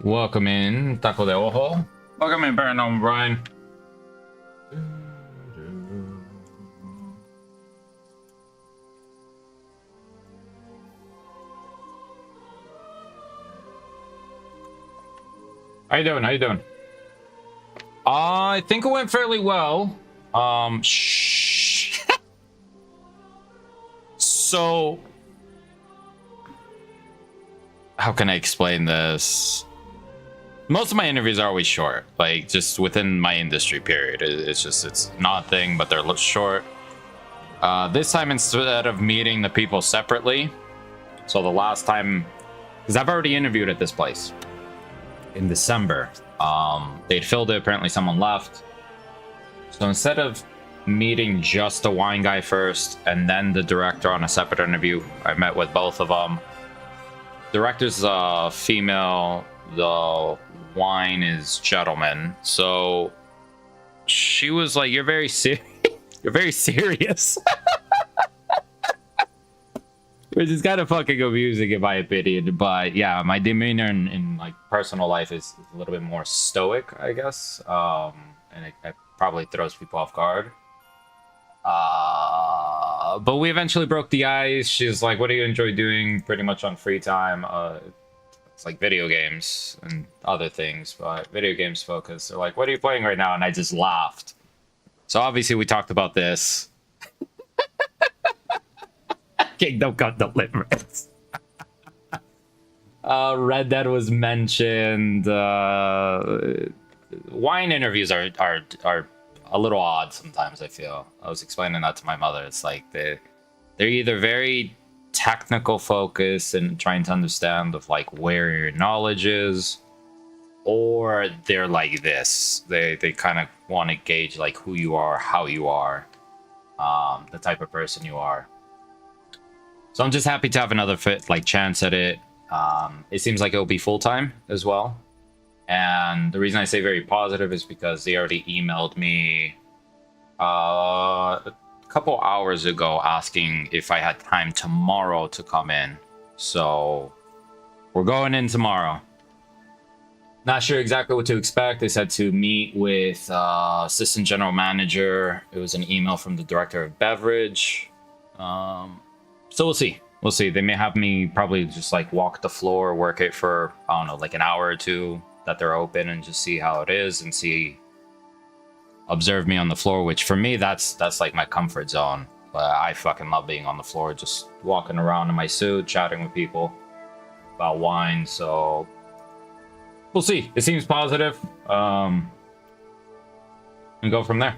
Welcome in, Taco de Ojo. Welcome in, Paranormal Brian. How you doing? How you doing? I think it went fairly well. So, how can I explain this? Most of my interviews are always short, like just within my industry period. It's not a thing, but they're short. This time, instead of meeting the people separately, so the last time, because I've already interviewed at this place in December. They'd filled it, apparently someone left. So instead of meeting just the wine guy first and then the director on a separate interview, I met with both of them. Director's female, the wine is gentleman. So she was like, "You're very serious." You're very serious. Which is kind of fucking amusing in my opinion. But yeah, my demeanor in like personal life is a little bit more stoic, I guess. And it probably throws people off guard. But we eventually broke the ice. She's like, "What do you enjoy doing pretty much on free time?" It's like video games and other things, but video games focused. They're like, "What are you playing right now?" And I just laughed. So obviously we talked about this. Kingdom Come Deliverance. Red Dead was mentioned. Wine interviews are a little odd sometimes, I feel. I was explaining that to my mother. It's like they're either very technical focused and trying to understand of like where your knowledge is, or they're like this. They kind of want to gauge like who you are, how you are, the type of person you are. So I'm just happy to have another chance at it. It seems like it'll be full-time as well. And the reason I say very positive is because they already emailed me a couple hours ago asking if I had time tomorrow to come in. So we're going in tomorrow. Not sure exactly what to expect. They said to meet with assistant general manager. It was an email from the director of beverage. So we'll see. We'll see. They may have me probably just like walk the floor, work it for, I don't know, like an hour or two that they're open and just see how it is and observe me on the floor, which for me, that's like my comfort zone. But I fucking love being on the floor, just walking around in my suit, chatting with people about wine. So we'll see. It seems positive. And go from there.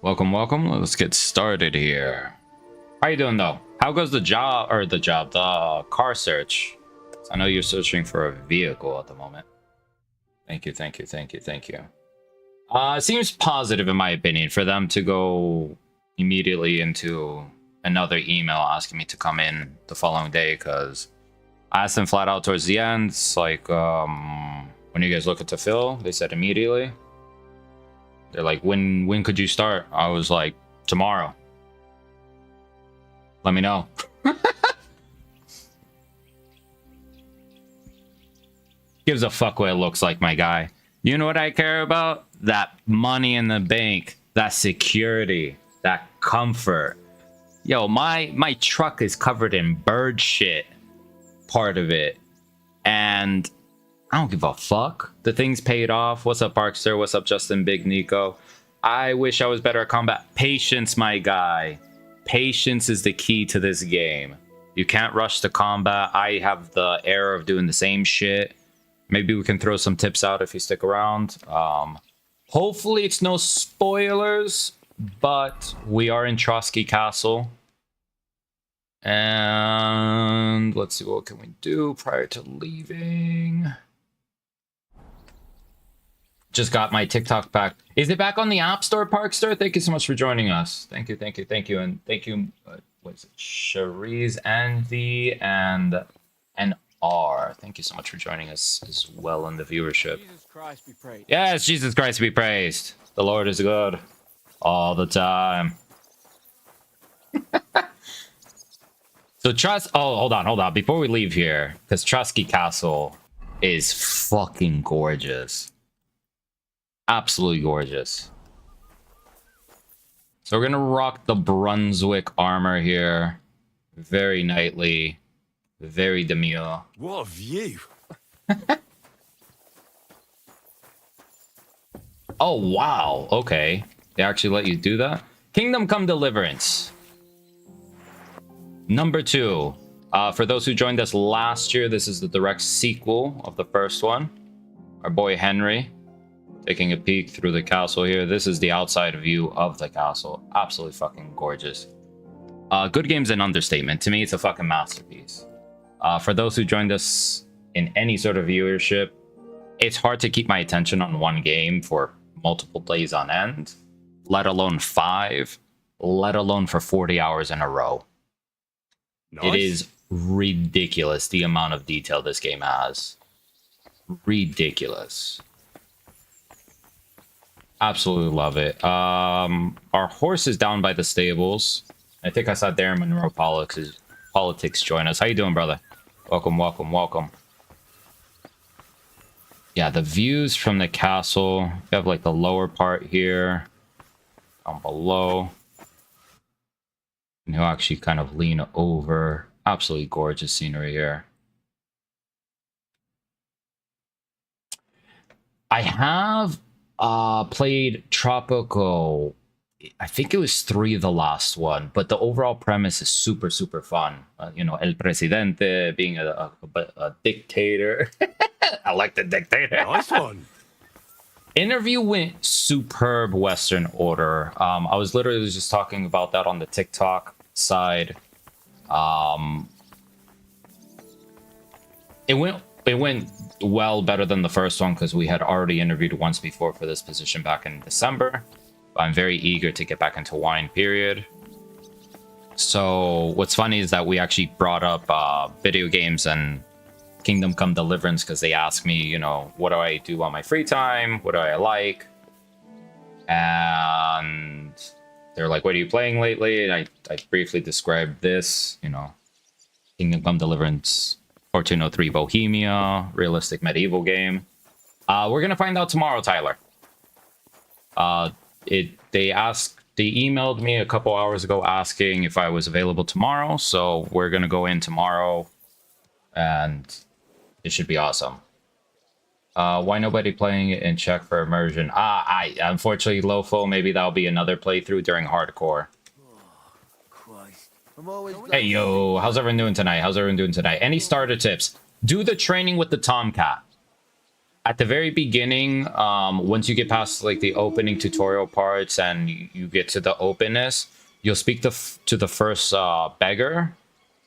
Welcome, welcome. Let's get started here. How you doing though? How goes the car search? I know you're searching for a vehicle at the moment. Thank you. It seems positive in my opinion for them to go immediately into another email asking me to come in the following day, because I asked them flat out towards the end. It's like, when are you guys looking to fill? They said immediately. They're like, when could you start? I was like, tomorrow. Let me know. Gives a fuck what it looks like, my guy. You know what I care about? That money in the bank, that security, that comfort. Yo, my truck is covered in bird shit, part of it. And I don't give a fuck. The thing's paid off. What's up, Parkster? What's up, Justin Big Nico? I wish I was better at combat. Patience, my guy. Patience is the key to this game. You can't rush the combat. I have the error of doing the same shit. Maybe we can throw some tips out if you stick around. Hopefully it's no spoilers, but we are in Trotsky Castle. And let's see, what can we do prior to leaving? Just got my TikTok back. Is it back on the App Store, Parkster? Thank you so much for joining us. Thank you. And thank you, what is it? Cherise Envy and R. Thank you so much for joining us as well in the viewership. Jesus Christ be praised. Yes, Jesus Christ be praised. The Lord is good all the time. So Trust. Oh, hold on. Before we leave here, because Trusky Castle is fucking gorgeous, absolutely gorgeous. So we're gonna rock the Brunswick armor here, very knightly, very demure. What a view! Oh wow, okay, they actually let you do that. Kingdom Come Deliverance. Number 2. For those who joined us last year, this is the direct sequel of the first one. Our boy Henry taking a peek through the castle here. This is the outside view of the castle. Absolutely fucking gorgeous. Good game's an understatement. To me, it's a fucking masterpiece. For those who joined us in any sort of viewership, it's hard to keep my attention on one game for multiple plays on end, let alone 5, let alone for 40 hours in a row. Nice. It is ridiculous the amount of detail this game has. Ridiculous. Absolutely love it. Our horse is down by the stables. I think I saw Darren Monroe Politics join us. How you doing, brother? Welcome, welcome, welcome. Yeah, the views from the castle. You have like the lower part here, down below. And he'll actually kind of lean over. Absolutely gorgeous scenery here. I have played Tropico. I think it was 3, the last one, but the overall premise is super, super fun. You know, El Presidente being a dictator, elected dictator. Nice one. Interview went superb Western Order. I was literally just talking about that on the TikTok side. It went well, better than the first one because we had already interviewed once before for this position back in December. I'm very eager to get back into wine, period. So what's funny is that we actually brought up video games and Kingdom Come Deliverance because they asked me, you know, what do I do on my free time? What do I like? And they're like, what are you playing lately? And I briefly described this, you know, Kingdom Come Deliverance, 1403 Bohemia, realistic medieval game. We're going to find out tomorrow, Tyler. They emailed me a couple hours ago asking if I was available tomorrow, so we're gonna go in tomorrow and it should be awesome. Why nobody playing it in Czech for immersion? I unfortunately, Lofo, maybe that'll be another playthrough during hardcore. Hey yo, how's everyone doing tonight? Any starter tips? Do the training with the Tomcat. At the very beginning, once you get past like the opening tutorial parts and you get to the openness, you'll speak to the first beggar.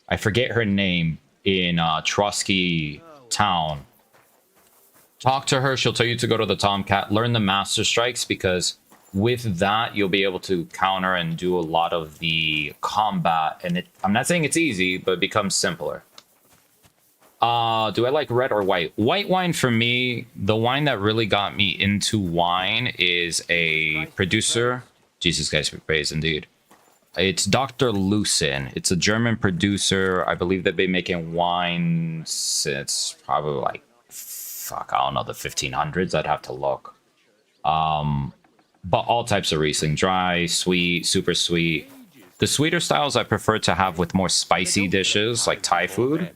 I forget her name, in Trusky Town. Talk to her. She'll tell you to go to the Tomcat, learn the Master Strikes, because with that, you'll be able to counter and do a lot of the combat. And I'm not saying it's easy, but it becomes simpler. Do I like red or white? White wine for me, the wine that really got me into wine is a producer. Jesus Christ, be praised indeed. It's Dr. Lucin. It's a German producer. I believe they've been making wine since probably like, fuck, I don't know, the 1500s. I'd have to look. But all types of Riesling. Dry, sweet, super sweet. The sweeter styles I prefer to have with more spicy dishes like Thai food.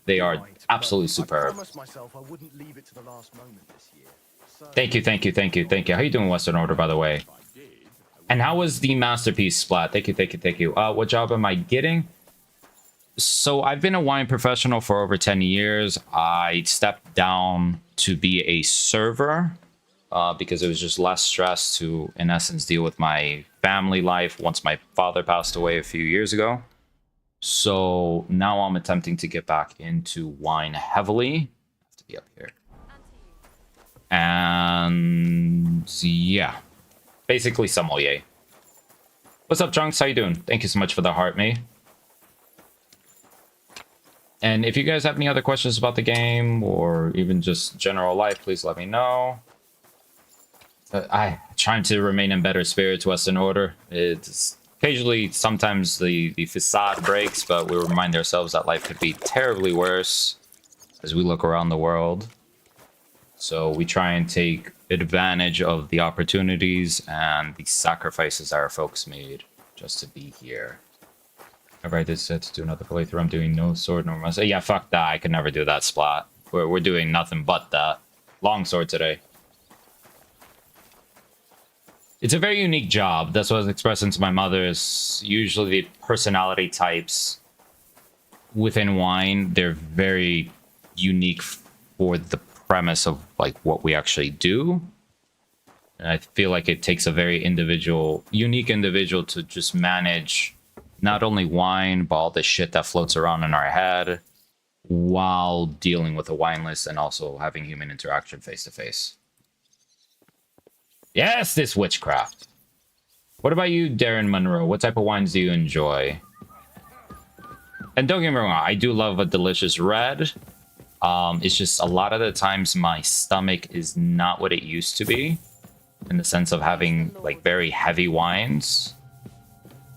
They are absolutely superb. Thank you. How you doing, Western Order, by the way? And how was the Masterpiece Splat? Thank you. What job am I getting? So I've been a wine professional for over 10 years. I stepped down to be a server because it was just less stress to, in essence, deal with my family life once my father passed away a few years ago. So now I'm attempting to get back into wine heavily. I have to be up here. And yeah, basically sommelier. What's up, Chunks? How you doing? Thank you so much for the heart, mate. And if you guys have any other questions about the game or even just general life, please let me know. I'm trying to remain in better spirits, Western Order. It's Occasionally, sometimes the facade breaks, but we remind ourselves that life could be terribly worse as we look around the world. So we try and take advantage of the opportunities and the sacrifices our folks made just to be here. Alright, this set to do another playthrough. I'm doing no sword, no muscle. Yeah, fuck that. I could never do that splat. We're doing nothing but that. Long sword today. It's a very unique job. That's what I was expressing to my mother. Is usually the personality types within wine, they're very unique for the premise of like what we actually do. And I feel like it takes a very unique individual to just manage not only wine, but all the shit that floats around in our head while dealing with a wine list and also having human interaction face to face. Yes, this witchcraft. What about you, Darren Monroe? What type of wines do you enjoy? And don't get me wrong, I do love a delicious red. It's just a lot of the times my stomach is not what it used to be in the sense of having like very heavy wines.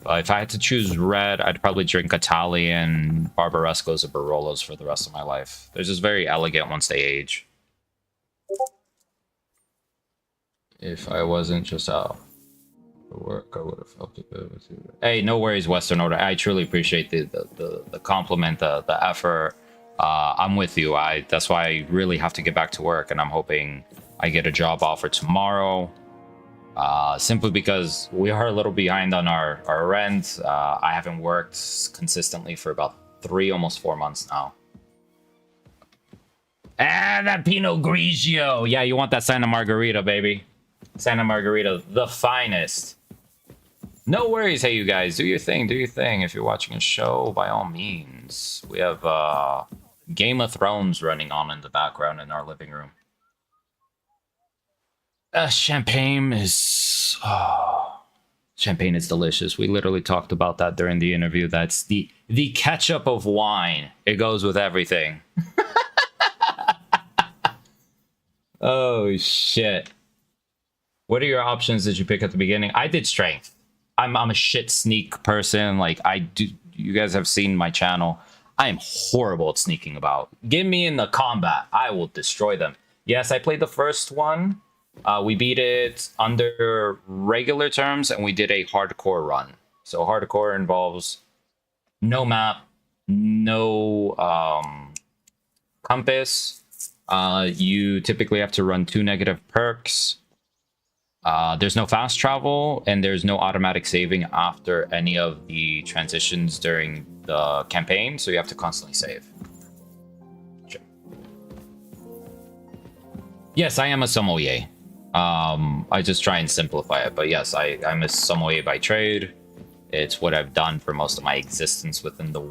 If I had to choose red, I'd probably drink Italian Barbarescos or Barolos for the rest of my life. They're just very elegant once they age. If I wasn't just out for work, I would have felt it good with you. Hey, no worries, Western Order. I truly appreciate the compliment, the effort. I'm with you. That's why I really have to get back to work, and I'm hoping I get a job offer tomorrow. Simply because we are a little behind on our rent. I haven't worked consistently for about 3, almost 4 months now. That Pinot Grigio. Yeah, you want that Santa Margarita, baby. Santa Margarita, the finest. No worries. Hey, you guys, do your thing. Do your thing. If you're watching a show, by all means. We have Game of Thrones running on in the background in our living room. Champagne is... champagne is delicious. We literally talked about that during the interview. That's the ketchup of wine. It goes with everything. Oh, shit. What are your options that you pick at the beginning? I did strength. I'm a shit sneak person. Like, you guys have seen my channel. I am horrible at sneaking about. Get me in the combat. I will destroy them. Yes, I played the first one. We beat it under regular terms, and we did a hardcore run. So hardcore involves no map, no compass. You typically have to run 2 negative perks. There's no fast travel, and there's no automatic saving after any of the transitions during the campaign, so you have to constantly save. Sure. Yes, I am a sommelier. I just try and simplify it, but yes, I'm a sommelier by trade. It's what I've done for most of my existence within the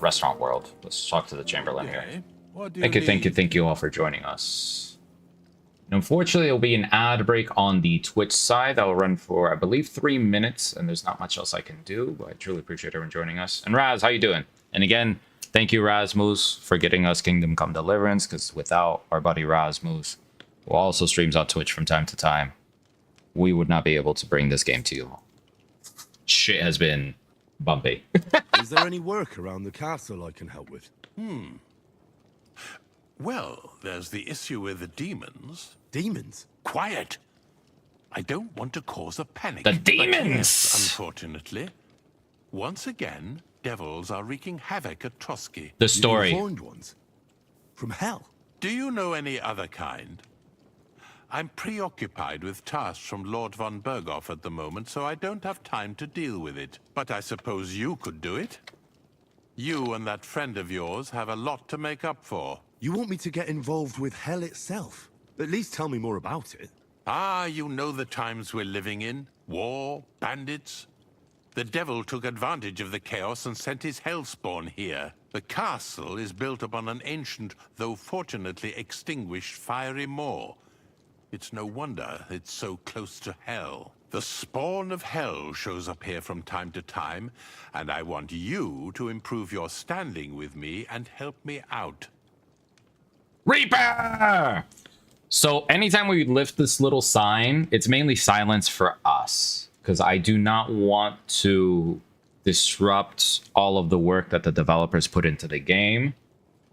restaurant world. Let's talk to the Chamberlain here. Thank you all for joining us. And unfortunately, it'll be an ad break on the Twitch side that will run for, I believe, 3 minutes, and there's not much else I can do, but I truly appreciate everyone joining us. And Raz, how you doing? And again, thank you, Razmoose, for getting us Kingdom Come Deliverance, because without our buddy Razmoose, who also streams on Twitch from time to time, we would not be able to bring this game to you. Shit has been bumpy. Is there any work around the castle I can help with? Well, there's the issue with the demons. Demons? Quiet! I don't want to cause a panic. The demons! But yes, unfortunately, once again, devils are wreaking havoc at Trotsky. The story. Horned ones? From hell? Do you know any other kind? I'm preoccupied with tasks from Lord von Berghoff at the moment, so I don't have time to deal with it. But I suppose you could do it? You and that friend of yours have a lot to make up for. You want me to get involved with hell itself? At least tell me more about it. Ah, you know the times we're living in. War, bandits. The devil took advantage of the chaos and sent his hellspawn here. The castle is built upon an ancient, though fortunately extinguished, fiery moor. It's no wonder it's so close to hell. The spawn of hell shows up here from time to time, and I want you to improve your standing with me and help me out. Reaper! So anytime we lift this little sign, it's mainly silence for us. because I do not want to disrupt all of the work that the developers put into the game.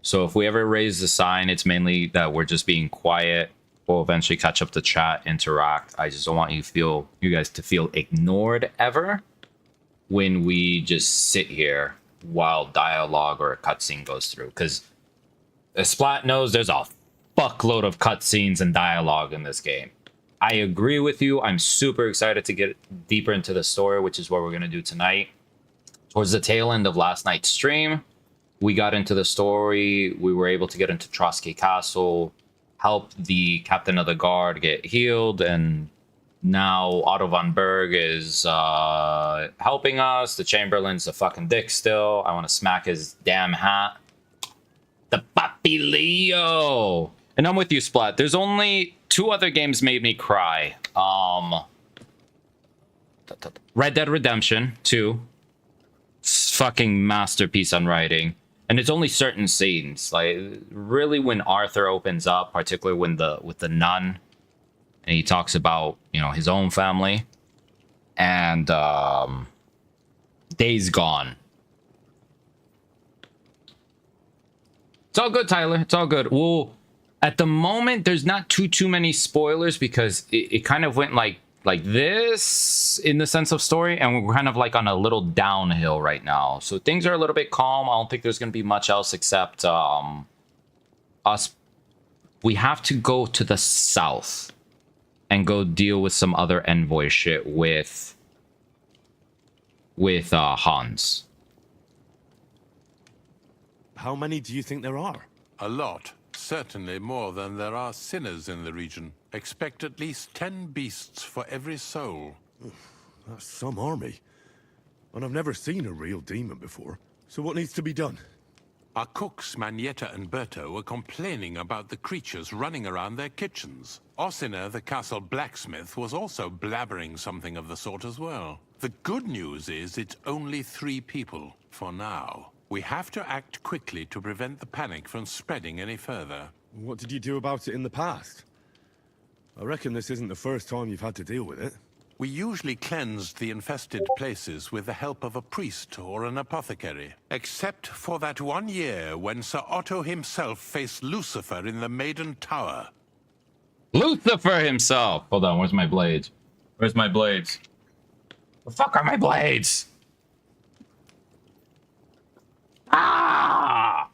So if we ever raise the sign, it's mainly that we're just being quiet. We'll eventually catch up to chat, interact. I just don't want you guys to feel ignored ever when we just sit here while dialogue or a cutscene goes through. Because as Splat knows, there's a fuckload of cutscenes and dialogue in this game. I agree with you. I'm super excited to get deeper into the story, which is what we're going to do tonight. Towards the tail end of last night's stream, we got into the story. We were able to get into Trotsky Castle, help the captain of the guard get healed, and now Otto von Berg is helping us. The Chamberlain's a fucking dick still. I want to smack his damn hat. The Papi Leo! And I'm with you, Splat. There's only 2 other games made me cry. Red Dead Redemption 2. Fucking masterpiece on writing. And it's only certain scenes. Like, really when Arthur opens up, particularly when with the nun, and he talks about, you know, his own family. And Days Gone. It's all good, Tyler. It's all good. Well, at the moment, there's not too many spoilers because it kind of went like this in the sense of story, and we're kind of like on a little downhill right now. So things are a little bit calm. I don't think there's going to be much else except us. We have to go to the south and go deal with some other envoy shit with Hans. How many do you think there are? A lot. Certainly more than there are sinners in the region. Expect at least 10 beasts for every soul. That's some army. And I've never seen a real demon before. So what needs to be done? Our cooks, Manietta and Berto, were complaining about the creatures running around their kitchens. Ossina, the castle blacksmith, was also blabbering something of the sort as well. The good news is it's only 3 people, for now. We have to act quickly to prevent the panic from spreading any further. What did you do about it in the past? I reckon this isn't the first time you've had to deal with it. We usually cleansed the infested places with the help of a priest or an apothecary. Except for that one year when Sir Otto himself faced Lucifer in the Maiden Tower. Lucifer himself! Hold on, where's my blades? Where's my blades? The fuck are my blades? Ah!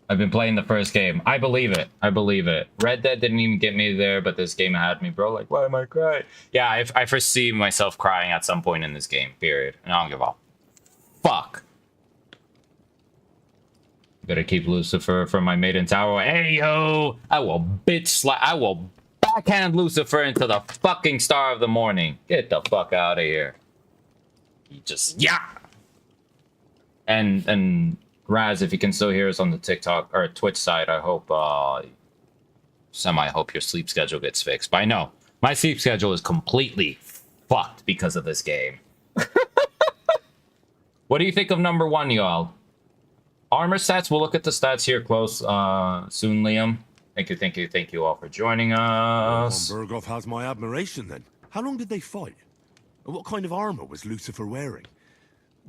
I've been playing the first game. I believe it. I believe it. Red Dead didn't even get me there, but this game had me, bro. Like, why am I crying? Yeah, I foresee myself crying at some point in this game, period. And I don't give a fuck. Gotta keep Lucifer from my maiden tower. Hey, yo! I will I will backhand Lucifer into the fucking star of the morning. Get the fuck out of here. You just, yeah! And Raz, if you can still hear us on the TikTok or Twitch side, I hope, hope your sleep schedule gets fixed. But I know, my sleep schedule is completely fucked because of this game. What do you think of number 1, y'all? Armor stats, we'll look at the stats here close soon, Liam. Thank you all for joining us. Von Berghoff has my admiration then. How long did they fight? What kind of armor was Lucifer wearing?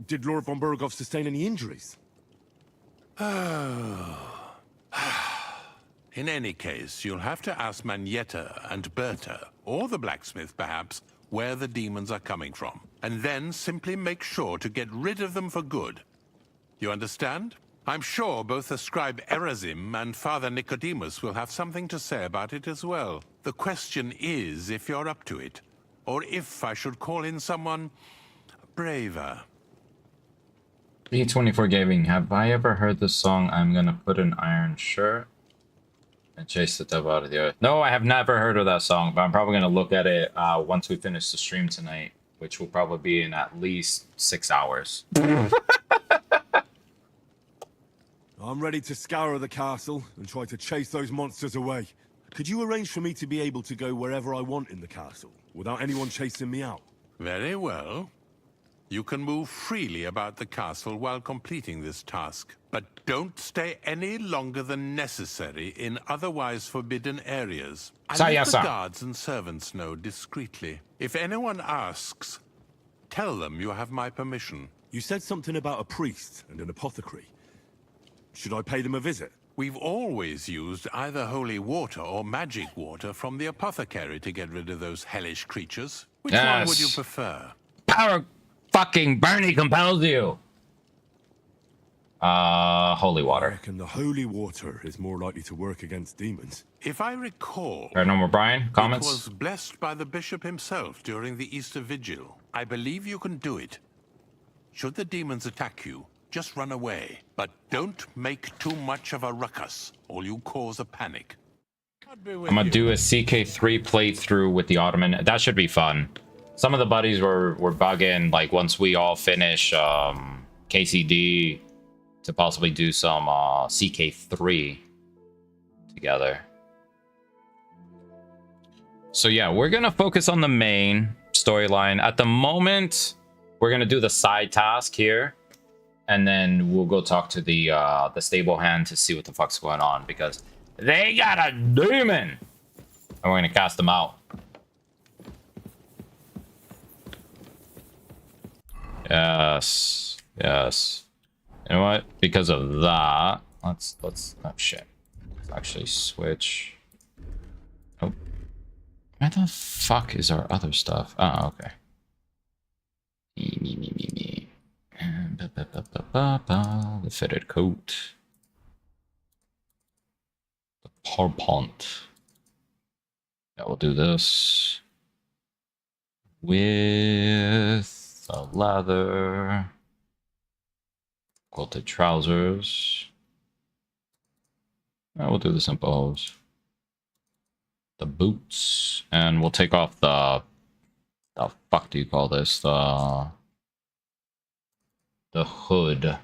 Did Lord von Berghoff sustain any injuries? In any case, you'll have to ask Manietta and Berta, or the blacksmith perhaps, where the demons are coming from. And then simply make sure to get rid of them for good. You understand? I'm sure both the scribe Erazim and Father Nicodemus will have something to say about it as well. The question is if you're up to it, or if I should call in someone braver. B24 Gaming, have I ever heard the song I'm Gonna Put an Iron Shirt and Chase the Devil Out of the Earth? No, I have never heard of that song, but I'm probably gonna look at it once we finish the stream tonight, which will probably be in at least 6 hours. I'm ready to scour the castle and try to chase those monsters away. Could you arrange for me to be able to go wherever I want in the castle, without anyone chasing me out? Very well. You can move freely about the castle while completing this task, but don't stay any longer than necessary in otherwise forbidden areas. I Sir, let yes, the sir. guards and servants know discreetly. If anyone asks, tell them you have my permission. You said something about a priest and an apothecary. Should I pay them a visit? We've always used either holy water or magic water from the apothecary to get rid of those hellish creatures. Which one would you Yes. prefer? Power fucking Bernie compels you. Holy I water. reckon the holy water is more likely to work against demons. If I recall, Paranormal Brian, it comments? was blessed by the bishop himself during the Easter Vigil. I believe you can do it. Should the demons attack you, just run away. But don't make too much of a ruckus, or you cause a panic. I'm gonna do a CK3 playthrough with the Ottoman. That should be fun. Some of the buddies were bugging, like, once we all finish KCD, to possibly do some CK3 together. So yeah, we're gonna focus on the main storyline. At the moment, we're gonna do the side task here, and then we'll go talk to the stable hand to see what the fuck's going on, because they got a demon, and we're gonna cast them out. Yes, yes. You know what? Because of that, let's oh shit. Let's actually switch. Oh, where the fuck is our other stuff? Oh, okay. Me. The fitted coat. The parpont. Yeah, we'll do this with the leather. Quilted trousers. We'll do the simple hose. The boots. And we'll take off the fuck do you call this? The hood.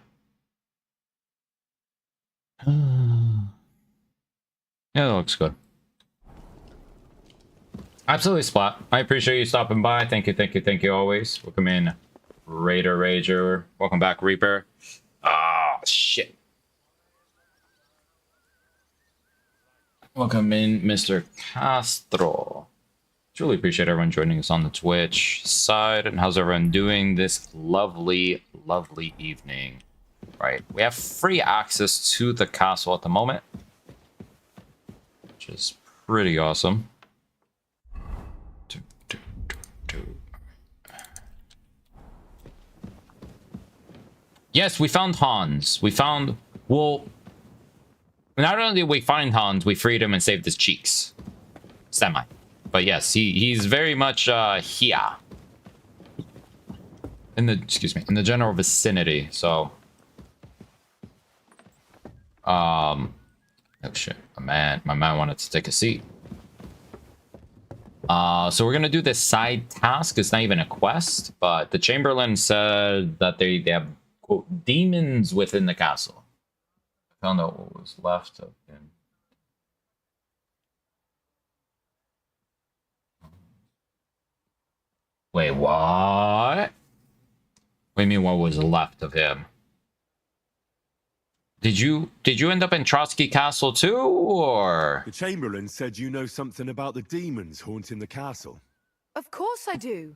Yeah, that looks good. Absolutely, Splat. I appreciate you stopping by. Thank you always. Welcome in, Raider Rager. Welcome back, Reaper. Ah, shit. Welcome in, Mr. Castro. Truly appreciate everyone joining us on the Twitch side. And how's everyone doing this lovely evening? Right, we have free access to the castle at the moment, which is pretty awesome. Yes, we found Hans. Well, not only did we find Hans, we freed him and saved his cheeks. Semi. But yes, he's very much here. In the general vicinity, so. Oh shit, my man wanted to take a seat. So we're gonna do this side task. It's not even a quest, but the Chamberlain said that they have, quote, demons within the castle. I found out what was left of him. Wait, what? What do you mean what was left of him? Did you end up in Trotsky Castle too, or? The Chamberlain said you know something about the demons haunting the castle. Of course I do.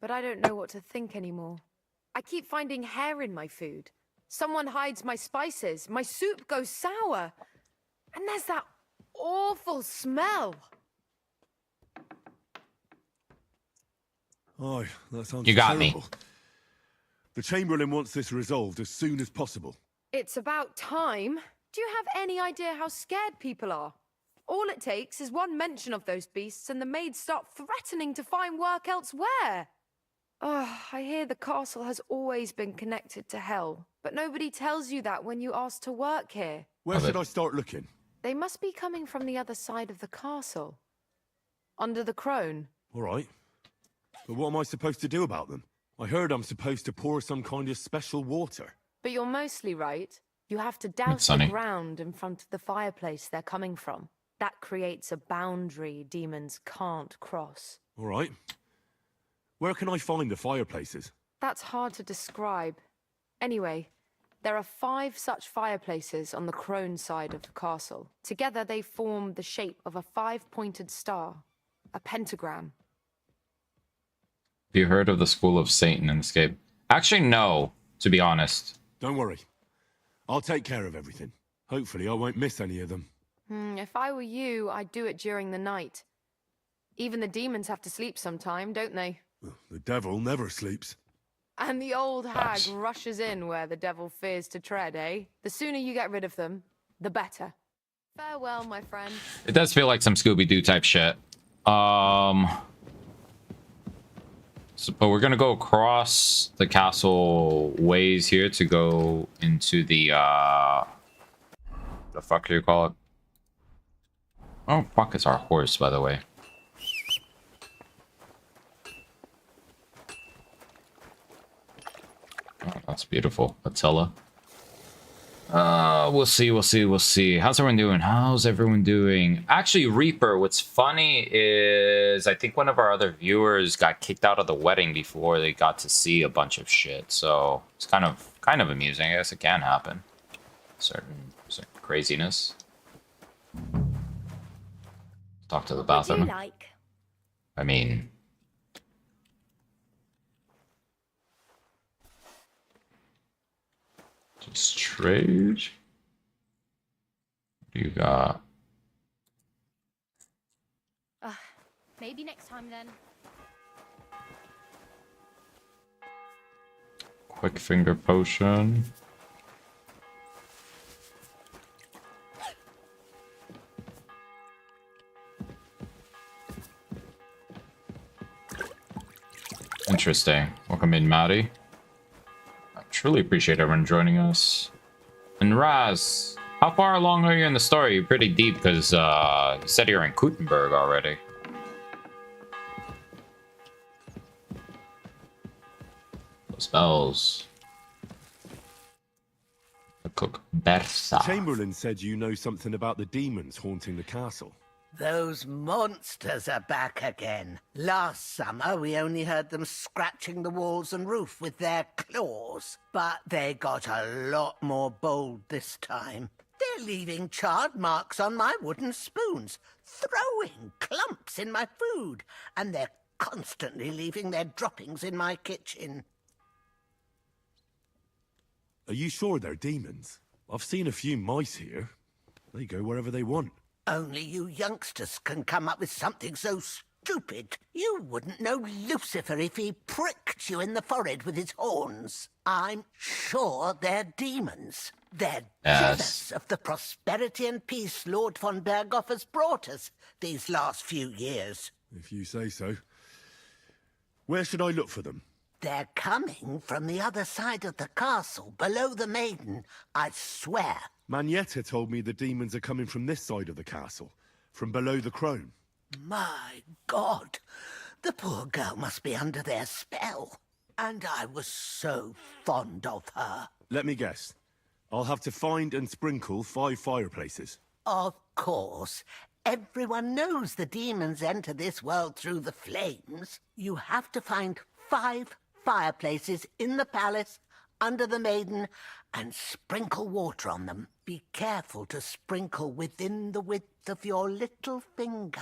But I don't know what to think anymore. I keep finding hair in my food. Someone hides my spices. My soup goes sour. And there's that awful smell. Oh, that sounds You got terrible. me. The Chamberlain wants this resolved as soon as possible. It's about time. Do you have any idea how scared people are? All it takes is one mention of those beasts and the maids start threatening to find work elsewhere. Oh, I hear the castle has always been connected to hell, but nobody tells you that when you ask to work here. Where should I start looking? They must be coming from the other side of the castle. Under the crone. All right. But what am I supposed to do about them? I heard I'm supposed to pour some kind of special water. But you're mostly right. You have to douse the ground in front of the fireplace they're coming from. That creates a boundary demons can't cross. All right. Where can I find the fireplaces? That's hard to describe. Anyway, there are 5 such fireplaces on the crone side of the castle. Together they form the shape of a 5-pointed star, a pentagram. Have you heard of the School of Satan and Escape? Actually, no, to be honest. Don't worry. I'll take care of everything. Hopefully I won't miss any of them. If I were you, I'd do it during the night. Even the demons have to sleep sometime, don't they? The devil never sleeps. And the old hag Gosh. rushes in where the devil fears to tread, eh? The sooner you get rid of them, the better. Farewell, my friend. It does feel like some Scooby-Doo type shit. But we're gonna go across the castle ways here to go into the fuck do you call it? Oh fuck, it's our horse, by the way. Oh, that's beautiful, Attila. We'll see. How's everyone doing? Actually, Reaper, what's funny is I think one of our other viewers got kicked out of the wedding before they got to see a bunch of shit. So it's kind of amusing. I guess it can happen. Certain craziness. Talk to the bathroom. What would you like? I mean, just trade. What do you got? Maybe next time then. Quick finger potion. Interesting. Welcome in, Maddie. I truly appreciate everyone joining us. And Raz, how far along are you in the story? You're pretty deep because you said you're in Kutenberg already. Those bells. The cook Bertha. Chamberlain said you know something about the demons haunting the castle. Those monsters are back again. Last summer, we only heard them scratching the walls and roof with their claws. But they got a lot more bold this time. They're leaving charred marks on my wooden spoons, throwing clumps in my food, and they're constantly leaving their droppings in my kitchen. Are you sure they're demons? I've seen a few mice here. They go wherever they want. Only you youngsters can come up with something so stupid. You wouldn't know Lucifer if he pricked you in the forehead with his horns. I'm sure they're demons. They're jealous of the prosperity and peace Lord von Berghoff has brought us these last few years. If you say so. Where should I look for them? They're coming from the other side of the castle, below the maiden, I swear. Manietta told me the demons are coming from this side of the castle, from below the crone. My God, the poor girl must be under their spell. And I was so fond of her. Let me guess. I'll have to find and sprinkle 5 fireplaces. Of course. Everyone knows the demons enter this world through the flames. You have to find 5 fireplaces in the palace, under the maiden, and sprinkle water on them. Be careful to sprinkle within the width of your little finger.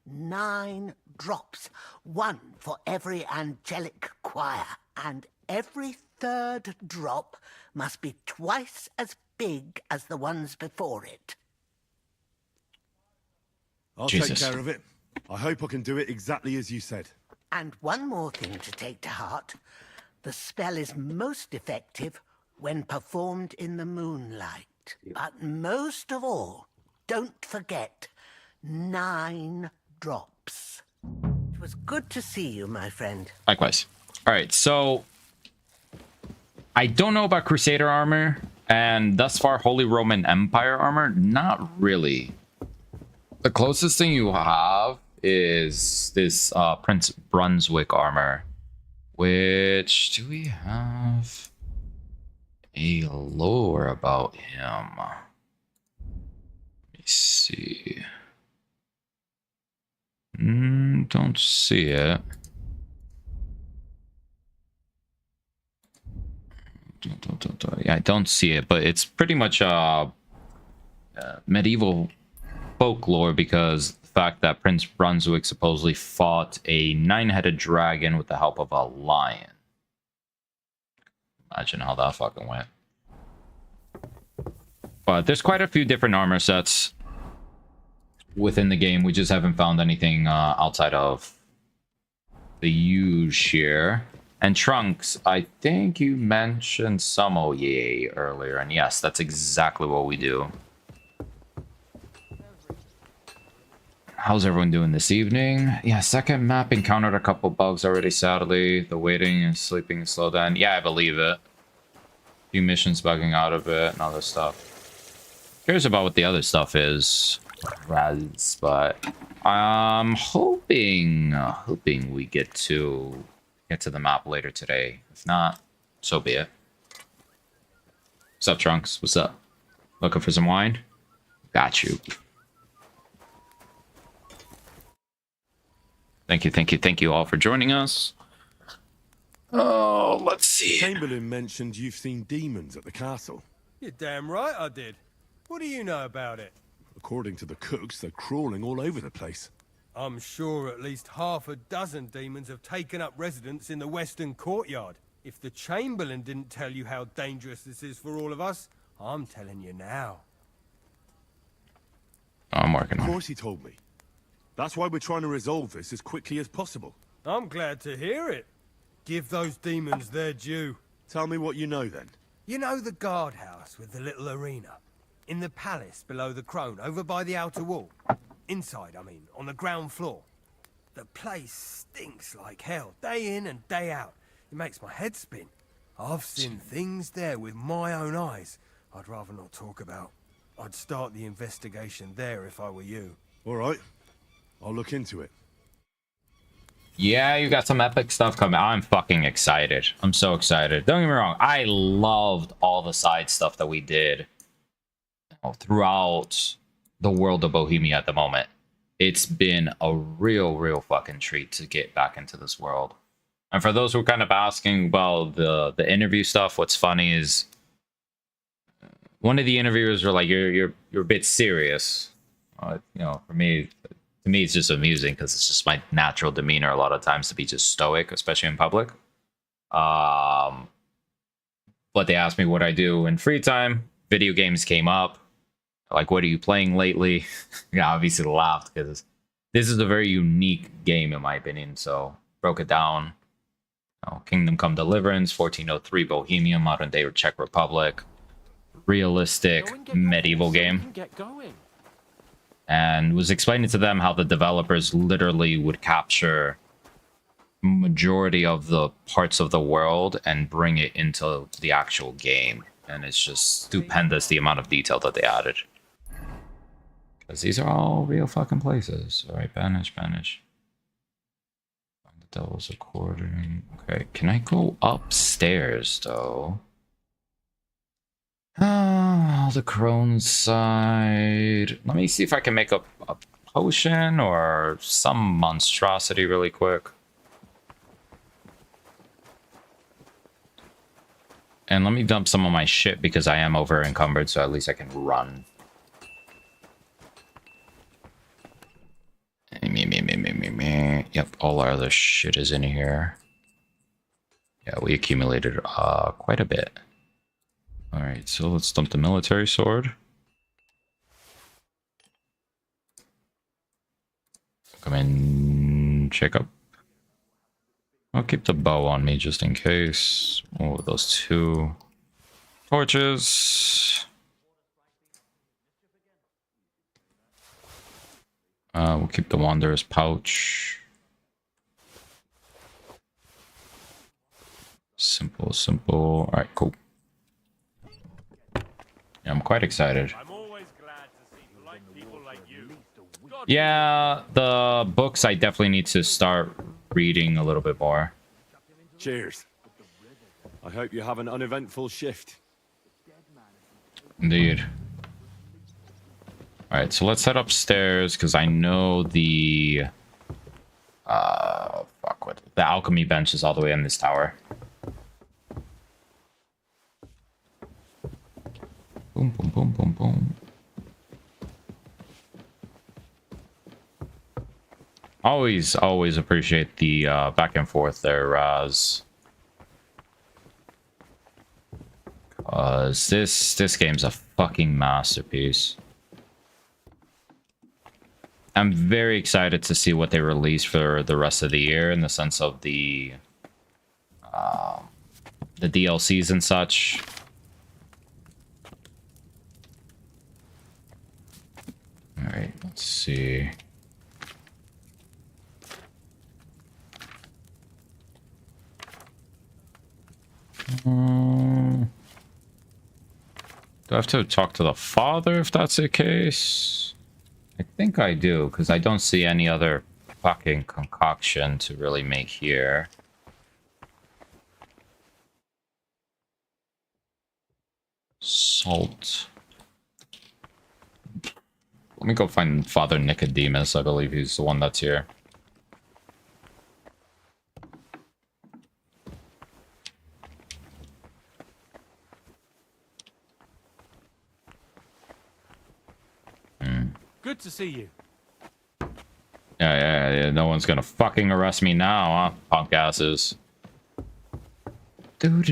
9 drops, 1 for every angelic choir. And every 3rd drop must be twice as big as the ones before it. I'll Jesus. take care of it. I hope I can do it exactly as you said. And one more thing to take to heart. The spell is most effective when performed in the moonlight. But most of all, don't forget, 9 drops. It was good to see you, my friend. Likewise. All right, so I don't know about Crusader armor, and thus far Holy Roman Empire armor, not really. The closest thing you have is this Prince Brunswick armor, which do we have a lore about him? Let me see. Don't see it. Yeah, I don't see it, but it's pretty much medieval folklore because the fact that Prince Brunswick supposedly fought a 9-headed dragon with the help of a lion. Imagine how that fucking went. But there's quite a few different armor sets within the game. We just haven't found anything outside of the huge here. And Trunks, I think you mentioned some Oye earlier, and yes, that's exactly what we do. How's everyone doing this evening? Yeah, second map encountered a couple bugs already, sadly. The waiting and sleeping is slowed down. Yeah, I believe it. A few missions bugging out a bit and other stuff. Curious about what the other stuff is. Raz, but I'm hoping we get to the map later today. If not, so be it. What's up, Trunks? What's up? Looking for some wine? Got you. Thank you all for joining us. Oh, let's see. Chamberlain mentioned you've seen demons at the castle. You're damn right I did. What do you know about it? According to the cooks, they're crawling all over the place. I'm sure at least half a dozen demons have taken up residence in the western courtyard. If the Chamberlain didn't tell you how dangerous this is for all of us, I'm telling you now. I'm working on Of it. course he told me. That's why we're trying to resolve this as quickly as possible. I'm glad to hear it. Give those demons their due. Tell me what you know then. You know the guardhouse with the little arena? In the palace below the Crone, over by the outer wall. Inside, I mean, on the ground floor. The place stinks like hell, day in and day out. It makes my head spin. I've seen things there with my own eyes I'd rather not talk about. I'd start the investigation there if I were you. All right. I'll look into it. Yeah, you got some epic stuff coming. I'm fucking excited. I'm so excited. Don't get me wrong. I loved all the side stuff that we did throughout the world of Bohemia at the moment. It's been a real fucking treat to get back into this world. And for those who are kind of asking about the interview stuff, what's funny is one of the interviewers were like, "You're a bit serious." You know, to me, it's just amusing because it's just my natural demeanor a lot of times to be just stoic, especially in public. But they asked me what I do in free time. Video games came up. Like, what are you playing lately? Yeah, obviously laughed because this is a very unique game in my opinion. So broke it down. You know, Kingdom Come Deliverance, 1403 Bohemia, modern day Czech Republic, realistic medieval game. And was explaining to them how the developers literally would capture majority of the parts of the world and bring it into the actual game. And it's just stupendous the amount of detail that they added. Because these are all real fucking places. Alright, banish. Find the devil's according. Okay, can I go upstairs though? The crone side. Let me see if I can make a potion or some monstrosity really quick. And let me dump some of my shit because I am over encumbered, so at least I can run. Yep, all our other shit is in here. Yeah, we accumulated quite a bit. Alright, so let's dump the military sword. Come in, Jacob. I'll keep the bow on me just in case. Oh, those 2 torches. We'll keep the Wanderer's pouch. Simple. Alright, cool. Yeah, I'm quite excited. I'm always glad to see polite people like you. Yeah, the books I definitely need to start reading a little bit more. Cheers. I hope you have an uneventful shift. Indeed. Alright, so let's head upstairs because I know the the alchemy bench is all the way in this tower. Boom, boom, boom, boom, boom. Always appreciate the back and forth there, Raz. This game's a fucking masterpiece. I'm very excited to see what they release for the rest of the year in the sense of the DLCs and such. All right, let's see. Do I have to talk to the father if that's the case? I think I do, because I don't see any other fucking concoction to really make here. Salt. Let me go find Father Nicodemus. I believe he's the one that's here. Good to see you. Yeah. No one's gonna fucking arrest me now, huh? Punk asses. Do.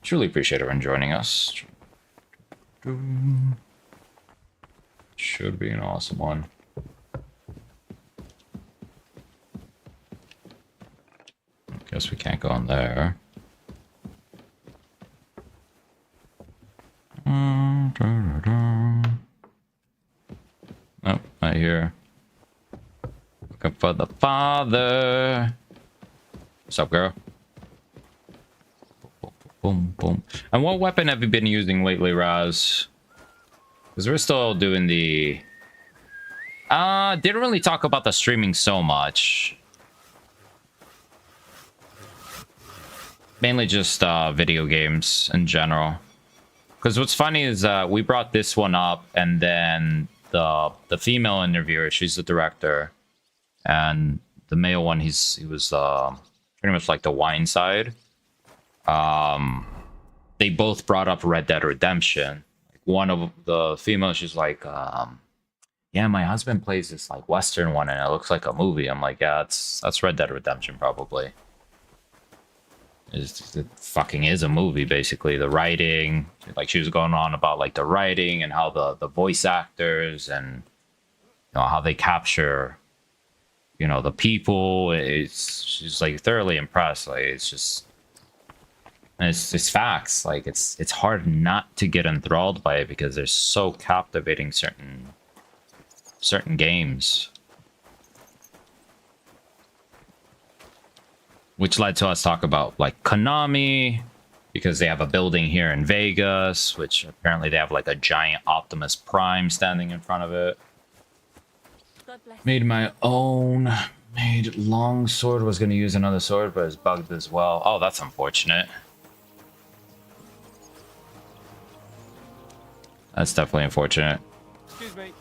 Truly appreciate everyone joining us. Should be an awesome one. Guess we can't go in there. Nope, not here. Looking for the father. What's up, girl? Boom, boom. And what weapon have you been using lately, Raz? Because we're still doing the... didn't really talk about the streaming so much. Mainly just video games in general. Because what's funny is we brought this one up, and then the female interviewer, she's the director, and the male one, he was pretty much like the wine side. They both brought up Red Dead Redemption. One of the females, she's like, yeah, my husband plays this like Western one, and it looks like a movie. I'm like, yeah, that's Red Dead Redemption probably. It fucking is a movie, basically. The writing, like she was going on about like the writing and how the voice actors and how they capture the people. She's like thoroughly impressed. Like it's facts. Like it's hard not to get enthralled by it because they're so captivating certain games. Which led to us talk about like Konami, because they have a building here in Vegas, which apparently they have like a giant Optimus Prime standing in front of it. Made my own. Made long sword. Was going to use another sword, but it's bugged as well. Oh, that's unfortunate. That's definitely unfortunate. Excuse me.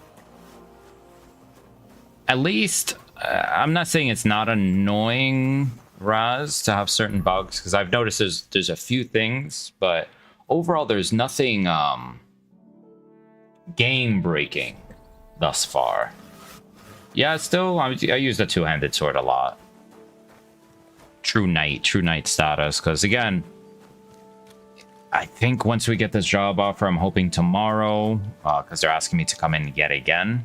At least, I'm not saying it's not annoying, Raz, to have certain bugs, because I've noticed there's a few things, but overall there's nothing game breaking thus far. Yeah, still I use the two-handed sword a lot. True knight status, because again, I think once we get this job offer, I'm hoping tomorrow, because they're asking me to come in yet again.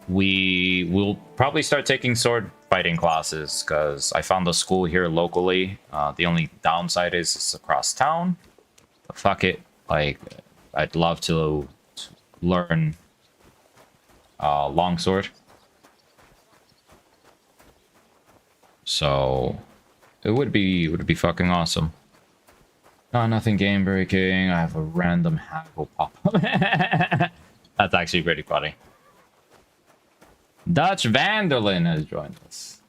We will probably start taking sword fighting classes, because I found the school here locally. The only downside is it's across town. But fuck it, like I'd love to learn longsword. So it would be fucking awesome. Nothing game breaking. I have a random haggle pop up. That's actually pretty funny. Dutch Vanderlyn has joined us.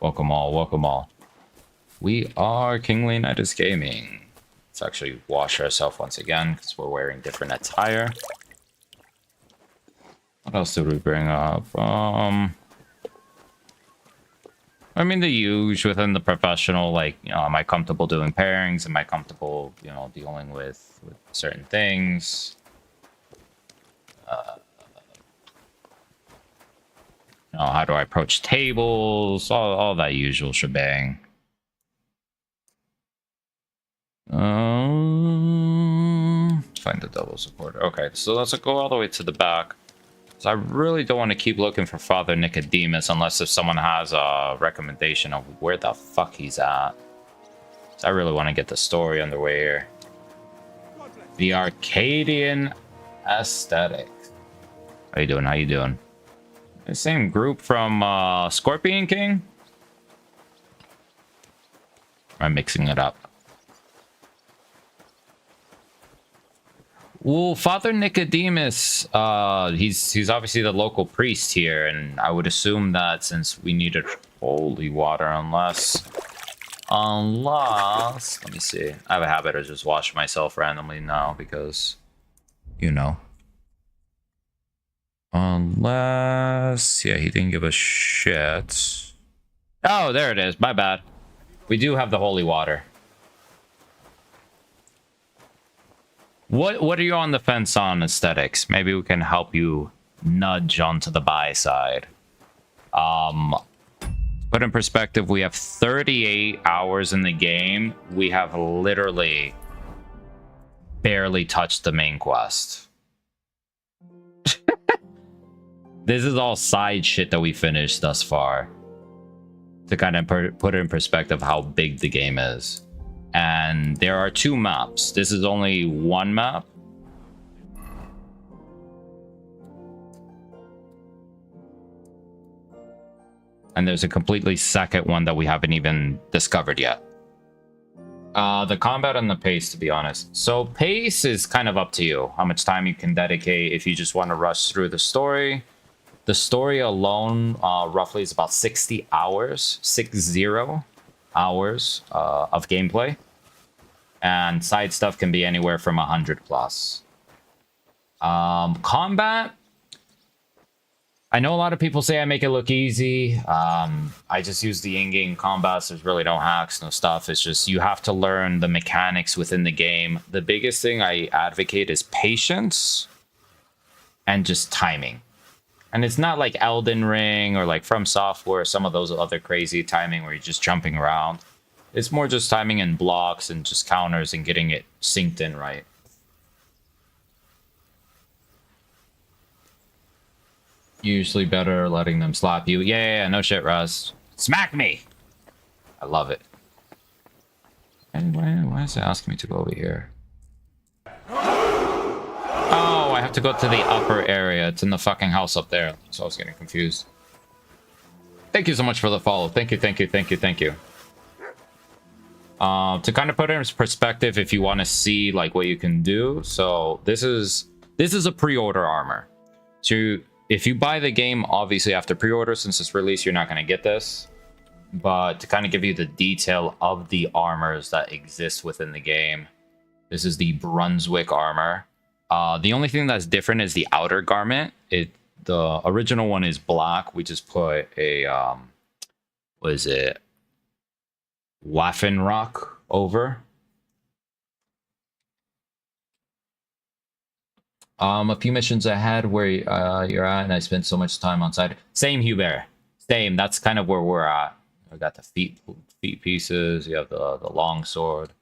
Welcome all. We are King Leonidas Gaming. Let's actually wash ourselves once again, because we're wearing different attire. What else did we bring up? I mean, the huge within the professional, like, you know, am I comfortable doing pairings? Am I comfortable, you know, dealing with certain things? You know, how do I approach tables? All that usual shebang. Find the double supporter. Okay, so let's go all the way to the back. So I really don't want to keep looking for Father Nicodemus unless if someone has a recommendation of where the fuck he's at. So I really want to get the story underway here. The Arcadian aesthetic. How you doing? How you doing? The same group from Scorpion King? I'm mixing it up. Well, Father Nicodemus, he's obviously the local priest here, and I would assume that since we needed holy water, unless, let me see. I have a habit of just washing myself randomly now because, you know. Unless, yeah, he didn't give a shit. Oh, there it is. My bad. We do have the holy water. What are you on the fence on aesthetics? Maybe we can help you nudge onto the buy side. Put in perspective, we have 38 hours in the game. We have literally barely touched the main quest. This is all side shit that we finished thus far. To kind of put it in perspective how big the game is. And there are 2 maps. This is only 1 map. And there's a completely second one that we haven't even discovered yet. The combat and the pace, to be honest. So pace is kind of up to you. How much time you can dedicate if you just want to rush through the story. The story alone roughly is about 60 hours. 60 hours of gameplay. And side stuff can be anywhere from 100 plus. Combat, I know a lot of people say I make it look easy. I just use the in-game combats. There's really no hacks, no stuff. It's just you have to learn the mechanics within the game. The biggest thing I advocate is patience and just timing. And it's not like Elden Ring or like From Software, some of those other crazy timing where you're just jumping around. It's more just timing and blocks and just counters and getting it synced in right. Usually better letting them slap you. Yeah, no shit, Russ. Smack me! I love it. Anyway, why is it asking me to go over here? Oh, I have to go to the upper area. It's in the fucking house up there. So I was getting confused. Thank you so much for the follow. Thank you. To kind of put it in perspective, if you want to see like what you can do, so this is a pre-order armor. So if you buy the game, obviously after pre-order, since it's released, you're not going to get this. But to kind of give you the detail of the armors that exist within the game, this is the Brunswick armor. The only thing that's different is the outer garment. The original one is black. We just put a what is it? Waffenrock over. A few missions ahead where you're at, and I spent so much time on site. Same, Hubert. Same. That's kind of where we're at. I got the feet pieces. You have the long sword.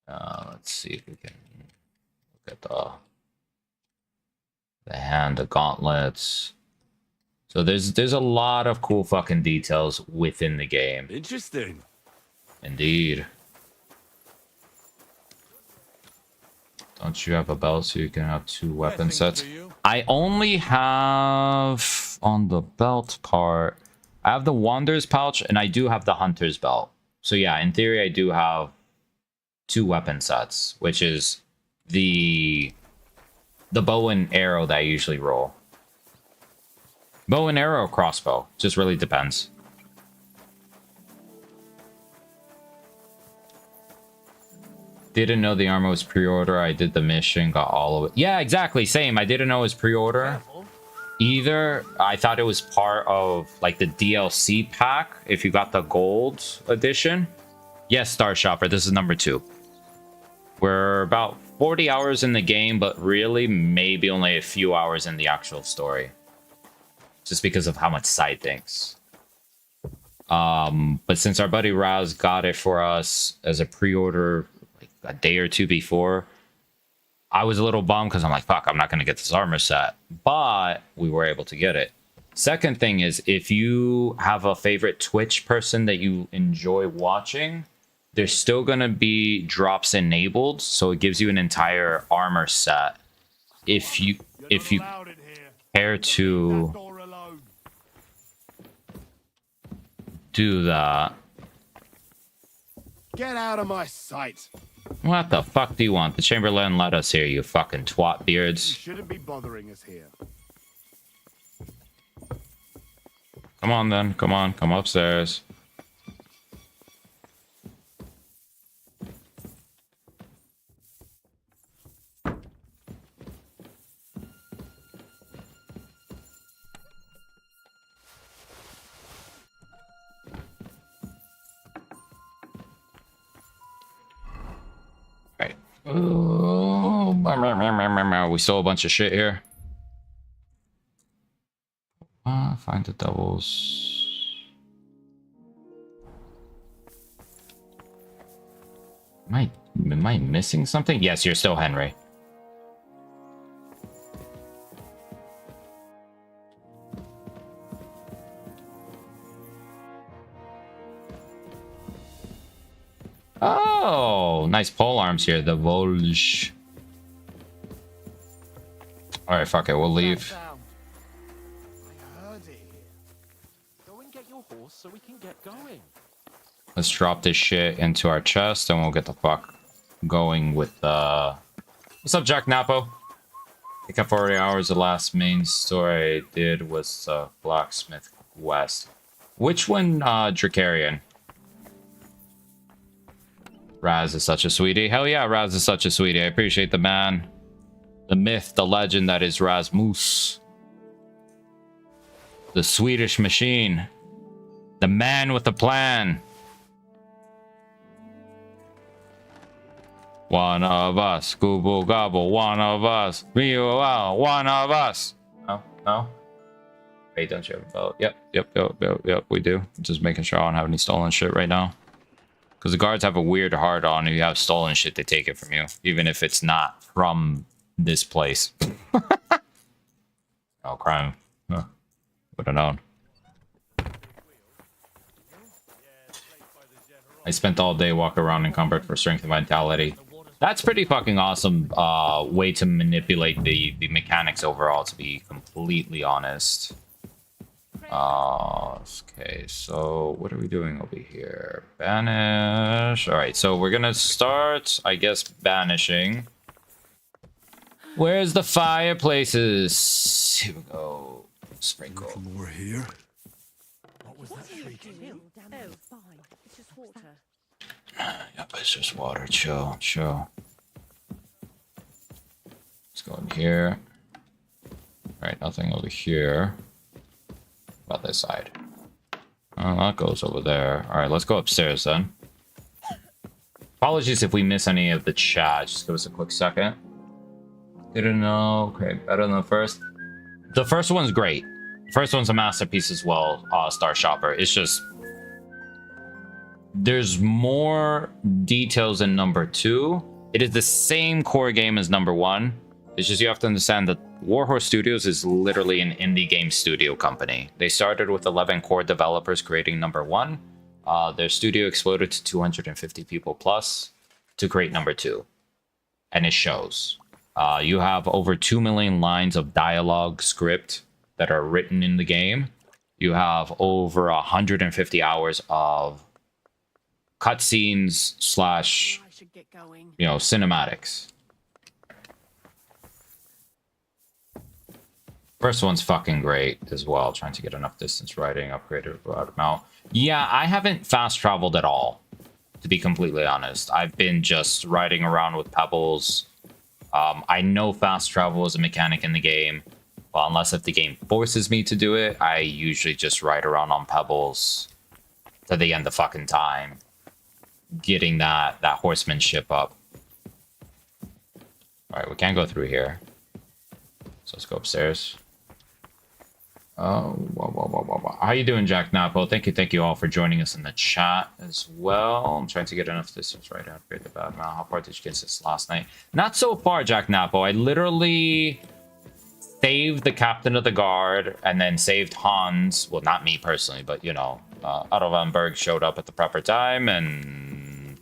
Let's see if we can look at the hand, the gauntlets. So there's a lot of cool fucking details within the game. Interesting. Indeed. Don't you have a belt so you can have 2 weapon sets? I only have on the belt part. I have the Wanderer's pouch and I do have the Hunter's belt. So yeah, in theory, I do have 2 weapon sets, which is the bow and arrow that I usually roll. Bow and arrow or crossbow, just really depends. Didn't know the armor was pre-order. I did the mission, got all of it. Yeah, exactly. Same. I didn't know it was pre-order. Either I thought it was part of like the DLC pack if you got the gold edition. Yes, Star Shopper, this is number 2. We're about 40 hours in the game, but really maybe only a few hours in the actual story. Just because of how much side things. But since our buddy Raz got it for us as a pre-order like a day or two before, I was a little bummed because I'm like, fuck, I'm not going to get this armor set. But we were able to get it. Second thing is, if you have a favorite Twitch person that you enjoy watching, there's still going to be drops enabled. So it gives you an entire armor set. If you care to do that. Get out of my sight. What the fuck do you want? The Chamberlain let us here, you fucking twat beards. You shouldn't be bothering us here. Come on then, come on, come upstairs. Right. Oh, we stole a bunch of shit here. Find the doubles. Am I missing something? Yes, you're still Henry. Oh, nice pole arms here. The Volge. All right, fuck it. We'll leave. So we can get going. Let's drop this shit into our chest and we'll get the fuck going with what's up, Jack Napo? It kept 40 hours. The last main story I did was Blacksmith West. Which one, Dracarian? Raz is such a sweetie. Hell yeah, Raz is such a sweetie. I appreciate the man. The myth, the legend that is Rasmus. The Swedish machine. The man with the plan. One of us. Google gobble. One of us. Meow. One of us. No? No? Wait, don't you have a boat? Yep. We do. Just making sure I don't have any stolen shit right now. Because the guards have a weird heart on. If you have stolen shit, they take it from you. Even if it's not from this place. Oh, crime. Huh. Would have known. I spent all day walking around encumbered for strength and vitality. That's pretty fucking awesome way to manipulate the mechanics overall, to be completely honest. Okay, so what are we doing over here? Banish. Alright, so we're gonna start, I guess, banishing. Where's the fireplaces? Here we go. Sprinkle. A little more here. What was that shrieking? Oh, fine. It's just water. Yep, it's just water. Chill. Let's go in here. Alright, nothing over here. About this side. Oh, that goes over there. Alright, let's go upstairs then. Apologies if we miss any of the chat. Just give us a quick second. Didn't know. Okay, better than the first. The first one's great. The first one's a masterpiece as well, Star Shopper. It's just... there's more details in number 2. It is the same core game as number 1. It's just you have to understand that Warhorse Studios is literally an indie game studio company. They started with 11 core developers creating number 1. Their studio exploded to 250 people plus to create number 2. And it shows. You have over 2 million lines of dialogue script that are written in the game. You have over 150 hours of cutscenes slash, cinematics. First one's fucking great as well. Trying to get enough distance riding, upgraded amount. Yeah, I haven't fast traveled at all, to be completely honest. I've been just riding around with pebbles. I know fast travel is a mechanic in the game. Well, unless if the game forces me to do it, I usually just ride around on pebbles to the end of fucking time, getting that horsemanship up. All right, we can't go through here, so let's go upstairs. Oh, how you doing, Jack Napo? Thank you all for joining us in the chat as well. I'm trying to get enough distance right after the bad mouth. How far did you get this last night? Not so far, Jack Napo. I literally saved the captain of the guard and then saved Hans. Well, not me personally, but you know, Otto von Berg showed up at the proper time, and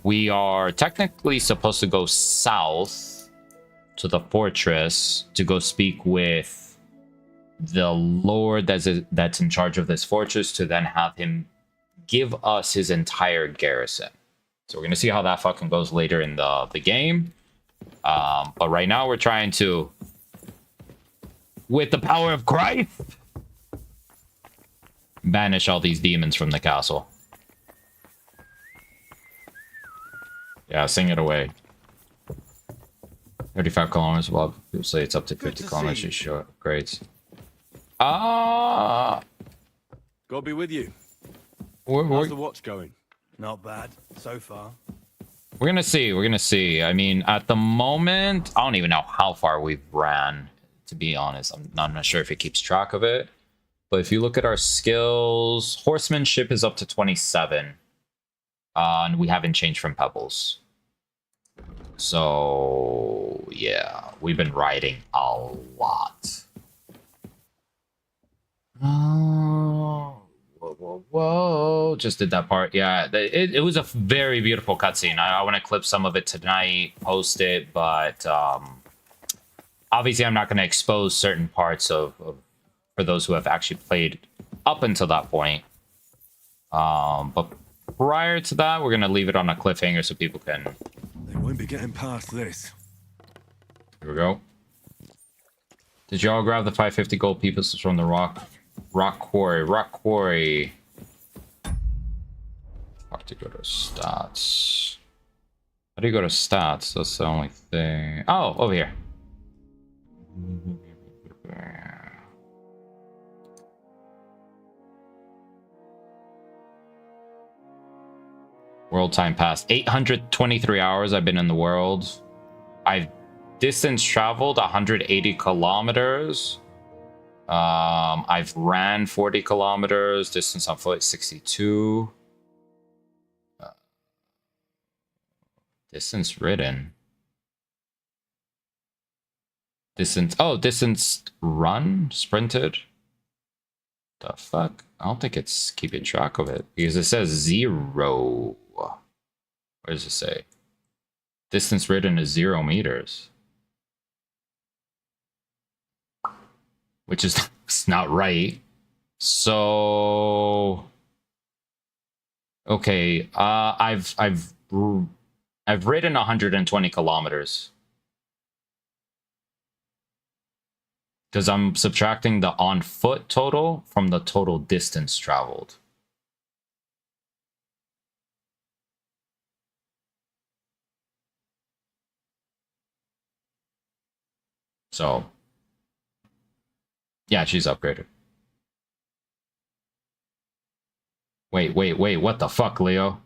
we are technically supposed to go south to the fortress to go speak with the lord that's in charge of this fortress, to then have him give us his entire garrison. So we're gonna see how that fucking goes later in the game. But right now we're trying to, with the power of Christ, banish all these demons from the castle. Yeah, sing it away. 35 kilometers. Well, people say it's up to 50 kilometers. Short. Great. God be with you. How's the watch going? Not bad, so far. We're gonna see. We're gonna see. I mean, at the moment, I don't even know how far we've ran, to be honest. I'm not sure if it keeps track of it. But if you look at our skills, horsemanship is up to 27. And we haven't changed from pebbles. So, yeah, we've been riding a lot. Oh, whoa. Just did that part. Yeah, it was a very beautiful cutscene. I want to clip some of it tonight, post it, but obviously I'm not going to expose certain parts of for those who have actually played up until that point. But prior to that, we're going to leave it on a cliffhanger so people can... They won't be getting past this. Here we go. Did y'all grab the 550 gold pieces from the rock quarry? Rock quarry. Have to go to stats. How do you go to stats? That's the only thing. Oh, over here. World time passed. 823 hours I've been in the world. I've distance traveled 180 kilometers. I've ran 40 kilometers. Distance on foot 62. Distance ridden. Distance run? Sprinted? The fuck? I don't think it's keeping track of it because it says 0. What does it say? Distance ridden is 0 meters. Which is not right. So okay, I've ridden 120 kilometers. Because I'm subtracting the on foot total from the total distance traveled. So, yeah, she's upgraded. Wait, what the fuck, Leo?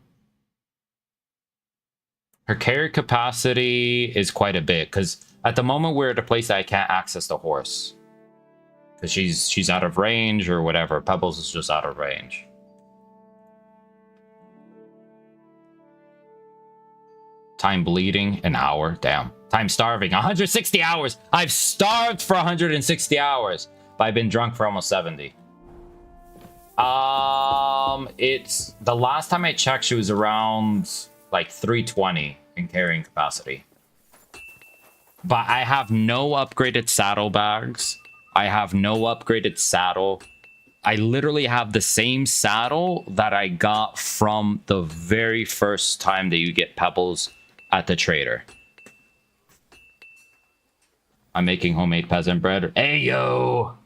Her carry capacity is quite a bit, because at the moment we're at a place that I can't access the horse. Because she's out of range or whatever. Pebbles is just out of range. Time bleeding, an hour. Damn. Time starving, 160 hours. I've starved for 160 hours. But I've been drunk for almost 70. It's the last time I checked, she was around like 320 in carrying capacity. But I have no upgraded saddlebags. I have no upgraded saddle. I literally have the same saddle that I got from the very first time that you get pebbles at the trader. I'm making homemade peasant bread. Hey, yo!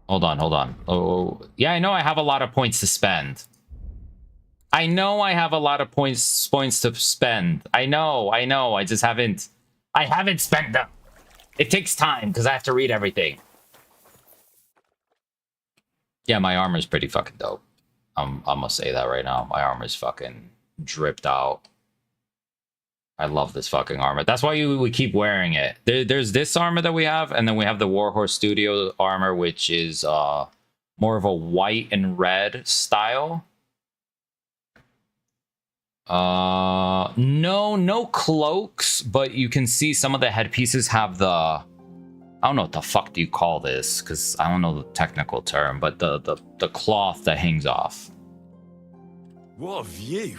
Hold on. Oh, yeah, I know I have a lot of points to spend. I know I have a lot of points to spend. I know. I just haven't spent them. It takes time because I have to read everything. Yeah, my armor's pretty fucking dope. I'm gonna say that right now. My armor's fucking dripped out. I love this fucking armor. That's why we keep wearing it. There's this armor that we have, and then we have the Warhorse Studio armor, which is more of a white and red style. No cloaks, but you can see some of the headpieces have the, I don't know what the fuck do you call this, because I don't know the technical term, but the cloth that hangs off. What a view.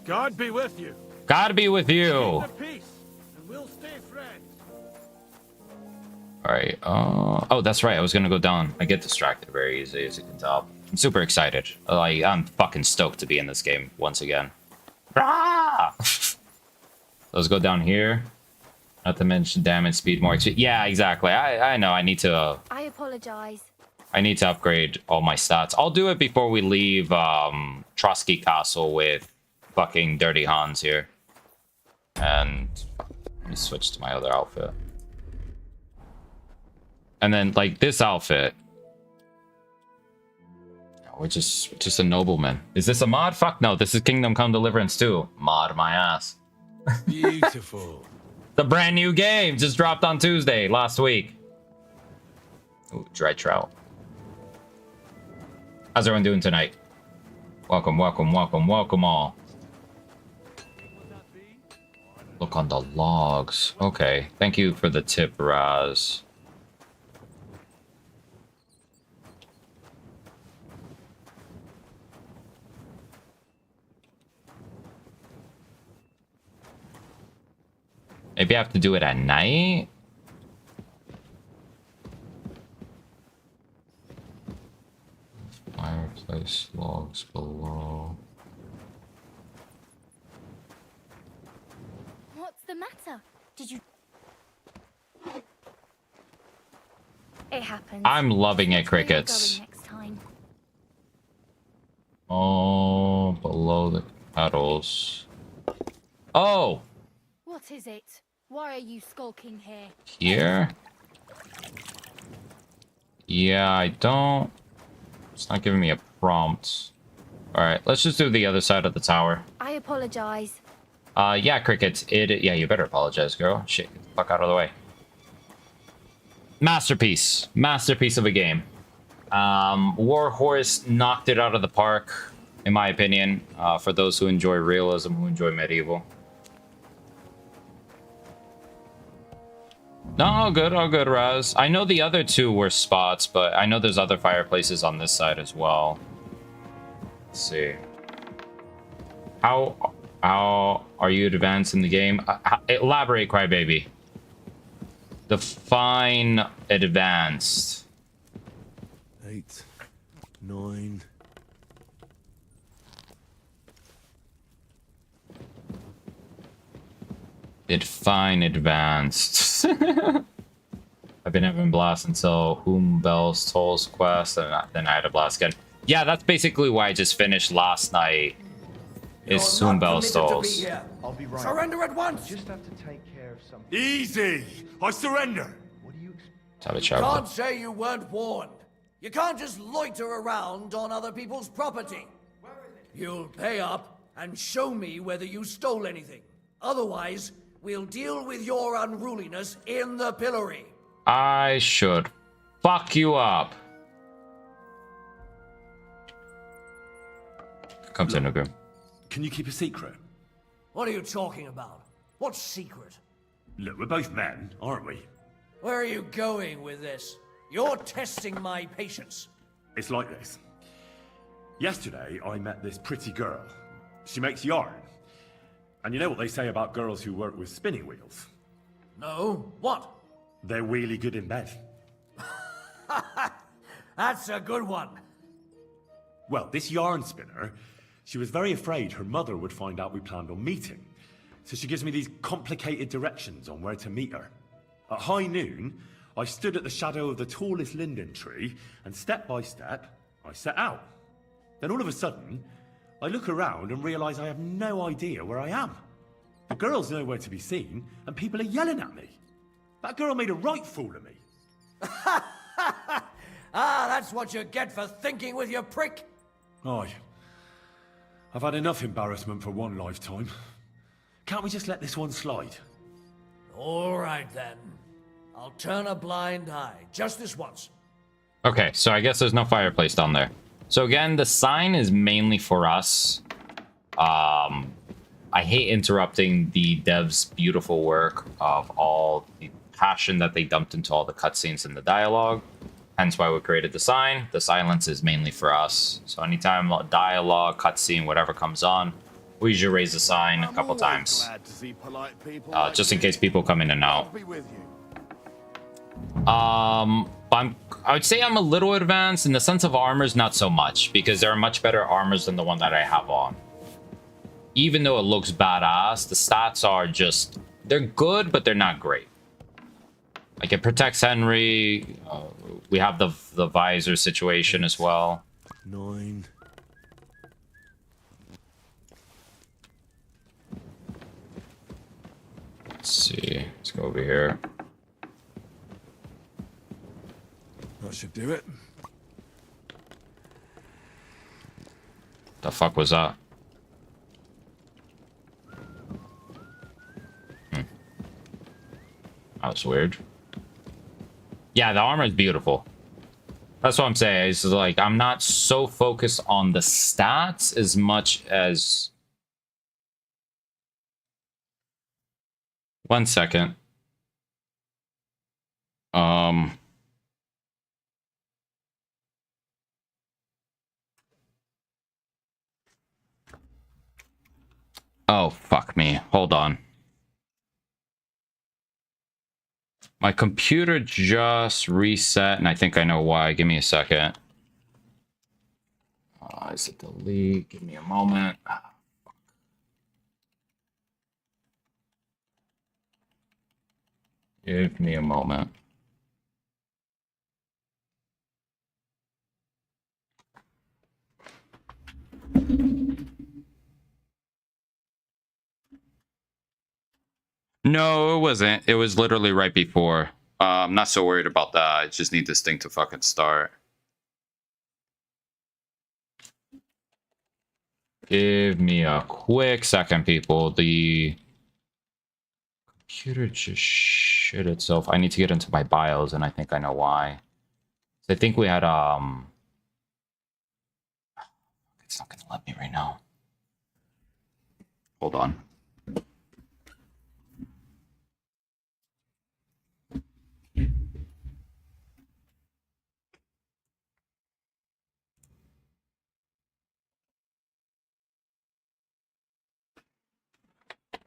God be with you. God be with you. Keep the peace, and we'll stay friends. All right. Oh, that's right. I was gonna go down. I get distracted very easily, as you can tell. I'm super excited. Like, I'm fucking stoked to be in this game once again. Ah! Let's go down here. Not to mention damage, speed, more XP. Yeah, exactly. I know. I need to. I apologize. I need to upgrade all my stats. I'll do it before we leave Trotsky Castle with fucking Dirty Hans here. And let me switch to my other outfit. And then, like, this outfit. We're just a nobleman. Is this a mod? Fuck no. This is Kingdom Come Deliverance 2. Mod my ass. Beautiful. The brand new game just dropped on Tuesday last week. Ooh, dry trout. How's everyone doing tonight? Welcome all. Look on the logs. Okay, thank you for the tip, Raz. Maybe I have to do it at night? Fireplace logs below. What's the matter? Did you... It happens. I'm loving it, Where are you crickets. going next time? Oh, below the petals. Oh! What is it? Why are you skulking here? Here? Yeah, I don't... It's not giving me a prompt. Alright, let's just do the other side of the tower. I apologize. Yeah, crickets. Yeah, you better apologize, girl. Shit, get the fuck out of the way. Masterpiece. Masterpiece of a game. Warhorse knocked it out of the park, in my opinion, for those who enjoy realism, who enjoy medieval. No, all good, Raz. I know the other two were spots, but I know there's other fireplaces on this side as well. Let's see. How are you advanced in the game? Elaborate, Crybaby. Define advanced. 8, 9. Define advanced. I've been having blast until Whom Bells Tolls quest, and then I had a blast again. Yeah, that's basically why I just finished last night. Is Whom Bells Tolls. I'll be right. Surrender at once! Just have to take care of something. Easy! I surrender! What do you expect? Have a travel. Can't say you weren't warned. You can't just loiter around on other people's property. You'll pay up and show me whether you stole anything. Otherwise, we'll deal with your unruliness in the pillory. I should fuck you up. Come to Nugu. Can you keep a secret? What are you talking about? What's secret? Look, we're both men, aren't we? Where are you going with this? You're testing my patience. It's like this. Yesterday, I met this pretty girl. She makes yarn. And you know what they say about girls who work with spinning wheels? No? What? They're really good in bed. That's a good one. Well, this yarn spinner, she was very afraid her mother would find out we planned on meeting. So she gives me these complicated directions on where to meet her. At high noon, I stood at the shadow of the tallest linden tree, and step by step, I set out. Then all of a sudden, I look around and realise I have no idea where I am. The girl's nowhere to be seen, and people are yelling at me. That girl made a right fool of me. Ah, that's what you get for thinking with your prick. Aye. I've had enough embarrassment for one lifetime. Can't we just let this one slide? All right, then. I'll turn a blind eye, just this once. Okay, so I guess there's no fireplace down there. So again, the sign is mainly for us. I hate interrupting the devs' beautiful work of all the passion that they dumped into all the cutscenes and the dialogue. Hence why we created the sign. The silence is mainly for us. So anytime a dialogue, cutscene, whatever comes on, we usually raise the sign a couple times. Just in case people come in and out. I would say I'm a little advanced in the sense of armors, not so much, because there are much better armors than the one that I have on. Even though it looks badass, the stats are just, they're good, but they're not great. Like it protects Henry. We have the visor situation as well. 9. Let's see. Let's go over here. That should do it. The fuck was that? That was weird. Yeah, the armor is beautiful. That's what I'm saying. It's like, I'm not so focused on the stats as much as... One second. Oh, fuck me. Hold on. My computer just reset, and I think I know why. Give me a second. Is it delete? Give me a moment. Give me a moment. No, it wasn't. It was literally right before. I'm not so worried about that. I just need this thing to fucking start. Give me a quick second, people. The computer just shit itself. I need to get into my BIOS, and I think I know why. I think we had, it's not gonna let me right now. Hold on.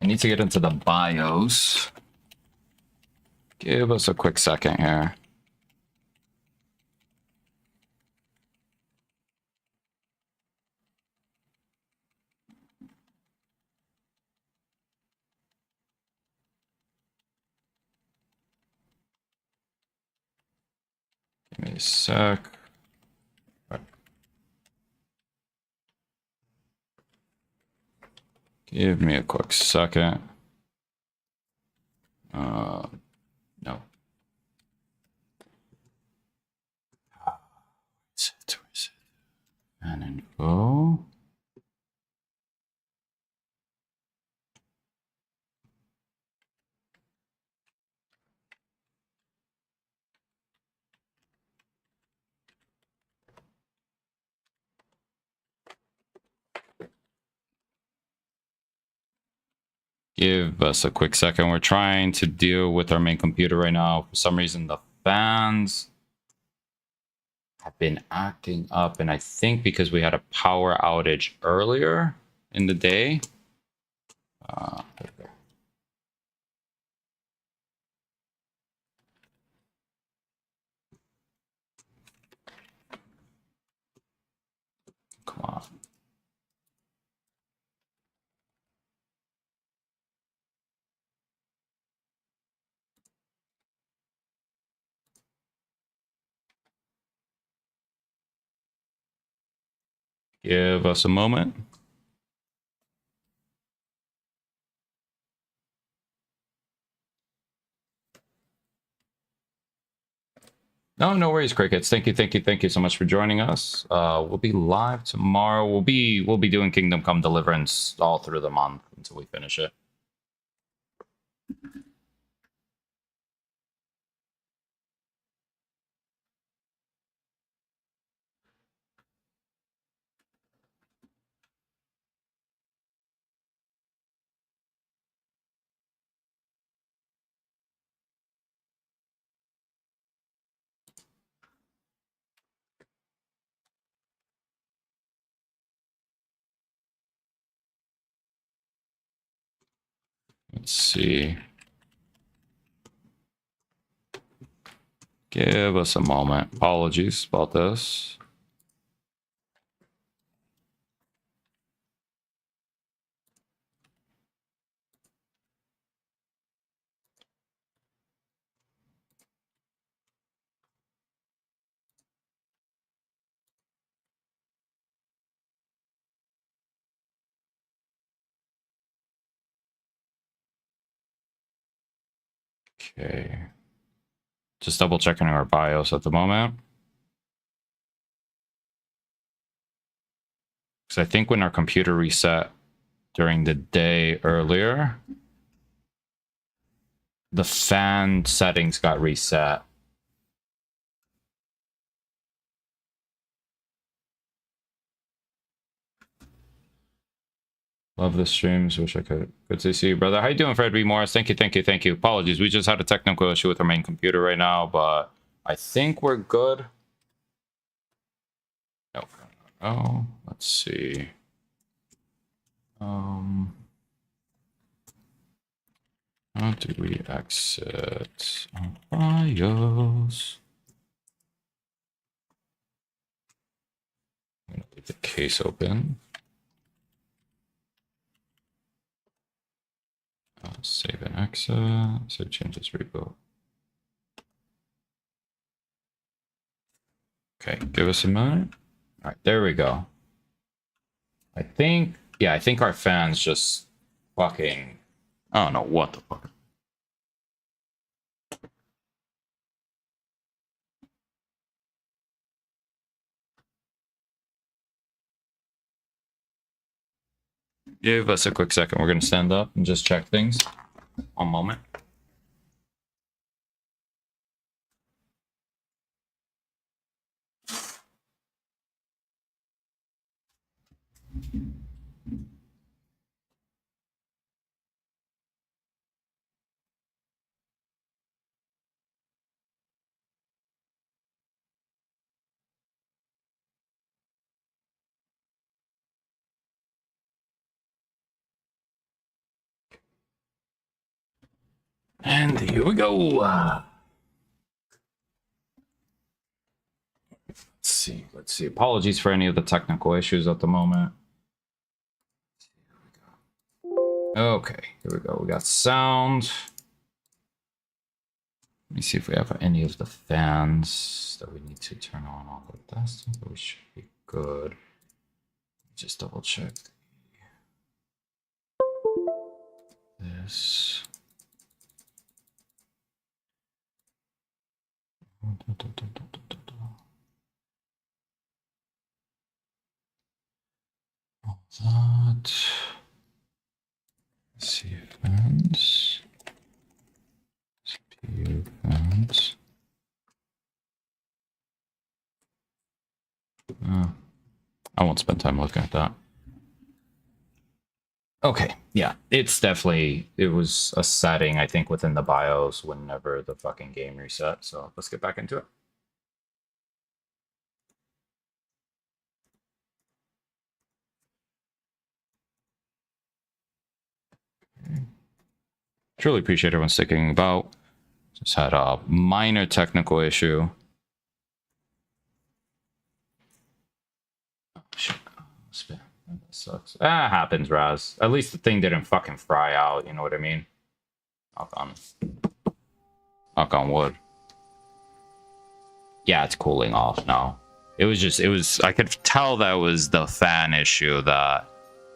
I need to get into the BIOS. Give us a quick second here. Give me a sec. Give me a quick second. No. Where is it? And info. Give us a quick second. We're trying to deal with our main computer right now. For some reason, the fans have been acting up, and I think because we had a power outage earlier in the day. There we go. Come on. Give us a moment. No, no worries, Crickets. Thank you so much for joining us. We'll be live tomorrow. We'll be doing Kingdom Come Deliverance all through the month until we finish it. Let's see. Give us a moment. Apologies about this. Okay. Just double checking our BIOS at the moment. Because I think when our computer reset during the day earlier, the fan settings got reset. Love the streams. Wish I could. Good to see you, brother. How you doing, Fred B. Morris? Thank you. Apologies. We just had a technical issue with our main computer right now, but I think we're good. No. Let's see. How do we exit BIOS? I'm gonna leave the case open. Save and exit. Save changes, reboot. Okay, give us a minute. All right, there we go. I think our fans just fucking, I don't know what the fuck. Give us a quick second. We're going to stand up and just check things. One moment. And here we go. Let's see. Apologies for any of the technical issues at the moment. Okay, here we go. We got sound. Let me see if we have any of the fans that we need to turn on all of that. We should be good. Just double check this. All that. See fans. CPU fans. I won't spend time looking at that. Okay, yeah, it's definitely, it was a setting, I think, within the BIOS whenever the fucking game reset. So let's get back into it. Truly appreciate everyone sticking about. Just had a minor technical issue. Oh, shit. Spin. That sucks. Ah, happens, Raz. At least the thing didn't fucking fry out, you know what I mean? Knock on wood. Yeah, it's cooling off now. It was, I could tell that was the fan issue that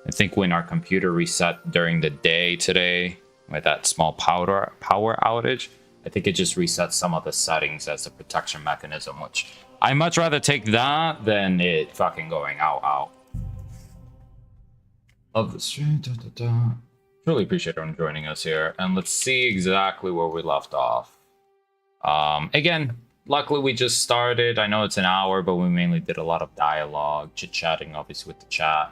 I think when our computer reset during the day today with that small power outage, I think it just reset some of the settings as a protection mechanism, which I much rather take that than it fucking going out. Of the stream, Truly appreciate everyone joining us here, and let's see exactly where we left off. Again, luckily we just started. I know it's an hour, but we mainly did a lot of dialogue, chit-chatting, obviously, with the chat.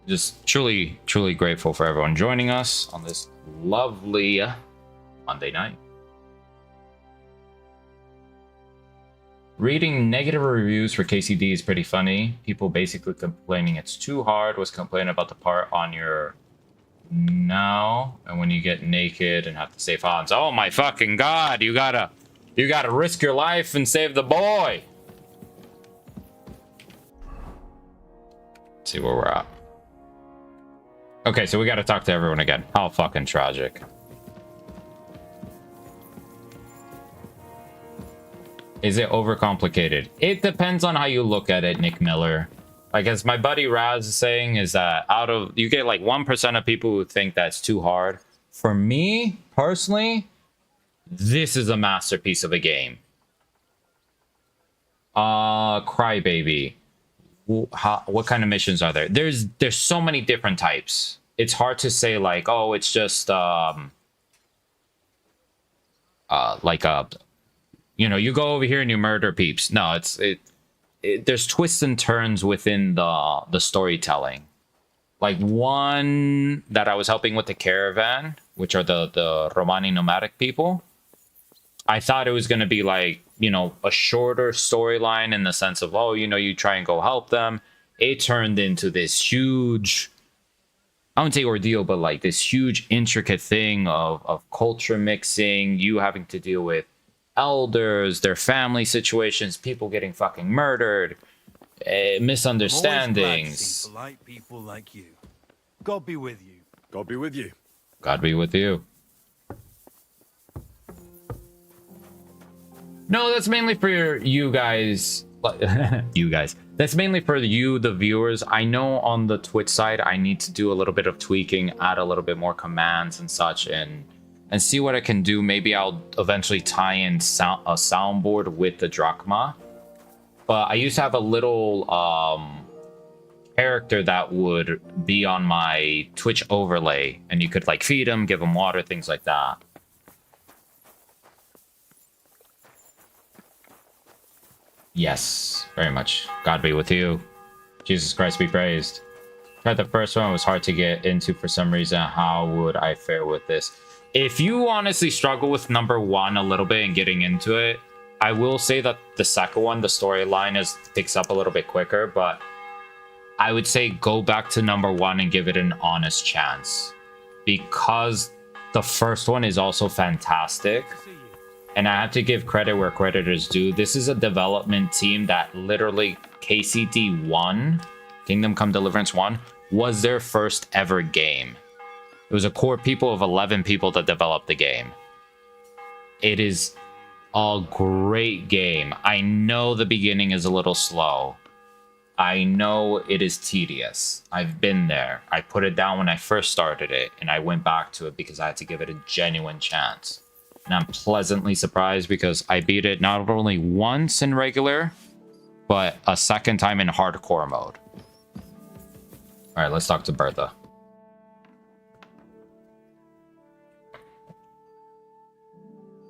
Just truly grateful for everyone joining us on this lovely Monday night. Reading negative reviews for KCD is pretty funny. People basically complaining it's too hard. Was complaining about the part on your now and when you get naked and have to save Hans. Oh my fucking god! You gotta risk your life and save the boy. Let's see where we're at. Okay, so we gotta talk to everyone again. How fucking tragic. Is it overcomplicated? It depends on how you look at it, Nick Miller. Like, as my buddy Raz is saying, is that you get like 1% of people who think that's too hard. For me, personally, this is a masterpiece of a game. Crybaby. What kind of missions are there? There's so many different types. It's hard to say like, oh, it's just you go over here and you murder peeps. No, there's twists and turns within the storytelling. Like one that I was helping with the caravan, which are the Romani nomadic people. I thought it was going to be like, a shorter storyline in the sense of, oh, you try and go help them. It turned into this huge, I wouldn't say ordeal, but like this huge intricate thing of culture mixing, you having to deal with elders, their family situations, people getting fucking murdered, misunderstandings. Polite people like you. God be with you. God be with you. God be with you. No, that's mainly for you guys. You guys. That's mainly for you, the viewers. I know on the Twitch side, I need to do a little bit of tweaking, add a little bit more commands and such, and see what I can do. Maybe I'll eventually tie in a soundboard with the drachma. But I used to have a little character that would be on my Twitch overlay, and you could like feed him, give him water, things like that. Yes, very much. God be with you. Jesus Christ be praised. Tried the first one, it was hard to get into for some reason. How would I fare with this? If you honestly struggle with number one a little bit and getting into it, I will say that the second one, the storyline picks up a little bit quicker, but I would say go back to number one and give it an honest chance. Because the first one is also fantastic. And I have to give credit where credit is due. This is a development team that literally KCD 1, Kingdom Come Deliverance 1, was their first ever game. It was a core people of 11 people that developed the game. It is a great game. I know the beginning is a little slow. I know it is tedious. I've been there. I put it down when I first started it, and I went back to it because I had to give it a genuine chance. And I'm pleasantly surprised because I beat it not only once in regular, but a second time in hardcore mode. Alright, let's talk to Bertha.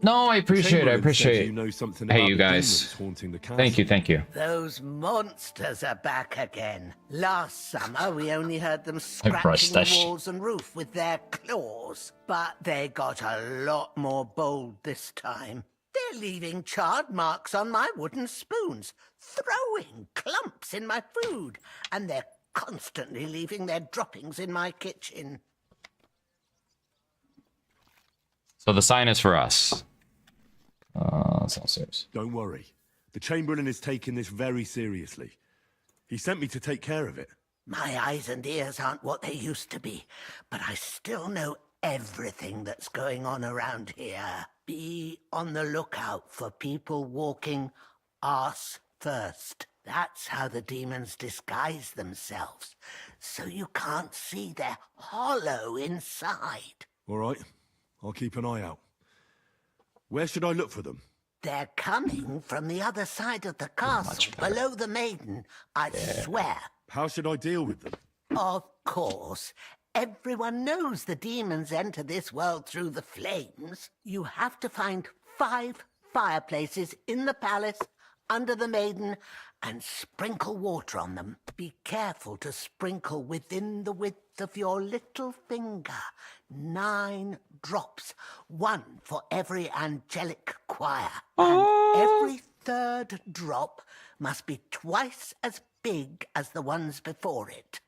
No, I appreciate it. I appreciate it. Hey, you guys. Thank you. Those monsters are back again. Last summer, we only heard them scratching the walls and roof with their claws. But they got a lot more bold this time. They're leaving charred marks on my wooden spoons, throwing clumps in my food, and they're constantly leaving their droppings in my kitchen. So the sign is for us. That's not serious. Don't worry. The Chamberlain is taking this very seriously. He sent me to take care of it. My eyes and ears aren't what they used to be, but I still know everything that's going on around here. Be on the lookout for people walking arse first. That's how the demons disguise themselves, so you can't see they're hollow inside. All right, I'll keep an eye out. Where should I look for them? They're coming from the other side of the castle, below the maiden, I swear. How should I deal with them? Of course. Everyone knows the demons enter this world through the flames. You have to find 5 fireplaces in the palace, under the maiden, and sprinkle water on them. Be careful to sprinkle within the width of your little finger. 9 drops, 1 for every angelic choir. And every 3rd drop must be twice as big as the ones before it.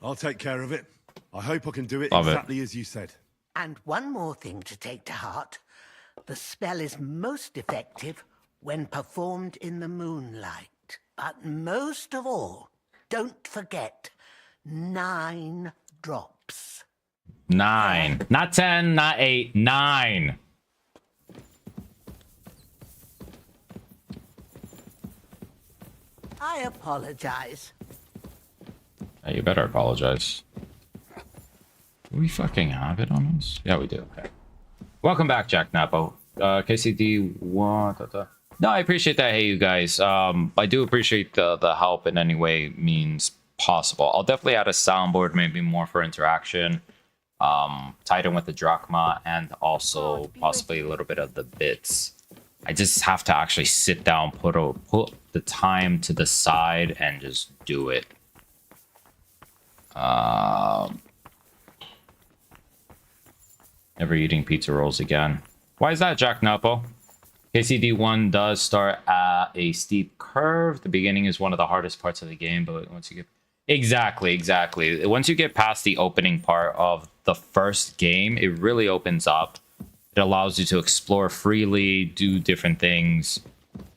I'll take care of it. I hope I can do it Love exactly as you said. And one more thing to take to heart. The spell is most effective when performed in the moonlight. But most of all, don't forget, 9 drops. 9. Not 10, not 8, 9. I apologize. Hey, you better apologize. Do we fucking have it on us? Yeah, we do. Okay. Welcome back, Jack Napo. KCD, what? No, I appreciate that. Hey, you guys. I do appreciate the help in any way means possible. I'll definitely add a soundboard, maybe more for interaction. Tied in with the drachma and also possibly a little bit of the bits. I just have to actually sit down, put the time to the side, and just do it. Never eating pizza rolls again. Why is that, Jack Napo? KCD1 does start at a steep curve. The beginning is one of the hardest parts of the game, but once you get... Exactly. Once you get past the opening part of the first game, it really opens up. It allows you to explore freely, do different things,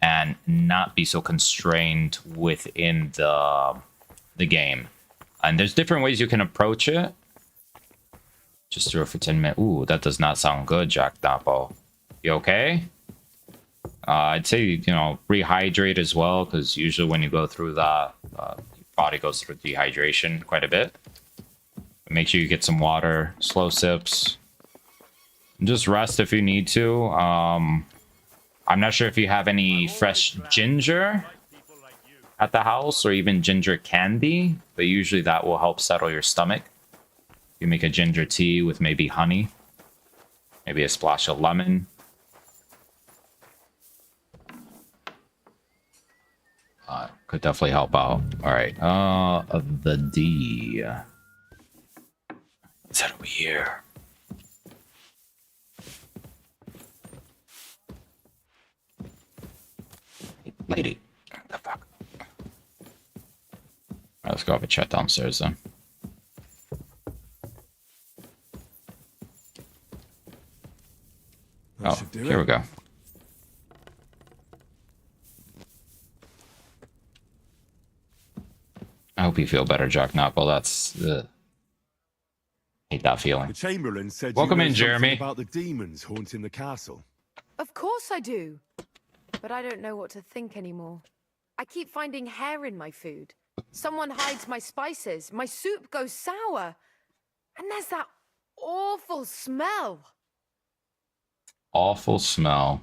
and not be so constrained within the game. And there's different ways you can approach it. Just throw it for 10 minutes. Ooh, that does not sound good, Jack Napo. You okay? I'd say, you know, rehydrate as well, because usually when you go through that, your body goes through dehydration quite a bit. Make sure you get some water, slow sips. And just rest if you need to. I'm not sure if you have any fresh ginger at the house, or even ginger candy, but usually that will help settle your stomach. You make a ginger tea with maybe honey, maybe a splash of lemon. Could definitely help out. All right, the D. What's that over here? Hey, lady, what the fuck? All right, let's go have a chat downstairs then. Oh, here we go. I hope you feel better, Jack Napo. That's hate that feeling. The Chamberlain said Welcome you know in, Jeremy. about the demons haunting the castle. Of course I do. But I don't know what to think anymore. I keep finding hair in my food. Someone hides my spices. My soup goes sour. And there's that awful smell. Awful smell.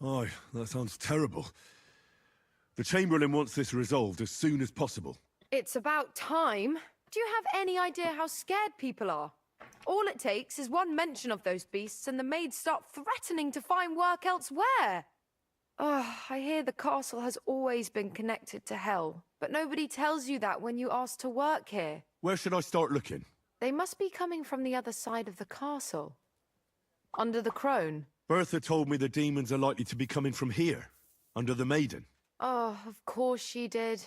Oh, that sounds terrible. The Chamberlain wants this resolved as soon as possible. It's about time. Do you have any idea how scared people are? All it takes is one mention of those beasts and the maids start threatening to find work elsewhere. Oh, I hear the castle has always been connected to hell, but nobody tells you that when you ask to work here. Where should I start looking? They must be coming from the other side of the castle. Under the crone. Bertha told me the demons are likely to be coming from here, under the maiden. Oh, of course she did.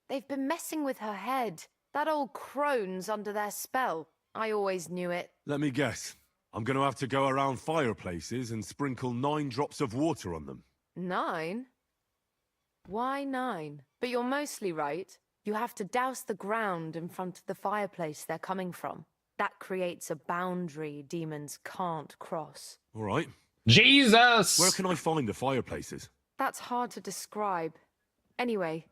They've been messing with her head. That old crone's under their spell. I always knew it. Let me guess. I'm going to have to go around fireplaces and sprinkle 9 drops of water on them. 9? Why 9? But you're mostly right. You have to douse the ground in front of the fireplace they're coming from. That creates a boundary demons can't cross. All right. Jesus! Where can I find the fireplaces? That's hard to describe. Anyway,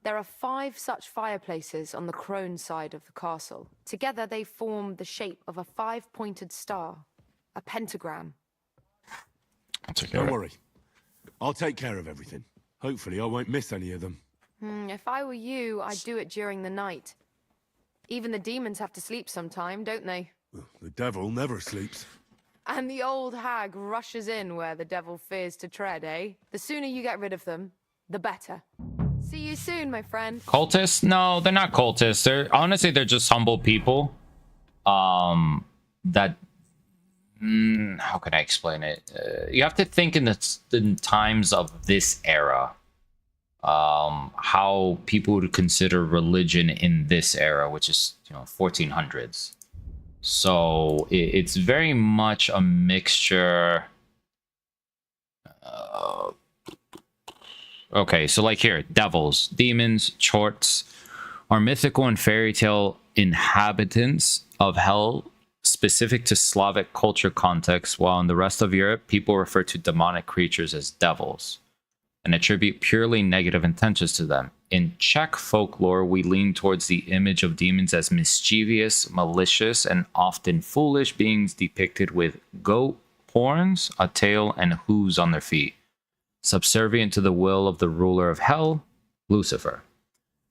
there are 5 such fireplaces on the crone side of the castle. Together they form the shape of a 5-pointed star, a pentagram. Don't worry. I'll take care of everything. Hopefully I won't miss any of them. If I were you, I'd do it during the night. Even the demons have to sleep sometime, don't they? The devil never sleeps. And the old hag rushes in where the devil fears to tread, eh? The sooner you get rid of them, the better. See you soon, my friend. Cultists? No, they're not cultists. They're just humble people. That how can I explain it? You have to think in the times of this era. How people would consider religion in this era, which is 1400s. So it's very much a mixture. Okay, so like here, devils, demons, chorts are mythical and fairy tale inhabitants of hell specific to Slavic culture context, while in the rest of Europe, people refer to demonic creatures as devils and attribute purely negative intentions to them. In Czech folklore, we lean towards the image of demons as mischievous, malicious, and often foolish beings depicted with goat horns, a tail, and hooves on their feet, subservient to the will of the ruler of hell, Lucifer.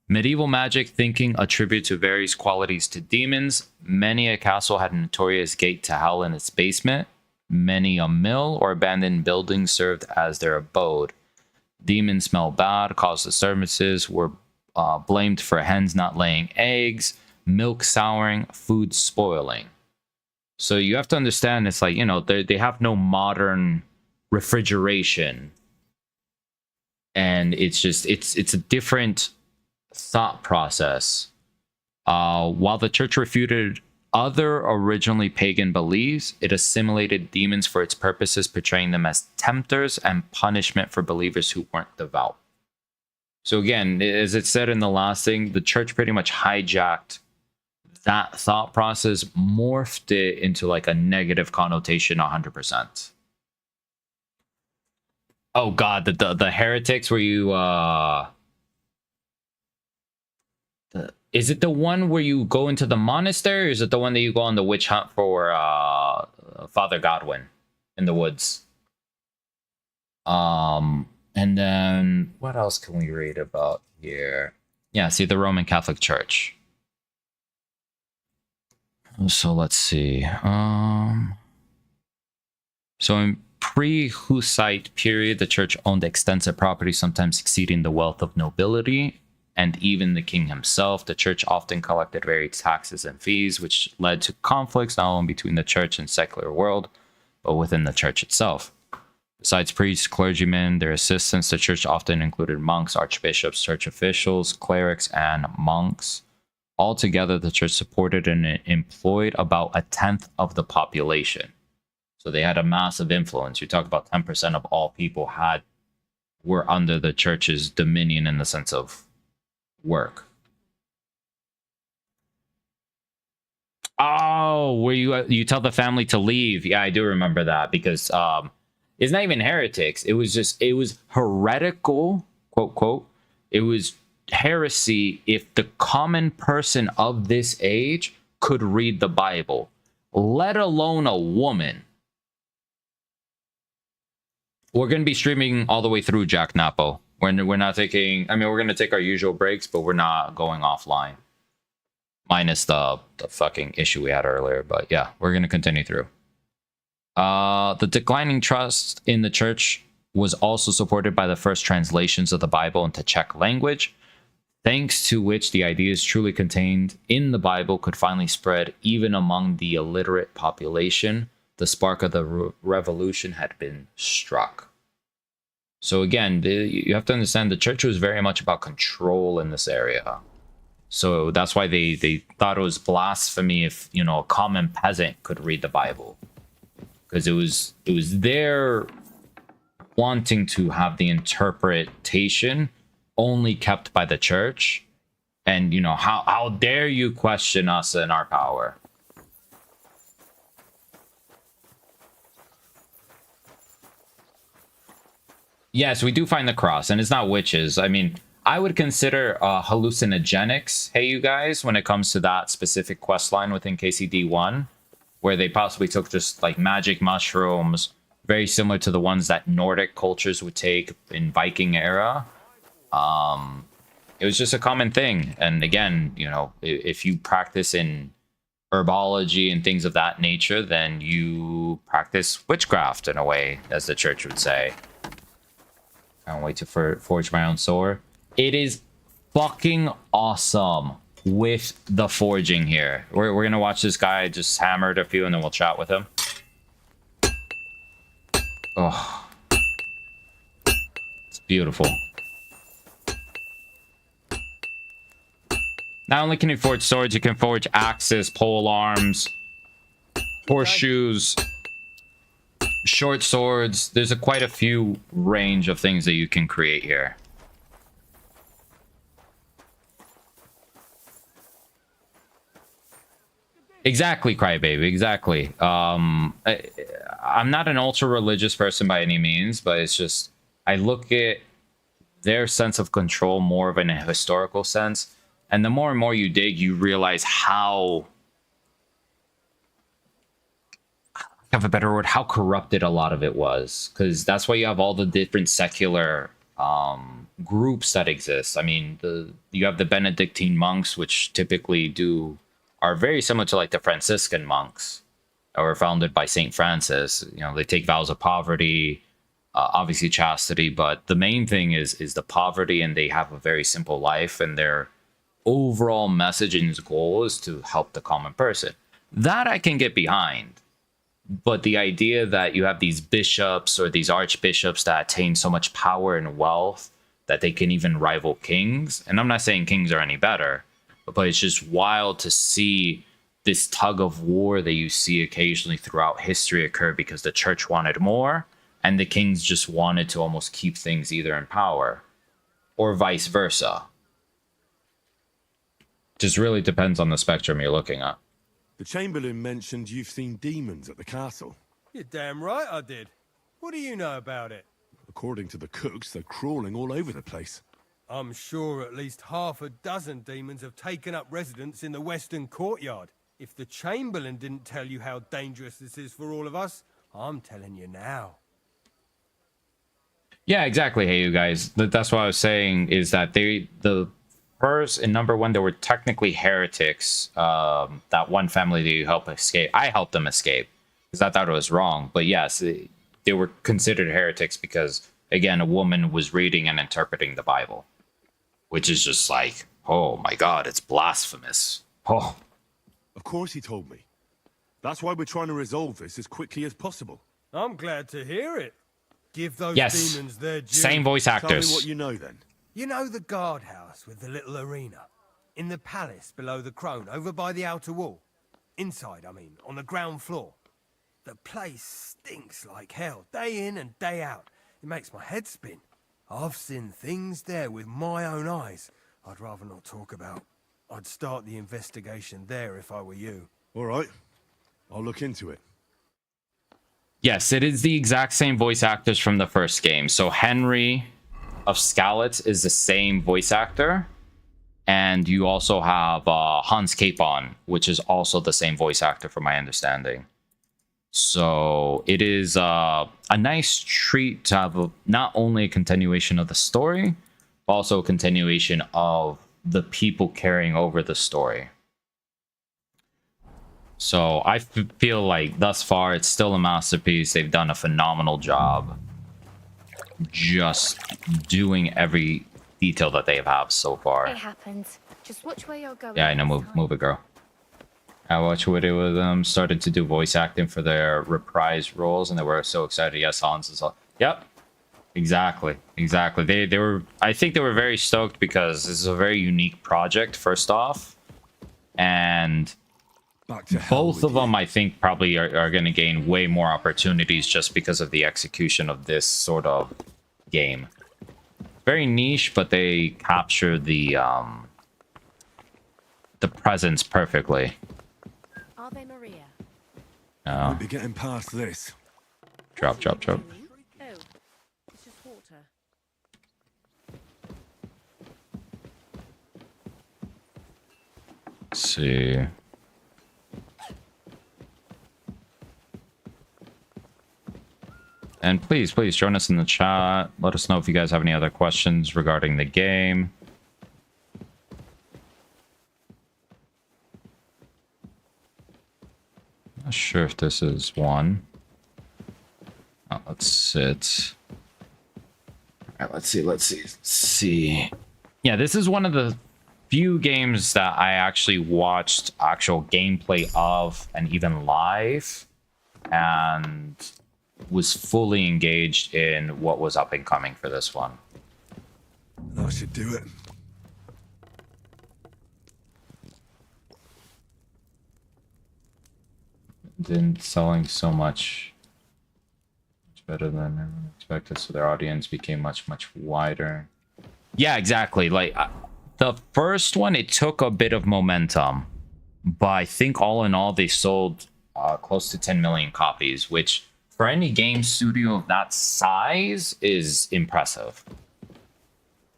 Medieval magic thinking attributed to various qualities to demons. Many a castle had a notorious gate to hell in its basement. Many a mill or abandoned building served as their abode. Demons smell bad, caused disturbances, were blamed for hens not laying eggs, milk souring, food spoiling. So you have to understand, it's like, they have no modern refrigeration. And it's just, it's a different thought process. While the church refuted other originally pagan beliefs, it assimilated demons for its purposes, portraying them as tempters and punishment for believers who weren't devout. So again, as it said in the last thing, the church pretty much hijacked that thought process, morphed it into like a negative connotation 100%. Oh god, the heretics where you is it the one where you go into the monastery, or is it the one that you go on the witch hunt for Father Godwin in the woods? And then what else can we read about here? Yeah, see, the Roman Catholic Church. So let's see. So in pre-Hussite period, the church owned extensive property, sometimes exceeding the wealth of nobility and even the king himself. The church often collected various taxes and fees, which led to conflicts not only between the church and secular world, but within the church itself. Besides priests, clergymen, their assistants, the church often included monks, archbishops, church officials, clerics, and monks. Altogether, the church supported and employed about 1/10 of the population. So they had a massive influence. You talk about 10% of all people were under the church's dominion in the sense of work. Oh, where you tell the family to leave. Yeah, I do remember that, because it's not even heretics. It was heretical, quote, quote. It was heresy if the common person of this age could read the Bible, let alone a woman. We're going to be streaming all the way through Jack Napo. We're not taking, we're going to take our usual breaks, but we're not going offline. Minus the fucking issue we had earlier. But yeah, we're going to continue through. The declining trust in the church was also supported by the first translations of the Bible into Czech language, thanks to which the ideas truly contained in the Bible could finally spread even among the illiterate population. The spark of the revolution had been struck. So again, you have to understand the church was very much about control in this area. So that's why they thought it was blasphemy if, a common peasant could read the Bible. Because it was their wanting to have the interpretation only kept by the church. And, how dare you question us and our power? Yes, we do find the cross, and it's not witches. I mean, I would consider hallucinogenics, hey, you guys, when it comes to that specific quest line within KCD1, where they possibly took just like magic mushrooms, very similar to the ones that Nordic cultures would take in Viking era. It was just a common thing. And again, you know, if you practice in herbology and things of that nature, then you practice witchcraft in a way, as the church would say. Can't wait to forge my own sword. It is fucking awesome with the forging here. We're gonna watch this guy just hammered a few and then we'll chat with him. Oh, it's beautiful. Not only can you forge swords, you can forge axes, pole arms, horseshoes, short swords. There's quite a few range of things that you can create here. Exactly, Crybaby, exactly. I'm not an ultra religious person by any means, but it's just I look at their sense of control more of in a historical sense. And the more and more you dig, you realize how, I have a better word, how corrupted a lot of it was. Because that's why you have all the different secular groups that exist. I mean, you have the Benedictine monks, which typically are very similar to like the Franciscan monks that were founded by Saint Francis. You know, they take vows of poverty, obviously chastity, but the main thing is the poverty, and they have a very simple life, and their overall message and goal is to help the common person. That I can get behind. But the idea that you have these bishops or these archbishops that attain so much power and wealth that they can even rival kings, and I'm not saying kings are any better, but it's just wild to see this tug of war that you see occasionally throughout history occur because the church wanted more and the kings just wanted to almost keep things either in power or vice versa. Just really depends on the spectrum you're looking at. The Chamberlain mentioned you've seen demons at the castle. You're damn right I did. What do you know about it? According to the cooks, they're crawling all over the place. I'm sure at least half a dozen demons have taken up residence in the western courtyard. If the Chamberlain didn't tell you how dangerous this is for all of us, I'm telling you now. Yeah, exactly. Hey, you guys. That's what I was saying, is that first, in number one, there were technically heretics. That one family that you helped escape. I helped them escape because I thought it was wrong. But yes, they were considered heretics because, again, a woman was reading and interpreting the Bible, which is just like, oh my God, it's blasphemous. Oh. Of course he told me. That's why we're trying to resolve this as quickly as possible. I'm glad to hear it. Give those Yes. demons their due. Same voice Tell actors. me what you know then. You know the guardhouse with the little arena? In the palace below the Crone, over by the outer wall? Inside, I mean, on the ground floor. The place stinks like hell, day in and day out. It makes my head spin. I've seen things there with my own eyes I'd rather not talk about. I'd start the investigation there if I were you. All right. I'll look into it. Yes, it is the exact same voice actors from the first game. So Henry of Skalitz is the same voice actor. And you also have Hans Capon, which is also the same voice actor from my understanding. So it is a nice treat to have not only a continuation of the story, but also a continuation of the people carrying over the story. So I feel like thus far it's still a masterpiece. They've done a phenomenal job just doing every detail that they have so far. It happens. Just watch where you're going. Yeah, I know. Move it, girl. I watched a video with them, started to do voice acting for their reprise roles, and they were so excited. Yes, Hans is all. Yep. Exactly. They were. I think they were very stoked because this is a very unique project. First off, and both of them, I think, probably are going to gain way more opportunities just because of the execution of this sort of game. Very niche, but they capture the presence perfectly. Are they Maria? No. We'll be getting past this. Drop. Oh, it's just water. see. And please join us in the chat. Let us know if you guys have any other questions regarding the game. Not sure if this is one. Oh, let's sit. All right, let's see. Yeah, this is one of the few games that I actually watched actual gameplay of and even live, and was fully engaged in what was up and coming for this one. That should do it. Didn't selling so much better than everyone expected, so their audience became much wider. Yeah, exactly. Like the first one, it took a bit of momentum, but I think all in all they sold close to 10 million copies, which for any game studio of that size is impressive.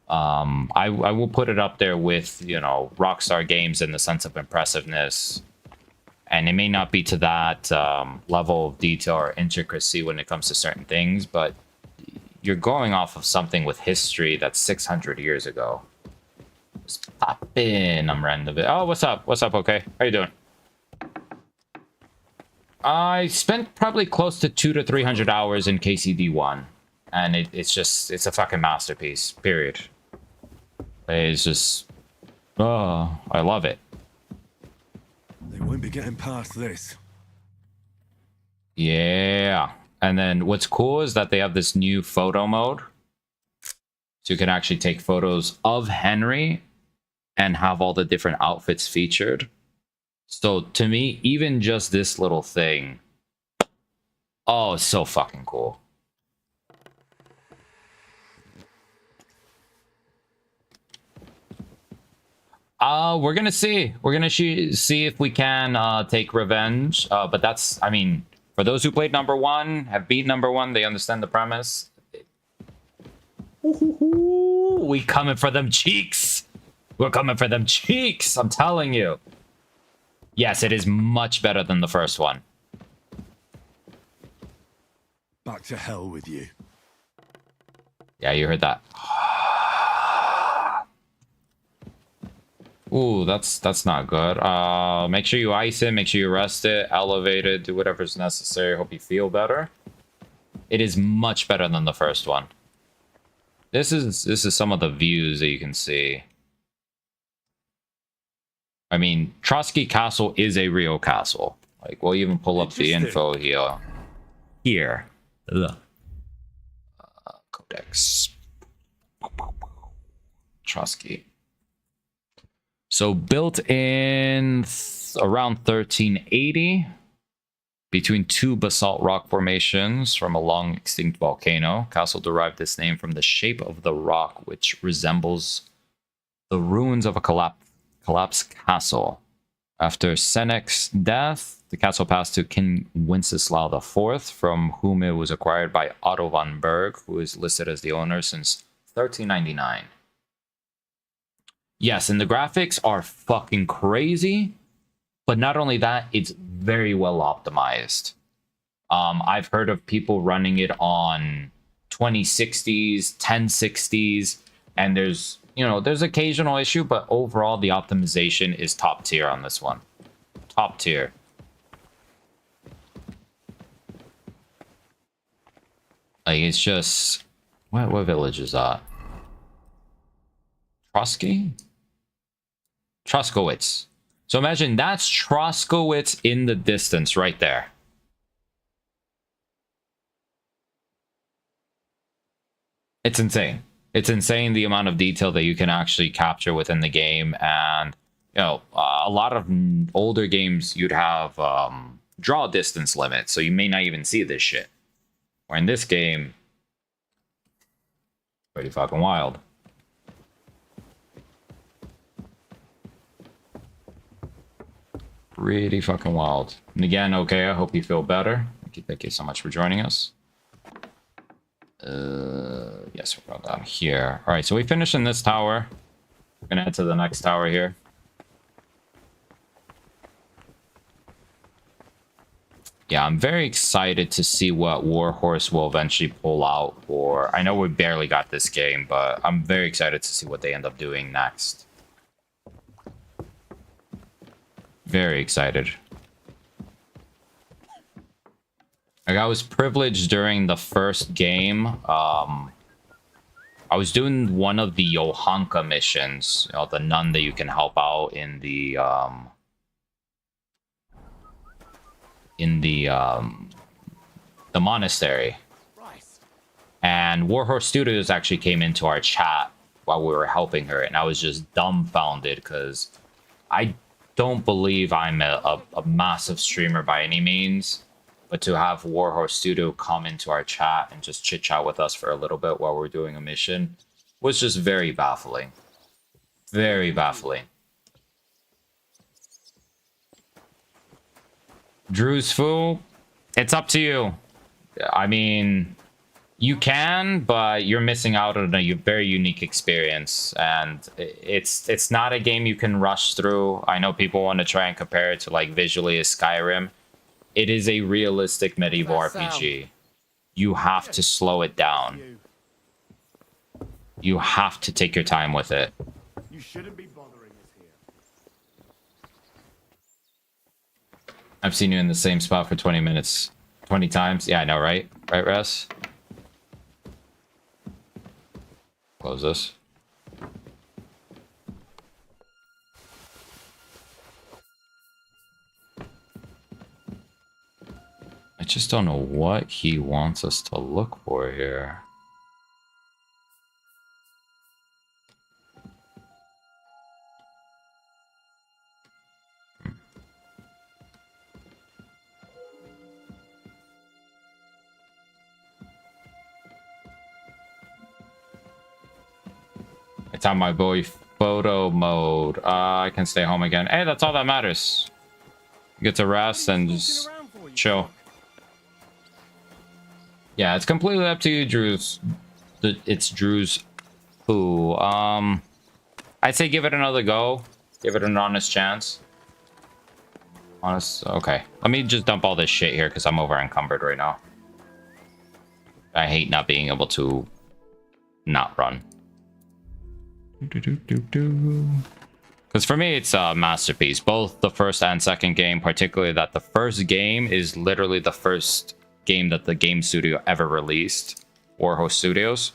I will put it up there with, you know, Rockstar Games in the sense of impressiveness. And it may not be to that level of detail or intricacy when it comes to certain things, but you're going off of something with history that's 600 years ago. Just pop in, I'm random. Oh, what's up? What's up, okay? How you doing? I spent probably close to 200 to 300 hours in KCD1. And it's a fucking masterpiece, period. It's just, oh, I love it. They won't be getting past this. Yeah. And then what's cool is that they have this new photo mode. So you can actually take photos of Henry and have all the different outfits featured. So to me, even just this little thing, oh, it's so fucking cool. We're gonna see. We're gonna see if we can take revenge. But that's, I mean, for those who played number one, have beat number one, they understand the premise. We coming for them cheeks. We're coming for them cheeks. I'm telling you. Yes, it is much better than the first one. Back to hell with you. Yeah, you heard that. Ooh, that's not good. Make sure you ice it, make sure you rest it, elevate it, do whatever's necessary. Hope you feel better. It is much better than the first one. This is some of the views that you can see. I mean, Trotsky Castle is a real castle. Like, we'll even pull up the info here. Here. Codex. Trotsky. So built in around 1380 between two basalt rock formations from a long extinct volcano. Castle derived its name from the shape of the rock, which resembles the ruins of a collapsed castle. After Senec's death, the castle passed to King Wenceslao IV, from whom it was acquired by Otto von Berg, who is listed as the owner since 1399. Yes, and the graphics are fucking crazy, but not only that, it's very well optimized. I've heard of people running it on 2060s, 1060s, and there's occasional issue, but overall the optimization is top tier on this one. Top tier. Like, it's just, what village is that? Trotsky? Troskowitz. So imagine that's Troskowitz in the distance right there. It's insane. It's insane the amount of detail that you can actually capture within the game. And, you know, a lot of older games, you'd have draw distance limits, so you may not even see this shit. Or in this game, pretty fucking wild. Really fucking wild. And again, okay, I hope you feel better. Thank you so much for joining us. Yes, we're going down here. All right, so we finished in this tower. We're gonna head to the next tower here. Yeah, I'm very excited to see what Warhorse will eventually pull out for... I know we barely got this game, but I'm very excited to see what they end up doing next. Very excited. Like, I was privileged during the first game. I was doing one of the Yohanka missions, you know, the nun that you can help out in the monastery. And Warhorse Studios actually came into our chat while we were helping her, and I was just dumbfounded because I don't believe I'm a massive streamer by any means, but to have Warhorse Studio come into our chat and just chit chat with us for a little bit while we're doing a mission was just very baffling. Very baffling. Drew's Fool, it's up to you. I mean, you can, but you're missing out on a very unique experience, and it's not a game you can rush through. I know people want to try and compare it to like visually a Skyrim. It is a realistic medieval RPG. You have to slow it down. You have to take your time with it. You shouldn't be bothering us here. I've seen you in the same spot for 20 minutes. 20 times? Yeah, I know, right? Right, Russ? Close this. I just don't know what he wants us to look for here. It's on my boy photo mode. I can stay home again. Hey, that's all that matters. Get to rest and just chill. Yeah, it's completely up to you, Drew's. It's Drew's Fool. I'd say give it another go. Give it an honest chance. Honest, okay. Let me just dump all this shit here because I'm over encumbered right now. I hate not being able to not run. Because for me, it's a masterpiece. Both the first and second game, particularly that the first game is literally the first game that the game studio ever released, Warhorse Studios.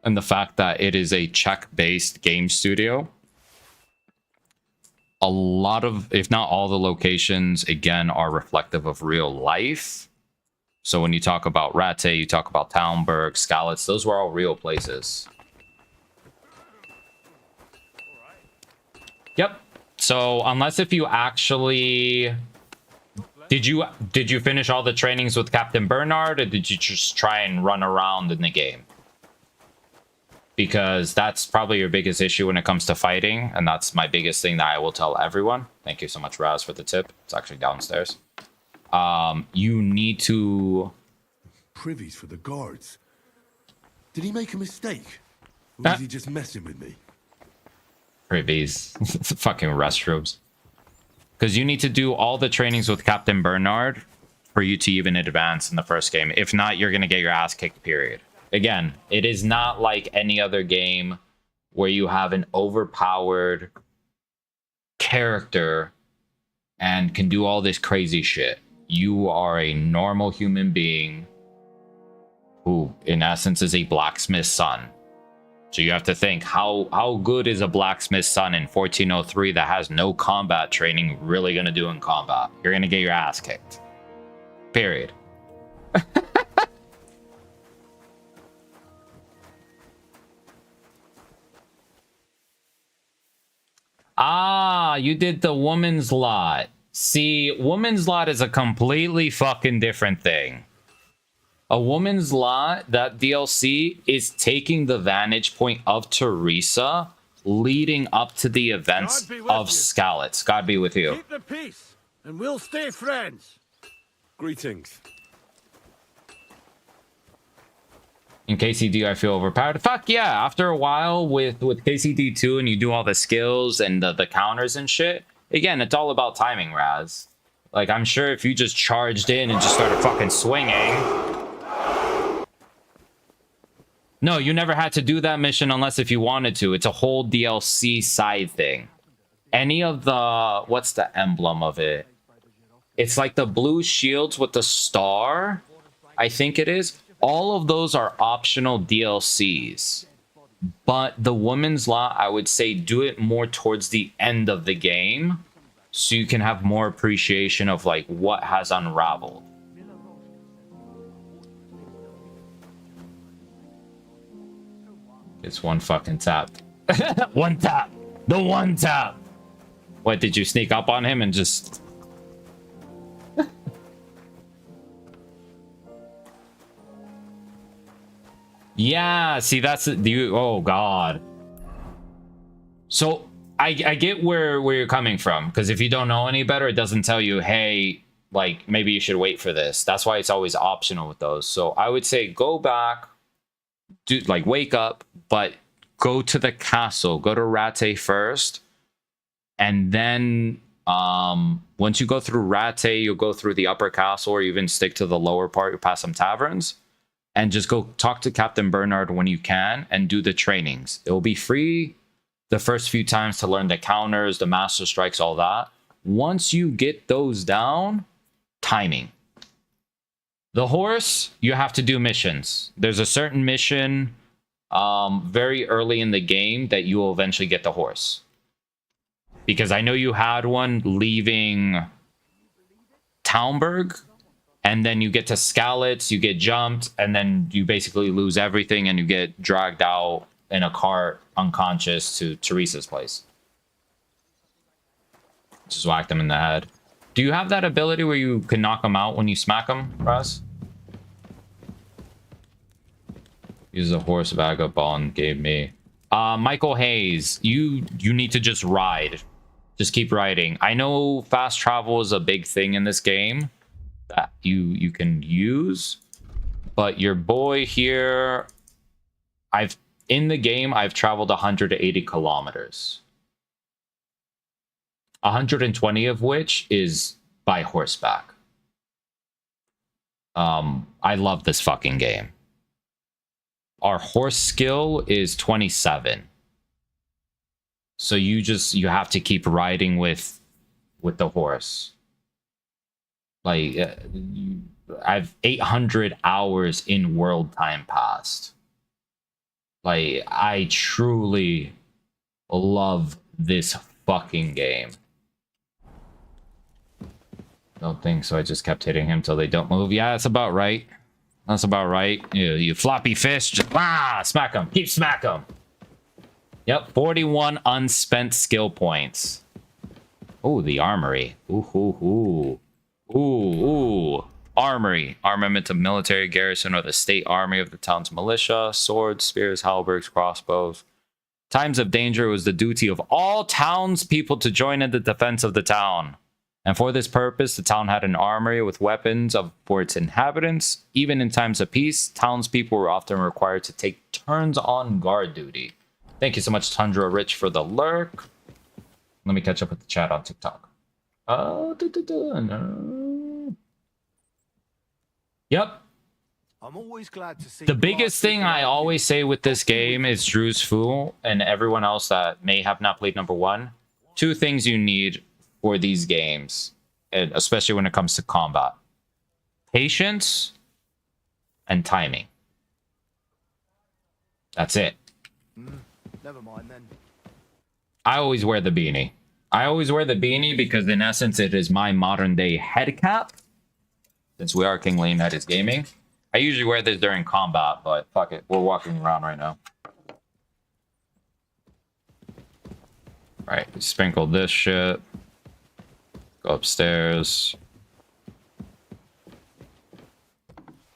And the fact that it is a Czech-based game studio. A lot of, if not all the locations, again, are reflective of real life. So when you talk about Rate, you talk about Talmberg, Skalitz, those were all real places. Yep. So unless if you actually did you finish all the trainings with Captain Bernard, or did you just try and run around in the game? Because that's probably your biggest issue when it comes to fighting, and that's my biggest thing that I will tell everyone. Thank you so much, Raz, for the tip. It's actually downstairs. You need to privies for the guards. Did he make a mistake? Or was he just messing with me? Privies. Fucking restrooms. Because you need to do all the trainings with Captain Bernard for you to even advance in the first game. If not, you're going to get your ass kicked, period. Again, it is not like any other game where you have an overpowered character and can do all this crazy shit. You are a normal human being who, in essence, is a blacksmith's son. So you have to think, how good is a blacksmith's son in 1403 that has no combat training really going to do in combat? You're going to get your ass kicked. Period. Ah, you did the woman's lot. See, woman's lot is a completely fucking different thing. A woman's lot, that DLC, is taking the vantage point of Teresa leading up to the events of Skalitz. God be with you. Keep the peace, and we'll stay friends. Greetings. In KCD, I feel overpowered. Fuck yeah, after a while with KCD 2 and you do all the skills and the counters and shit, again, it's all about timing, Raz. Like, I'm sure if you just charged in and just started fucking swinging. No, you never had to do that mission unless if you wanted to. It's a whole DLC side thing. Any of the... What's the emblem of it? It's like the blue shields with the star, I think it is. All of those are optional DLCs. But the woman's lot, I would say, do it more towards the end of the game, so you can have more appreciation of like what has unraveled. It's one fucking tap. One tap. The one tap. What, did you sneak up on him and just... Yeah, see, that's you. Oh God. So I get where you're coming from, because if you don't know any better, it doesn't tell you, hey, like maybe you should wait for this. That's why it's always optional with those. So I would say go back, do like wake up, but go to the castle, go to Rattay first, and then once you go through Rattay, you'll go through the upper castle, or even stick to the lower part. You'll pass some taverns. And just go talk to Captain Bernard when you can and do the trainings. It will be free the first few times to learn the counters, the master strikes, all that. Once you get those down, timing. The horse, you have to do missions. There's a certain mission very early in the game that you will eventually get the horse. Because I know you had one leaving Townburg. And then you get to Skalitz, you get jumped, and then you basically lose everything and you get dragged out in a cart unconscious to Teresa's place. Just whack them in the head. Do you have that ability where you can knock them out when you smack them, Russ? Use a horse bag up ball and gave me. Michael Hayes, you need to just ride. Just keep riding. I know fast travel is a big thing in this game that you can use, but your boy here, in the game I've traveled 180 kilometers, 120 of which is by horseback. I love this fucking game. Our horse skill is 27, so you have to keep riding with the horse. Like, I've 800 hours in world time passed. Like, I truly love this fucking game. Don't think so. I just kept hitting him till they don't move. Yeah, that's about right. That's about right. You floppy fish. Just smack him. Keep smack him. Yep, 41 unspent skill points. Oh, the armory. Ooh. Armory. Armament of military garrison or the state army of the town's militia. Swords, spears, halberds, crossbows. Times of danger, it was the duty of all townspeople to join in the defense of the town. And for this purpose, the town had an armory with weapons for its inhabitants. Even in times of peace, townspeople were often required to take turns on guard duty. Thank you so much, Tundra Rich, for the lurk. Let me catch up with the chat on TikTok. No. Yep. I'm always glad to see the biggest thing I always say with this game is Drew's Fool and everyone else that may have not played number one. Two things you need for these games, and especially when it comes to combat: patience and timing. That's it. Never mind then. I always wear the beanie. I always wear the beanie because in essence it is my modern day head cap. Since we are King Leonidas Gaming. I usually wear this during combat, but fuck it. We're walking around right now. Alright, sprinkle this shit. Go upstairs.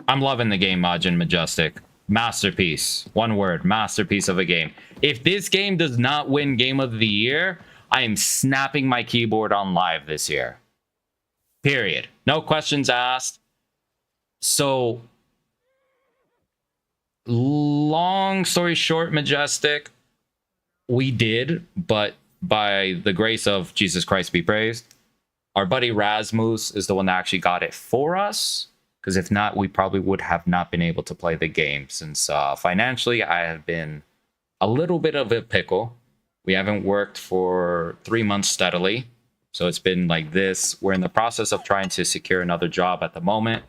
I'm loving the game, Majin Majestic. Masterpiece. One word. Masterpiece of a game. If this game does not win Game of the Year, I am snapping my keyboard on live this year. Period. No questions asked. So, long story short, Majestic, we did, but by the grace of Jesus Christ be praised, our buddy Rasmus is the one that actually got it for us. Because if not, we probably would have not been able to play the game since financially I have been a little bit of a pickle. We haven't worked for 3 months steadily. So it's been like this. We're in the process of trying to secure another job at the moment.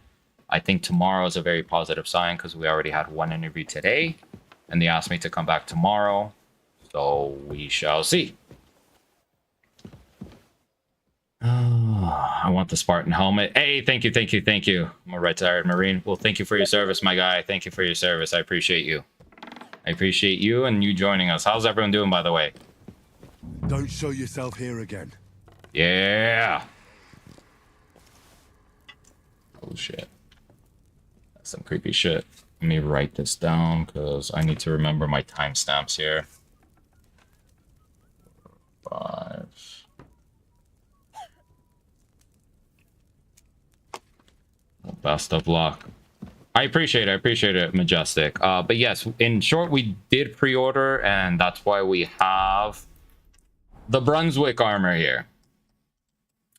I think tomorrow is a very positive sign because we already had one interview today. And they asked me to come back tomorrow. So we shall see. I want the Spartan helmet. Hey, thank you, thank you, thank you. I'm a retired Marine. Well, thank you for your service, my guy. Thank you for your service. I appreciate you. I appreciate you and you joining us. How's everyone doing, by the way? Don't show yourself here again. Yeah. Oh, shit. That's some creepy shit. Let me write this down because I need to remember my timestamps here. 5. Best of luck. I appreciate it, Majestic. But yes, in short, we did pre-order, and that's why we have the Brunswick armor here.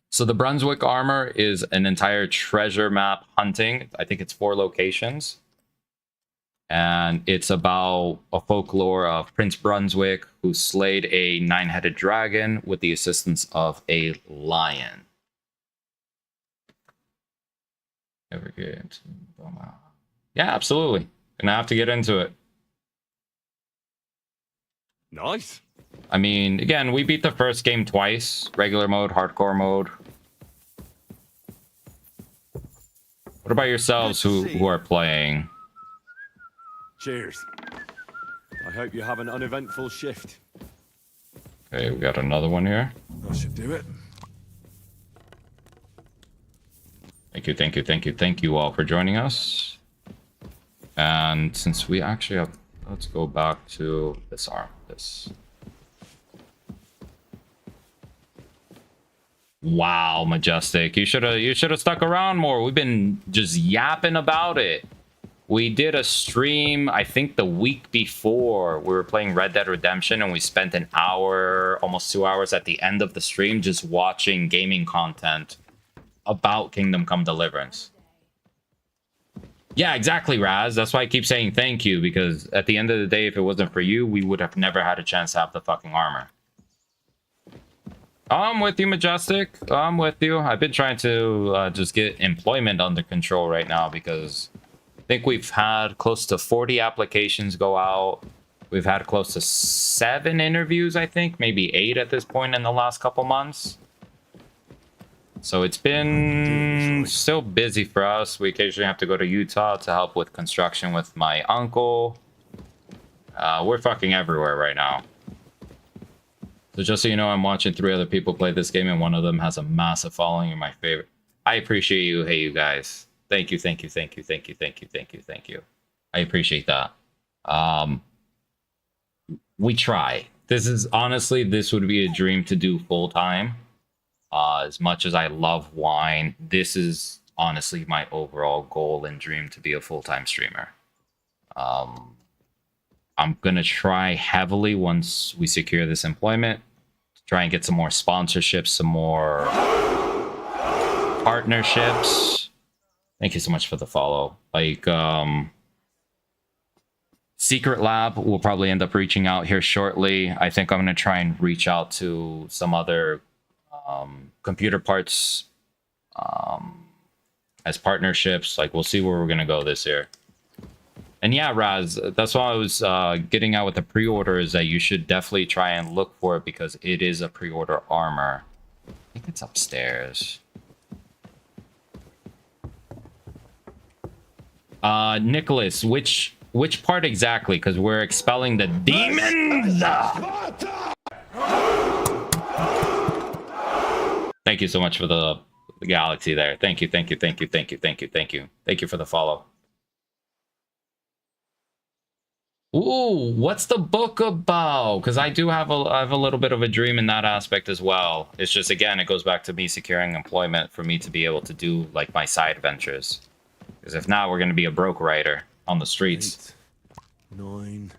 So the Brunswick armor is an entire treasure map hunting. I think it's 4 locations. And it's about a folklore of Prince Brunswick, who slayed a 9-headed dragon with the assistance of a lion. Ever get into Yeah, absolutely. Gonna have to get into it. Nice. I mean, again, we beat the first game twice. Regular mode, hardcore mode. What about yourselves who are playing? Cheers. I hope you have an uneventful shift. Okay, we got another one here. That should do it. Thank you, thank you, thank you, thank you all for joining us. And since we actually have, let's go back to this arm. This. Wow, Majestic, you should have stuck around more. We've been just yapping about it. We did a stream, I think the week before. We were playing Red Dead Redemption, and we spent an hour, almost 2 hours at the end of the stream just watching gaming content about Kingdom Come Deliverance. Yeah, exactly, Raz. That's why I keep saying thank you, because at the end of the day, if it wasn't for you, we would have never had a chance to have the fucking armor. I'm with you, Majestic. I'm with you. I've been trying to just get employment under control right now, because I think we've had close to 40 applications go out. We've had close to 7 interviews, I think, maybe 8 at this point in the last couple months. So it's been still busy for us. We occasionally have to go to Utah to help with construction with my uncle. We're fucking everywhere right now. So just so you know, I'm watching 3 other people play this game, and one of them has a massive following. You're my favorite. I appreciate you. Hey, you guys. Thank you, thank you, thank you, thank you, thank you, thank you, thank you. I appreciate that. We try. This is honestly, this would be a dream to do full time. As much as I love wine, this is honestly my overall goal and dream, to be a full-time streamer. I'm gonna try heavily once we secure this employment to try and get some more sponsorships, some more partnerships. Thank you so much for the follow. Like, Secret Lab will probably end up reaching out here shortly. I think I'm gonna try and reach out to some other computer parts as partnerships. Like, we'll see where we're gonna go this year. And yeah, Raz, that's why I was getting out with the pre-order, is that you should definitely try and look for it, because it is a pre-order armor. I think it's upstairs. Nicholas, which part exactly? Because we're expelling the demons. Thank you so much for the galaxy there. Thank you, thank you, thank you, thank you, thank you, thank you. Thank you for the follow. Ooh, what's the book about? Because I do have I have a little bit of a dream in that aspect as well. It's just, again, it goes back to me securing employment for me to be able to do, like, my side ventures. Because if not, we're going to be a broke writer on the streets. 8, 9.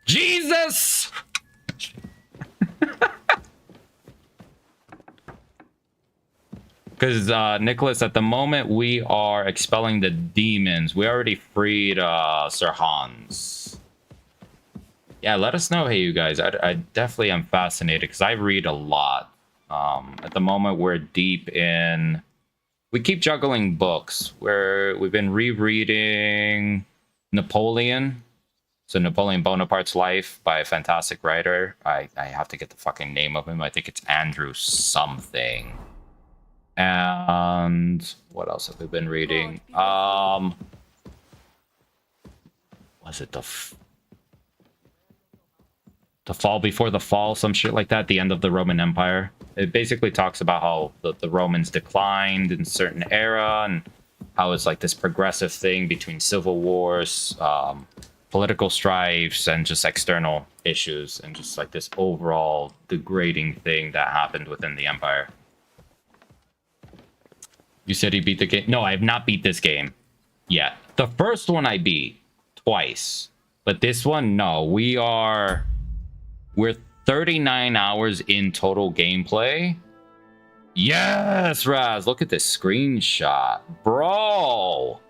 Jesus! Because, Nicholas, at the moment, we are expelling the demons. We already freed, Sir Hans. Yeah, let us know, hey, you guys. I definitely am fascinated, because I read a lot. At the moment, we're deep in... We keep juggling books. We've been rereading Napoleon. So Napoleon Bonaparte's life by a fantastic writer. I have to get the fucking name of him. I think it's Andrew something. And what else have we been reading? Was it the Fall Before the Fall, some shit like that, the end of the Roman Empire? It basically talks about how the Romans declined in a certain era and how it's like this progressive thing between civil wars, political strifes, and just external issues, and just like this overall degrading thing that happened within the empire. You said you beat the game? No, I have not beat this game yet. The first one I beat twice, but this one, no. We're 39 hours in total gameplay. Yes, Raz, look at this screenshot. Bro,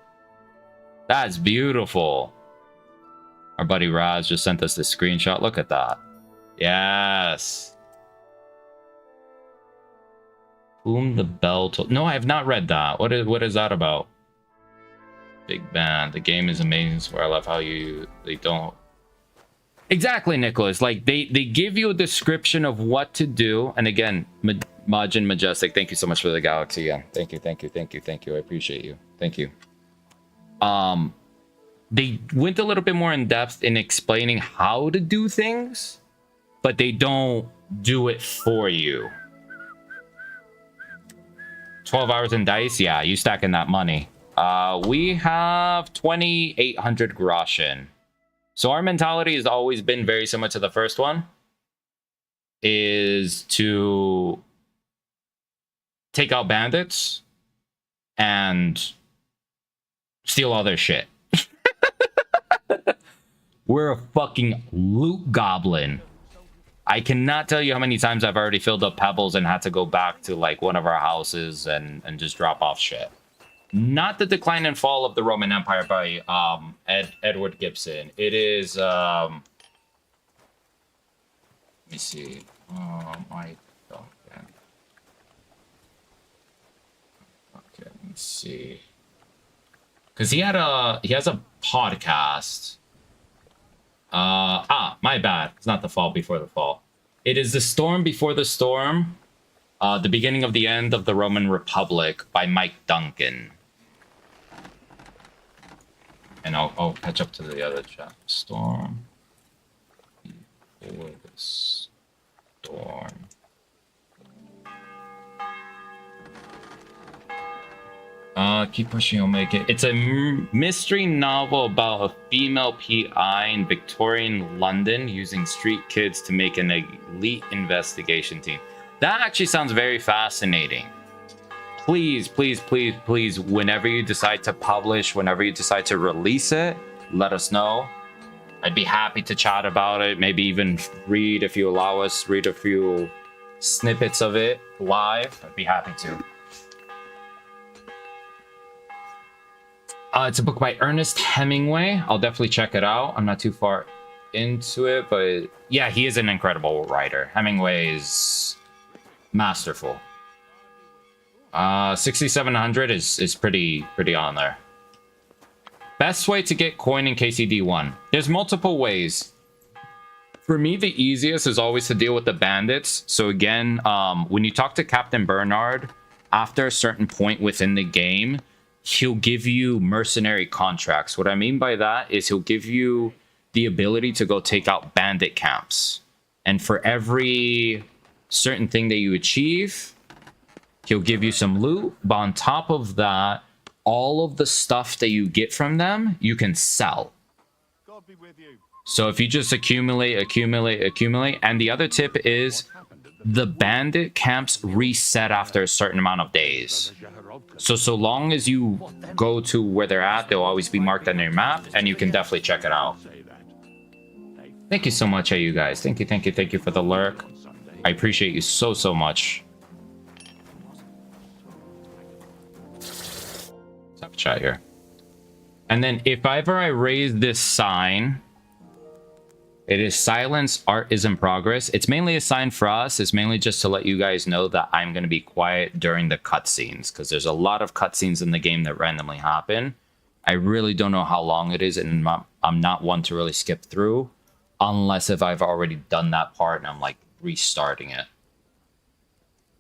that's beautiful. Our buddy Raz just sent us this screenshot. Look at that. Yes. Whom the Bell Told. No, I have not read that. What is that about? Big Band. The game is amazing. Swear, I love how they don't. Exactly, Nicholas. Like they give you a description of what to do. And again, Majin Majestic, thank you so much for the galaxy again. Thank you. I appreciate you. Thank you. They went a little bit more in depth in explaining how to do things, but they don't do it for you. 12 hours in dice? Yeah, you stacking that money. We have 2,800 groschen. So our mentality has always been very similar to the first one. Is to take out bandits and steal all their shit. We're a fucking loot goblin. I cannot tell you how many times I've already filled up pebbles and had to go back to like one of our houses and just drop off shit. Not The Decline and Fall of the Roman Empire by Edward Gibson. It is let me see. Okay, let me see. Because he has a podcast. My bad. It's not The Fall Before the Fall. It is The Storm Before the Storm, The Beginning of the End of the Roman Republic by Mike Duncan. And I'll catch up to the other chat. Storm Before the Storm. Keep pushing, you'll make it. It's a mystery novel about a female PI in Victorian London using street kids to make an elite investigation team. That actually sounds very fascinating. Please, whenever you decide to publish, whenever you decide to release it, let us know. I'd be happy to chat about it, maybe even read, if you allow us, read a few snippets of it live. I'd be happy to. It's a book by Ernest Hemingway. I'll definitely check it out. I'm not too far into it, but yeah, he is an incredible writer. Hemingway is masterful. 6,700 is pretty on there. Best way to get coin in KCD1. There's multiple ways. For me, the easiest is always to deal with the bandits. So again, when you talk to Captain Bernard, after a certain point within the game, he'll give you mercenary contracts. What I mean by that is he'll give you the ability to go take out bandit camps. And for every certain thing that you achieve, he'll give you some loot. But on top of that, all of the stuff that you get from them, you can sell. God be with you. So if you just accumulate. And the other tip is the bandit camps reset after a certain amount of days. So long as you go to where they're at, they'll always be marked on your map, and you can definitely check it out. Thank you so much, hey, you guys. Thank you for the lurk. I appreciate you so much. Let's have a chat here. And then if ever I raise this sign, it is silence, art is in progress. It's mainly a sign for us. It's mainly just to let you guys know that I'm going to be quiet during the cutscenes, because there's a lot of cutscenes in the game that randomly happen. I really don't know how long it is, and I'm not one to really skip through, unless if I've already done that part and I'm like restarting it.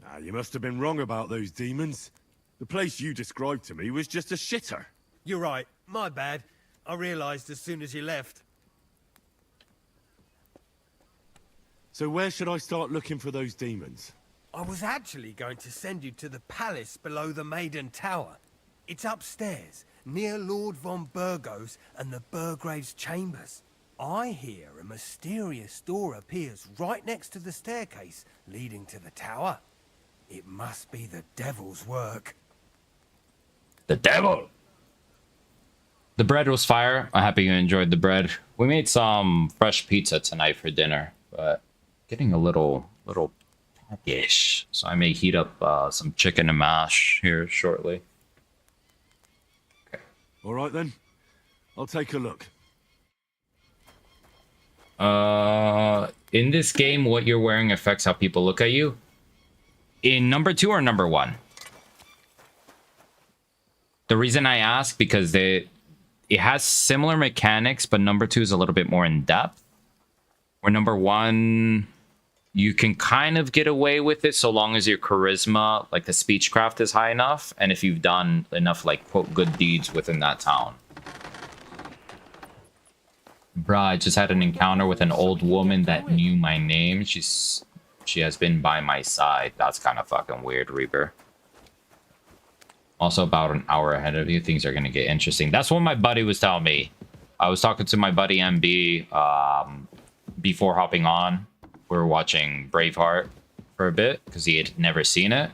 Ah, you must have been wrong about those demons. The place you described to me was just a shitter. You're right. My bad. I realised as soon as you left. So where should I start looking for those demons? I was actually going to send you to the palace below the Maiden Tower. It's upstairs, near Lord von Burgos and the Burgrave's chambers. I hear a mysterious door appears right next to the staircase leading to the tower. It must be the devil's work. The devil! The bread was fire. I'm happy you enjoyed the bread. We made some fresh pizza tonight for dinner, but getting a little peckish. So I may heat up some chicken and mash here shortly. Okay. All right then. I'll take a look. In this game, what you're wearing affects how people look at you. In number 2 or number 1? The reason I ask, because it has similar mechanics, but number 2 is a little bit more in depth. Where number 1, you can kind of get away with it so long as your charisma, like the speechcraft, is high enough, and if you've done enough, like, quote, good deeds within that town. Bruh, I just had an encounter with an old woman that knew my name. She has been by my side. That's kind of fucking weird, Reaper. Also about an hour ahead of you. Things are going to get interesting. That's what my buddy was telling me. I was talking to my buddy MB before hopping on. We were watching Braveheart for a bit because he had never seen it.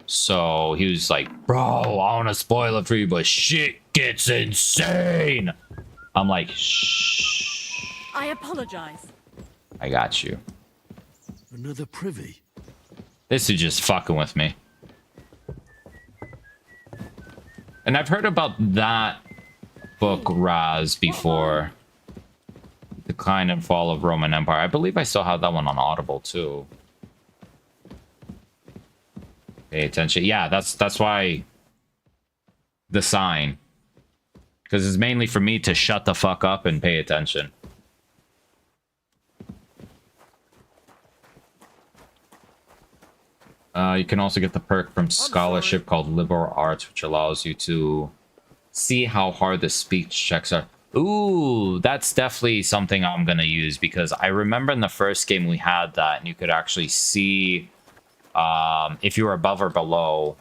So he was like, bro, I want to spoil it for you, but shit gets insane. I'm like, shh. I apologize. I got you. Another privy. This is just fucking with me. And I've heard about that book, Raz, before. Decline and Fall of Roman Empire. I believe I still have that one on Audible, too. Pay attention. Yeah, that's why the sign. Because it's mainly for me to shut the fuck up and pay attention. You can also get the perk from scholarship called Liberal Arts, which allows you to see how hard the speech checks are. Ooh, that's definitely something I'm going to use, because I remember in the first game we had that, and you could actually see if you were above or below.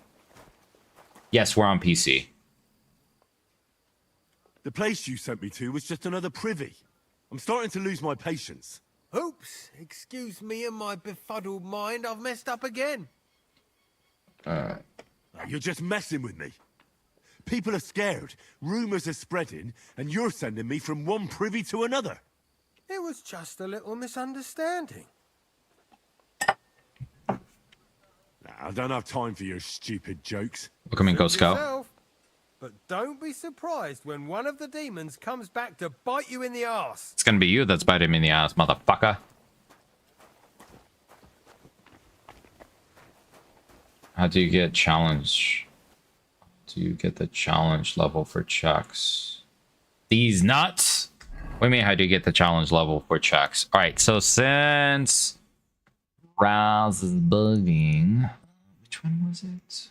Yes, we're on PC. The place you sent me to was just another privy. I'm starting to lose my patience. Oops, excuse me and my befuddled mind, I've messed up again. You're just messing with me. People are scared, rumors are spreading, and you're sending me from one privy to another. It was just a little misunderstanding. I don't have time for your stupid jokes. Welcome in, Ghost Scout. Yourself. But don't be surprised when one of the demons comes back to bite you in the ass. It's gonna be you that's biting me in the ass, motherfucker. How do you get challenge? Do you get the challenge level for checks? These nuts? What do you mean, how do you get the challenge level for checks? Alright, so since Raz is bugging, which one was it?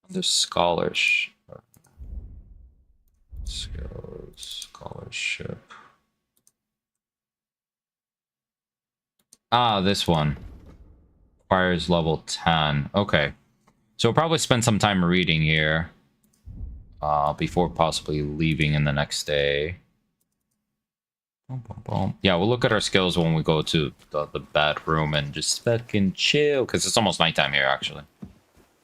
Under scholarship. Scholarship. Ah, this one. Requires level 10. Okay. So we'll probably spend some time reading here. Before possibly leaving in the next day. Boom, boom, boom. Yeah, we'll look at our skills when we go to the bedroom and just fucking chill. Because it's almost nighttime here, actually.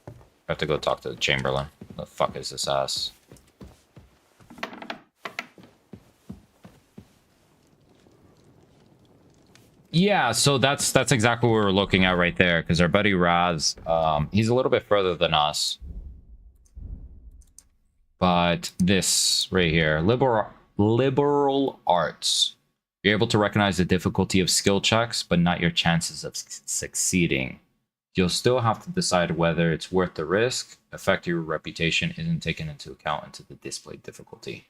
I have to go talk to the Chamberlain. The fuck is this ass? Yeah, so that's exactly what we're looking at right there, because our buddy Raz, he's a little bit further than us. But this right here, liberal arts. You're able to recognize the difficulty of skill checks, but not your chances of succeeding. You'll still have to decide whether it's worth the risk. Affect your reputation isn't taken into account into the displayed difficulty.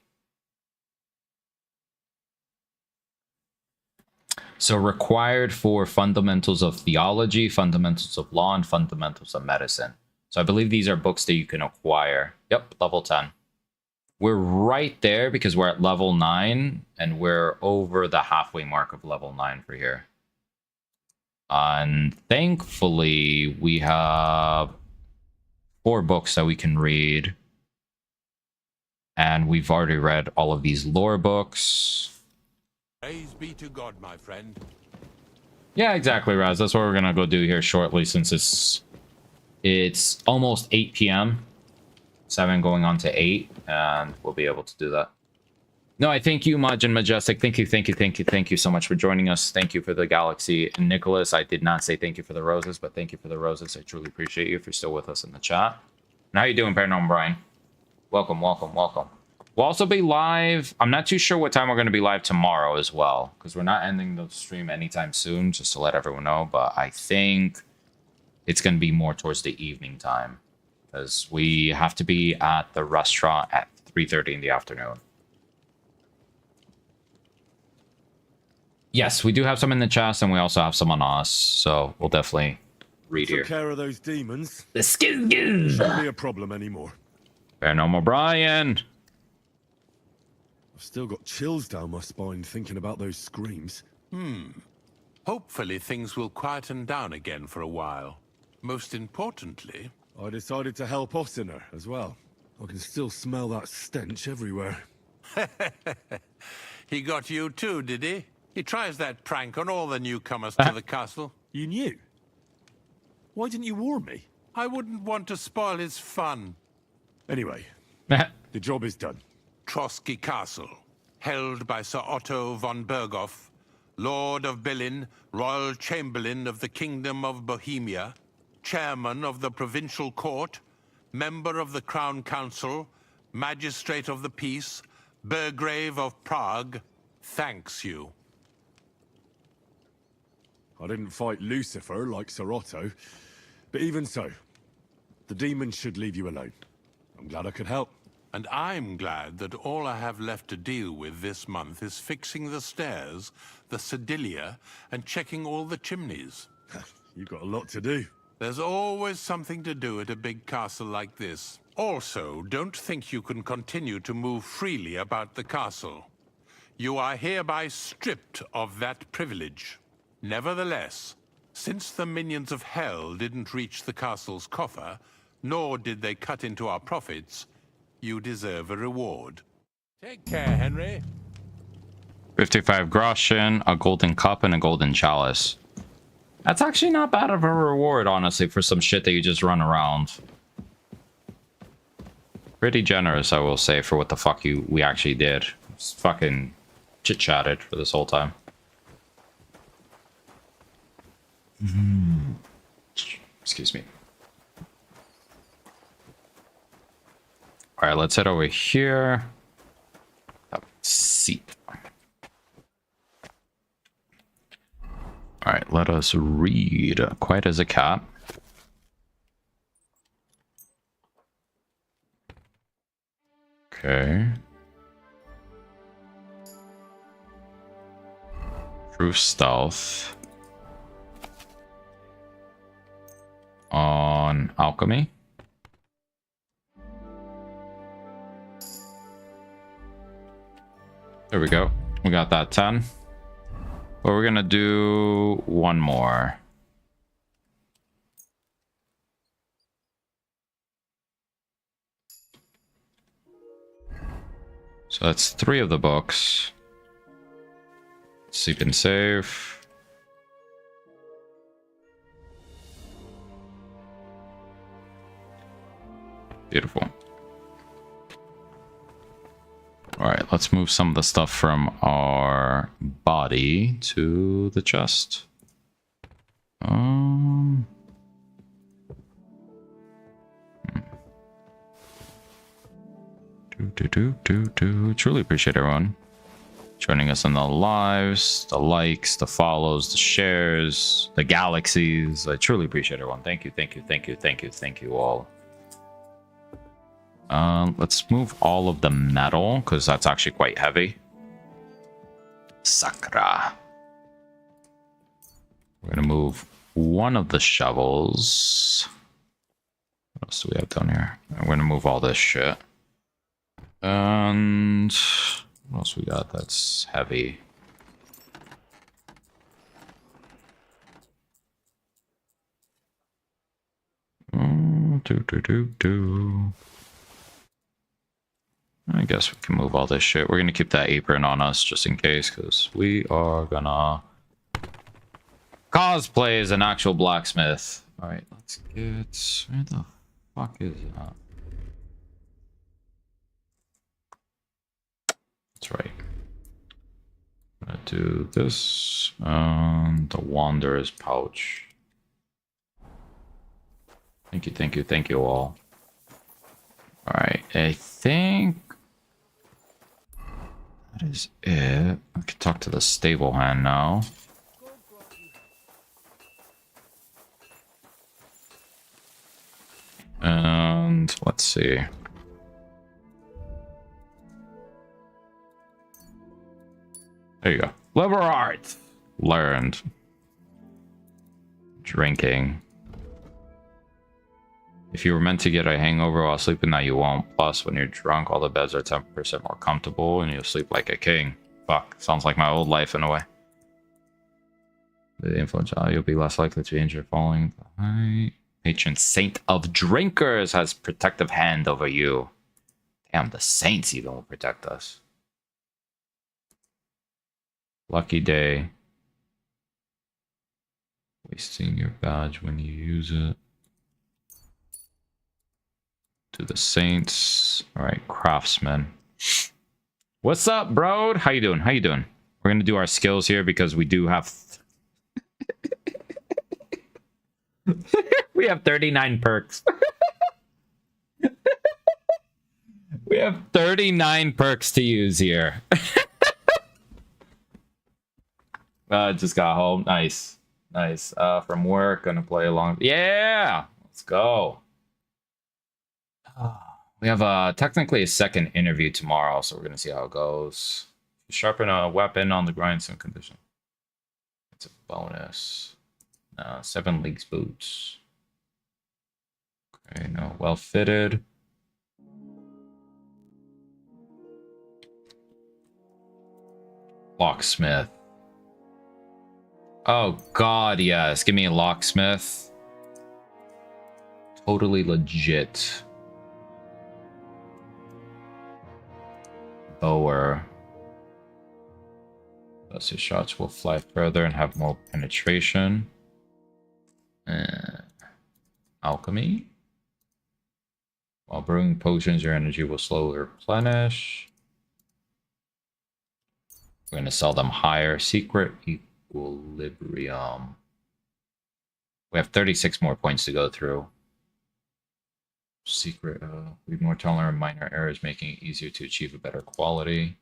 So required for fundamentals of theology, fundamentals of law, and fundamentals of medicine. So I believe these are books that you can acquire. Yep, level 10. We're right there because we're at level 9 and we're over the halfway mark of level 9 for here. And thankfully, we have 4 books that we can read. And we've already read all of these lore books. Praise be to God, my friend. Yeah, exactly, Raz. That's what we're going to go do here shortly since it's almost 8 p.m. 7 going on to 8, and we'll be able to do that. No, I thank you, Maj and Majestic. Thank you so much for joining us. Thank you for the galaxy. And Nicholas, I did not say thank you for the roses, but thank you for the roses. I truly appreciate you if you're still with us in the chat. And how you doing, Paranormal Brian? Welcome. We'll also be live. I'm not too sure what time we're going to be live tomorrow as well, because we're not ending the stream anytime soon, just to let everyone know. But I think it's going to be more towards the evening time, because we have to be at the restaurant at 3:30 in the afternoon. Yes, we do have some in the chat, and we also have some on us, so we'll definitely read here. Took care of those demons. The skizgiz! Shouldn't be a problem anymore. Paranormal Brian! I've still got chills down my spine thinking about those screams. Hopefully things will quieten down again for a while. Most importantly... I decided to help Ossiner as well. I can still smell that stench everywhere. He got you too, did he? He tries that prank on all the newcomers to the castle. You knew? Why didn't you warn me? I wouldn't want to spoil his fun. Anyway, the job is done. Trotsky Castle, held by Sir Otto von Berghoff, Lord of Berlin, Royal Chamberlain of the Kingdom of Bohemia, Chairman of the Provincial Court, Member of the Crown Council, Magistrate of the Peace, Burgrave of Prague, thanks you. I didn't fight Lucifer like Sir Otto, but even so, the demons should leave you alone. I'm glad I could help. And I'm glad that all I have left to deal with this month is fixing the stairs, the sedilia, and checking all the chimneys. You've got a lot to do. There's always something to do at a big castle like this. Also, don't think you can continue to move freely about the castle. You are hereby stripped of that privilege. Nevertheless, since the minions of hell didn't reach the castle's coffer, nor did they cut into our profits, you deserve a reward. Take care, Henry. 55 groschen, a golden cup, and a golden chalice. That's actually not bad of a reward, honestly, for some shit that you just run around. Pretty generous, I will say, for what the fuck we actually did. Just fucking chit-chatted for this whole time. Excuse me. Alright, let's head over here. Have a seat. Alright, let us read. Quiet as a cat. Okay. True stealth. On alchemy. There we go. We got that 10. But we're gonna do one more. So that's 3 of the books. Sleep and save. Beautiful. All right, let's move some of the stuff from our body. body to the chest. Truly appreciate everyone joining us on the lives, the likes, the follows, the shares, the galaxies. I truly appreciate everyone. Thank you all. Let's move all of the metal because that's actually quite heavy. Sakra. We're gonna move one of the shovels. What else do we have down here? We're gonna move all this shit. And what else we got that's heavy? I guess we can move all this shit. We're gonna keep that apron on us just in case, because we are gonna cosplay as an actual blacksmith. Alright, let's get... Where the fuck is that? That's right. I'm gonna do this and the Wanderer's pouch. Thank you all. Alright, I think that is it. I can talk to the stable hand now. And let's see. There you go. Liberal art learned. Drinking. If you were meant to get a hangover while sleeping, now you won't. Plus, when you're drunk, all the beds are 10% more comfortable and you'll sleep like a king. Fuck, sounds like my old life in a way. The influence, you'll be less likely to be injured following the height. Patron saint of drinkers has protective hand over you. Damn, the saints even will protect us. Lucky day. Wasting your badge when you use it. To the saints. All right, craftsman. What's up, bro? How you doing? We're gonna do our skills here because we do have we have 39 perks. We have 39 perks to use here. Just got home. Nice. From work, gonna play along. Yeah, let's go. We have technically a second interview tomorrow, so we're gonna see how it goes. Sharpen a weapon on the grindstone condition. It's a bonus. 7 leagues boots. Okay, no, well fitted. Locksmith. Oh god, yes. Give me a locksmith. Totally legit. Bower. Thus your shots will fly further and have more penetration. Alchemy. While brewing potions, your energy will slowly replenish. We're going to sell them higher. Secret equilibrium. We have 36 more points to go through. Secret, be more tolerant of minor errors, making it easier to achieve a better quality.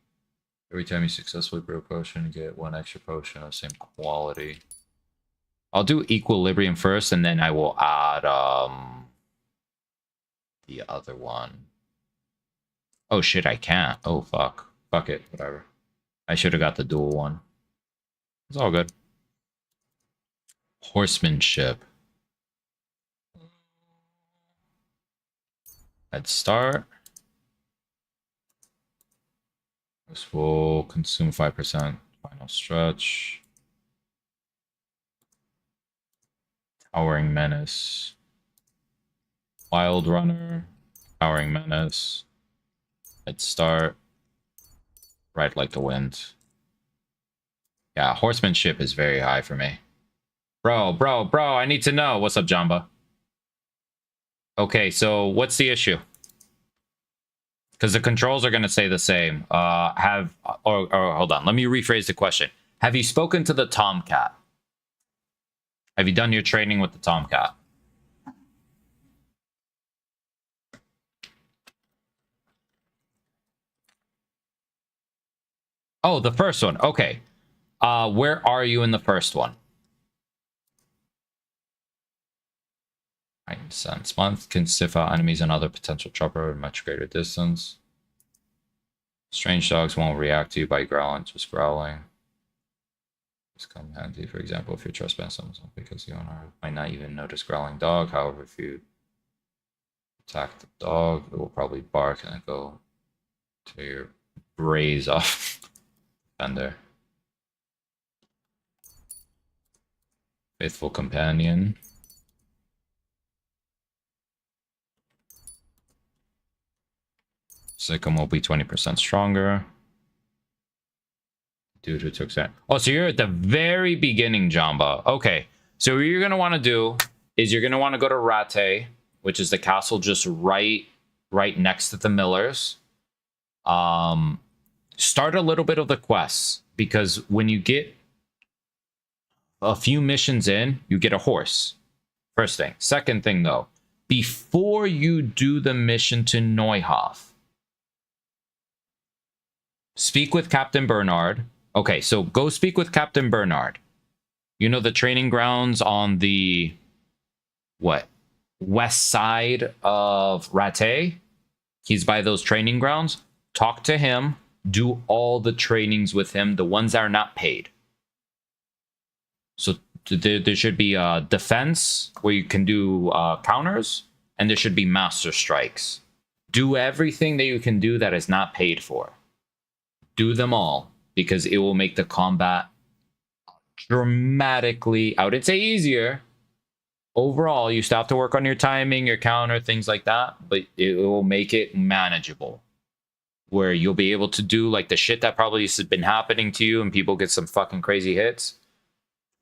Every time you successfully brew a potion, you get 1 extra potion of the same quality. I'll do equilibrium first, and then I will add the other one. Oh shit, I can't. Oh fuck. Fuck it, whatever. I should have got the dual one. It's all good. Horsemanship. Let's start. This will consume 5%. Final stretch. Towering Menace. Wild Runner. Towering Menace. Let's start. Ride like the wind. Yeah, horsemanship is very high for me. Bro, I need to know. What's up, Jamba? Okay, so what's the issue? Because the controls are going to say the same. Or hold on. Let me rephrase the question. Have you spoken to the Tomcat? Have you done your training with the Tomcat? Oh, the first one. Okay. Where are you in the first one? Heightened sense. Month can sniff out enemies and other potential trouble at a much greater distance. Strange dogs won't react to you by growling, just growling. This come handy, for example, if you're trespassing someone because the owner might not even notice growling dog. However, if you attack the dog, it will probably bark and go to your braze off fender. Faithful companion. Sikkim will be 20% stronger. Dude who took that. Oh, so you're at the very beginning, Jamba. Okay. So what you're going to want to do is you're going to want to go to Rattay, which is the castle just right next to the Millers. Start a little bit of the quests, because when you get a few missions in, you get a horse. First thing. Second thing, though, before you do the mission to Neuhof, speak with Captain Bernard. Okay, so go speak with Captain Bernard. You know the training grounds on the west side of Rattay? He's by those training grounds. Talk to him. Do all the trainings with him, the ones that are not paid. So there should be a defense where you can do counters, and there should be master strikes. Do everything that you can do that is not paid for. Do them all, because it will make the combat dramatically, I wouldn't say easier. Overall, you still have to work on your timing, your counter, things like that, but it will make it manageable. Where you'll be able to do like the shit that probably has been happening to you and people get some fucking crazy hits.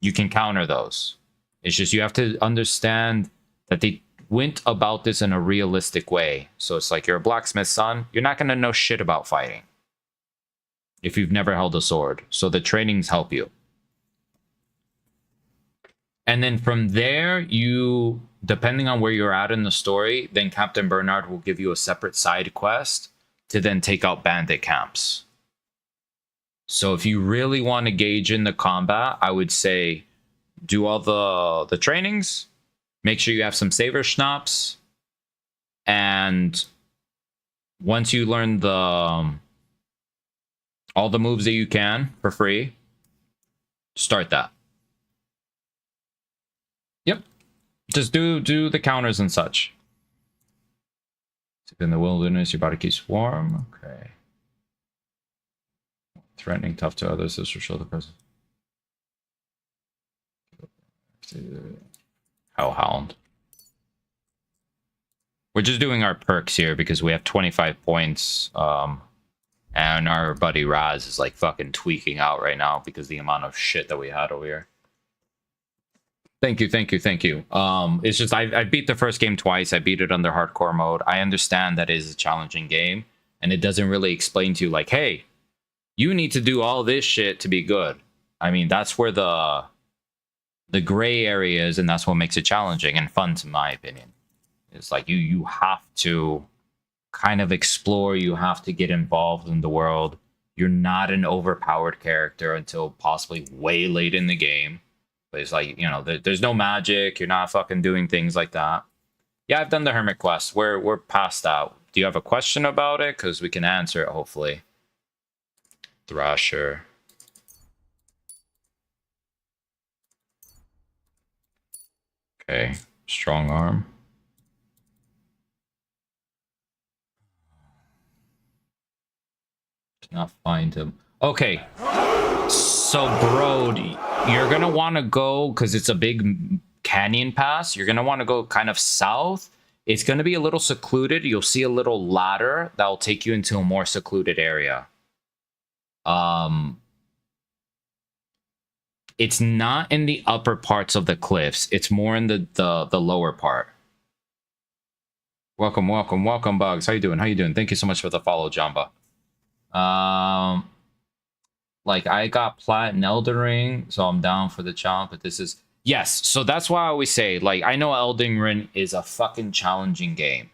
You can counter those. It's just you have to understand that they went about this in a realistic way. So it's like you're a blacksmith's son. You're not going to know shit about fighting if you've never held a sword. So the trainings help you. And then from there, you, depending on where you're at in the story, then Captain Bernard will give you a separate side quest to then take out bandit camps. So if you really want to gauge in the combat, I would say do all the trainings, make sure you have some saver schnapps, and once you learn the all the moves that you can for free, start that. Yep. Just do the counters and such. In the wilderness, your body keeps warm. Okay. Threatening, tough to others. This will show the presence. Hellhound. We're just doing our perks here because we have 25 points. And our buddy Raz is like fucking tweaking out right now because the amount of shit that we had over here. Thank you. It's just I beat the first game twice. I beat it under hardcore mode. I understand that it is a challenging game, and it doesn't really explain to you like, hey, you need to do all this shit to be good. I mean, that's where the gray area is, and that's what makes it challenging and fun, to my opinion. It's like you have to kind of explore. You have to get involved in the world. You're not an overpowered character until possibly way late in the game. But it's like, you know, there's no magic. You're not fucking doing things like that. Yeah, I've done the Hermit quest. We're past that. Do you have a question about it? Because we can answer it, hopefully. Thrasher. Okay. Strong arm. Cannot find him. Okay. So, Brody, you're going to want to go, because it's a big canyon pass, you're going to want to go kind of south. It's going to be a little secluded. You'll see a little ladder that will take you into a more secluded area. It's not in the upper parts of the cliffs. It's more in the lower part. Welcome, Bugs. How you doing? Thank you so much for the follow, Jamba. Like, I got Plat and Elden Ring, so I'm down for the challenge, but this is... Yes, so that's why I always say, like, I know Elden Ring is a fucking challenging game.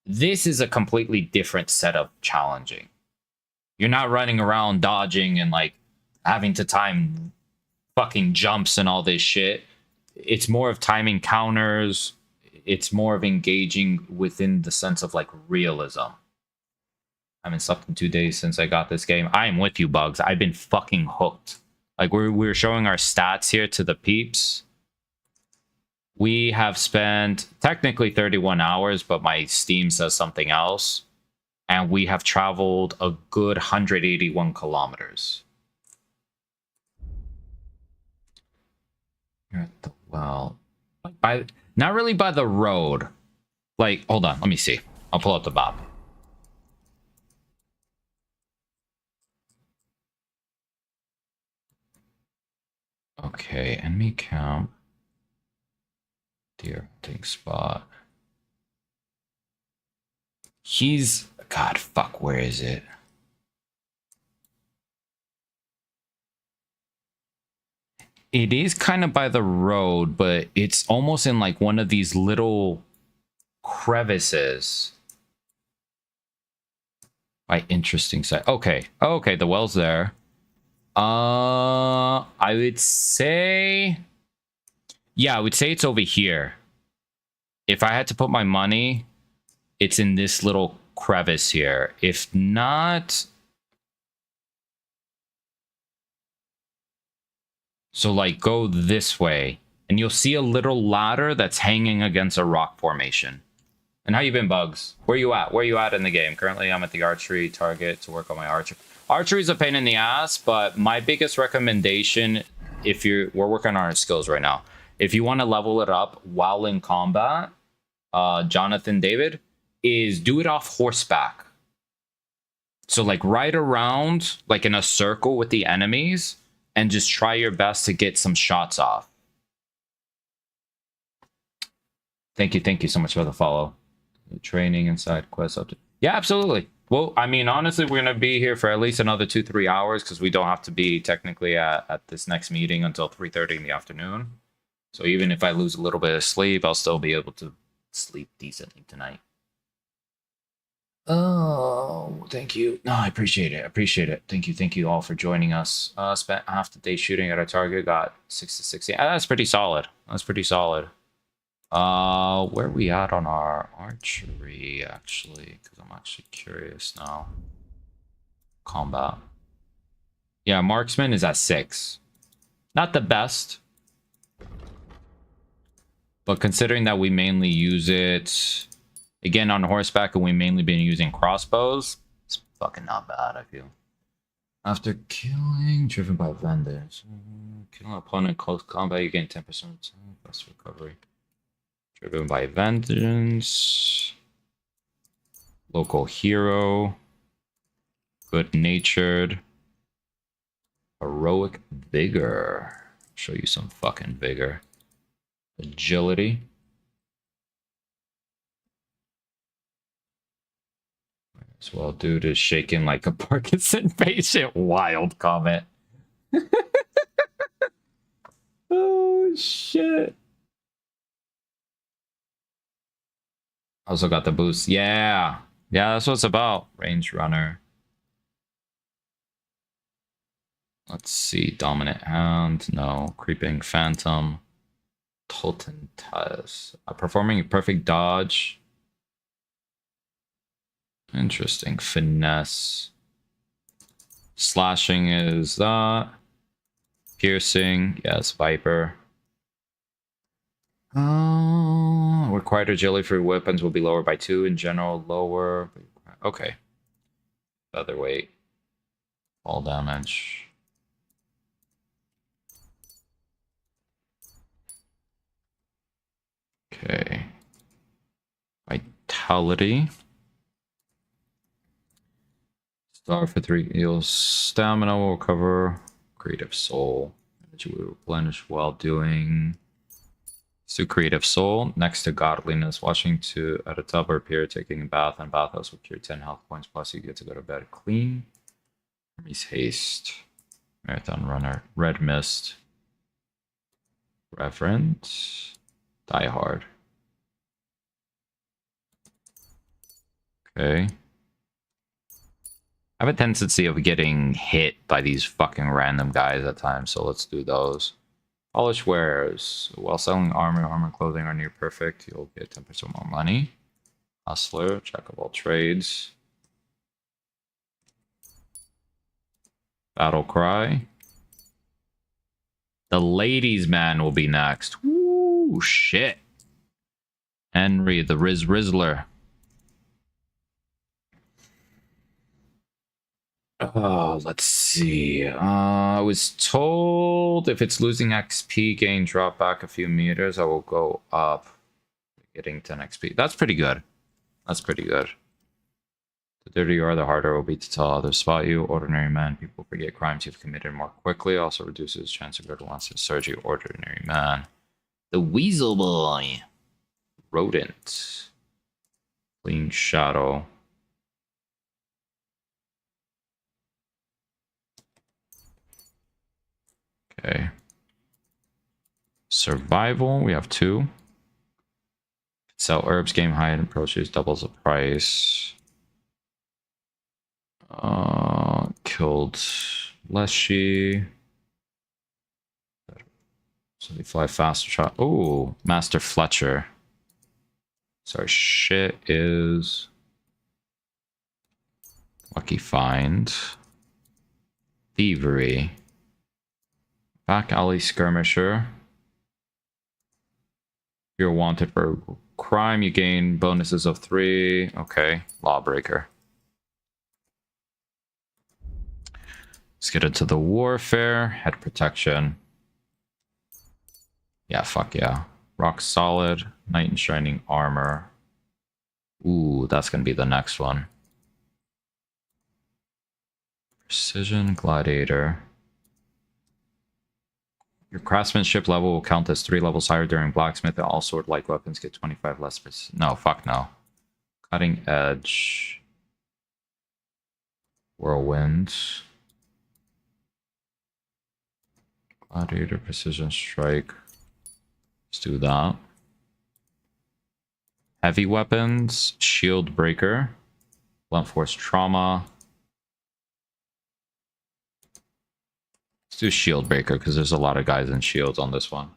This is a completely different set of challenging. You're not running around dodging and, like, having to time fucking jumps and all this shit. It's more of timing counters. It's more of engaging within the sense of, like, realism. I haven't slept in 2 days since I got this game. I am with you, Bugs. I've been fucking hooked. Like, we're showing our stats here to the peeps. We have spent technically 31 hours, but my Steam says something else. And we have traveled a good 181 kilometers. You're at the well. Not really by the road. Like, hold on, let me see. I'll pull out the map. Okay, enemy camp. Deer hunting spot. He's... God, fuck, where is it? It is kind of by the road, but it's almost in like one of these little crevices. By interesting site. Okay, okay, the well's there. I would say... Yeah, I would say it's over here. If I had to put my money, it's in this little crevice here. If not... So, like, go this way. And you'll see a little ladder that's hanging against a rock formation. And how you been, Bugs? Where you at? Where you at in the game? Currently, I'm at the archery target to work on my archery. Archery is a pain in the ass, but my biggest recommendation, if we're working on our skills right now, if you want to level it up while in combat, Jonathan David, is do it off horseback. So, like, ride around, like, in a circle with the enemies, and just try your best to get some shots off. Thank you so much for the follow. Training and side quests up to... Yeah, absolutely. Well, I mean, honestly, we're going to be here for at least another 2-3 hours because we don't have to be technically at this next meeting until 3:30 in the afternoon. So even if I lose a little bit of sleep, I'll still be able to sleep decently tonight. Oh, thank you. No, I appreciate it. I appreciate it. Thank you all for joining us. Spent half the day shooting at a target, got 6 to 16. That's pretty solid. That's pretty solid. Where are we at on our archery, actually? Because I'm actually curious now. Combat. Yeah, marksman is at 6. Not the best. But considering that we mainly use it, again, on horseback, and we mainly been using crossbows, it's fucking not bad, I feel. After killing, driven by vendors. Killing an opponent in close combat, you gain 10% plus recovery. Driven by vengeance. Local hero. Good-natured. Heroic vigor. Show you some fucking vigor. Agility. As well, dude is shaking like a Parkinson patient. Wild comment. Oh, shit. Also got the boost. Yeah. Yeah, that's what it's about. Range runner. Let's see. Dominant Hound. No. Creeping Phantom. Totentas. Performing a perfect dodge. Interesting. Finesse. Slashing is that. Piercing. Yes, Viper. Required agility for weapons will be lower by 2. In general, lower. Okay. Featherweight. Fall damage. Okay. Vitality. Star for 3 heals. Stamina will recover. Creative Soul. Which will replenish while doing... So Creative Soul. Next to Godliness. Watching to at a tub or pier, taking a bath and bathhouse will cure 10 health points. Plus you get to go to bed clean. Hermes Haste. Marathon Runner. Red Mist. Reverend. Die Hard. Okay. I have a tendency of getting hit by these fucking random guys at times, so let's do those. Polished wares. While selling armor and clothing are near perfect, you'll get 10% more money. Hustler, jack of all trades. Battle cry. The ladies' man will be next. Woo, shit. Henry, the Rizzler. Oh, let's see. I was told if it's losing XP, gain drop back a few meters, I will go up, getting 10 XP. That's pretty good. That's pretty good. The dirtier you are, the harder it will be to tell others spot you. Ordinary man, people forget crimes you've committed more quickly. Also reduces chance of good ones to search you. Ordinary man. The Weasel Boy. Rodent. Fleeing Shadow. Okay. Survival, we have 2. Sell herbs, game high and produce doubles the price. Killed Leshy. So they fly faster shot. Oh, Master Fletcher. So our shit is Lucky Find. Thievery. Back alley skirmisher. If you're wanted for crime, you gain bonuses of 3. Okay. Lawbreaker. Let's get into the warfare. Head protection. Yeah, fuck yeah. Rock solid. Knight in shining armor. Ooh, that's gonna be the next one. Precision gladiator. Your craftsmanship level will count as 3 levels higher during blacksmith, and all sword-like weapons get 25 less precision. No, fuck no. Cutting edge. Whirlwind. Gladiator precision strike. Let's do that. Heavy weapons. Shield breaker. Blunt force trauma. Let's do shield breaker because there's a lot of guys in shields on this one.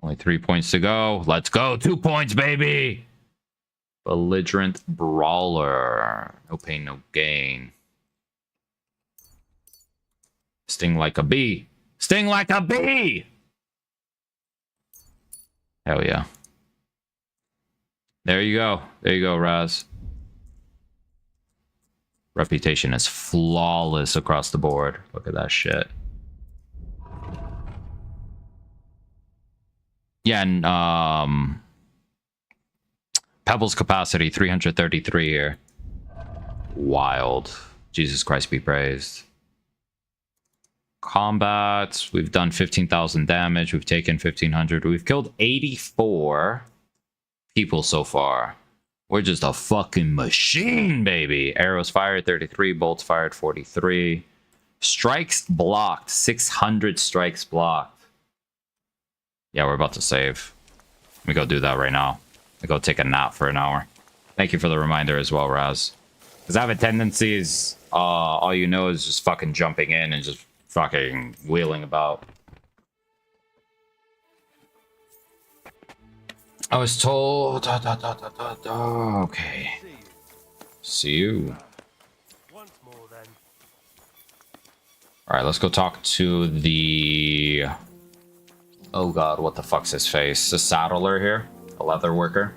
Only 3 points to go. Let's go. 2 points, baby. Belligerent brawler. No pain, no gain. Sting like a bee. Sting like a bee. Hell yeah. There you go. There you go, Raz. Reputation is flawless across the board. Look at that shit. Yeah, and Pebble's capacity 333 here. Wild. Jesus Christ be praised. Combat, we've done 15,000 damage. We've taken 1,500. We've killed 84 people so far. We're just a fucking machine, baby. Arrows fired 33, bolts fired 43. Strikes blocked 600 strikes blocked. Yeah, we're about to save. Let me go do that right now. Let me go take a nap for an hour. Thank you for the reminder as well, Raz. Because I have a tendency is all you know is just fucking jumping in and just fucking wheeling about. I was told... Okay. See you. Alright, let's go talk to the... Oh god, what the fuck's his face? The saddler here? A leather worker?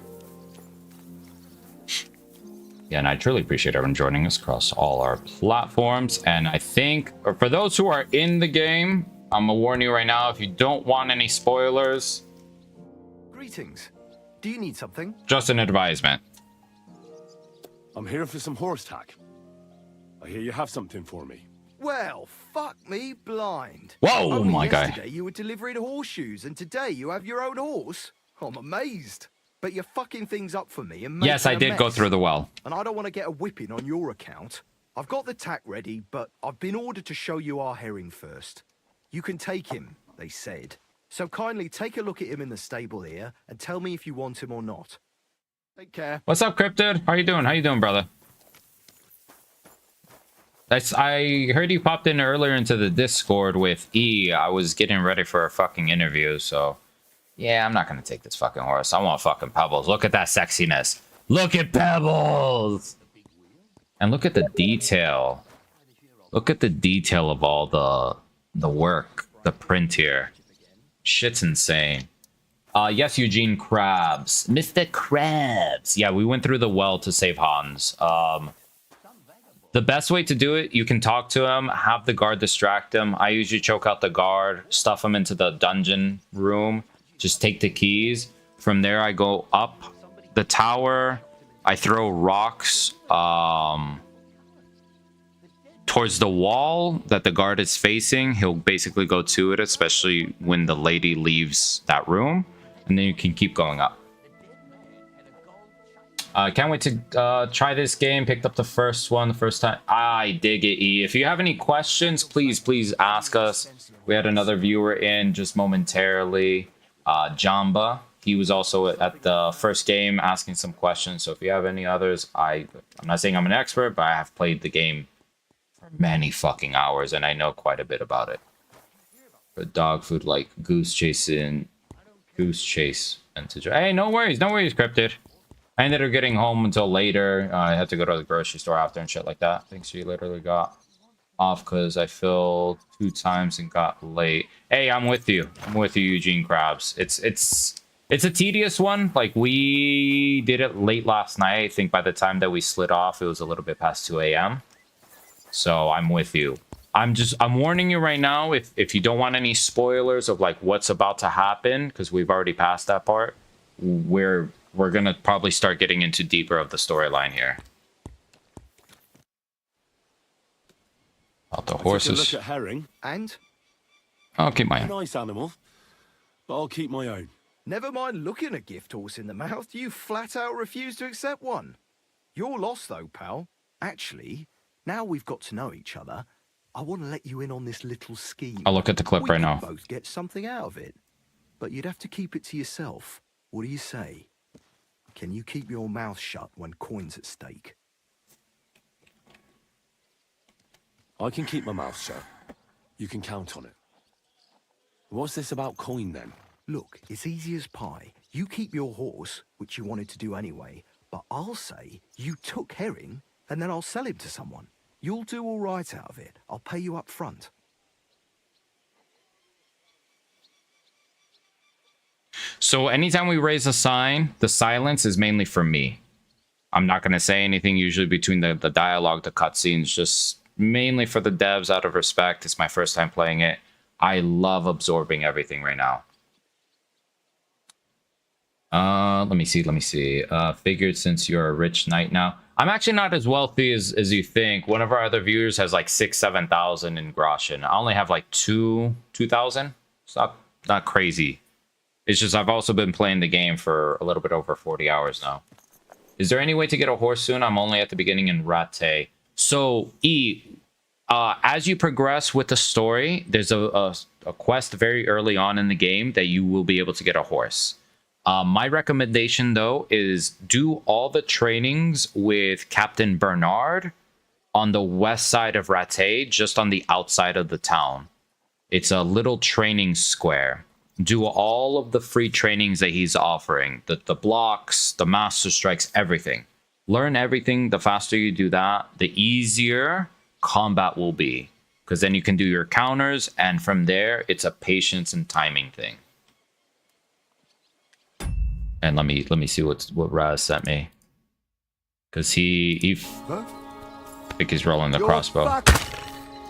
Yeah, and I truly appreciate everyone joining us across all our platforms. And I think, or for those who are in the game, I'm gonna warn you right now, if you don't want any spoilers... Greetings. Do you need something? Just an advisement. I'm here for some horse tack. I hear you have something for me. Well, fuck me blind. Whoa, Only my guy. Yesterday you were delivering horseshoes, and today you have your own horse? I'm amazed. But you're fucking things up for me and making Yes, I did a go mess. through the well. And I don't want to get a whipping on your account. I've got the tack ready, but I've been ordered to show you our herring first. You can take him, they said. So kindly take a look at him in the stable here and tell me if you want him or not. Take care. What's up, Cryptid? How you doing? How you doing, brother? I heard you popped in earlier into the Discord with E. I was getting ready for a fucking interview, so... Yeah, I'm not gonna take this fucking horse. I want fucking Pebbles. Look at that sexiness. Look at Pebbles! And look at the detail. Look at the detail of all the work, the print here. Shit's insane. Yes, Eugene Krabs. Mr. Krabs. Yeah, we went through the well to save Hans. The best way to do it, you can talk to him, have the guard distract him. I usually choke out the guard, stuff him into the dungeon room, just take the keys. From there, I go up the tower. I throw rocks towards the wall that the guard is facing. He'll basically go to it, especially when the lady leaves that room. And then you can keep going up. Can't wait to try this game. Picked up the first one the first time. I dig it, E. If you have any questions, please ask us. We had another viewer in just momentarily. Jamba. He was also at the first game asking some questions. So if you have any others, I'm not saying I'm an expert, but I have played the game for many fucking hours and I know quite a bit about it. For dog food like goose chase and to hey, no worries, Cryptid. I ended up getting home until later. I had to go to the grocery store after and shit like that. I think she literally got off because I filled 2 times and got late. Hey, I'm with you. I'm with you, Eugene Krabs. It's a tedious one. Like, we did it late last night. I think by the time that we slid off, it was a little bit past 2 a.m. So I'm with you. I'm warning you right now, if you don't want any spoilers of like what's about to happen, because we've already passed that part, we're gonna probably start getting into deeper of the storyline here. About the horses. Look at herring. And? I'll keep my A own. nice animal, but I'll keep my own. Never mind looking a gift horse in the mouth, you flat out refuse to accept one. You're lost though, pal. Actually, now we've got to know each other, I want to let you in on this little scheme. I'll look at the clip right now. We could both get something out of it, but you'd have to keep it to yourself. What do you say? Can you keep your mouth shut when coin's at stake? I can keep my mouth shut. You can count on it. What's this about coin then? Look, it's easy as pie. You keep your horse, which you wanted to do anyway, but I'll say you took herring and then I'll sell him to someone. You'll do all right out of it. I'll pay you up front. So anytime we raise a sign, the silence is mainly for me. I'm not going to say anything usually between the dialogue, the cutscenes, just mainly for the devs out of respect. It's my first time playing it. I love absorbing everything right now. Let me see. Figured since you're a rich knight now. I'm actually not as wealthy as you think. One of our other viewers has like 7,000 in Groschen. I only have like 2,000. It's not crazy. It's just I've also been playing the game for a little bit over 40 hours now. Is there any way to get a horse soon? I'm only at the beginning in Rattay. So, E, as you progress with the story, there's a quest very early on in the game that you will be able to get a horse. My recommendation, though, is do all the trainings with Captain Bernard on the west side of Rattay, just on the outside of the town. It's a little training square. Do all of the free trainings that he's offering. The blocks, the master strikes, everything. Learn everything. The faster you do that, the easier combat will be. Because then you can do your counters, and from there, it's a patience and timing thing. And let me see what Raz sent me. Because I think he's rolling the crossbow.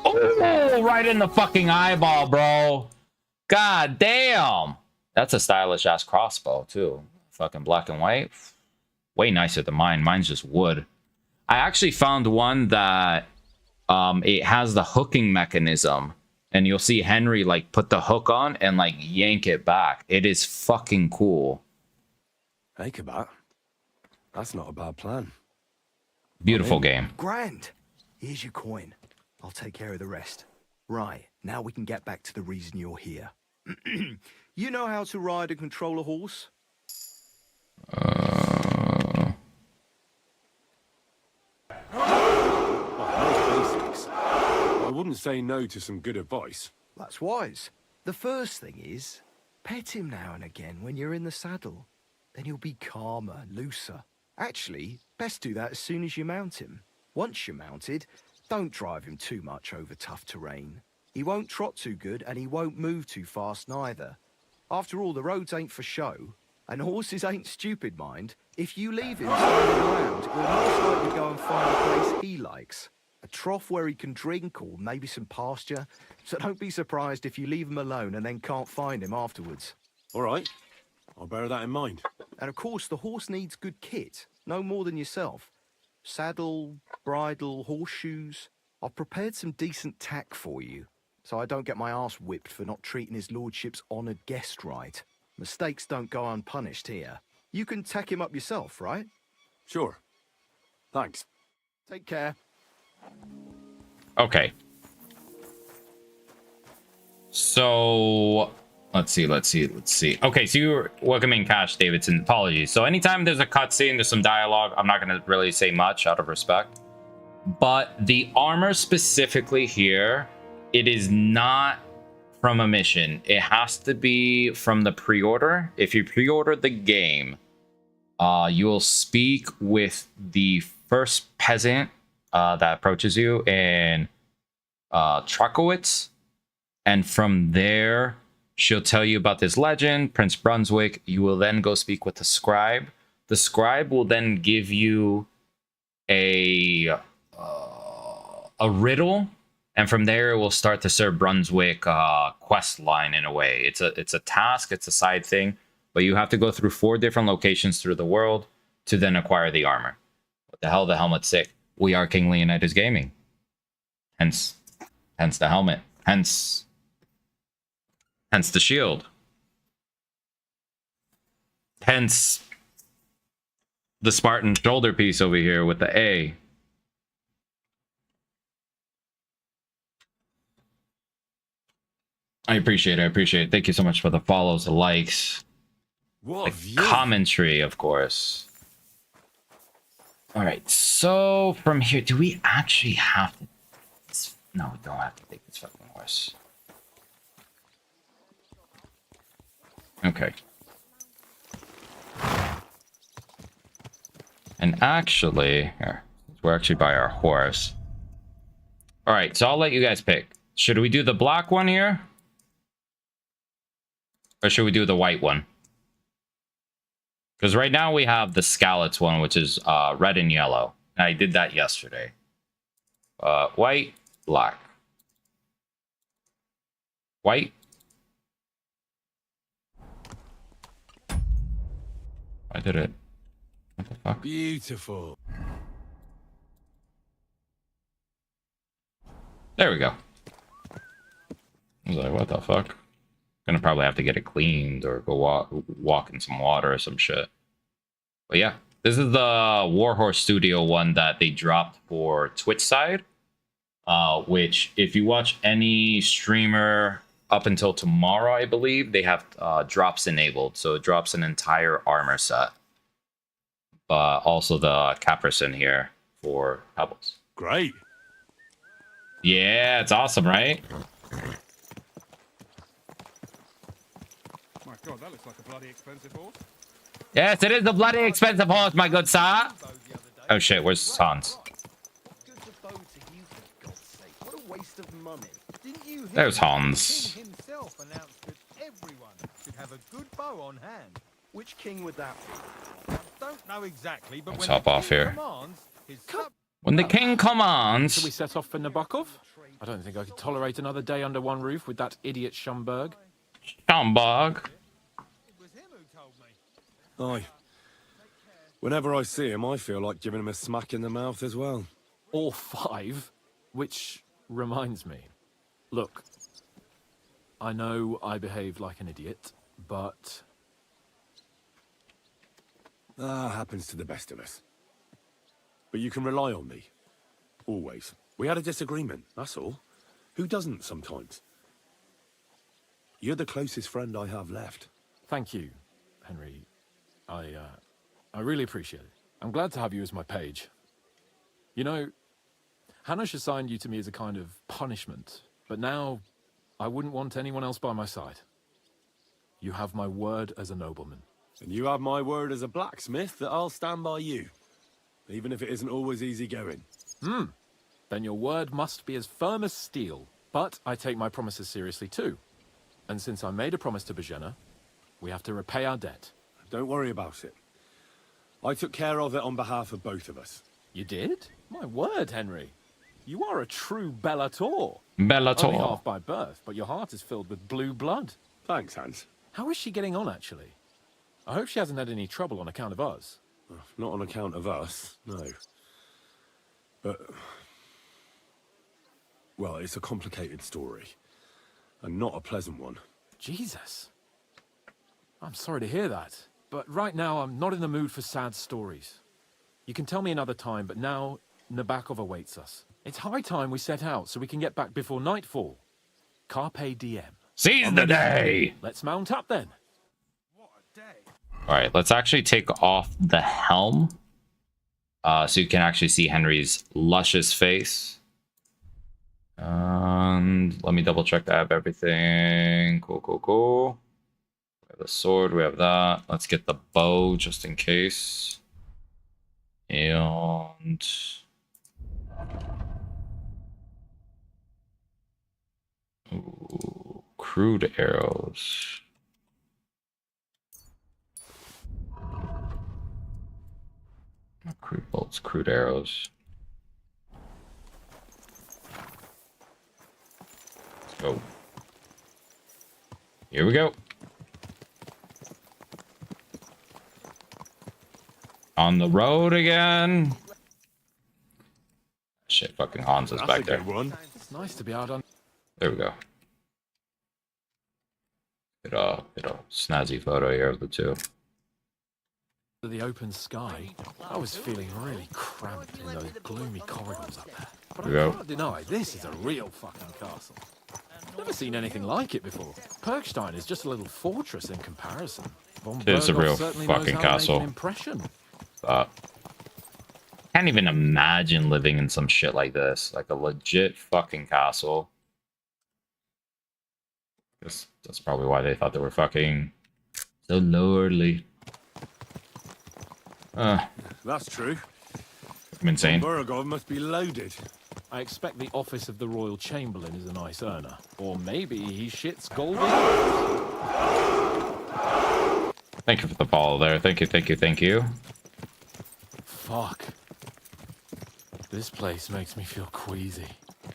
Oh, right in the fucking eyeball, bro. God damn. That's a stylish ass crossbow too. Fucking black and white. Way nicer than mine. Mine's just wood. I actually found one that it has the hooking mechanism. And you'll see Henry like put the hook on and like yank it back. It is fucking cool. Hey, Kabat. That's not a bad plan. Beautiful game. Grand. Here's your coin. I'll take care of the rest. Right, now we can get back to the reason you're here. You know how to ride and control a horse? Nice basics. I wouldn't say no to some good advice. That's wise. The first thing is, pet him now and again when you're in the saddle. Then he'll be calmer, looser. Actually, best do that as soon as you mount him. Once you're mounted, don't drive him too much over tough terrain. He won't trot too good and he won't move too fast neither. After all, the roads ain't for show, and horses ain't stupid, mind. If you leave him standing around, he'll most likely go and find a place he likes. A trough where he can drink or maybe some pasture. So don't be surprised if you leave him alone and then can't find him afterwards. All right. I'll bear that in mind. And of course, the horse needs good kit, no more than yourself. Saddle, bridle, horseshoes. I've prepared some decent tack for you, so I don't get my arse whipped for not treating his lordship's honoured guest right. Mistakes don't go unpunished here. You can tack him up yourself, right? Sure. Thanks. Take care. Okay. So let's see. Okay, so you were welcoming Cash Davidson. Apologies. So anytime there's a cutscene, there's some dialogue, I'm not gonna really say much out of respect. But the armor specifically here, it is not from a mission. It has to be from the pre-order. If you pre-order the game, you will speak with the first peasant that approaches you in Trakowitz, and from there she'll tell you about this legend, Prince Brunswick. You will then go speak with the scribe. The scribe will then give you a riddle, and from there it will start the Sir Brunswick quest line in a way. It's a task, it's a side thing, but you have to go through 4 different locations through the world to then acquire the armor. What the hell, the helmet's sick. We are King Leonidas Gaming. Hence the helmet. Hence the shield. Hence the Spartan shoulder piece over here with the A. I appreciate it. Thank you so much for the follows, the likes, What the commentary, of course. All right, so from here, do we actually have to? No, we don't have to take this fucking horse. Okay. And actually, here, we're actually by our horse. All right, so I'll let you guys pick. Should we do the black one here? Or should we do the white one? Because right now we have the Scallots one, which is red and yellow. And I did that yesterday. White, black. White. I did it. What the fuck? Beautiful. There we go. I was like, what the fuck? Gonna probably have to get it cleaned or go walk in some water or some shit. But yeah, this is the Warhorse Studio one that they dropped for Twitch side. Which, if you watch any streamer up until tomorrow, I believe, they have drops enabled. So it drops an entire armor set. But also the caparison here for Pebbles. Great. Yeah, it's awesome, right? My God, that looks like a bloody expensive horse. Yes, it is a bloody expensive horse, my good sir. Oh shit, where's Hans? What a waste of money. Didn't you hear There's that Hans. the king himself announced that everyone should have a good bow on hand? Which king would that be? Don't know exactly, but Let's when hop the off king here. commands, his When the king Shall we commands. set off for Nabokov? I don't think I could tolerate another day under one roof with that idiot Schomburg. Schumbug. Aye. Whenever I see him, I feel like giving him a smack in the mouth as well. Or 5, which reminds me. Look, I know I behaved like an idiot, but... Happens to the best of us. But you can rely on me. Always. We had a disagreement, that's all. Who doesn't sometimes? You're the closest friend I have left. Thank you, Henry. I really appreciate it. I'm glad to have you as my page. You know, Hanish assigned you to me as a kind of punishment, but now I wouldn't want anyone else by my side. You have my word as a nobleman. And you have my word as a blacksmith that I'll stand by you. Even if it isn't always easy going. Then your word must be as firm as steel. But I take my promises seriously too. And since I made a promise to Bajena, we have to repay our debt. Don't worry about it. I took care of it on behalf of both of us. You did? My word, Henry. You are a true Bellator. Bellator. Only half by birth, but your heart is filled with blue blood. Thanks, Hans. How is she getting on, actually? I hope she hasn't had any trouble on account of us. Not on account of us, no. But... well, it's a complicated story. And not a pleasant one. Jesus. I'm sorry to hear that. But right now, I'm not in the mood for sad stories. You can tell me another time, but now Nabokov awaits us. It's high time we set out so we can get back before nightfall. Carpe diem. Seize the day! Let's mount up then. Alright, let's actually take off the helm. So you can actually see Henry's luscious face. And let me double check that I have everything. Cool. We have the sword, we have that. Let's get the bow just in case. And... ooh, crude arrows. Not crude bolts, crude arrows. Let's go. Here we go. On the road again. Shit, fucking Hans is back there. It's nice to be out on... There we go. Get a snazzy photo here of the two. The open sky, I was feeling really cramped in those gloomy corridors up there. But I can't deny, this is a real fucking castle. Never seen anything like it before. Perkstein is just a little fortress in comparison. It's a real fucking castle. Impression. Can't even imagine living in some shit like this. Like a legit fucking castle. That's probably why they thought they were fucking so lordly. That's true. I'm insane. Burgov must be loaded. I expect the office of the Royal Chamberlain is a nice earner. Or maybe he shits gold in. Thank you for the follow there. Thank you. Fuck. This place makes me feel queasy.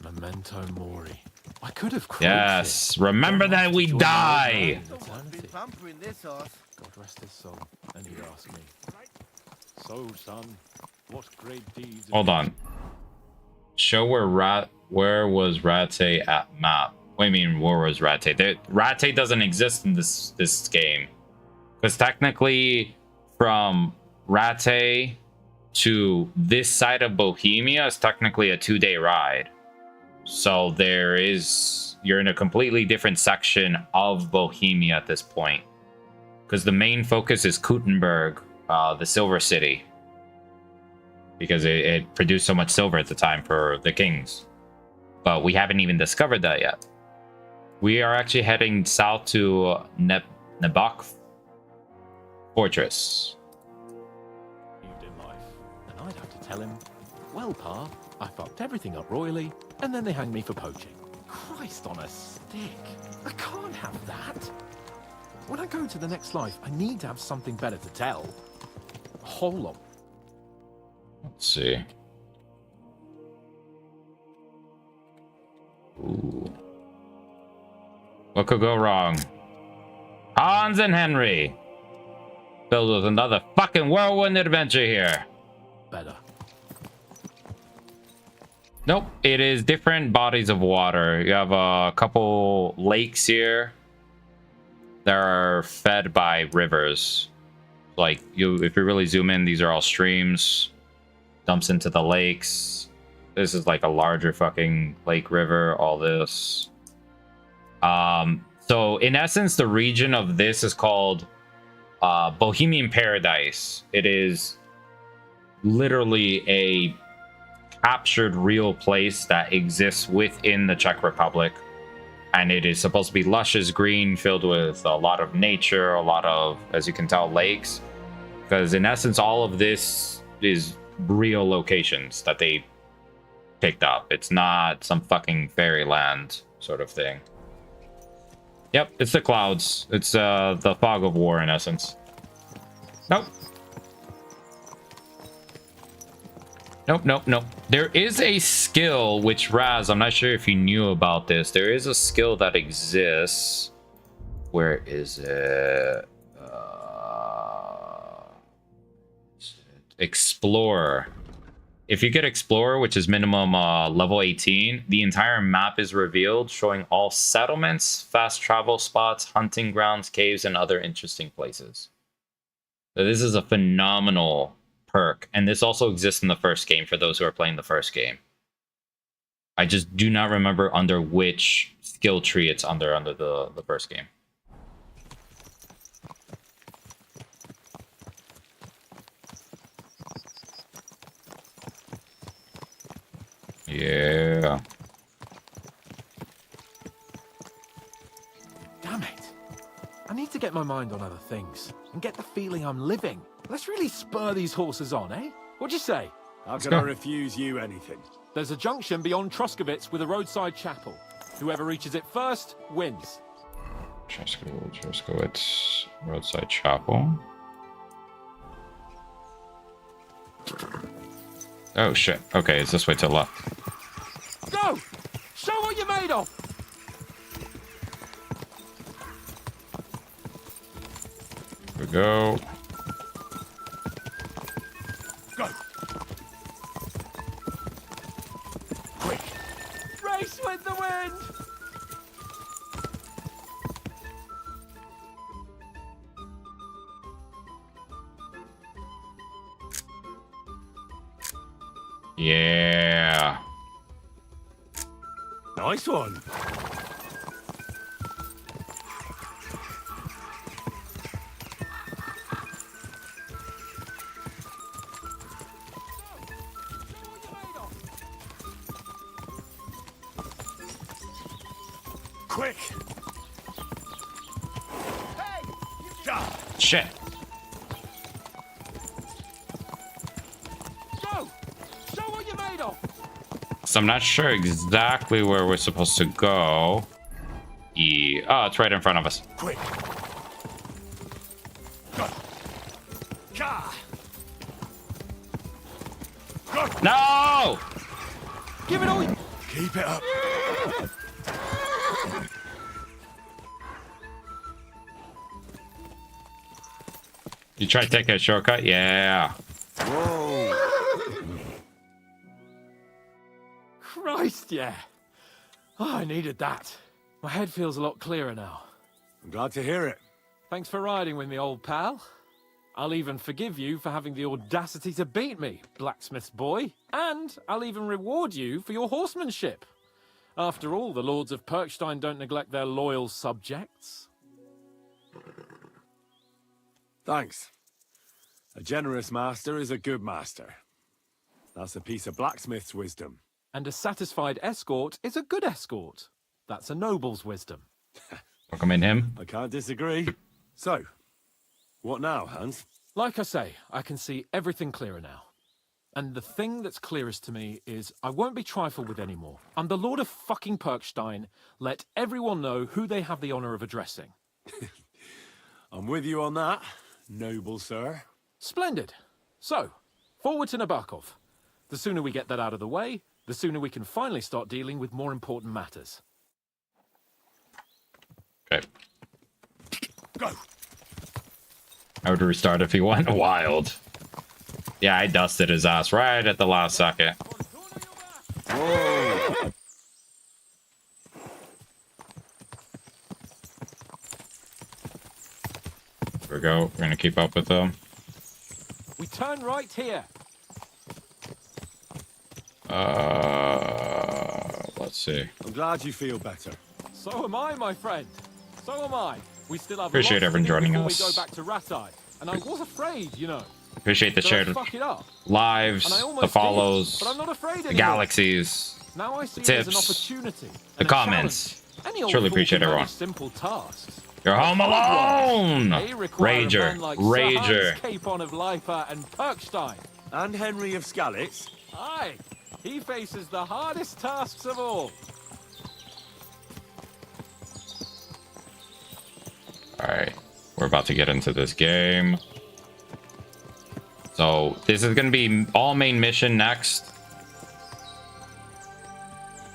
Memento mori. I could have croaked Yes, remember that we die! God rest his soul. And he'd ask me, so, son, what great deeds... Hold on. Show where was Rattay at map? What do you mean, where was Rattay? Rattay doesn't exist in this game. Because technically, from Rattay to this side of Bohemia is technically a 2-day ride. So you're in a completely different section of Bohemia at this point. Because the main focus is Kuttenberg, the Silver City. Because it produced so much silver at the time for the kings. But we haven't even discovered that yet. We are actually heading south to Nebok Fortress. In life, and I'd have to tell him, well, Pa, I fucked everything up royally, and then they hanged me for poaching. Christ on a stick. I can't have that. When I go to the next life, I need to have something better to tell. A whole lot. Let's see. Ooh. What could go wrong? Hans and Henry. Filled with another fucking whirlwind adventure here. Better. Nope, it is different bodies of water. You have a couple lakes here that are fed by rivers. Like, if you really zoom in, these are all streams. Dumps into the lakes. This is like a larger fucking lake river, all this. So in essence, the region of this is called Bohemian Paradise. It is literally a captured real place that exists within the Czech Republic. And it is supposed to be luscious green, filled with a lot of nature, a lot of, as you can tell, lakes. Because in essence, all of this is real locations that they picked up. It's not some fucking fairyland sort of thing. Yep, it's the clouds. It's the fog of war in essence. Nope. Nope. There is a skill which, Raz, I'm not sure if you knew about this. There is a skill that exists. Where is it? Explorer. If you get Explorer, which is minimum level 18, the entire map is revealed, showing all settlements, fast travel spots, hunting grounds, caves, and other interesting places. So this is a phenomenal perk, and this also exists in the first game for those who are playing the first game. I just do not remember under which skill tree it's under the first game. Yeah. Damn it. I need to get my mind on other things and get the feeling I'm living. Let's really spur these horses on, eh? What'd you say? How can I refuse you anything? There's a junction beyond Troskowitz with a roadside chapel. Whoever reaches it first wins. Troskowitz roadside chapel. Oh shit. Okay, it's this way to the left. Go! Show what you're made of! Here we go. Go! Quick! Race with the wind! Yeah. Nice one. Quick! Hey! Shit. Go! Show what you're made of! So I'm not sure exactly where we're supposed to go. Yeah. Oh, it's right in front of us. Quick! Go! Ka! Go! No! Give it all. Keep it up. You try to take a shortcut? Yeah. Whoa! Christ, yeah. Oh, I needed that. My head feels a lot clearer now. I'm glad to hear it. Thanks for riding with me, old pal. I'll even forgive you for having the audacity to beat me, blacksmith's boy. And I'll even reward you for your horsemanship. After all, the lords of Perkstein don't neglect their loyal subjects. Thanks. A generous master is a good master. That's a piece of blacksmith's wisdom. And a satisfied escort is a good escort. That's a noble's wisdom. Welcome in him. I can't disagree. So, what now, Hans? Like I say, I can see everything clearer now. And the thing that's clearest to me is I won't be trifled with anymore. I'm the Lord of fucking Perkstein. Let everyone know who they have the honor of addressing. I'm with you on that, noble sir. Splendid. So, forward to Nabokov. The sooner we get that out of the way, the sooner we can finally start dealing with more important matters. Okay. Go! I would restart if he went wild. Yeah, I dusted his ass right at the last second. Whoa! Here we go. We're gonna keep up with them. We turn right here. Let's see. I'm glad you feel better. So am I, my friend. So am I. We still have Appreciate lots everyone to do joining before us. we go back to Ratai. And I was afraid, you know. Appreciate the That I'd shared fuck it up. lives, And I the almost follows, did, but I'm not afraid the anymore. galaxies, Now I see the it as an tips, opportunity. the and a comments. challenge. Any old Truly fool appreciate can everyone. manage simple tasks. You're home alone! They require a Rager, man like Sir Rager. Hans Capon of Leipa and Perkstein. And Henry of Skalitz. Aye, he faces the hardest tasks of all. Alright, we're about to get into this game. So, this is going to be all main mission next.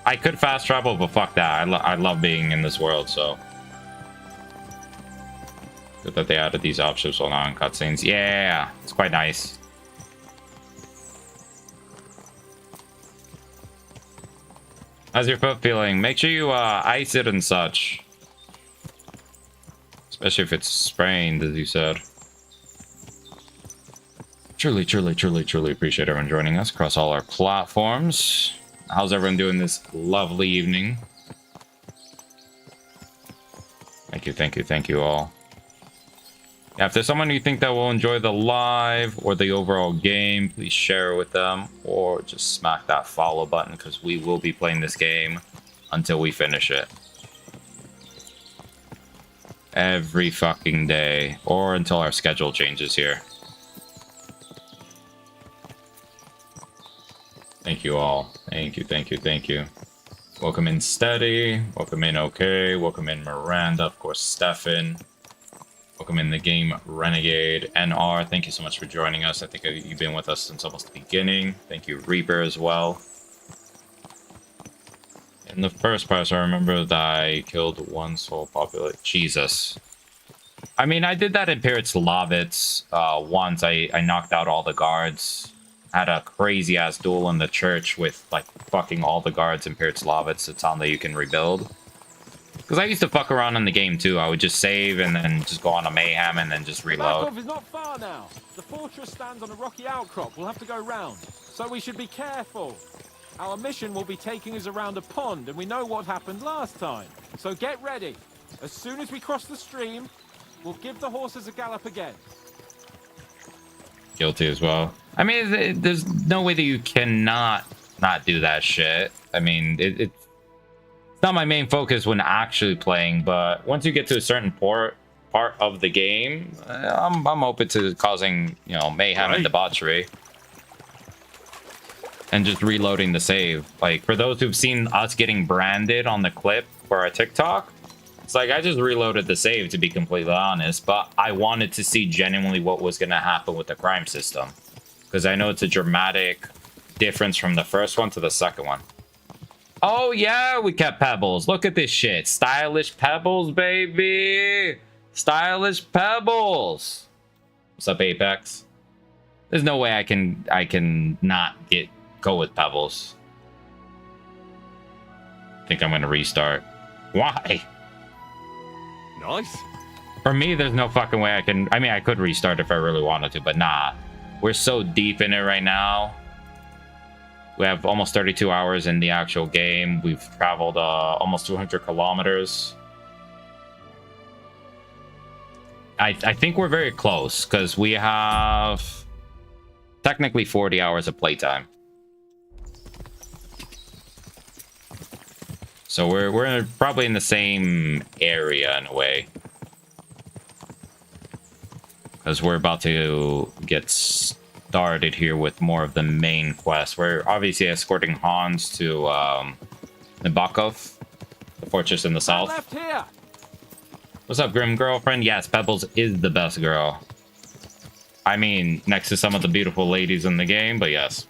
I could fast travel, but fuck that. I love being in this world, so. Good that they added these options while not in cutscenes. Yeah, it's quite nice. How's your foot feeling? Make sure you ice it and such. Especially if it's sprained, as you said. Truly, truly, truly, truly appreciate everyone joining us across all our platforms. How's everyone doing this lovely evening? Thank you all. Yeah, if there's someone you think that will enjoy the live or the overall game, please share it with them or just smack that follow button because we will be playing this game until we finish it. Every fucking day or until our schedule changes here. Thank you all. Thank you. Welcome in Steady. Welcome in OK. Welcome in Miranda. Of course, Stefan. Welcome in the game Renegade. NR, thank you so much for joining us. I think you've been with us since almost the beginning. Thank you, Reaper, as well. In the first part, I remember that I killed one soul population. Jesus. I mean, I did that in Pirates Lovitz once. I knocked out all the guards. Had a crazy-ass duel in the church with, like, fucking all the guards in Pirates Lovitz. It's on that you can rebuild. Because I used to fuck around in the game, too. I would just save and then just go on a mayhem and then just reload. Back off is not far now. The fortress stands on a rocky outcrop. We'll have to go round. So we should be careful. Our mission will be taking us around a pond, and we know what happened last time. So get ready. As soon as we cross the stream, we'll give the horses a gallop again. Guilty as well. I mean, there's no way that you cannot not do that shit. I mean, it's not my main focus when actually playing, but once you get to a certain part of the game, I'm open to causing, you know, mayhem and debauchery. And just reloading the save. Like, for those who've seen us getting branded on the clip for our TikTok, it's like, I just reloaded the save, to be completely honest, but I wanted to see genuinely what was going to happen with the crime system. Because I know it's a dramatic difference from the first one to the second one. Oh, yeah, we kept Pebbles. Look at this shit. Stylish Pebbles, baby. Stylish Pebbles. What's up, Apex? There's no way I can not go with Pebbles. I think I'm going to restart. Why? Nice. For me, there's no fucking way I can... I mean, I could restart if I really wanted to, but nah. We're so deep in it right now. We have almost 32 hours in the actual game. We've traveled almost 200 kilometers. I think we're very close, because we have technically 40 hours of playtime. So we're probably in the same area in a way. Because we're about to get started here with more of the main quest. We're obviously escorting Hans to Nabokov, the fortress in the south. Left here. What's up, Grim Girlfriend? Yes, Pebbles is the best girl. I mean, next to some of the beautiful ladies in the game, but yes.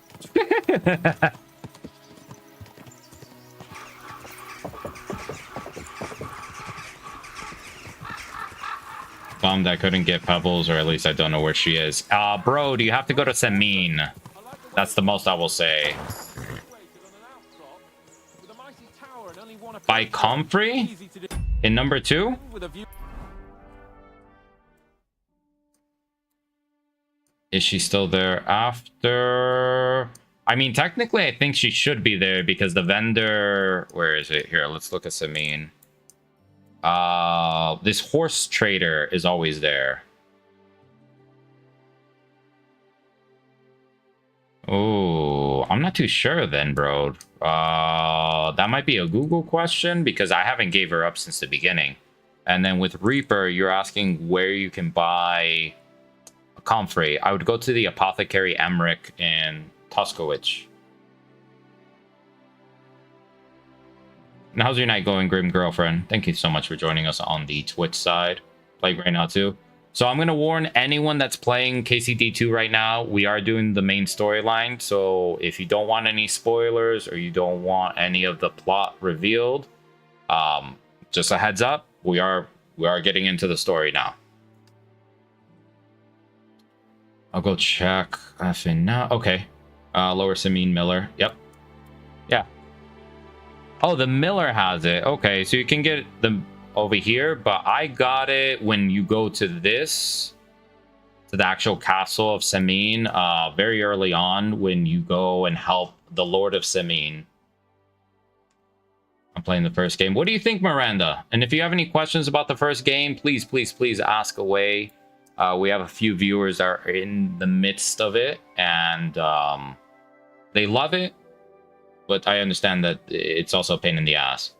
Bummed I couldn't get Pebbles, or at least I don't know where she is. Bro, do you have to go to Samin? That's the most I will say. By Comfrey? In number 2? Is she still there after? I mean, technically, I think she should be there because the vendor... Where is it? Here, let's look at Samin. This horse trader is always there. Oh, I'm not too sure then, bro. That might be a Google question because I haven't gave her up since the beginning. And then with Reaper, you're asking where you can buy a comfrey. I would go to the Apothecary Emmerich in Tuskowich. And how's your night going, Grim Girlfriend? Thank you so much for joining us on the Twitch side. Playing right now too. So I'm going to warn anyone that's playing KCD2 right now, we are doing the main storyline. So if you don't want any spoilers or you don't want any of the plot revealed, just a heads up, we are getting into the story now. I'll go check. Now. Okay. Lower Samin Miller. Yep. Yeah. Oh, the Miller has it. Okay, so you can get them over here, but I got it when you go to this, to the actual castle of Samin, very early on when you go and help the Lord of Samin. I'm playing the first game. What do you think, Miranda? And if you have any questions about the first game, please, please, please ask away. We have a few viewers that are in the midst of it, and they love it, but I understand that it's also a pain in the ass.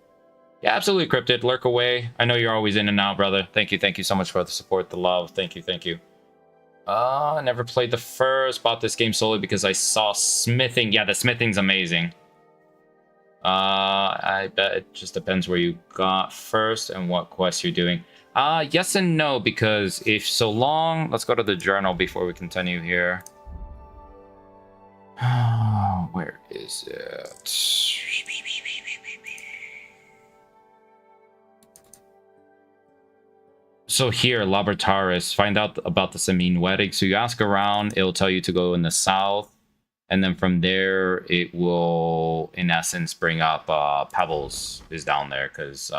Yeah, absolutely, Cryptid. Lurk away. I know you're always in and out, brother. Thank you so much for the support, the love. Thank you. I never played the first. Bought this game solely because I saw smithing. Yeah, the smithing's amazing. I bet it just depends where you got first and what quest you're doing. Yes and no, because if so long... Let's go to the journal before we continue here. Where is it? So here, Laborataris, find out about the Samin wedding. So you ask around, it'll tell you to go in the south. And then from there, it will, in essence, bring up Pebbles is down there. Because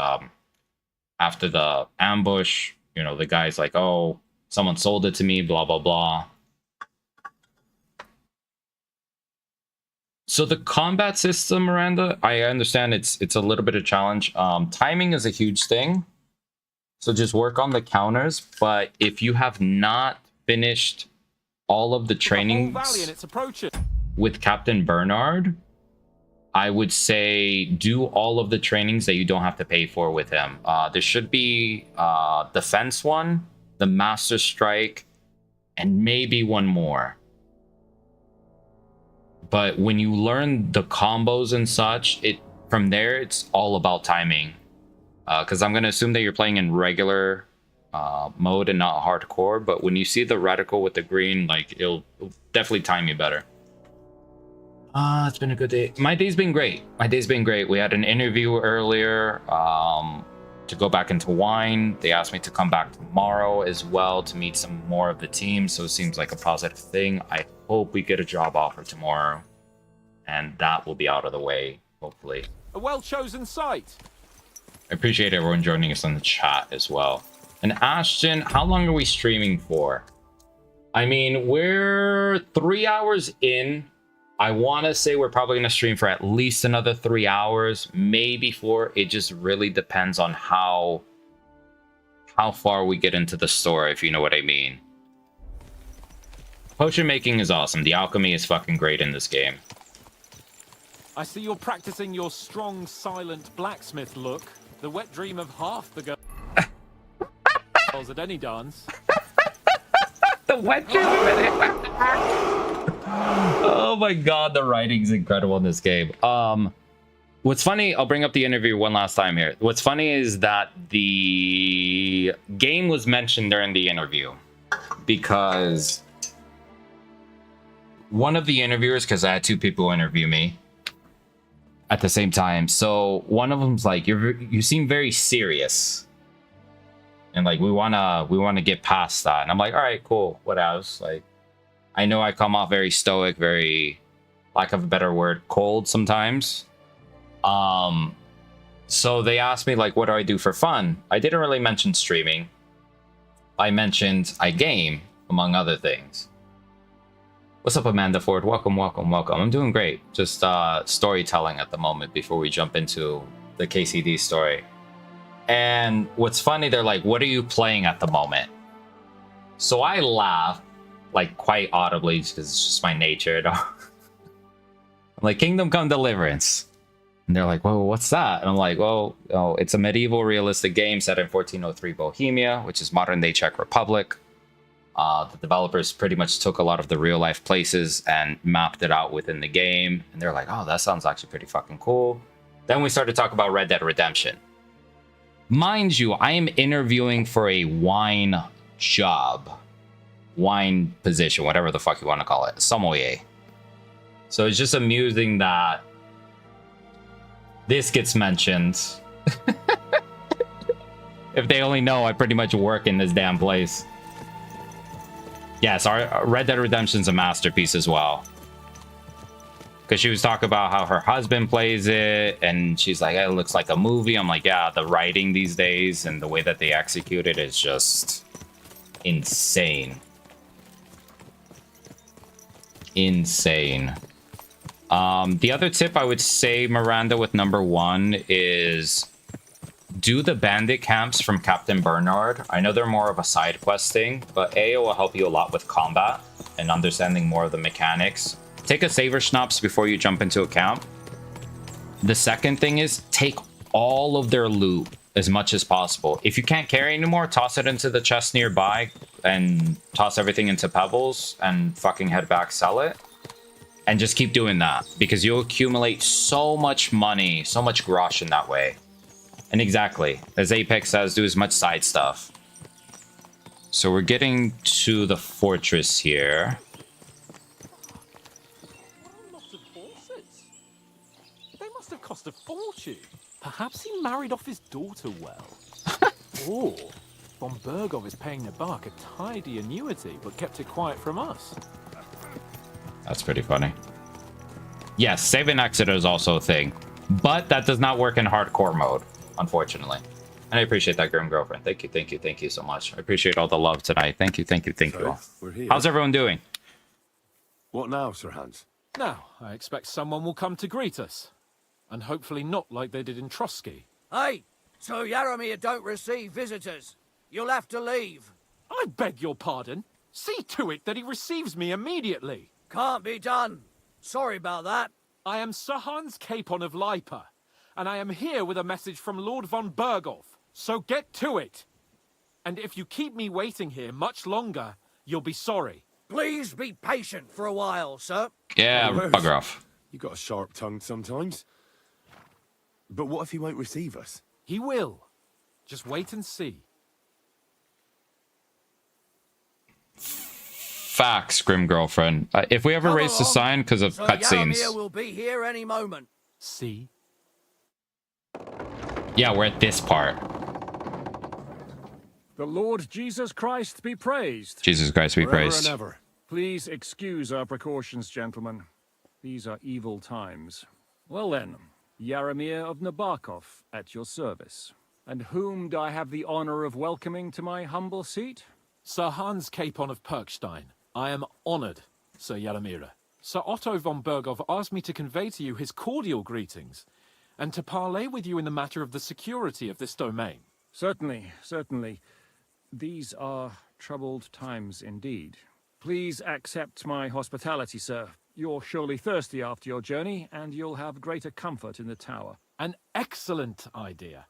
after the ambush, you know, the guy's like, oh, someone sold it to me, blah, blah, blah. So the combat system, Miranda, I understand it's a little bit of a challenge. Timing is a huge thing. So just work on the counters. But if you have not finished all of the trainings with Captain Bernard, I would say do all of the trainings that you don't have to pay for with him. There should be Defense one, the Master Strike, and maybe one more. But when you learn the combos and such, from there, it's all about timing. Because I'm going to assume that you're playing in regular mode and not hardcore. But when you see the reticle with the green, like, it'll definitely time you better. It's been a good day. My day's been great. We had an interview earlier to go back into wine. They asked me to come back tomorrow as well to meet some more of the team. So it seems like a positive thing. I hope we get a job offer tomorrow. And that will be out of the way, hopefully. A well-chosen site. I appreciate everyone joining us on the chat as well. And Ashton, how long are we streaming for? I mean, we're 3 hours in. I want to say we're probably going to stream for at least another 3 hours, maybe 4. It just really depends on how far we get into the story, if you know what I mean. Potion making is awesome. The alchemy is fucking great in this game. I see you're practicing your strong, silent blacksmith look. The wet dream of half the girls at any dance. The wet dream of any... Oh my god, the writing's incredible in this game. What's funny, I'll bring up the interview one last time here. What's funny is that the game was mentioned during the interview because one of the interviewers, because I had 2 people interview me at the same time. So one of them's like, you seem very serious. And like, we wanna get past that. And I'm like, all right, cool. What else? Like, I know I come off very stoic, very, lack of a better word, cold sometimes. So they asked me like, what do I do for fun? I didn't really mention streaming. I mentioned I game, among other things. What's up, Amanda Ford? Welcome, welcome, welcome. I'm doing great. Just storytelling at the moment before we jump into the KCD story. And what's funny, they're like, what are you playing at the moment? So I laugh, like, quite audibly, because it's just my nature. I'm like, Kingdom Come Deliverance. And they're like, well, what's that? And I'm like, well, oh, it's a medieval realistic game set in 1403 Bohemia, which is modern-day Czech Republic. The developers pretty much took a lot of the real-life places and mapped it out within the game. And they're like, oh, that sounds actually pretty fucking cool. Then we started talking about Red Dead Redemption. Mind you, I am interviewing for a wine job. Wine position, whatever the fuck you want to call it. Sommelier. So it's just amusing that this gets mentioned. If they only know I pretty much work in this damn place. Yes, our Red Dead Redemption's a masterpiece as well. Because she was talking about how her husband plays it, and she's like, it looks like a movie. I'm like, yeah, the writing these days and the way that they execute it is just insane. Insane. The other tip I would say, Miranda, with number 1 is do the bandit camps from Captain Bernard. I know they're more of a side quest thing, but A, will help you a lot with combat and understanding more of the mechanics. Take a Saver Schnapps before you jump into a camp. The second thing is take all of their loot as much as possible. If you can't carry anymore, toss it into the chest nearby and toss everything into pebbles and fucking head back, sell it. And just keep doing that because you'll accumulate so much money, so much grosh in that way. And exactly, as Apex says, do as much side stuff. So we're getting to the fortress here. What a lot of horses. They must have cost a fortune. Perhaps he married off his daughter well. Or von Bergov is paying Nabark a tidy annuity, but kept it quiet from us. That's pretty funny. Yes, save and exit is also a thing. But that does not work in hardcore mode, unfortunately. And I appreciate that, Grim Girlfriend. Thank you, thank you, thank you so much. I appreciate all the love tonight. Thank you, thank you, thank you all. We're here. How's everyone doing? What now, Sir Hans? Now, I expect someone will come to greet us. And hopefully not like they did in Trotsky. Hey, so Yaramir don't receive visitors. You'll have to leave. I beg your pardon. See to it that he receives me immediately. Can't be done. Sorry about that. I am Sir Hans Capon of Lipa, and I am here with a message from Lord von Bergov. So get to it. And if you keep me waiting here much longer, you'll be sorry. Please be patient for a while, sir. Yeah, bugger off. You got a sharp tongue sometimes. But what if he won't receive us? He will. Just wait and see. Facts, Grim Girlfriend. If we ever raise the sign because of cutscenes. Yaramir will be here any moment. See? Yeah, we're at this part. The Lord Jesus Christ be praised. Jesus Christ be Forever praised. and ever. Please excuse our precautions, gentlemen. These are evil times. Well then, Yaramir of Nabokov at your service. And whom do I have the honor of welcoming to my humble seat? Sir Hans Capon of Perkstein. I am honored, Sir Yaramira. Sir Otto von Bergov asked me to convey to you his cordial greetings, and to parley with you in the matter of the security of this domain. Certainly, certainly. These are troubled times indeed. Please accept my hospitality, sir. You're surely thirsty after your journey, and you'll have greater comfort in the tower. An excellent idea.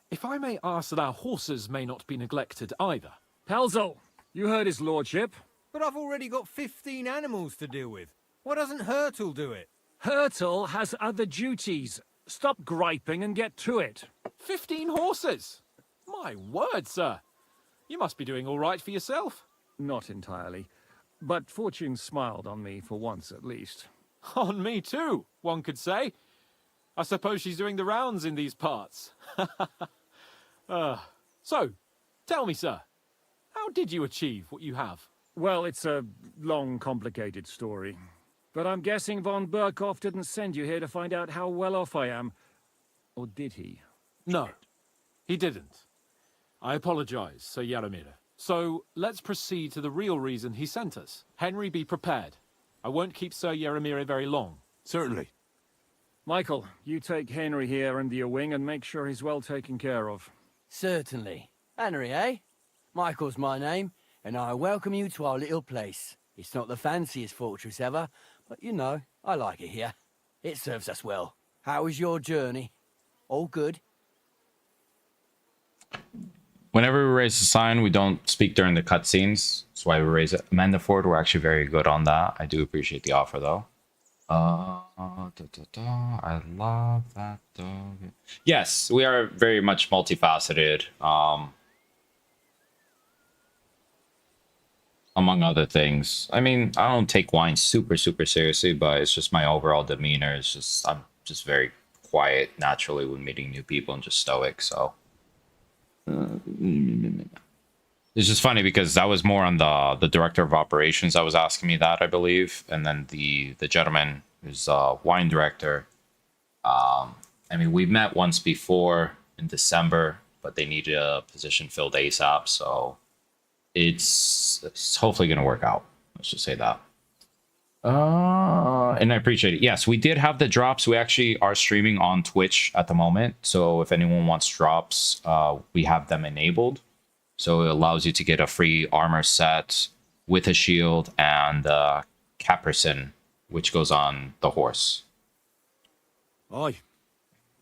If I may ask that our horses may not be neglected either. Pelzel, you heard his lordship. But I've already got 15 animals to deal with. Why doesn't Hurtle do it? Hurtle has other duties. Stop griping and get to it. 15 horses? My word, sir. You must be doing all right for yourself. Not entirely. But fortune smiled on me for once at least. On me too, one could say. I suppose she's doing the rounds in these parts. So, tell me, sir, how did you achieve what you have? Well, it's a long, complicated story. But I'm guessing von Berkhoff didn't send you here to find out how well off I am. Or did he? No, he didn't. I apologize, Sir Yaramir. So, let's proceed to the real reason he sent us. Henry, be prepared. I won't keep Sir Yeremir very long. Certainly. Michael, you take Henry here under your wing and make sure he's well taken care of. Certainly. Henry, eh? Michael's my name, and I welcome you to our little place. It's not the fanciest fortress ever, but you know, I like it here. It serves us well. How was your journey? All good? Whenever we raise a sign, we don't speak during the cutscenes. That's why we raise it. Amanda Ford, we're actually very good on that. I do appreciate the offer, though. I love that dog. Yes, we are very much multifaceted. Among other things. I mean, I don't take wine super seriously, but it's just my overall demeanor. It's just, I'm just very quiet naturally when meeting new people and just stoic, so. It's just funny because that was more on the director of operations that was asking me that, I believe, and then the gentleman who's wine director. I mean, we met once before in December, but they needed a position filled ASAP, so it's hopefully going to work out. Let's just say that. And I appreciate it. Yes, we did have the drops. We actually are streaming on Twitch at the moment, so if anyone wants drops, we have them enabled. So it allows you to get a free armor set with a shield and caparison, which goes on the horse. Aye.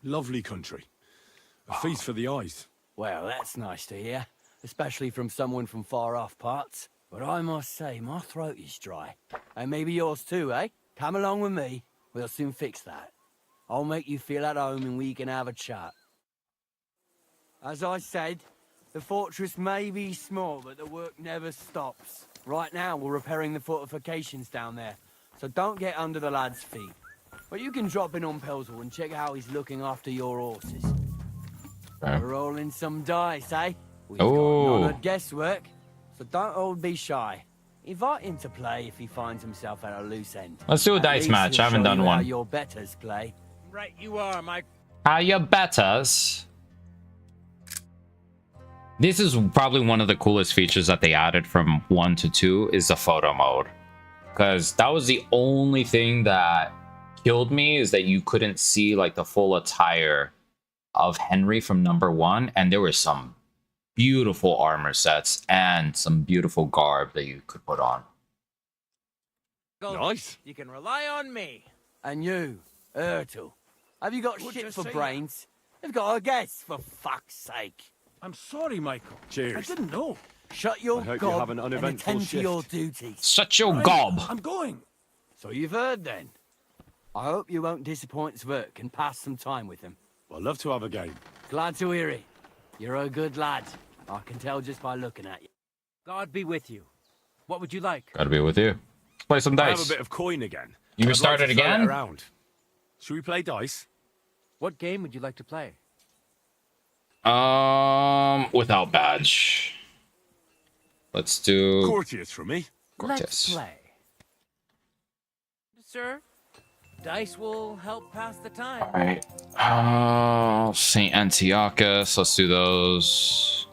Lovely country. A feast for the eyes. Well, that's nice to hear, especially from someone from far-off parts. But I must say, my throat is dry. And maybe yours too, eh? Come along with me. We'll soon fix that. I'll make you feel at home and we can have a chat. As I said, the fortress may be small, but the work never stops. Right now, we're repairing the fortifications down there, so don't get under the lad's feet. But you can drop in on Pelzel and check how he's looking after your horses. We're rolling some dice, eh? We've got none of guesswork, so don't all be shy. Invite him to play if he finds himself at a loose end. Let's do a dice match. I haven't done one. How your betters play. Right you are, Mike. How your betters? This is probably one of the coolest features that they added from 1 to 2 is the photo mode. Because that was the only thing that killed me, is that you couldn't see like the full attire of Henry from number 1. And there were some beautiful armor sets and some beautiful garb that you could put on. Nice. You can rely on me. And you, Ertl, have you got shit for brains? You've got a guess, for fuck's sake. I'm sorry, Michael. Cheers. I didn't know. Shut your I hope gob you have an and uneventful attend to your shift. duties. Shut your gob. I'm going. So you've heard then. I hope you won't disappoint Zwerk and pass some time with him. I'd love to have a game. Glad to hear it. You're a good lad. I can tell just by looking at you. God be with you. What would you like? Gotta be with you. Let's play some I have dice. a bit of coin again. You I'd restarted like to throw it again? around. Should we play dice? What game would you like to play? Without badge. Let's do Courteous from me. Let's Cortez. play. Sir, dice will help pass the time. All right. Saint Antiochus. Let's do those.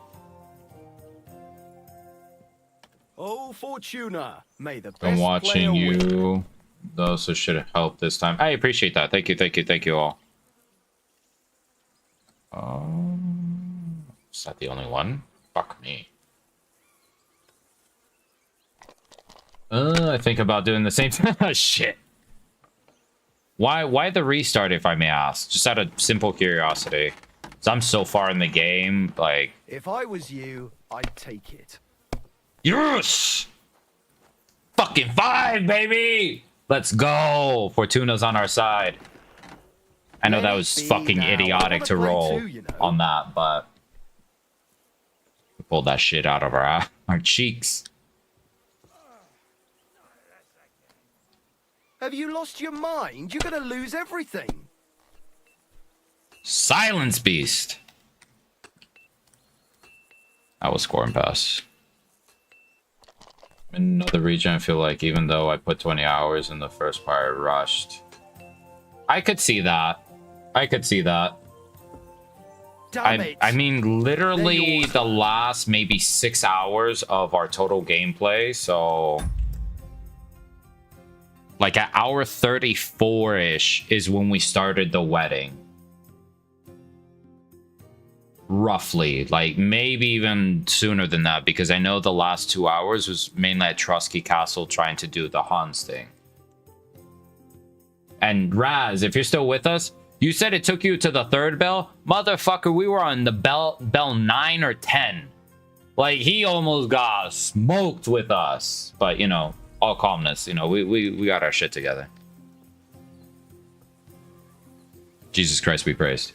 Oh, Fortuna, may the best I'm watching player win. you. Those so should help this time. I appreciate that. Thank you all. Is that the only one? Fuck me. I think about doing the same thing. Shit. Why the restart, if I may ask? Just out of simple curiosity. 'Cause I'm so far in the game, like... If I was you, I'd take it. Yes! Fucking 5, baby! Let's go! Fortuna's on our side. I know that was fucking idiotic to roll on that, but... we pulled that shit out of our cheeks. Have you lost your mind? You're gonna lose everything. Silence Beast! That was score and pass. In another region, I feel like even though I put 20 hours in the first part, I rushed. I could see that. I mean, literally the last maybe 6 hours of our total gameplay, so... Like at hour 34-ish is when we started the wedding. Roughly, like maybe even sooner than that, because I know the last 2 hours was mainly at Trusky Castle trying to do the Hans thing. And Raz, if you're still with us, you said it took you to the 3rd bell? Motherfucker, we were on the bell 9 or 10. Like, he almost got smoked with us. But, you know, all calmness. You know, we got our shit together. Jesus Christ be praised.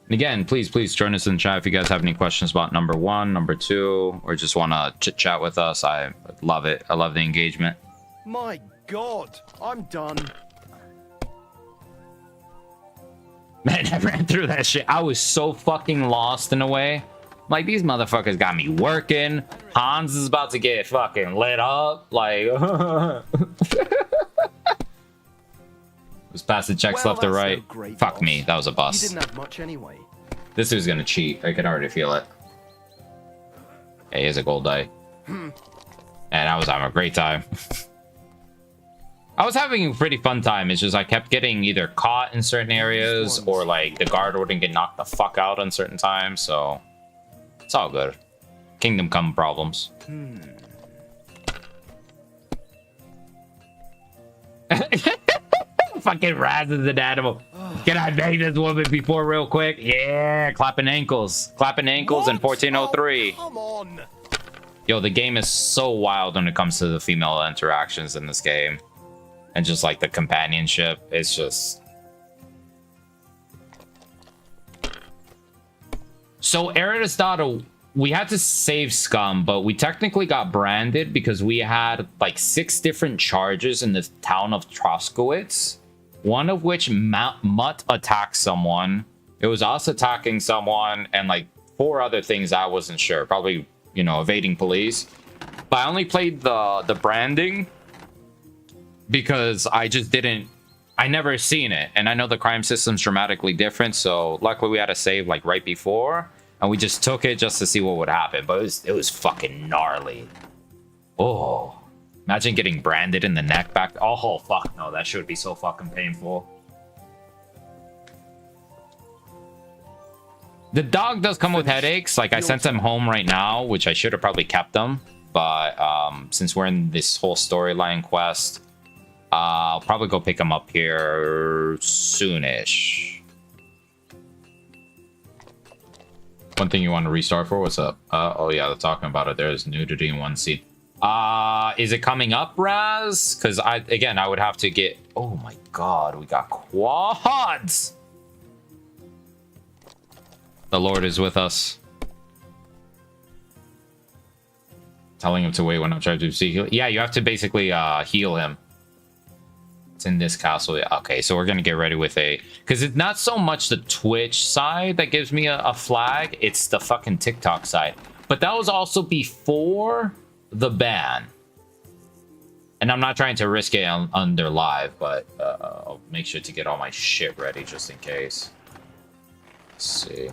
And again, please join us in the chat if you guys have any questions about number 1, number 2, or just want to chit-chat with us. I love it. I love the engagement. My God, I'm done. Man, I ran through that shit. I was so fucking lost in a way. Like, these motherfuckers got me working. Hans is about to get fucking lit up. Like, was passing checks left to right. No great Fuck boss. me, that was a You bust. didn't have much anyway. This dude's gonna cheat. I can already feel it. Hey, here's a gold die. And I was having a great time. I was having a pretty fun time. It's just I kept getting either caught in certain areas or like the guard wouldn't get knocked the fuck out on certain times. So it's all good. Kingdom Come problems. Fucking Raz is an animal. Can I bang this woman before real quick? Yeah, clapping ankles. Clapping ankles in 1403. Come on. Yo, the game is so wild when it comes to the female interactions in this game. And just like the companionship, it's just... So Aristotle, we had to save Scum, but we technically got branded because we had like 6 different charges in the town of Troskowitz. One of which Mutt attacked someone. It was us attacking someone and like 4 other things I wasn't sure. Probably, you know, evading police. But I only played the branding because I just didn't... I never seen it. And I know the crime system's dramatically different. So luckily we had to save like right before. And we just took it just to see what would happen. But it was fucking gnarly. Oh. Imagine getting branded in the neck back. Oh, fuck no. That shit would be so fucking painful. The dog does come with headaches. Like, I sent him home right now, which I should have probably kept him. But since we're in this whole storyline quest, I'll probably go pick him up here soonish. One thing you want to restart for? What's up? Oh, yeah, they're talking about it. There's nudity in one seat. Is it coming up, Raz? Because I would have to get... Oh my god, we got quads! The Lord is with us. Telling him to wait when I'm trying to see... Yeah, you have to basically heal him. It's in this castle. Yeah, okay, so we're gonna get ready with a... Because it's not so much the Twitch side that gives me a flag. It's the fucking TikTok side. But that was also before... the ban. And I'm not trying to risk it under live, but I'll make sure to get all my shit ready just in case. Let's see.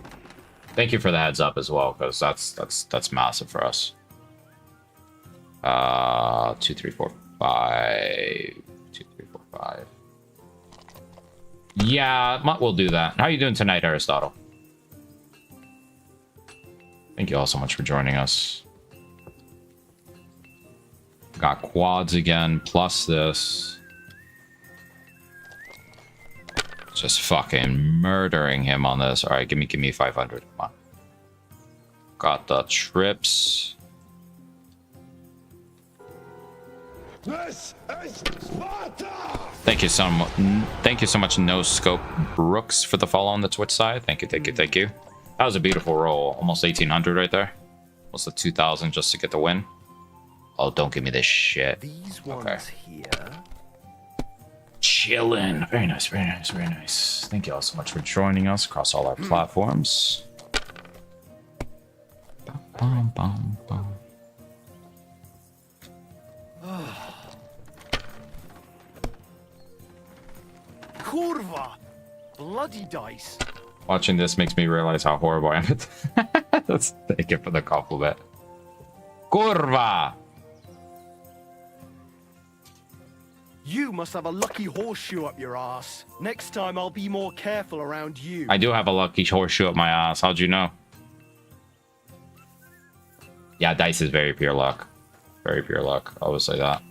Thank you for the heads up as well, because that's massive for us. 2, 3, 4, 5. 2, 3, 4, 5. Yeah, we'll do that. How are you doing tonight, Aristotle? Thank you all so much for joining us. Got quads again, plus this. Just fucking murdering him on this. All right, give me 500. Come on. Got the trips. This is Sparta! Thank you so much. Thank you so much, No Scope Brooks, for the follow on the Twitch side. Thank you. That was a beautiful roll. Almost 1800 right there. Almost a 2000 just to get the win. Oh, don't give me this shit. These ones here. Chillin'. Very nice, very nice, very nice. Thank you all so much for joining us across all our platforms. Bum, bum, bum. Kurva! Bloody dice. Watching this makes me realize how horrible I am. Let's take it for the compliment. Kurva! You must have a lucky horseshoe up your ass. Next time I'll be more careful around you. I do have a lucky horseshoe up my ass. How'd you know? Yeah, dice is very pure luck. Very pure luck. I would say that.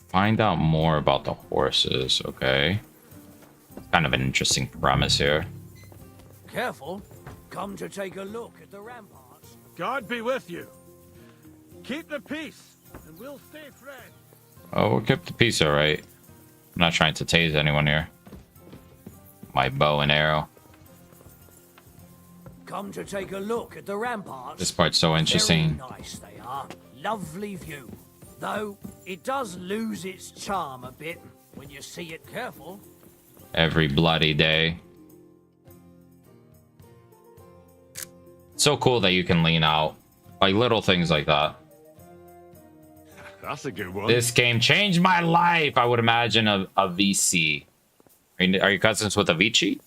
Find out more about the horses, okay? Kind of an interesting premise here. Careful. Come to take a look at the ramparts. God be with you. Keep the peace, and we'll stay friends. Oh, we'll keep the peace, alright. I'm not trying to tase anyone here. My bow and arrow. Come to take a look at the ramparts. This part's so interesting. Very nice they are. Lovely view. Though, it does lose its charm a bit when you see it careful. Every bloody day. So cool that you can lean out. Like little things like that. That's a good one. This game changed my life. I would imagine a VC. Are you cousins with Avicii?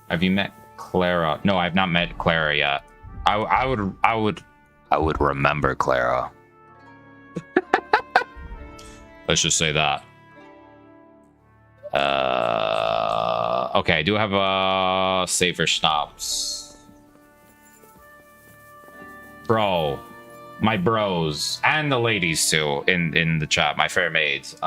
Have you met Clara? No, I've not met Clara yet. I would remember Clara. Let's just say that. Okay, I do have a safer stops. Bro. My bros. And the ladies too in the chat, my fair maids.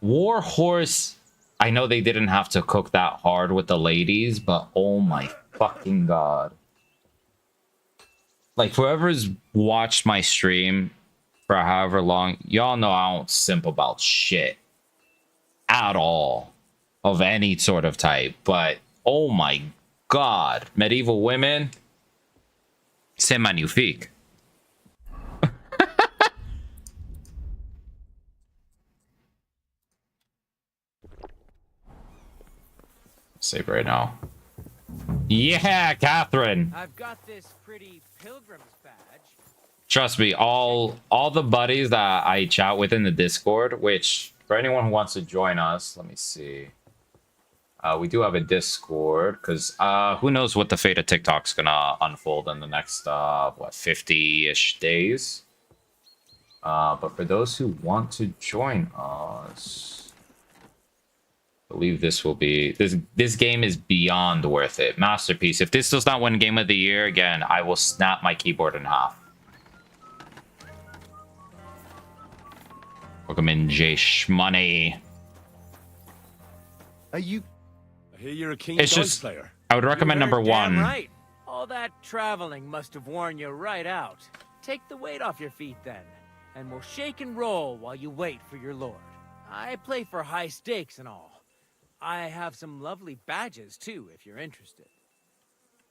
War Horse. I know they didn't have to cook that hard with the ladies, but oh my fucking god. Like, whoever's watched my stream for however long, y'all know I don't simp about shit. At all. Of any sort of type. But, oh my god. Medieval women. C'est magnifique. Save right now. Yeah, Catherine. I've got this pretty pilgrim's badge. Trust me, all the buddies that I chat with in the Discord, which for anyone who wants to join us, let me see. We do have a Discord because who knows what the fate of TikTok's gonna unfold in the next what 50-ish days. But for those who want to join us, I believe this will be this game is beyond worth it. Masterpiece. If this does not win Game of the Year again, I will snap my keyboard in half. Welcome in, Jay Shmoney. Are you? I hear you're a keen It's dice just player. I would recommend number Damn one. right. All that traveling must have worn you right out. Take the weight off your feet then, and we'll shake and roll while you wait for your lord. I play for high stakes and all. I have some lovely badges too, if you're interested.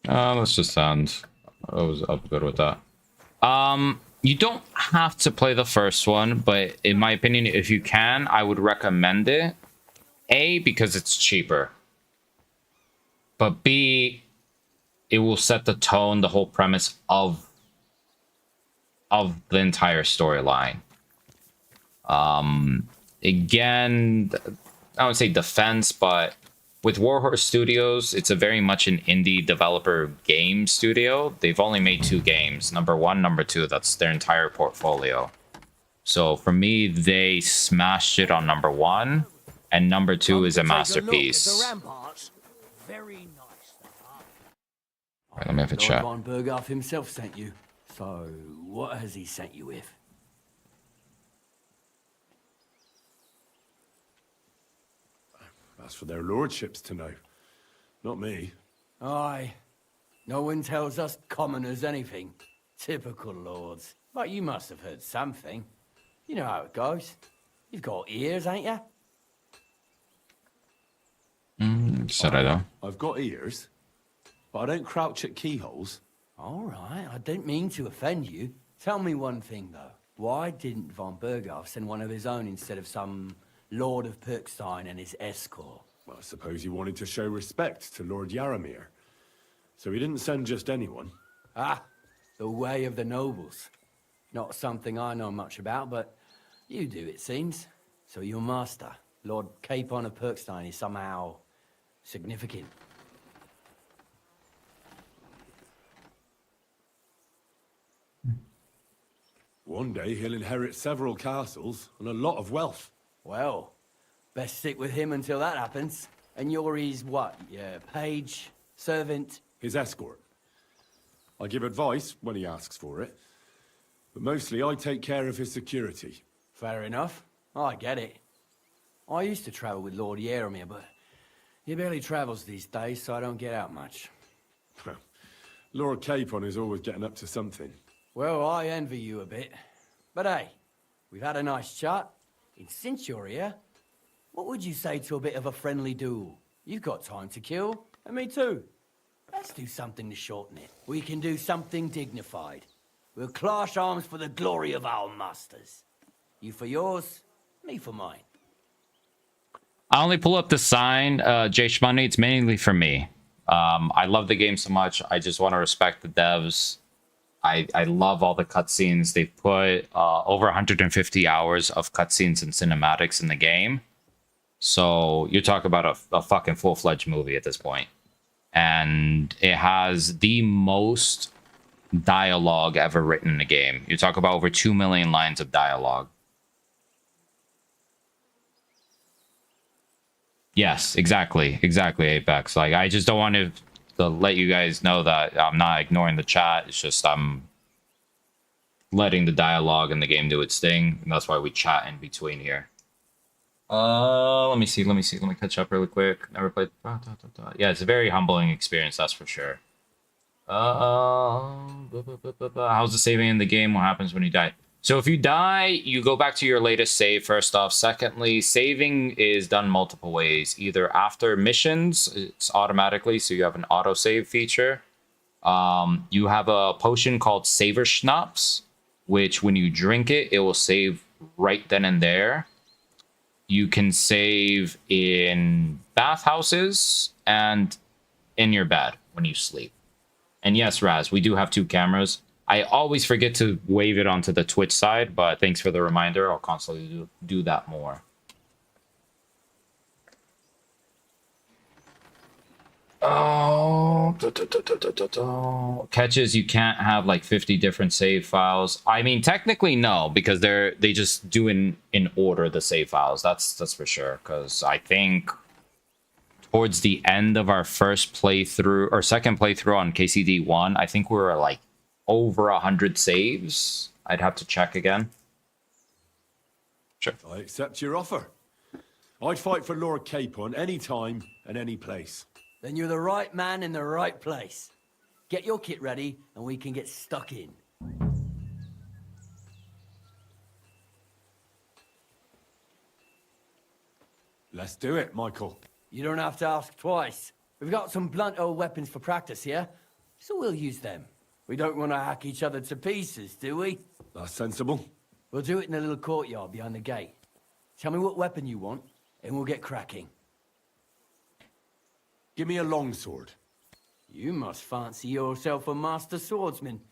Let's just end. I'm good with that. You don't have to play the first one, but in my opinion, if you can, I would recommend it. A, because it's cheaper. But B, it will set the tone, the whole premise of the entire storyline. Again, I would say defense, but with Warhorse Studios, it's a very much an indie developer game studio. They've only made 2 games, number 1, number 2. That's their entire portfolio. So for me, they smashed it on number 1, and number 2 is a masterpiece. Very nice. Right, let me have a Lord chat. von Berghoff himself sent you. So, what has he sent you with? That's for their lordships to know. Not me. Aye. No one tells us commoners anything. Typical lords. But you must have heard something. You know how it goes. You've got ears, ain't you? Said I though. I've got ears, but I don't crouch at keyholes. All right, I didn't mean to offend you. Tell me one thing, though. Why didn't von Berghoff send one of his own instead of some Lord of Perkstein and his escort? Well, I suppose he wanted to show respect to Lord Yaramir. So he didn't send just anyone. Ah, the way of the nobles. Not something I know much about, but you do, it seems. So your master, Lord Capon of Perkstein, is somehow significant. One day he'll inherit several castles and a lot of wealth. Well, best stick with him until that happens. And you're his what? Yeah, page, servant? His escort. I give advice when he asks for it, but mostly I take care of his security. Fair enough. I get it. I used to travel with Lord Yaramir, but he barely travels these days, so I don't get out much. Lord Capon is always getting up to something. Well, I envy you a bit. But hey, we've had a nice chat. And since you're here, what would you say to a bit of a friendly duel? You've got time to kill, and me too. Let's do something to shorten it. We can do something dignified. We'll clash arms for the glory of our masters. You for yours, me for mine. I only pull up the sign, Jay Shmoney. It's mainly for me. I love the game so much. I just want to respect the devs. I love all the cutscenes. They've put over 150 hours of cutscenes and cinematics in the game. So you're talking about a fucking full-fledged movie at this point. And it has the most dialogue ever written in a game. You talk about over 2 million lines of dialogue. Yes, exactly, Apex. Like, I just don't want to let you guys know that I'm not ignoring the chat. It's just I'm letting the dialogue in the game do its thing, and that's why we chat in between here. Let me see. Let me catch up really quick. Never played. Yeah, it's a very humbling experience, that's for sure. How's the saving in the game? What happens when you die? So if you die, you go back to your latest save, first off. Secondly, saving is done multiple ways. Either after missions, it's automatically, so you have an auto-save feature. You have a potion called Saver Schnapps, which when you drink it, it will save right then and there. You can save in bathhouses and in your bed when you sleep. And yes, Raz, we do have 2 cameras. I always forget to wave it onto the Twitch side, but thanks for the reminder. I'll constantly do that more. Oh, catches, you can't have like 50 different save files. I mean, technically no, because they just do in order the save files. That's for sure. Because I think towards the end of our first playthrough or second playthrough on KCD1, I think we were like over 100 saves. I'd have to check again. Sure. I accept your offer. I'd fight for Lord Capon any time and any place. Then you're the right man in the right place. Get your kit ready, and we can get stuck in. Let's do it, Michael. You don't have to ask twice. We've got some blunt old weapons for practice here, so we'll use them. We don't want to hack each other to pieces, do we? That's sensible. We'll do it in the little courtyard behind the gate. Tell me what weapon you want, and we'll get cracking. Give me a longsword. You must fancy yourself a master swordsman.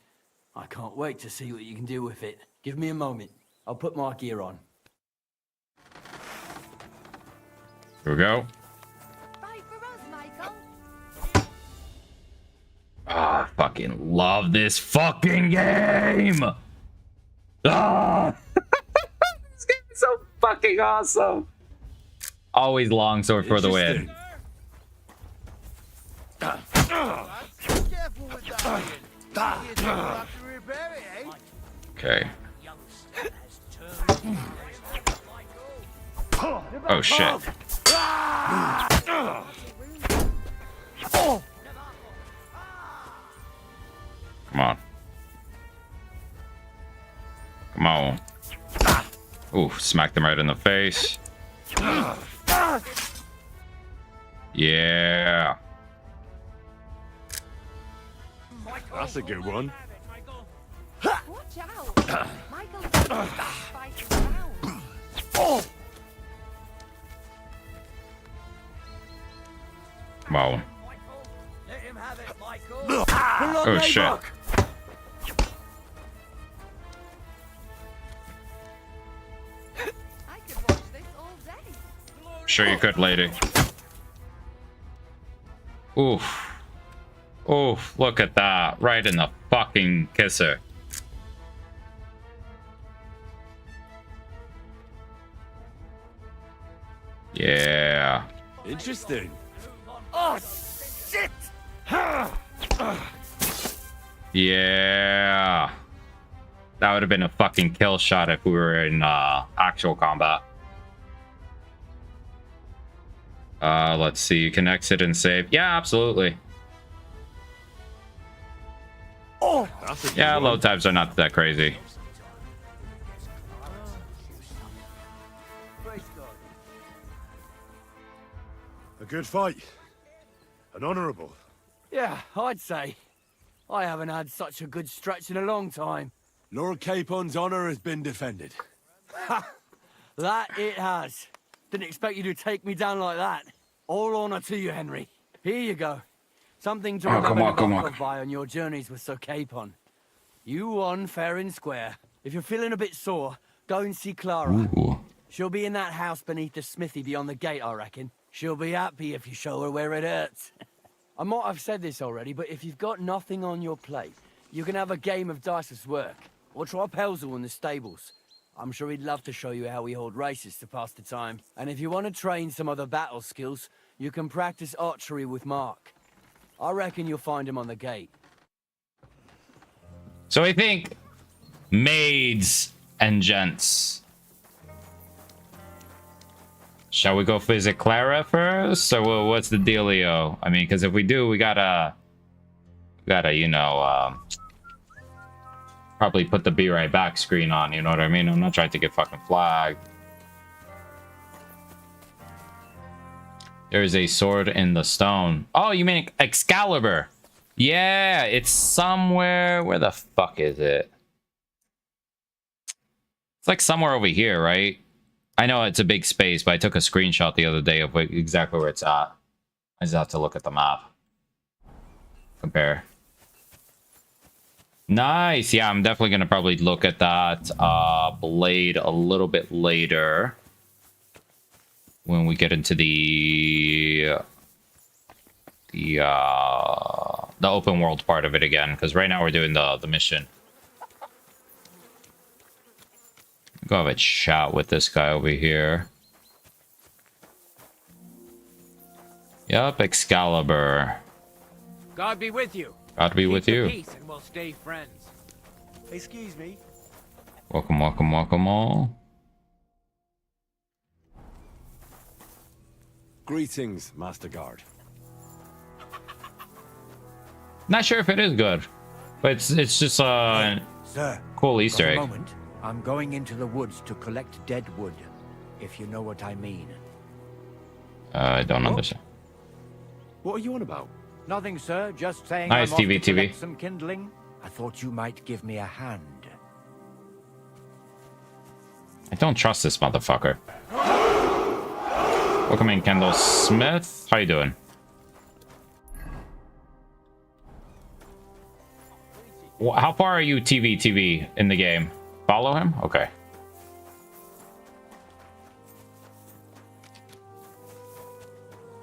I can't wait to see what you can do with it. Give me a moment. I'll put my gear on. Here we go. Fight for us, Michael. Ah, I fucking love this fucking game! Ah! This game is so fucking awesome! Always longsword for the win. Okay. Oh shit. Come on. Come on. Ooh, smacked him right in the face. Yeah. That's a good one. Watch out. Michael's fighting around. Wow. Let him have it, Michael. Oh shit. I could watch this all day. Sure you could, lady. Oof. Oof, look at that. Right in the fucking kisser. Yeah. Interesting. Oh, shit! Yeah. That would have been a fucking kill shot if we were in actual combat. Let's see. You can exit and save. Yeah, absolutely. Oh! Yeah, load times are not that crazy. A good fight. An honourable. Yeah, I'd say. I haven't had such a good stretch in a long time. Lord Capon's honour has been defended. Ha! That it has. Didn't expect you to take me down like that. All honour to you, Henry. Here you go. Something to remember by on your journeys with Sir Capon. You won fair and square. If you're feeling a bit sore, go and see Clara. Ooh. She'll be in that house beneath the smithy beyond the gate, I reckon. She'll be happy if you show her where it hurts. I might have said this already, but if you've got nothing on your plate, you can have a game of dice's work. Or try Pelzel in the stables. I'm sure he'd love to show you how we hold races to pass the time. And if you want to train some other battle skills, you can practice archery with Mark. I reckon you'll find him on the gate. So I think maids and gents. Shall we go visit Clara first? Or what's the dealio? I mean, because if we do, we gotta, you know, probably put the be right back screen on, you know what I mean? I'm not trying to get fucking flagged. There's a sword in the stone. Oh, you mean Excalibur? Yeah, it's somewhere. Where the fuck is it? It's like somewhere over here, right? I know it's a big space, but I took a screenshot the other day of exactly where it's at. I just have to look at the map. Compare. Nice. Yeah, I'm definitely going to probably look at that blade a little bit later. When we get into the open world part of it again. Because right now we're doing the mission. Go have a chat with this guy over here. Yup, Excalibur. God be with you. God be with you. Peace and we'll stay friends. Excuse me. Welcome, welcome, welcome all. Greetings, Master Guard. Not sure if it is good, but it's just Sir, cool Easter egg. for a moment, I'm going into the woods to collect dead wood, if you know what I mean. I don't understand. What are you on about? Nothing, sir. Just saying. Nice, I'm off TV, to TV. collect some kindling. I thought you might give me a hand. I don't trust this motherfucker. Welcome in, Kendall Smith. How you doing? How far are you, TV, in the game? Follow him? Okay.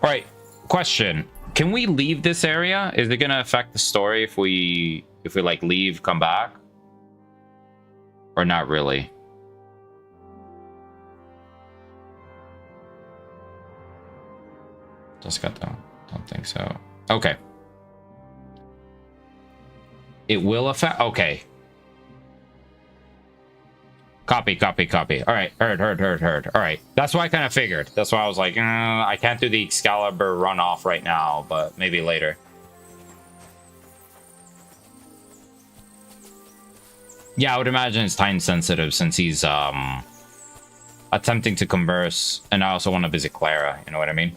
All right. Question. Can we leave this area? Is it gonna affect the story if we like leave, come back? Or not really? Just got them. Don't think so. Okay. It will affect. Okay. Copy. All right. Heard. All right. That's what I kind of figured. That's why I was like, I can't do the Excalibur runoff right now, but maybe later. Yeah, I would imagine it's time sensitive since he's attempting to converse, and I also want to visit Clara. You know what I mean?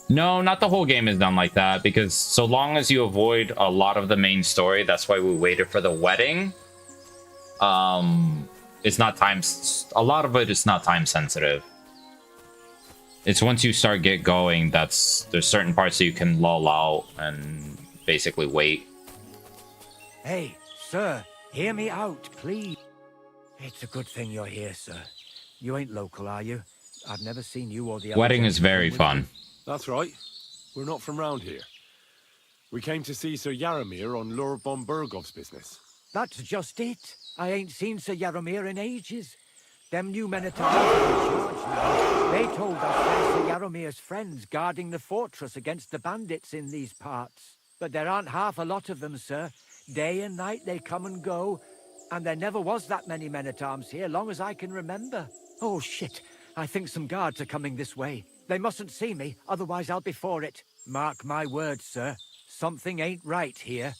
No, not the whole game is done like that, because so long as you avoid a lot of the main story, that's why we waited for the wedding. It's not a lot of it is not time sensitive. It's once you start get going, there's certain parts that you can lull out and basically wait. Hey, sir, hear me out, please. It's a good thing you're here, sir. You ain't local, are you? I've never seen you or the other Wedding is very fun. That's right. We're not from round here. We came to see Sir Yaramir on Lord von Bergov's business. That's just it. I ain't seen Sir Yaromir in ages. Them new men-at-arms are in charge now. They told us they're Sir Yaromir's friends guarding the fortress against the bandits in these parts. But there aren't half a lot of them, sir. Day and night they come and go, and there never was that many men-at-arms here, long as I can remember. Oh, shit. I think some guards are coming this way. They mustn't see me, otherwise I'll be for it. Mark my words, sir. Something ain't right here.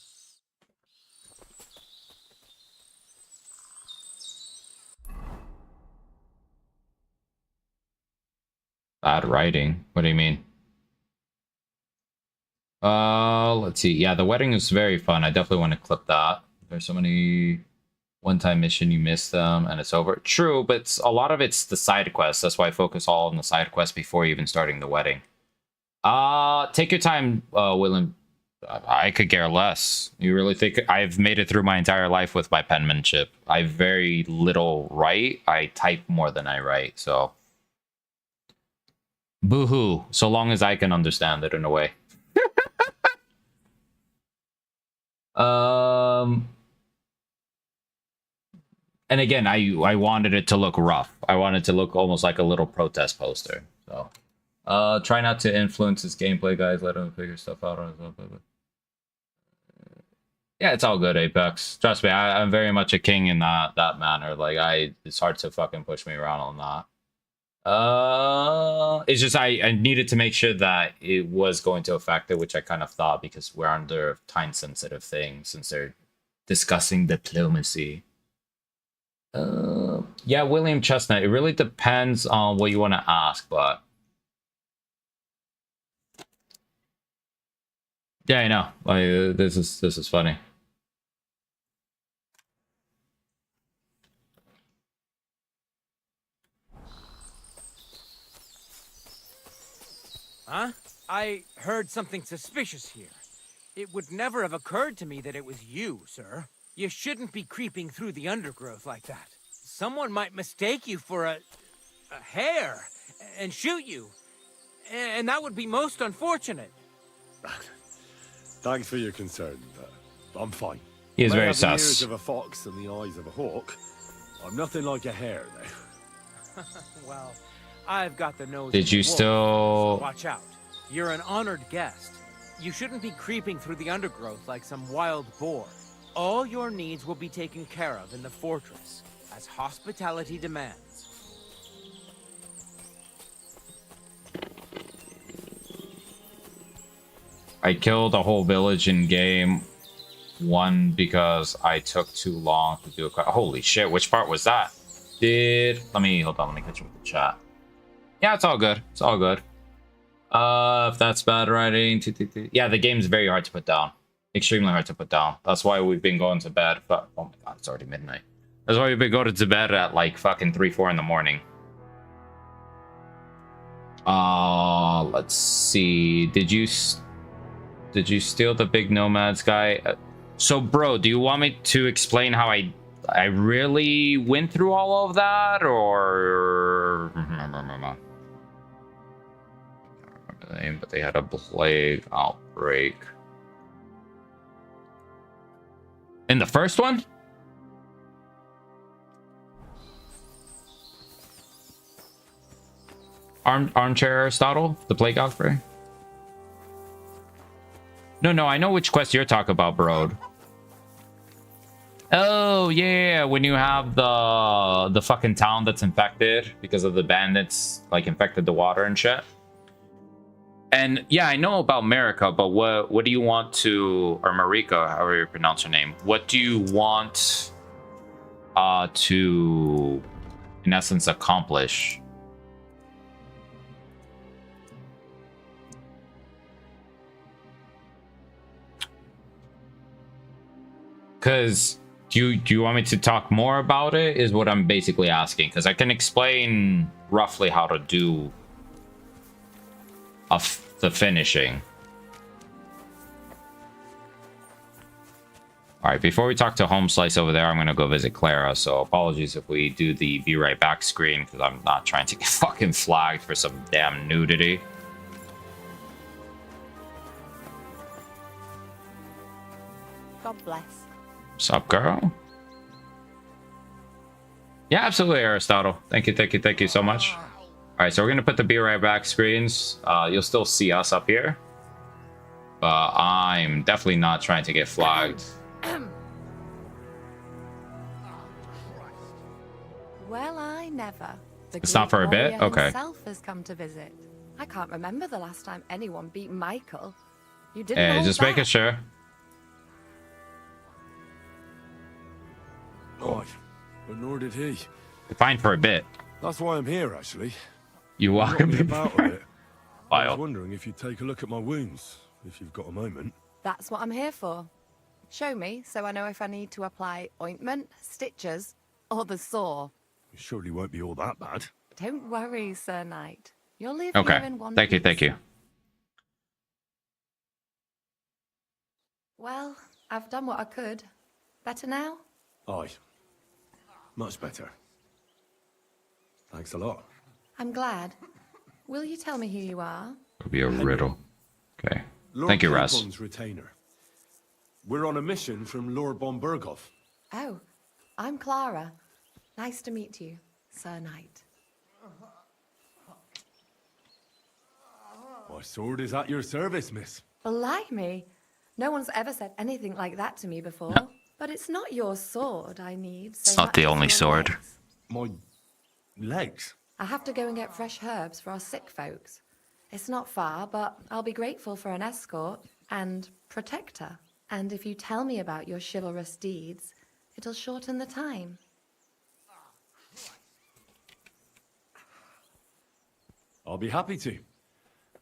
Bad writing. What do you mean? Let's see. Yeah, the wedding is very fun. I definitely want to clip that. There's so many one-time mission, you miss them, and it's over. True, but a lot of it's the side quests. That's why I focus all on the side quests before even starting the wedding. Take your time, William. I could care less. You really think I've made it through my entire life with my penmanship? I very little write. I type more than I write, so... Boo-hoo, so long as I can understand it in a way. And again, I wanted it to look rough. I wanted it to look almost like a little protest poster. So, try not to influence his gameplay, guys. Let him figure stuff out on his own. Yeah, it's all good, Apex. Trust me, I'm very much a king in that manner. Like, it's hard to fucking push me around on that. It's just I needed to make sure that it was going to affect it, which I kind of thought, because we're under time-sensitive things since they're discussing diplomacy. Yeah, William Chestnut. It really depends on what you want to ask, but yeah, I know. Like this is funny. Huh? I heard something suspicious here. It would never have occurred to me that it was you, sir. You shouldn't be creeping through the undergrowth like that. Someone might mistake you for a hare and shoot you. And that would be most unfortunate. Thanks for your concern. I'm fine. He is I very have the sus. ears of a fox and the eyes of a hawk. I'm nothing like a hare, though. Well, I've got the nose. Did of a you wolf, still... so watch out. You're an honored guest. You shouldn't be creeping through the undergrowth like some wild boar. All your needs will be taken care of in the fortress, as hospitality demands. I killed a whole village in game 1 because I took too long to do a... Holy shit, which part was that? Hold on, let me catch up with the chat. Yeah, it's all good. It's all good. If that's bad writing... Yeah, the game's very hard to put down. Extremely hard to put down. That's why we've been going to bed. But oh my god, it's already midnight. That's why we've been going to bed at like fucking 3, 4 in the morning. Let's see. Did you steal the big nomads guy? So, bro, do you want me to explain how I really went through all of that, or? I don't remember the name, but they had a plague outbreak. In the first one? Armchair Aristotle? The plague outbreak? No, I know which quest you're talking about, bro. Oh, yeah, when you have the fucking town that's infected because of the bandits, like, infected the water and shit. And, yeah, I know about Marika, but what do you want to... Or Marika, however you pronounce her name. What do you want to, in essence, accomplish? Because... Do you want me to talk more about it, is what I'm basically asking. Because I can explain roughly how to do the finishing. Alright, before we talk to Home Slice over there, I'm going to go visit Clara. So apologies if we do the be right back screen, because I'm not trying to get fucking flagged for some damn nudity. God bless. Sup, girl? Yeah, absolutely, Aristotle. Thank you so much. All right, so we're gonna put the be right back screens. You'll still see us up here, but I'm definitely not trying to get flagged. Well, I never. The It's not Greek for a bit? warrior Okay. himself has come to visit. I can't remember the last time anyone beat Michael. You didn't Hey, hold just back. making sure. Right, but nor did he. Fine for a bit. That's why I'm here, actually. You welcome me me about a bit. I was Wild. wondering if you'd take a look at my wounds, if you've got a moment. That's what I'm here for. Show me so I know if I need to apply ointment, stitches, or the saw. It surely won't be all that bad. Don't worry, Sir Knight. You'll live Okay. here in one Thank you. piece. Well, I've done what I could. Better now? Aye. Much better. Thanks a lot. I'm glad. Will you tell me who you are? It'll be a riddle. Okay. Lord Thank you, Raz. Capon's retainer. We're on a mission from Lord Bombergov. Oh, I'm Clara. Nice to meet you, Sir Knight. My sword is at your service, miss. Blimey! No one's ever said anything like that to me before. But it's not your sword I need. It's not the only sword. My legs? I have to go and get fresh herbs for our sick folks. It's not far, but I'll be grateful for an escort and protector. And if you tell me about your chivalrous deeds, it'll shorten the time. I'll be happy to.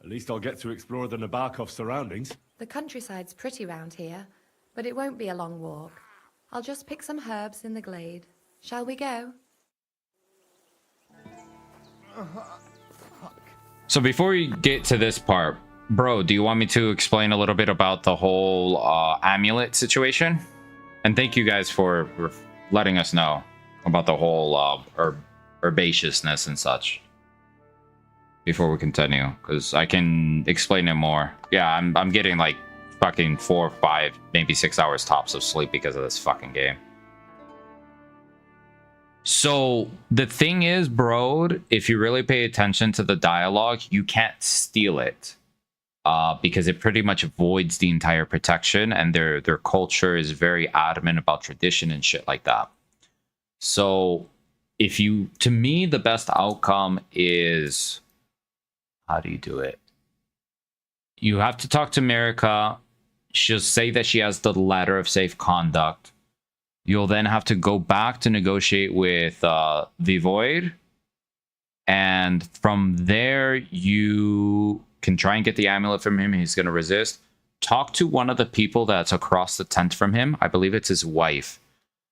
At least I'll get to explore the Nabokov surroundings. The countryside's pretty round here, but it won't be a long walk. I'll just pick some herbs in the glade. Shall we go? So before we get to this part, bro, do you want me to explain a little bit about the whole amulet situation? And thank you guys for letting us know about the whole herbaceousness and such. Before we continue, because I can explain it more. Yeah, I'm getting like fucking 4, 5, maybe 6 hours tops of sleep because of this fucking game. So the thing is, bro, if you really pay attention to the dialogue, you can't steal it. Because it pretty much avoids the entire protection, and their culture is very adamant about tradition and shit like that. So if you, to me, the best outcome is, how do you do it? You have to talk to America. She'll say that she has the letter of safe conduct. You'll then have to go back to negotiate with the Void. And from there, you can try and get the amulet from him. He's going to resist. Talk to one of the people that's across the tent from him. I believe it's his wife.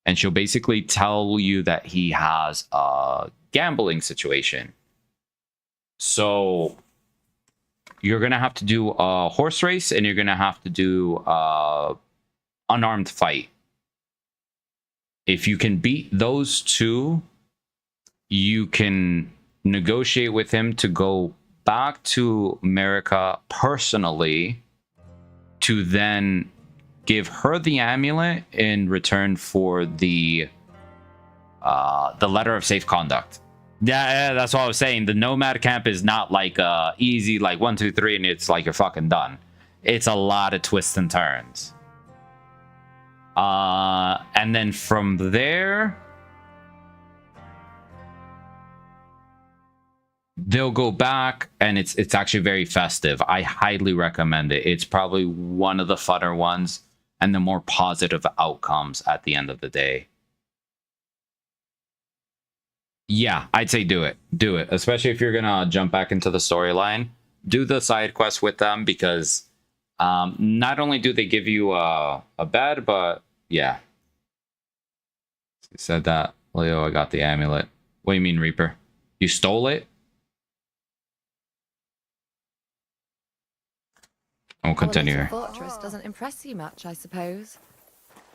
And she'll basically tell you that he has a gambling situation. So you're going to have to do a horse race, and you're going to have to do a unarmed fight. If you can beat those two, you can negotiate with him to go back to America personally to then give her the amulet in return for the letter of safe conduct. Yeah, that's what I was saying. The nomad camp is not like easy, like 1, 2, 3, and it's like you're fucking done. It's a lot of twists and turns. And then from there, they'll go back, and it's actually very festive. I highly recommend it. It's probably one of the funner ones and the more positive outcomes at the end of the day. Yeah, I'd say do it. Do it. Especially if you're going to jump back into the storyline. Do the side quest with them, because not only do they give you a bed, but yeah. He said that. Leo, I got the amulet. What do you mean, Reaper? You stole it? We'll continue here. Fortress doesn't impress you much, I suppose.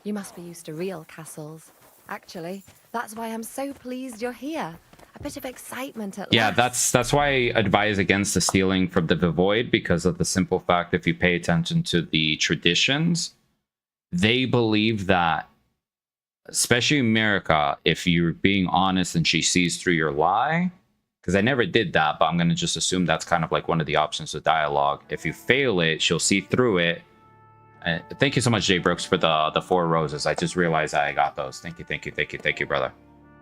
You must be used to real castles. Actually, that's why I'm so pleased you're here. A bit of excitement at Yeah, last. that's why I advise against the stealing from the Void, because of the simple fact, if you pay attention to the traditions, they believe that especially Mirka, if you're being honest and she sees through your lie, because I never did that, but I'm going to just assume that's kind of like one of the options of dialogue. If you fail it, she'll see through it. Thank you so much, Jay Brooks, for the 4 roses. I just realized I got those. Thank you, brother.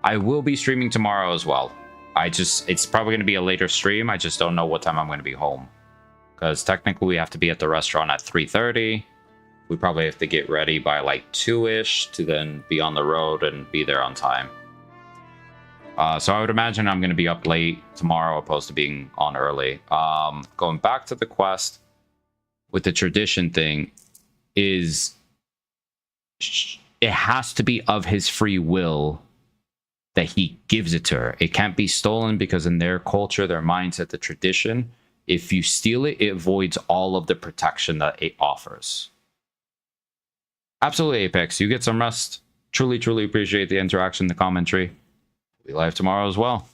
I will be streaming tomorrow as well. It's probably going to be a later stream. I just don't know what time I'm going to be home. Because technically we have to be at the restaurant at 3:30. We probably have to get ready by like 2-ish to then be on the road and be there on time. So I would imagine I'm going to be up late tomorrow opposed to being on early. Going back to the quest with the tradition thing is it has to be of his free will that he gives it to her. It can't be stolen because in their culture, their mindset, the tradition, if you steal it, it voids all of the protection that it offers. Absolutely, Apex. You get some rest. Truly, truly appreciate the interaction, the commentary. We'll be live tomorrow as well.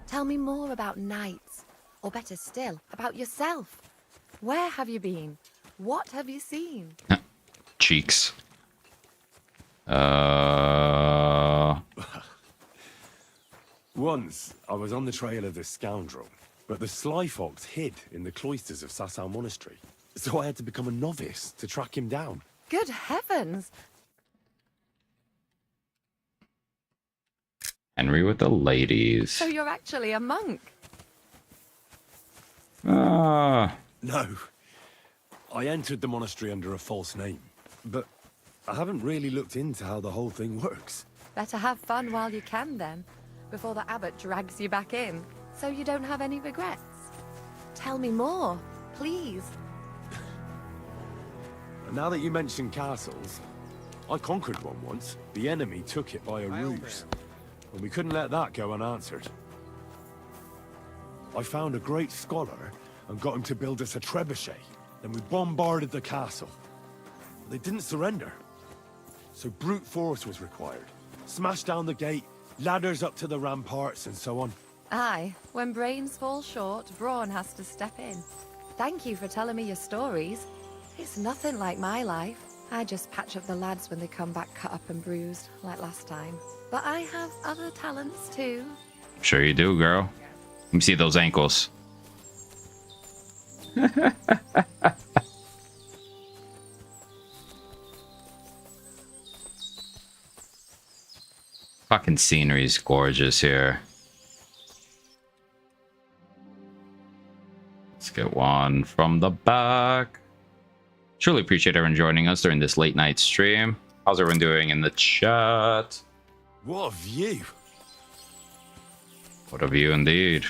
Tell me more about Knights, or better still, about yourself. Where have you been? What have you seen? Cheeks. Once, I was on the trail of this scoundrel, but the sly fox hid in the cloisters of Sasau Monastery. So I had to become a novice to track him down. Good heavens! Henry with the ladies. So you're actually a monk? Ah. No. I entered the monastery under a false name, but I haven't really looked into how the whole thing works. Better have fun while you can then, before the abbot drags you back in, so you don't have any regrets. Tell me more, please. Now that you mention castles, I conquered one once. The enemy took it by a ruse, and we couldn't let that go unanswered. I found a great scholar and got him to build us a trebuchet. Then we bombarded the castle. They didn't surrender, so brute force was required. Smash down the gate, ladders up to the ramparts, and so on. Aye, when brains fall short, brawn has to step in. Thank you for telling me your stories. It's nothing like my life. I just patch up the lads when they come back cut up and bruised, like last time. But I have other talents too. Sure you do, girl. Let me see those ankles. Fucking scenery's gorgeous here. Let's get one from the back. Truly appreciate everyone joining us during this late night stream. How's everyone doing in the chat? What a view! What a view indeed.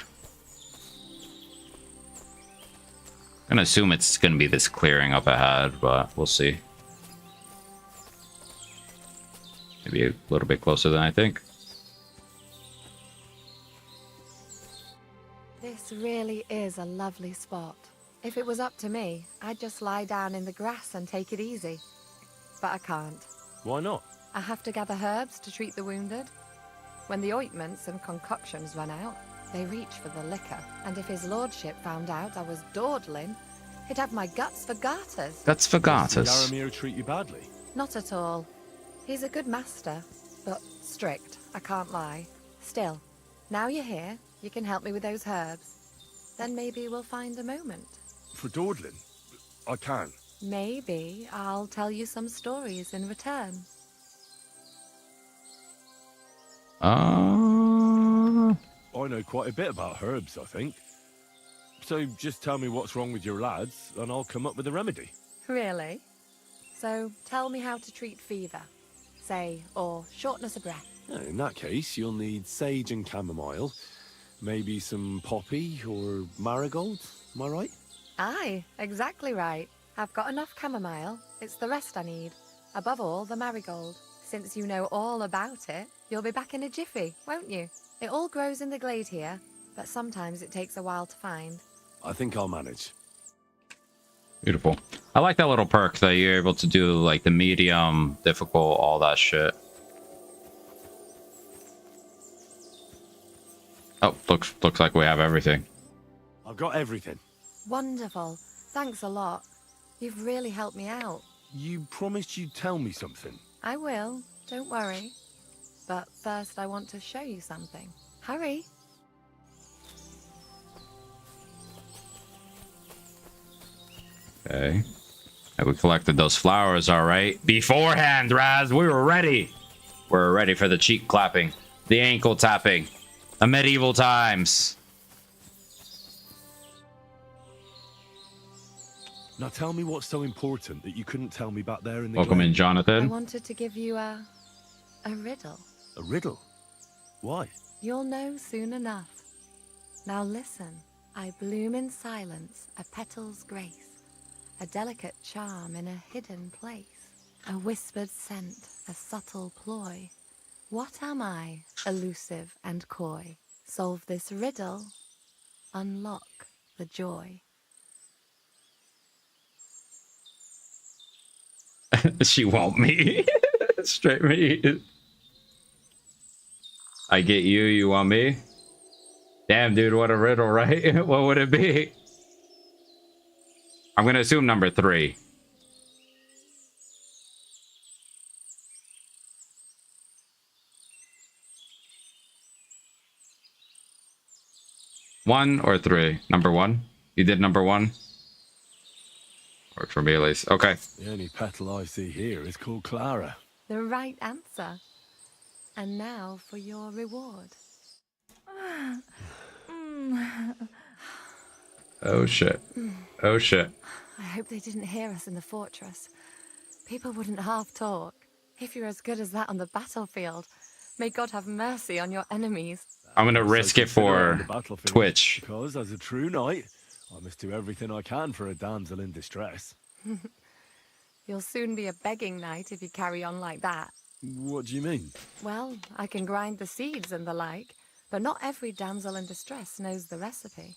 I'm gonna assume it's gonna be this clearing up ahead, but we'll see. Maybe a little bit closer than I think. This really is a lovely spot. If it was up to me, I'd just lie down in the grass and take it easy. But I can't. Why not? I have to gather herbs to treat the wounded. When the ointments and concoctions run out, they reach for the liquor. And if his lordship found out I was dawdling, he'd have my guts for garters. Guts for garters. Does Yaramir treat you badly? Not at all. He's a good master, but strict, I can't lie. Still, now you're here, you can help me with those herbs. Then maybe we'll find a moment. For dawdling? I can. Maybe I'll tell you some stories in return. I know quite a bit about herbs, I think. So just tell me what's wrong with your lads, and I'll come up with a remedy. Really? So tell me how to treat fever, say, or shortness of breath. In that case, you'll need sage and chamomile, maybe some poppy or marigold, am I right? Aye, exactly right. I've got enough chamomile. It's the rest I need. Above all, the marigold. Since you know all about it, you'll be back in a jiffy, won't you? It all grows in the glade here, but sometimes it takes a while to find. I think I'll manage. Beautiful. I like that little perk that you're able to do, like the medium, difficult, all that shit. Oh, looks like we have everything. I've got everything. Wonderful. Thanks a lot. You've really helped me out. You promised you'd tell me something. I will, don't worry. But first I want to show you something. Hurry. Okay. And we collected those flowers, all right. Beforehand, Raz, we were ready. We're ready for the cheek clapping, the ankle tapping, the medieval times. Now tell me what's so important that you couldn't tell me back there in the Welcome glade. in, I Jonathan. wanted to give you a riddle. A riddle? Why? You'll know soon enough. Now listen. I bloom in silence, a petal's grace, a delicate charm in a hidden place, a whispered scent, a subtle ploy. What am I, elusive and coy? Solve this riddle, unlock the joy. She won't me. Straight me. I get you, you want me? Damn, dude, what a riddle, right? What would it be? I'm gonna assume number 3. One or 3? Number 1? You did number 1? Worked for me at least. Okay. The only petal I see here is called Clara. The right answer. And now for your reward. Oh shit. Oh shit. I hope they didn't hear us in the fortress. People wouldn't half talk. If you're as good as that on the battlefield, may God have mercy on your enemies. I'm gonna risk it for Twitch. Because as a true knight, I must do everything I can for a damsel in distress. You'll soon be a begging knight if you carry on like that. What do you mean? Well, I can grind the seeds and the like, but not every damsel in distress knows the recipe.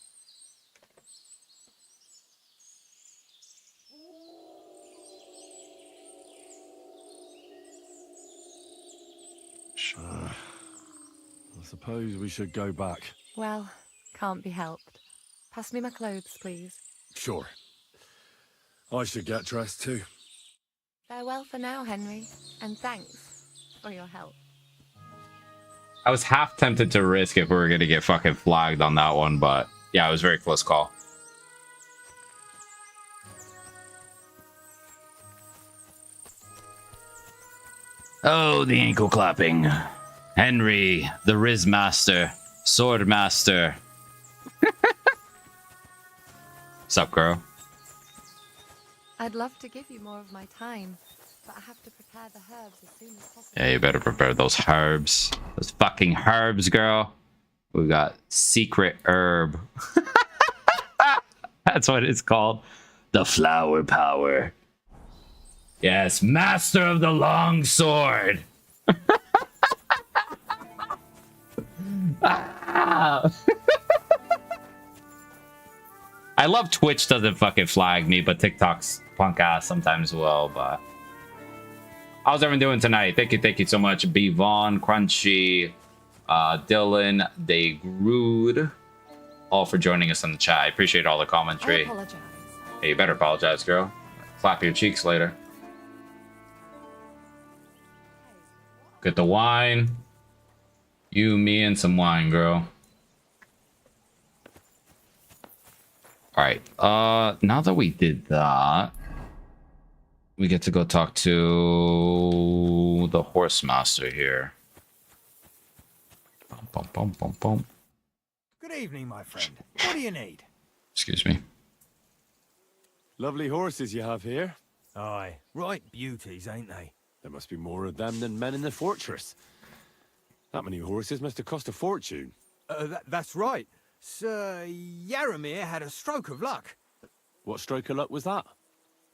I suppose we should go back. Well, can't be helped. Pass me my clothes, please. Sure. I should get dressed too. Farewell for now, Henry, and thanks for your help. I was half tempted to risk if we were gonna get fucking flagged on that one, but yeah, it was a very close call. Oh, the ankle clapping. Henry, the Riz Master, Sword Master. What's up, girl? I'd love to give you more of my time, but I have to prepare the herbs as soon as possible. Yeah, you better prepare those herbs. Those fucking herbs, girl. We got secret herb. That's what it's called. The flower power. Yes, master of the long sword. Ah. I love Twitch doesn't fucking flag me, but TikTok's punk ass sometimes will, but how's everyone doing tonight? Thank you so much. B Vaughn, Crunchy, Dylan, DeGrood, all for joining us on the chat. I appreciate all the commentary. I apologize. Hey, you better apologize, girl. Clap your cheeks later. Get the wine. You, me, and some wine, girl. Alright, now that we did that, we get to go talk to the horse master here. Bum, bum, bum, bum, bum. Good evening, my friend. What do you need? Excuse me. Lovely horses you have here. Aye, right beauties, ain't they? There must be more of them than men in the fortress. That many horses must have cost a fortune. That's right. Sir Yaramir had a stroke of luck. What stroke of luck was that?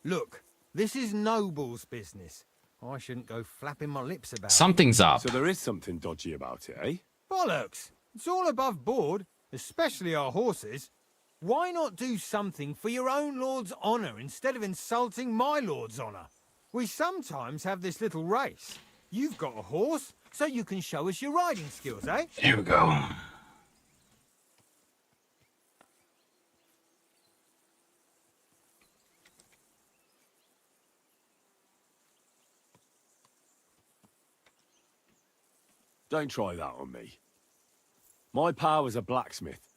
Look, this is noble's business. I shouldn't go flapping my lips about Something's up. So there is something dodgy about it, eh? Bollocks! It's all above board, especially our horses. Why not do something for your own lord's honour instead of insulting my lord's honour? We sometimes have this little race. You've got a horse, so you can show us your riding skills, eh? Here we go. Don't try that on me. My pa was a blacksmith,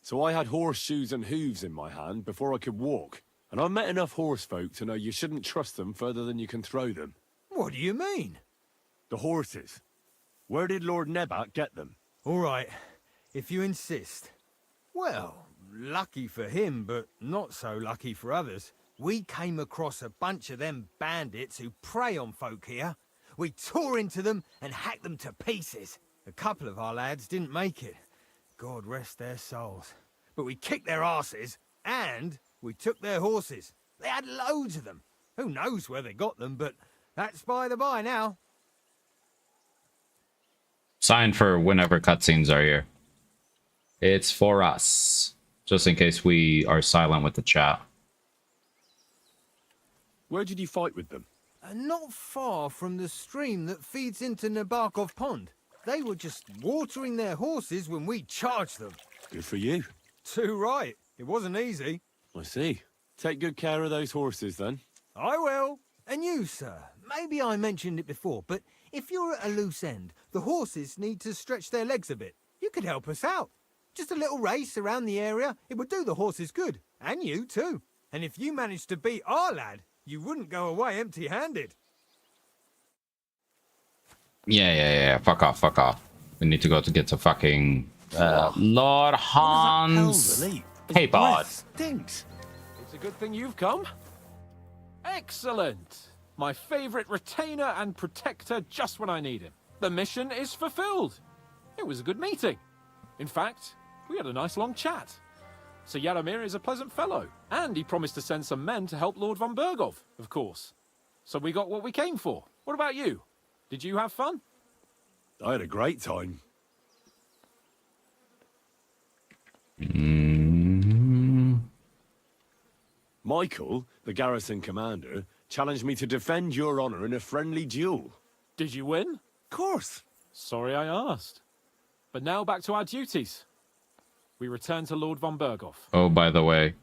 so I had horseshoes and hooves in my hand before I could walk. And I've met enough horse folk to know you shouldn't trust them further than you can throw them. What do you mean? The horses. Where did Lord Nebat get them? All right, if you insist. Well, lucky for him, but not so lucky for others. We came across a bunch of them bandits who prey on folk here. We tore into them and hacked them to pieces. A couple of our lads didn't make it. God rest their souls. But we kicked their asses, and we took their horses. They had loads of them. Who knows where they got them, but that's by the by now. Sign for whenever cutscenes are here. It's for us. Just in case we are silent with the chat. Where did you fight with them? Not far from the stream that feeds into Nabokov Pond. They were just watering their horses when we charged them. Good for you. Too right. It wasn't easy. I see. Take good care of those horses, then. I will. And you, sir. Maybe I mentioned it before, but if you're at a loose end, the horses need to stretch their legs a bit. You could help us out. Just a little race around the area. It would do the horses good. And you, too. And if you managed to beat our lad, you wouldn't go away empty-handed. Yeah. Fuck off. We need to go to get to fucking Lord Hans. Hey, bud. Stinks. It's a good thing you've come. Excellent. My favorite retainer and protector just when I need him. The mission is fulfilled. It was a good meeting. In fact, we had a nice long chat. Sir Yaromir is a pleasant fellow, and he promised to send some men to help Lord von Bergov, of course. So we got what we came for. What about you? Did you have fun? I had a great time. Michael, the garrison commander, challenged me to defend your honor in a friendly duel. Did you win? Of course. Sorry I asked. But now back to our duties. We return to Lord von Bergov. Oh, by the way.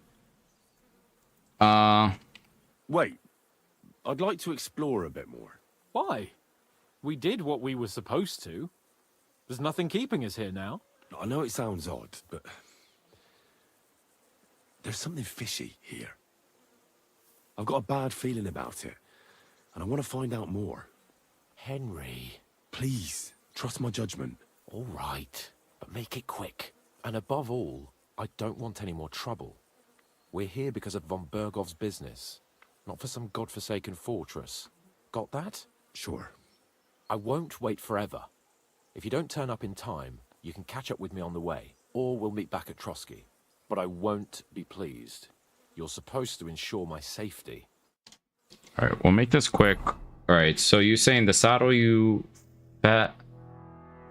Wait. I'd like to explore a bit more. Why? We did what we were supposed to. There's nothing keeping us here now. I know it sounds odd, but there's something fishy here. I've got a bad feeling about it, and I want to find out more. Henry. Please, trust my judgment. All right, but make it quick. And above all, I don't want any more trouble. We're here because of von Bergov's business, not for some godforsaken fortress. Got that? Sure. I won't wait forever. If you don't turn up in time, you can catch up with me on the way, or we'll meet back at Trotsky. But I won't be pleased. You're supposed to ensure my safety. All right, we'll make this quick. All right, so you're saying the saddle you bet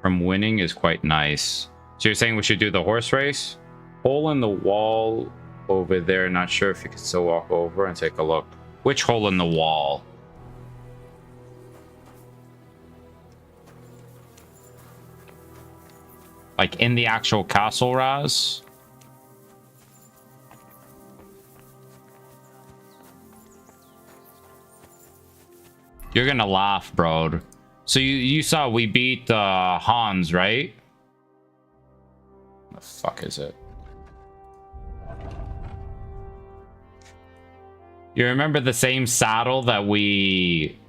from winning is quite nice. So you're saying we should do the horse race? Hole in the wall over there. Not sure if you can still walk over and take a look. Which hole in the wall? Like in the actual castle, Raz? You're gonna laugh, bro. So you saw we beat Hans, right? The fuck is it? You remember the same saddle that we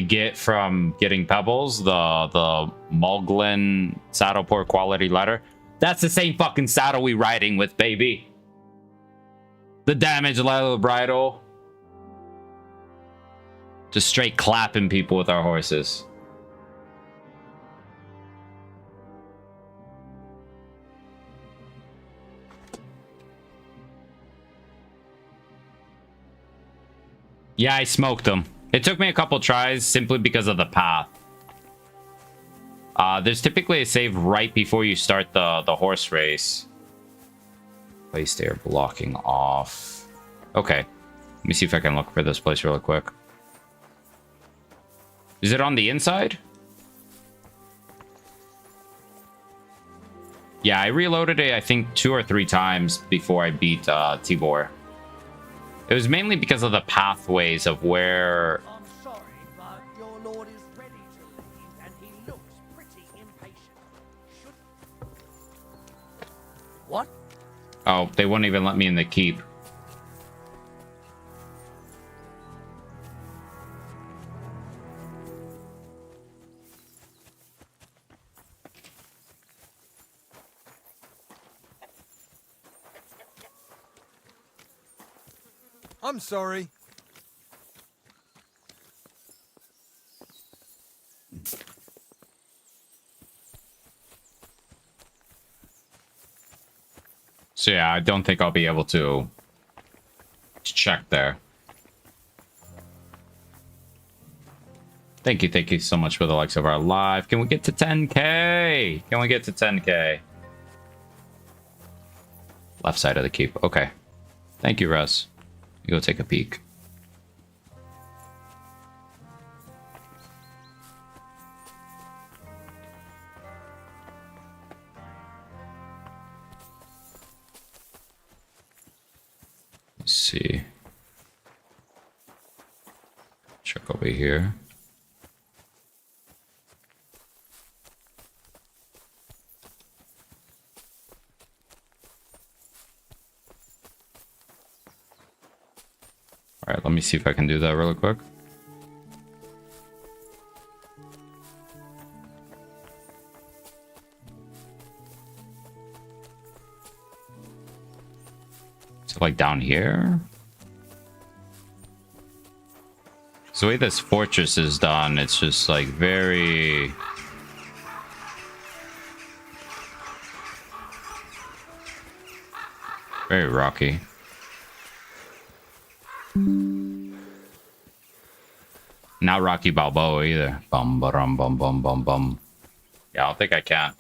get from getting pebbles, the Mulglin saddle poor quality leather? That's the same fucking saddle we riding with, baby. The damaged leather bridle. Just straight clapping people with our horses. Yeah, I smoked them. It took me a couple tries simply because of the path. There's typically a save right before you start the horse race. Place they are blocking off. Okay. Let me see if I can look for this place really quick. Is it on the inside? Yeah, I reloaded it, I think, 2 or 3 times before I beat Tibor. It was mainly because of the pathways of where... I'm sorry, but your lord is ready to leave, and he looks pretty What? Oh, they wouldn't even let me in the keep. I'm sorry. So yeah, I don't think I'll be able to check there. Thank you so much for the likes of our live. Can we get to 10k? Can we get to 10k? Left side of the keep. Okay. Thank you, Russ. You go take a peek. Let's see. Check over here. All right, let me see if I can do that really quick. Is it like down here? So the way this fortress is done, it's just like very... very rocky. Not Rocky Balboa either. Bum bum bum bum bum bum. Yeah, I don't think I can.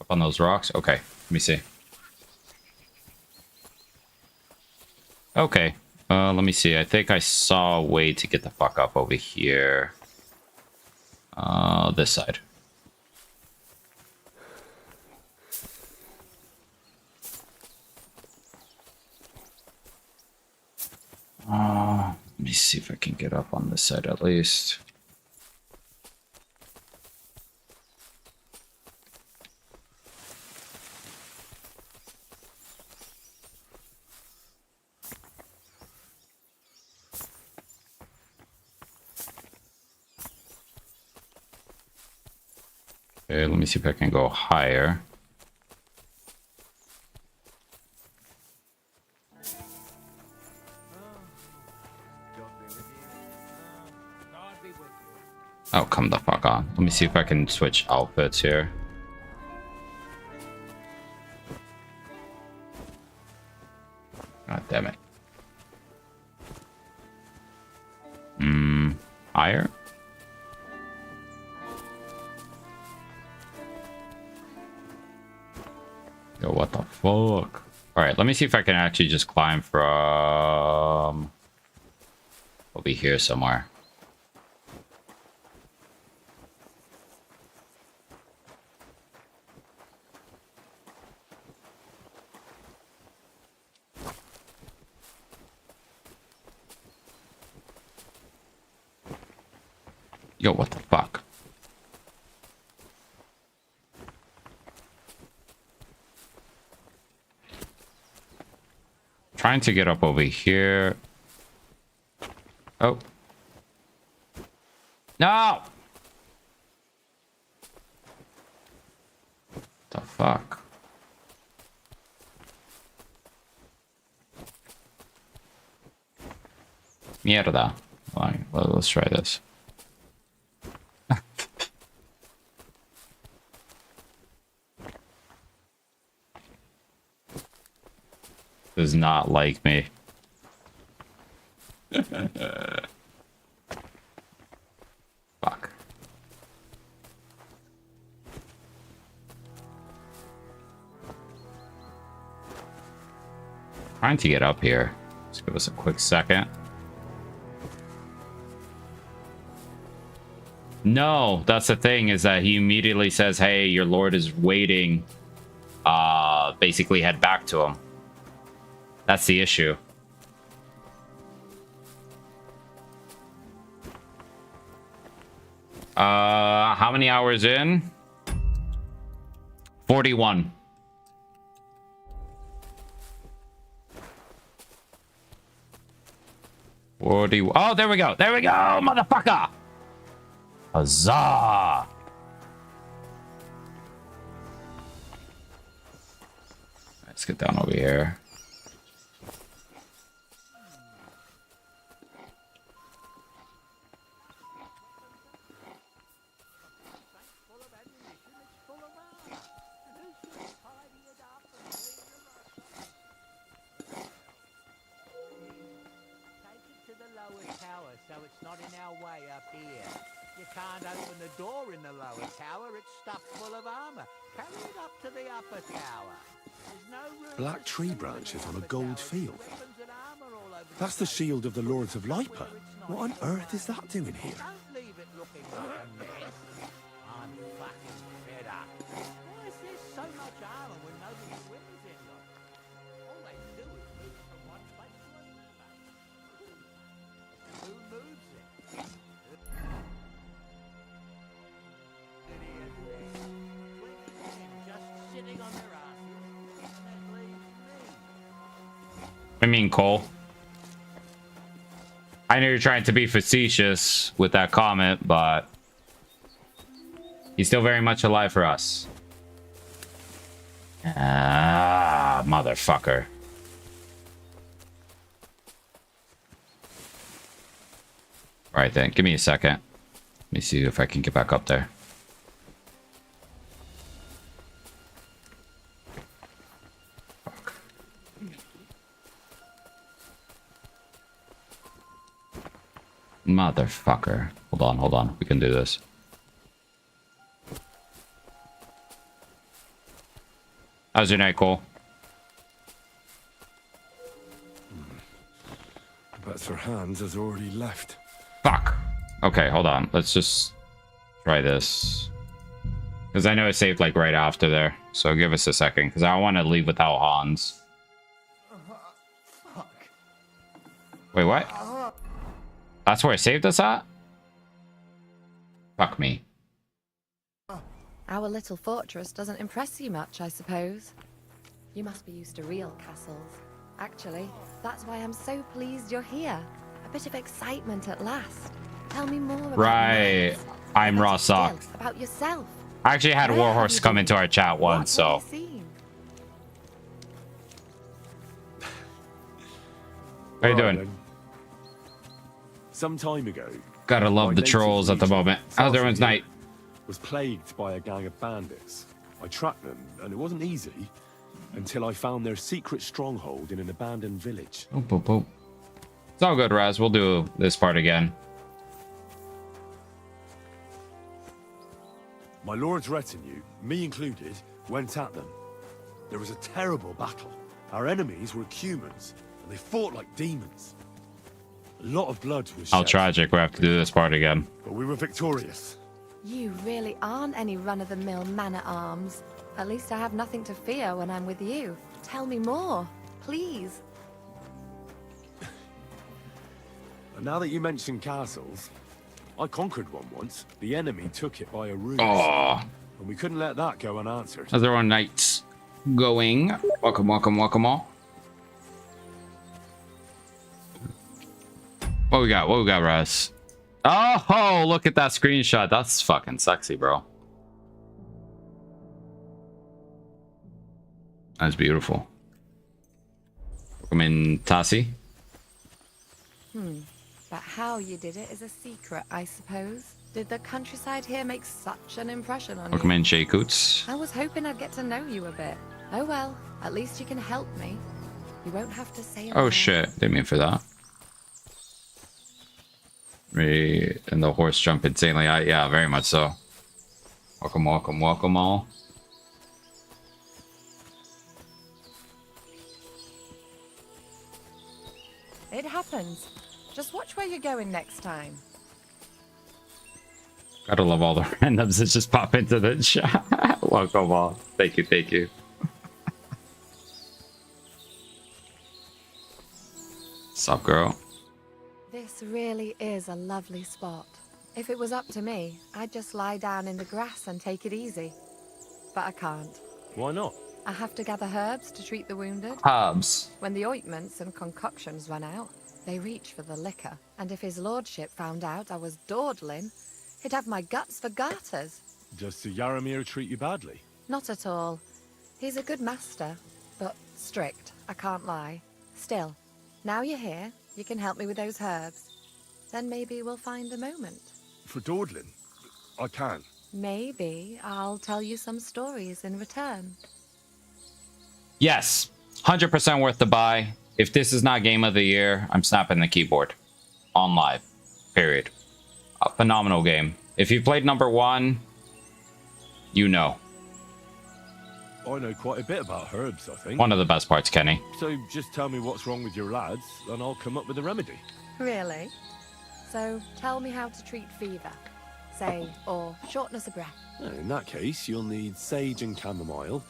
Up on those rocks? Okay, let me see. Okay, let me see. I think I saw a way to get the fuck up over here. This side. Let me see if I can get up on this side at least. Okay, let me see if I can go higher. Oh, come the fuck on. Let me see if I can switch outfits here. God damn it. Higher? Yo, what the fuck? Alright, let me see if I can actually just climb from... over here somewhere. Yo, what the fuck? Trying to get up over here. Oh. No! The fuck? Mierda. Fine, well, let's try this. Does not like me. Fuck. Trying to get up here. Just give us a quick second. No, that's the thing, is that he immediately says, hey, your lord is waiting. Basically head back to him. That's the issue. How many hours in? 41. Oh, there we go. There we go, motherfucker. Huzzah. Let's get down over here. So it's not in our way up here. You can't open the door in the lower tower. It's stuffed full of armor. Carry it up to the upper tower. There's no room. Black tree branches on a gold field. That's the shield of the Lords of Lipa. What on earth is that doing here? Don't leave it looking like a mess. I'm fucking fed up. Why is there so much armor when nobody wears it? All they do is move from one place to another. Who moves it? Just sitting on their asses. That leaves me. I mean, Cole. I know you're trying to be facetious with that comment, but he's still very much alive for us. Ah, motherfucker. Right then, give me a second. Let me see if I can get back up there. Motherfucker. Hold on. We can do this. How's your night, Cole? But Sir Hans has already left. Fuck. Okay, hold on. Let's just try this. Because I know it saved like right after there. So give us a second. Because I want to leave without Hans. Fuck. Wait, what? That's where it saved us at? Fuck me. Our little fortress doesn't impress you much, I suppose. You must be used to real castles. Actually, that's why I'm so pleased you're here. A bit of excitement at last. Tell me more about Right. I'm Raw Sock. about yourself. I actually had Where Warhorse have you come been? into our chat once, What have so. you seen? How you Alright, doing? then. Some time ago, Gotta love my the native trolls at the region, moment. How's everyone's Sarsen, night? was plagued by a gang of bandits. I tracked them, and it wasn't easy until I found their secret stronghold in an abandoned village. Oh, boop, boop. It's all good, Raz. We'll do this part again. My lord's retinue, me included, went at them. There was a terrible battle. Our enemies were humans, and they fought like demons. A lot of blood was How shed, tragic. We have to do this part again. but we were victorious. You really aren't any run-of-the-mill man-at-arms. At least I have nothing to fear when I'm with you. Tell me more, please. And now that you mention castles, I conquered one once. The enemy took it by a ruse. Aw. And we couldn't let that go unanswered. How's everyone nights going? Welcome, welcome, welcome all. What we got? What we got, Raz? Oh, look at that screenshot. That's fucking sexy, bro. That's beautiful. Welcome in, Tassi. But how you did it is a secret, I suppose. Did the countryside here make such an impression on Welcome you? in, Jay Coots. I was hoping I'd get to know you a bit. Oh well, at least you can help me. You won't have to say a Oh word. shit, didn't mean for that. Me and the horse jump insanely high. Yeah, very much so. Welcome, welcome, welcome all. It happens. Just watch where you're going next time. Gotta love all the randoms that just pop into the chat. Welcome all. Thank you, thank you. Sup, girl? This really is a lovely spot. If it was up to me, I'd just lie down in the grass and take it easy. But I can't. Why not? I have to gather herbs to treat the wounded. Hubs. When the ointments and concoctions run out, They reach for the liquor, and if his lordship found out I was dawdling, he'd have my guts for garters. Does Sir Yaramir treat you badly? Not at all. He's a good master, but strict, I can't lie. Still, now you're here, you can help me with those herbs. Then maybe we'll find a moment. For dawdling? I can. Maybe I'll tell you some stories in return. Yes, 100% worth the buy. If this is not game of the year, I'm snapping the keyboard. On live. Period. A phenomenal game. If you played number 1, you know. I know quite a bit about herbs, I think. One of the best parts, Kenny. So just tell me what's wrong with your lads, and I'll come up with a remedy. Really? So tell me how to treat fever, say, or shortness of breath. In that case, you'll need sage and chamomile,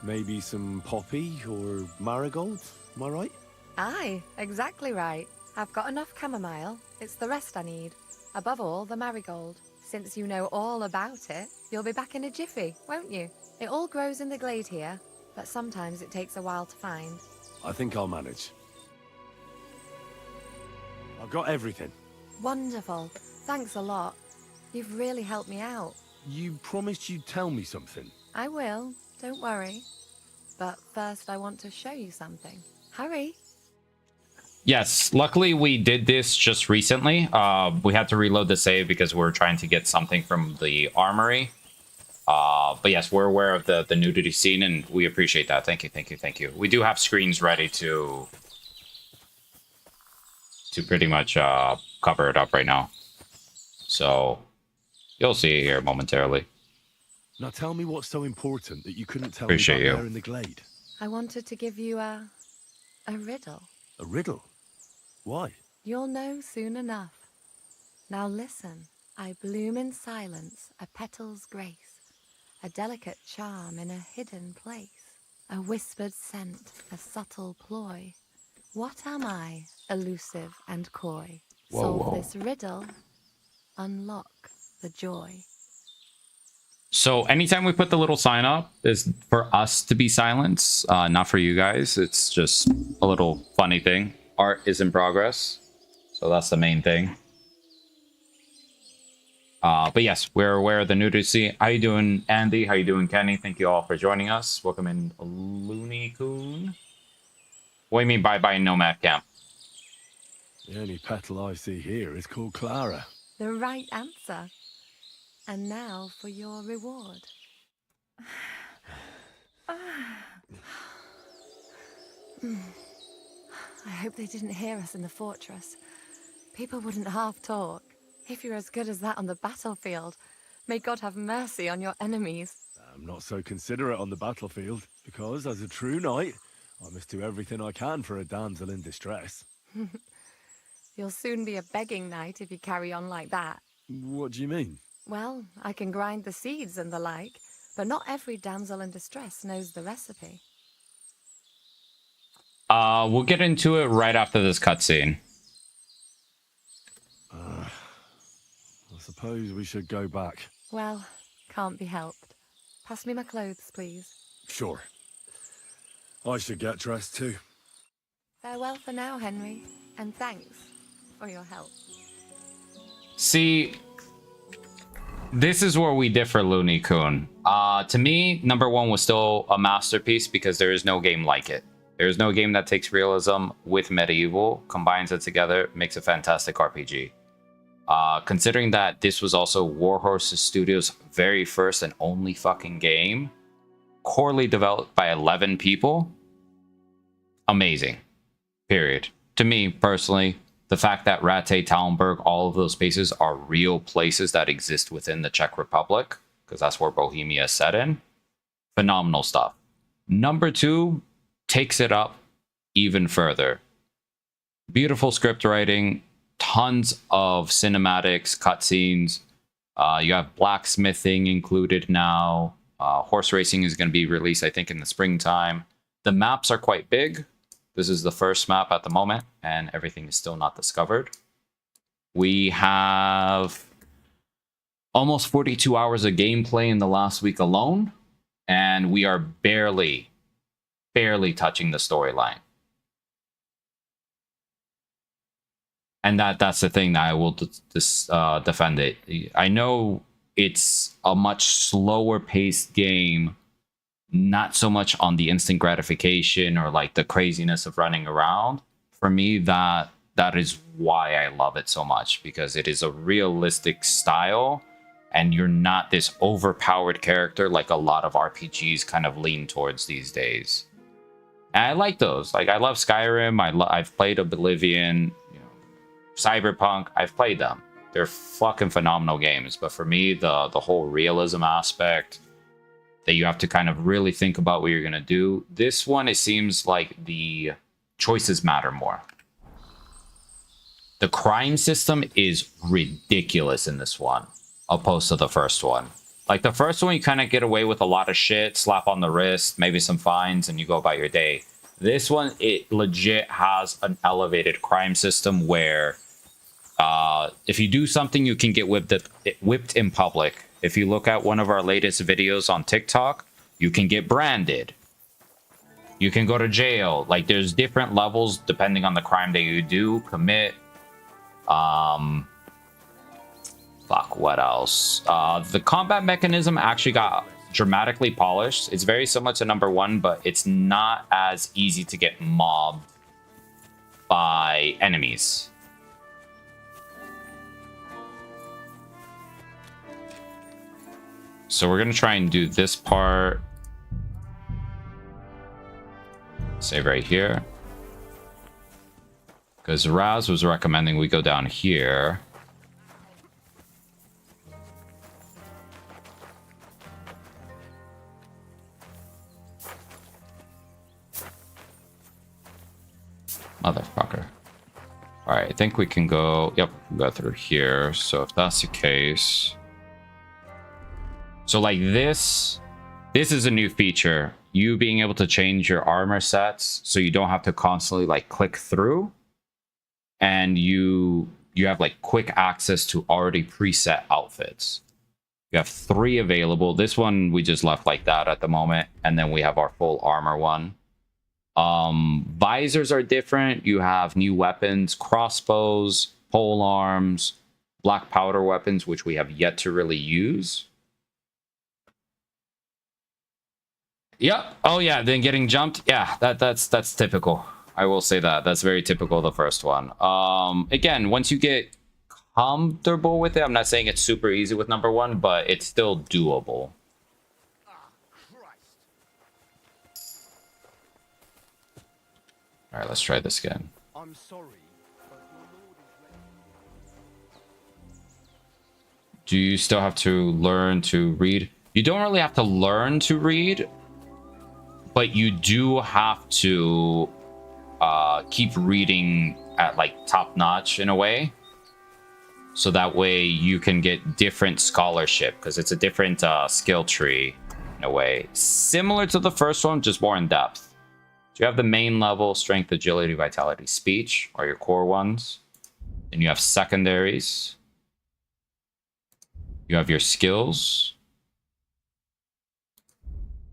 maybe some poppy or marigold, am I right? Aye, exactly right. I've got enough chamomile. It's the rest I need. Above all, the marigold. Since you know all about it, you'll be back in a jiffy, won't you? It all grows in the glade here, but sometimes it takes a while to find. I think I'll manage. I've got everything. Wonderful. Thanks a lot. You've really helped me out. You promised you'd tell me something. I will, don't worry. But first I want to show you something. Hurry. Yes, luckily we did this just recently. We had to reload the save because we were trying to get something from the armory. But yes, we're aware of the nudity scene, and we appreciate that. Thank you, thank you, thank you. We do have screens ready to pretty much cover it up right now. So you'll see it here momentarily. Now tell me what's so important that you couldn't tell Appreciate me about you. there in the glade. I wanted to give you a riddle. A riddle? Why? You'll know soon enough. Now listen. I bloom in silence, a petal's grace, a delicate charm in a hidden place, a whispered scent, a subtle ploy. What am I, elusive and coy? Solve this riddle, unlock the joy. So anytime we put the little sign up is for us to be silent, not for you guys. It's just a little funny thing. Art is in progress, so that's the main thing. But yes, we're aware of the nudity. How you doing, Andy? How you doing, Kenny? Thank you all for joining us. Welcome in, Looney Coon. What do you mean bye-bye Nomad Camp? The only petal I see here is called Clara. The right answer. And now for your reward. I hope they didn't hear us in the fortress. People wouldn't half talk. If you're as good as that on the battlefield, may God have mercy on your enemies. I'm not so considerate on the battlefield, because as a true knight, I must do everything I can for a damsel in distress. You'll soon be a begging knight if you carry on like that. What do you mean? Well, I can grind the seeds and the like, but not every damsel in distress knows the recipe. We'll get into it right after this cutscene. I suppose we should go back. Well, can't be helped. Pass me my clothes, please. Sure. I should get dressed too. Farewell for now, Henry, and thanks for your help. See, this is where we differ, Looney Coon. To me, number 1 was still a masterpiece because there is no game like it. There is no game that takes realism with medieval, combines it together, makes a fantastic RPG. Considering that this was also Warhorse Studios' very first and only fucking game, corely developed by 11 people, amazing. Period. To me, personally, the fact that Rate, Talmberg, all of those places are real places that exist within the Czech Republic, because that's where Bohemia is set in, phenomenal stuff. Number 2 takes it up even further. Beautiful script writing, tons of cinematics, cutscenes. You have blacksmithing included now. Horse racing is going to be released, I think, in the springtime. The maps are quite big. This is the first map at the moment, and everything is still not discovered. We have almost 42 hours of gameplay in the last week alone, and we are barely touching the storyline. And that's the thing that I will defend it. I know it's a much slower paced game, not so much on the instant gratification or like the craziness of running around. For me, that is why I love it so much, because it is a realistic style and you're not this overpowered character like a lot of RPGs kind of lean towards these days. And I like those. Like, I love Skyrim. I've played Oblivion, Cyberpunk. I've played them. They're fucking phenomenal games. But for me, the whole realism aspect, that you have to kind of really think about what you're going to do. This one, it seems like the choices matter more. The crime system is ridiculous in this one, opposed to the first one. Like, the first one, you kind of get away with a lot of shit, slap on the wrist, maybe some fines, and you go about your day. This one, it legit has an elevated crime system where if you do something, you can get whipped in public. If you look at one of our latest videos on TikTok, you can get branded. You can go to jail. Like, there's different levels depending on the crime that you commit. Fuck, what else? The combat mechanism actually got dramatically polished. It's very similar to number one, but it's not as easy to get mobbed by enemies. So we're gonna try and do this part. Save right here. Because Raz was recommending we go down here. Motherfucker. Alright, I think we can go... Yep, go through here. So if that's the case... So like this is a new feature. You being able to change your armor sets so you don't have to constantly like click through. And you have like quick access to already preset outfits. You have 3 available. This one we just left like that at the moment. And then we have our full armor one. Visors are different. You have new weapons, crossbows, pole arms, black powder weapons, which we have yet to really use. Yep. Oh yeah, then getting jumped. Yeah, that's typical. I will say that. That's very typical of the first one. Again, once you get comfortable with it, I'm not saying it's super easy with number one, but it's still doable. All right, let's try this again. I'm sorry. Do you still have to learn to read? You don't really have to learn to read, but you do have to keep reading at like top notch in a way. So that way you can get different scholarship, because it's a different skill tree in a way. Similar to the first one, just more in depth. So you have the main level, strength, agility, vitality, speech, are your core ones. Then you have secondaries. You have your skills.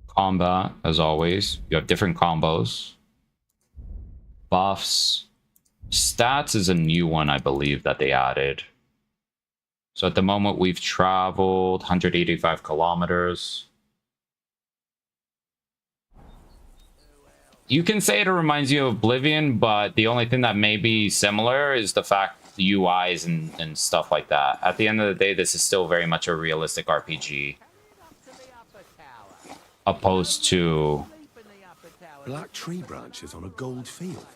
Combat, as always. You have different combos. Buffs. Stats is a new one, I believe, that they added. So at the moment, we've traveled 185 kilometers. You can say it reminds you of Oblivion, but the only thing that may be similar is the fact the UIs and stuff like that. At the end of the day, this is still very much a realistic RPG. Opposed to... Black tree branches on a gold field.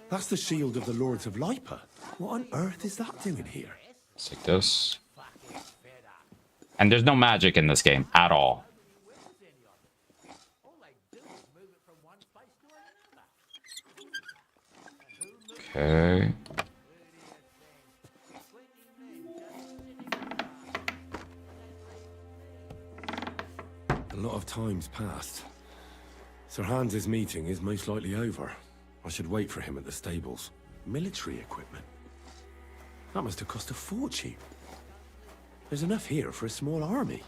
That's the shield of the Lords of Lipa. What on earth is that doing here? Let's take this. And there's no magic in this game at all. Okay. A lot of time's passed. Sir Hans's meeting is most likely over. I should wait for him at the stables. Military equipment. That must have cost a fortune. There's enough here for a small army.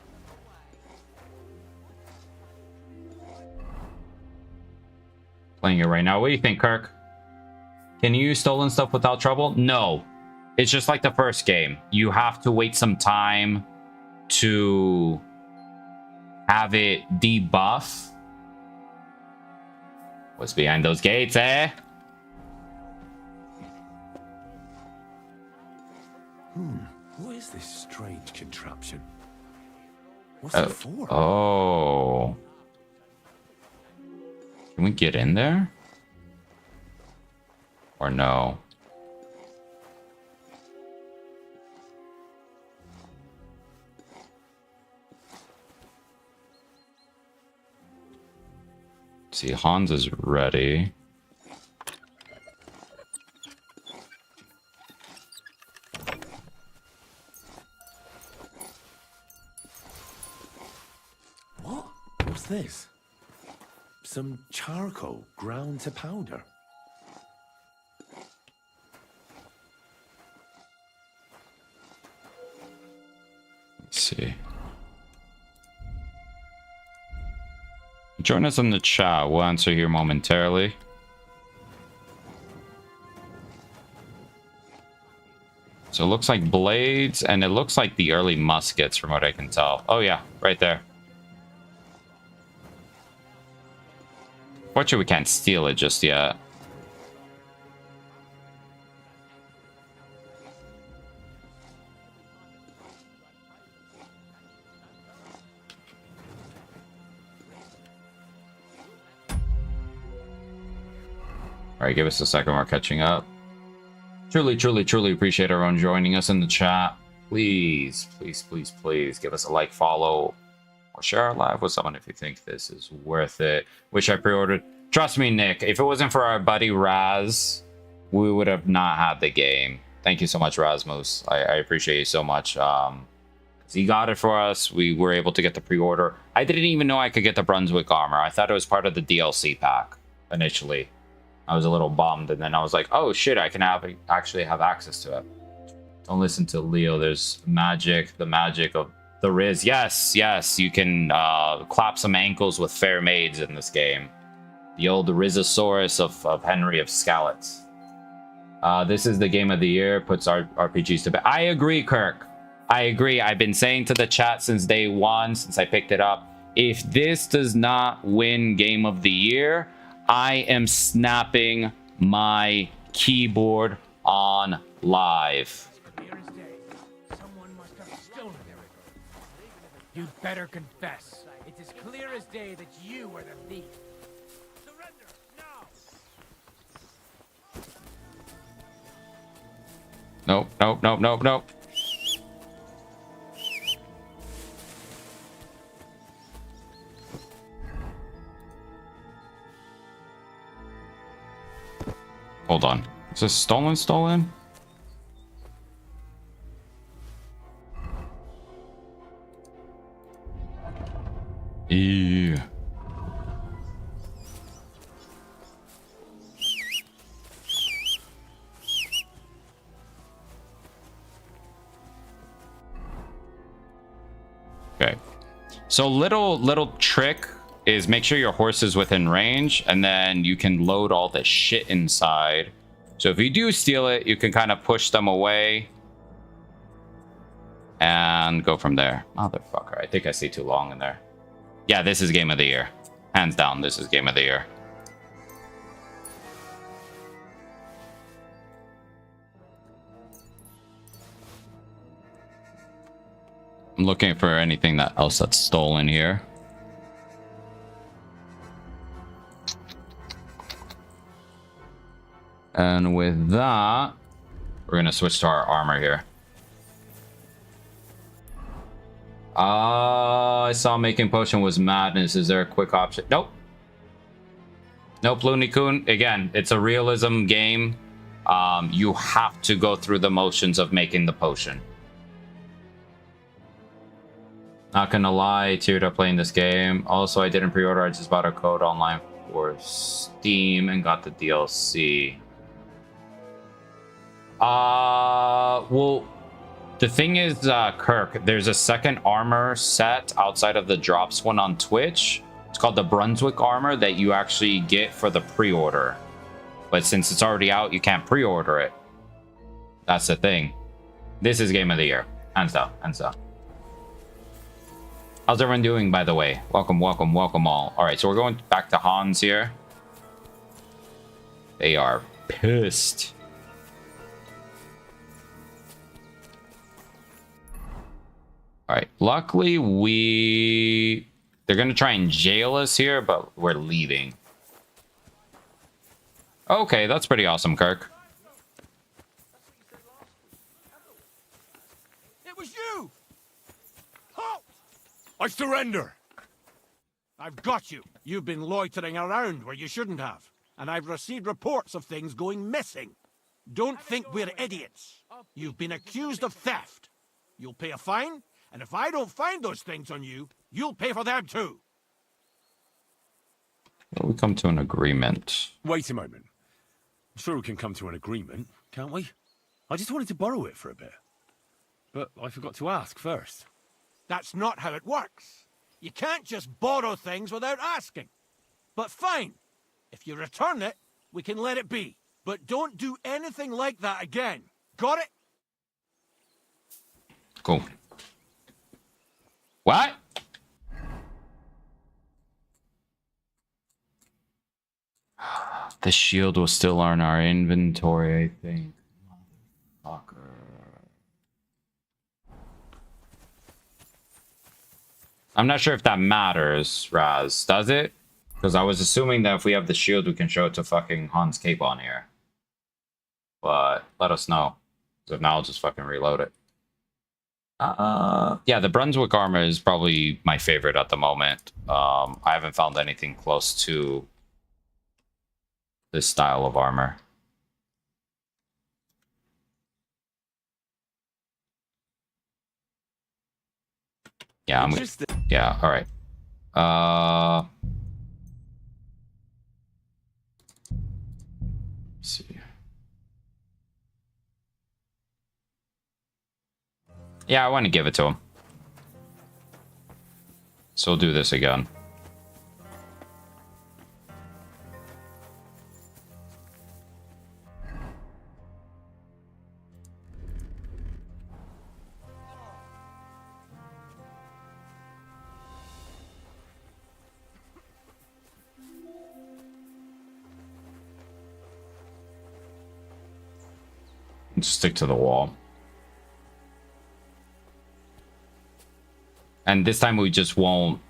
Playing it right now. What do you think, Kirk? Can you use stolen stuff without trouble? No. It's just like the first game. You have to wait some time to have it debuff. What's behind those gates, eh? What is this strange contraption? What's it for? Oh. Can we get in there? Or no? See, Hans is ready. What? What's this? Some charcoal ground to powder. Let's see. Join us in the chat. We'll answer here momentarily. So it looks like blades, and it looks like the early muskets from what I can tell. Oh yeah, right there. Fortunately, we can't steal it just yet. All right, give us a second. We're catching up. Truly, truly, truly appreciate everyone joining us in the chat. Please, please, please, please give us a like, follow, or share our live with someone if you think this is worth it. Wish I pre-ordered. Trust me, Nick, if it wasn't for our buddy Raz, we would have not had the game. Thank you so much, Rasmus. I appreciate you so much. He got it for us. We were able to get the pre-order. I didn't even know I could get the Brunswick armor. I thought it was part of the DLC pack initially. I was a little bummed, and then I was like, oh shit, I can actually have access to it. Don't listen to Leo. There's magic, the magic of the Riz. Yes, yes, you can clap some ankles with fair maids in this game. The old Rizosaurus of Henry of Skalitz. This is the game of the year, puts our RPGs to bed. I agree, Kirk. I agree. I've been saying to the chat since day one, since I picked it up, if this does not win game of the year, I am snapping my keyboard on live. Someone must have stolen it. You'd better confess. It's as clear as day that you were the thief. Surrender now. Nope, nope, nope, nope, nope. Hold on. Is this stolen? Ew. Okay. So little trick is make sure your horse is within range, and then you can load all the shit inside. So if you do steal it, you can kind of push them away and go from there. Motherfucker, I think I see too long in there. Yeah, this is game of the year. Hands down, this is game of the year. I'm looking for anything else that's stolen here. And with that, we're gonna switch to our armor here. I saw making potion was madness. Is there a quick option? Nope. Nope, Looney Coon. Again, it's a realism game. You have to go through the motions of making the potion. Not gonna lie, teared up playing this game. Also, I didn't pre-order. I just bought a code online for Steam and got the DLC. Well, the thing is, Kirk, there's a second armor set outside of the drops one on Twitch. It's called the Brunswick armor that you actually get for the pre-order. But since it's already out, you can't pre-order it. That's the thing. This is game of the year. Hands down. Hands down. How's everyone doing, by the way? Welcome, welcome, welcome all. All right, so we're going back to Hans here. They are pissed. All right, luckily they're going to try and jail us here, but we're leaving. Okay, that's pretty awesome, Kirk. It was you! Halt! I surrender! I've got you. You've been loitering around where you shouldn't have. And I've received reports of things going missing. Don't think we're idiots. You've been accused of theft. You'll pay a fine, and if I don't find those things on you, you'll pay for them too. Well, we come to an agreement. Wait a moment. I'm sure we can come to an agreement, can't we? I just wanted to borrow it for a bit. But I forgot to ask first. That's not how it works. You can't just borrow things without asking. But fine. If you return it, we can let it be. But don't do anything like that again. Got it? Cool. What? The shield will still on our inventory, I think. Motherfucker. I'm not sure if that matters, Raz. Does it? Because I was assuming that if we have the shield, we can show it to fucking Hans Cape on here. But let us know. So now I'll just fucking reload it. Yeah, the Brunswick armor is probably my favorite at the moment. I haven't found anything close to this style of armor. Yeah, I'm gonna, yeah, all right. Let's see. Yeah, I want to give it to him. So we'll do this again. Just stick to the wall. And this time we just won't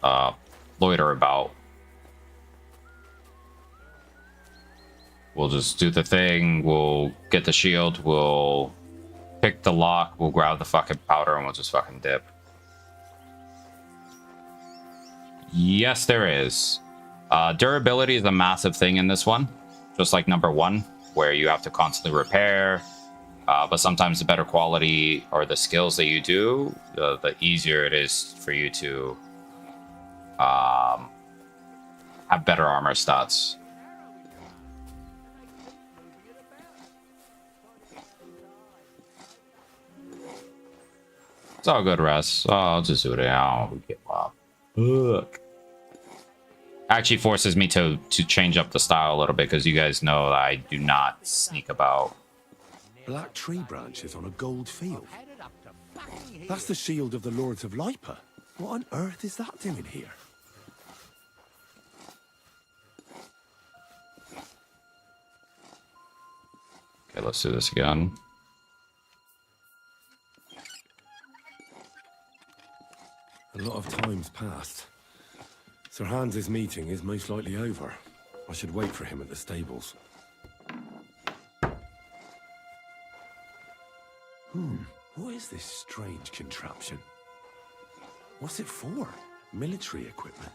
loiter about. We'll just do the thing. We'll get the shield. We'll pick the lock. We'll grab the fucking powder and we'll just fucking dip. Yes, there is. Durability is a massive thing in this one. Just like number one, where you have to constantly repair. But sometimes the better quality or the skills that you do, the easier it is for you to have better armor stats. It's all good, Russ. Oh, I'll just do it now. Look. Actually forces me to change up the style a little bit because you guys know that I do not sneak about. Black tree branches on a gold field. That's the shield of the Lords of Lipa. What on earth is that doing here? Okay, let's do this again. A lot of time's passed. Sir Hans's meeting is most likely over. I should wait for him at the stables. What is this strange contraption? What's it for? Military equipment?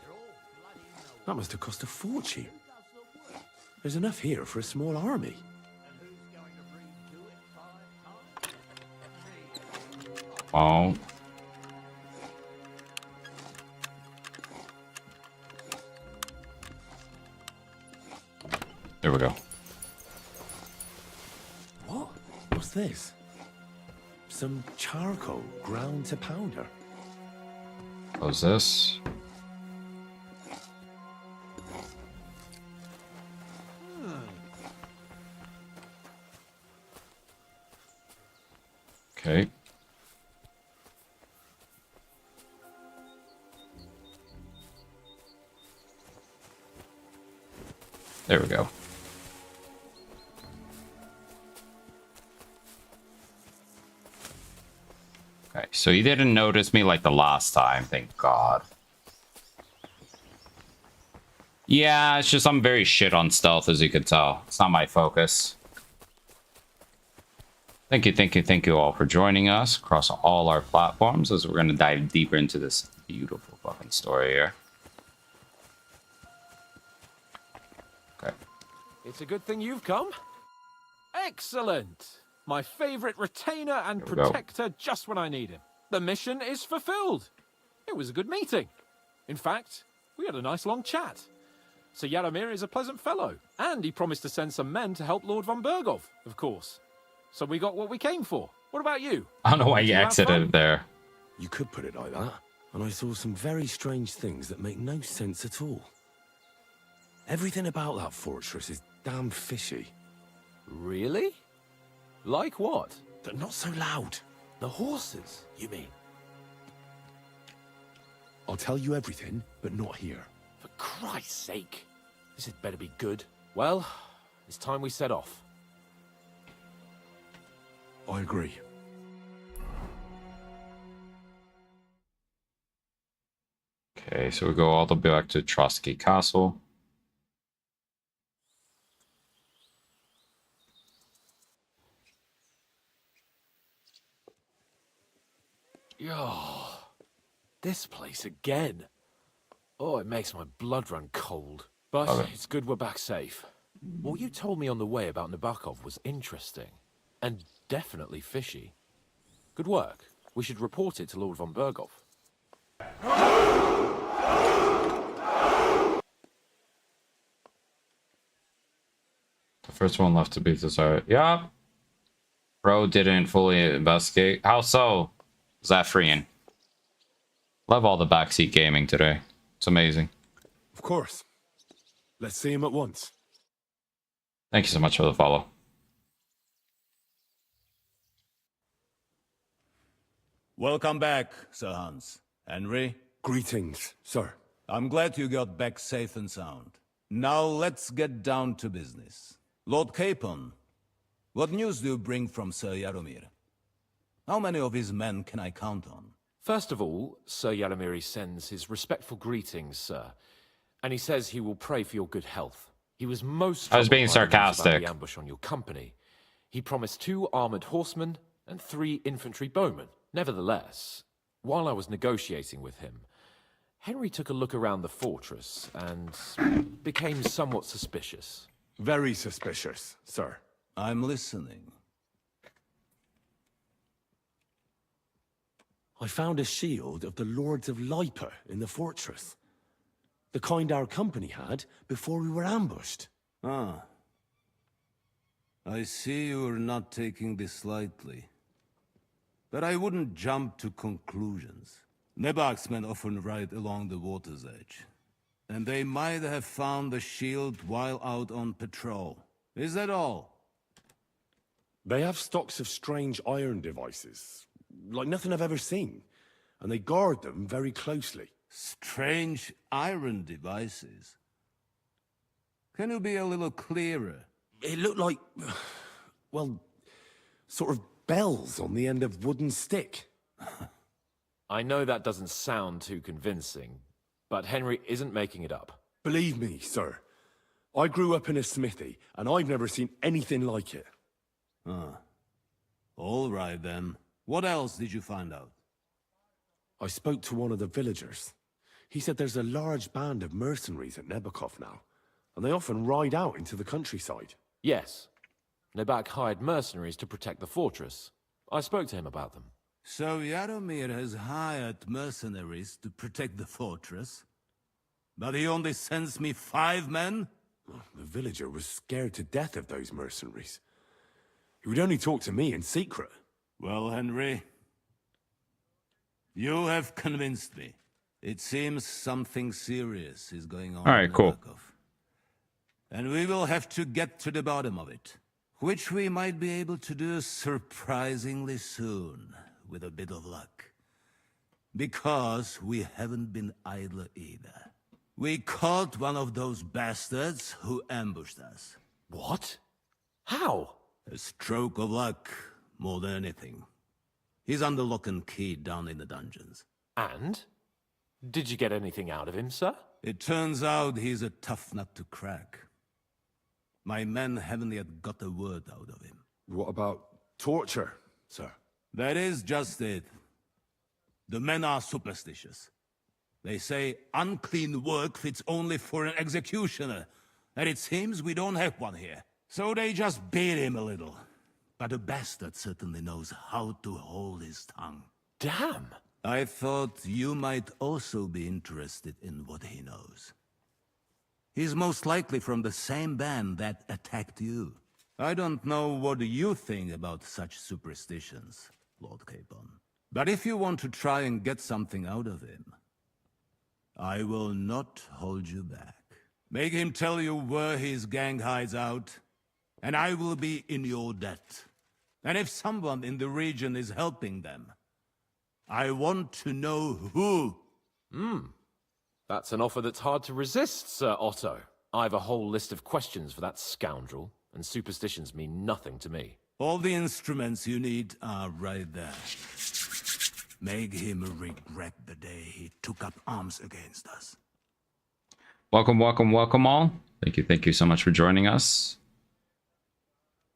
That must have cost a fortune. There's enough here for a small army. Oh. There we go. What? What's this? Some charcoal ground to powder. Close this. Okay. There we go. Okay, so you didn't notice me like the last time, thank God. Yeah, it's just I'm very shit on stealth, as you can tell. It's not my focus. Thank you all for joining us across all our platforms as we're going to dive deeper into this beautiful fucking story here. Okay. It's a good thing you've come. Excellent! My favorite retainer and Here we go. protector just when I need him. The mission is fulfilled. It was a good meeting. In fact, we had a nice long chat. Sir Yaromir is a pleasant fellow, and he promised to send some men to help Lord von Bergov, of course. So we got what we came for. What about you? I don't know why Did you have fun? exited there. You could put it like that. And I saw some very strange things that make no sense at all. Everything about that fortress is damn fishy. Really? Like what? They're not so loud. The horses, you mean? I'll tell you everything, but not here. For Christ's sake. This had better be good. Well, it's time we set off. I agree. Okay, so we go all the way back to Trotsky Castle. Oh, this place again. Oh, it makes my blood run cold. But Okay. it's good we're back safe. What you told me on the way about Nabokov was interesting. And definitely fishy. Good work. We should report it to Lord von Bergov. The first one left to be desired. Yeah. Bro didn't fully investigate. How so? Zafrian. Love all the backseat gaming today. It's amazing. Of course. Let's see him at once. Thank you so much for the follow. Welcome back, Sir Hans. Henry? Greetings, sir. I'm glad you got back safe and sound. Now let's get down to business. Lord Capon, what news do you bring from Sir Yaromir? How many of his men can I count on? First of all, Sir Yaromir sends his respectful greetings, sir. And he says he will pray for your good health. He was most I was being troubled by the news about sarcastic. the ambush on your company. He promised 2 armored horsemen and 3 infantry bowmen. Nevertheless, while I was negotiating with him, Henry took a look around the fortress and became somewhat suspicious. Very suspicious, sir. I'm listening. I found a shield of the Lords of Lipa in the fortress. The kind our company had before we were ambushed. Ah. I see you're not taking this lightly. But I wouldn't jump to conclusions. Nebak's men often ride along the water's edge. And they might have found the shield while out on patrol. Is that all? They have stocks of strange iron devices, like nothing I've ever seen. And they guard them very closely. Strange iron devices? Can you be a little clearer? It looked like, well, sort of bells on the end of wooden stick. I know that doesn't sound too convincing, but Henry isn't making it up. Believe me, sir. I grew up in a smithy, and I've never seen anything like it. Ah. All right, then. What else did you find out? I spoke to one of the villagers. He said there's a large band of mercenaries at Nebakov now, and they often ride out into the countryside. Yes. Nebak hired mercenaries to protect the fortress. I spoke to him about them. So Yaromir has hired mercenaries to protect the fortress? But he only sends me 5 men? The villager was scared to death of those mercenaries. He would only talk to me in secret. Well, Henry, you have convinced me. It seems something serious is going on. All right, in cool. Nabokov. And we will have to get to the bottom of it. Which we might be able to do surprisingly soon, with a bit of luck. Because we haven't been idle either. We caught one of those bastards who ambushed us. What? How? A stroke of luck, more than anything. He's under lock and key down in the dungeons. And? Did you get anything out of him, sir? It turns out he's a tough nut to crack. My men haven't yet got a word out of him. What about torture, sir? That is just it. The men are superstitious. They say unclean work fits only for an executioner, and it seems we don't have one here. So they just beat him a little. But the bastard certainly knows how to hold his tongue. Damn! I thought you might also be interested in what he knows. He's most likely from the same band that attacked you. I don't know what you think about such superstitions, Lord Capon. But if you want to try and get something out of him, I will not hold you back. Make him tell you where his gang hides out, and I will be in your debt. And if someone in the region is helping them, I want to know who. That's an offer that's hard to resist, Sir Otto. I've a whole list of questions for that scoundrel, and superstitions mean nothing to me. All the instruments you need are right there. Make him regret the day he took up arms against us. Welcome, welcome, welcome all. Thank you so much for joining us.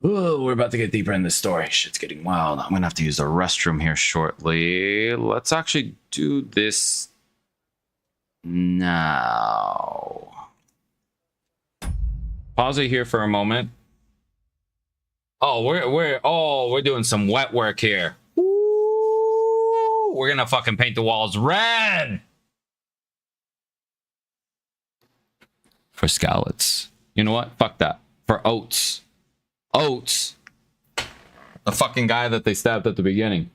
Oh, we're about to get deeper in this story. Shit's getting wild. I'm gonna have to use the restroom here shortly. Let's actually do this now. Pause it here for a moment. Oh, we're doing some wet work here. Ooh, we're gonna fucking paint the walls red for scallops. You know what? Fuck that. For oats. Oats. The fucking guy that they stabbed at the beginning.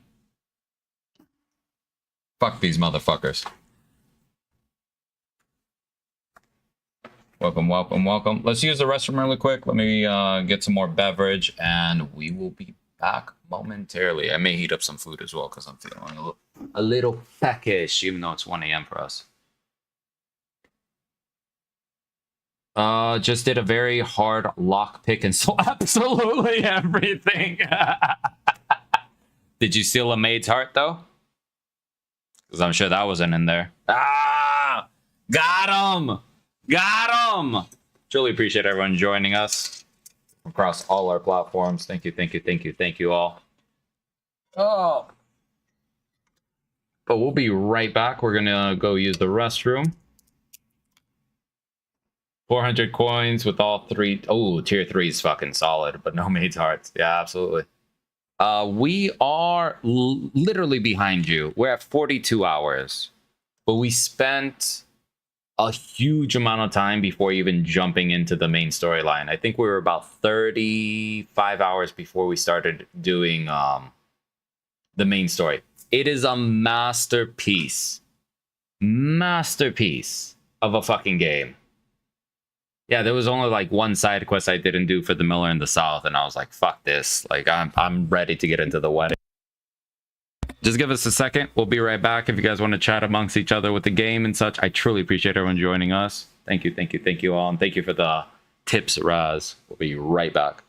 Fuck these motherfuckers. Welcome, welcome, welcome. Let's use the restroom really quick. Let me get some more beverage, and we will be back momentarily. I may heat up some food as well, because I'm feeling a little peckish, even though it's 1 a.m. for us. Just did a very hard lock pick and stole absolutely everything. Did you steal a maid's heart, though? Because I'm sure that wasn't in there. Ah! Got him! Got him! Truly appreciate everyone joining us across all our platforms. Thank you all. Oh! But we'll be right back. We're gonna go use the restroom. 400 coins with all three. Oh, tier 3 is fucking solid, but no maid's hearts. Yeah, absolutely. We are literally behind you. We're at 42 hours, but we spent a huge amount of time before even jumping into the main storyline. I think we were about 35 hours before we started doing the main story. It is a masterpiece. Masterpiece of a fucking game. Yeah, there was only like one side quest I didn't do for the Miller in the South, and I was like, fuck this. Like, I'm ready to get into the wedding. Just give us a second. We'll be right back. If you guys want to chat amongst each other with the game and such, I truly appreciate everyone joining us. Thank you all. And thank you for the tips, Raz. We'll be right back.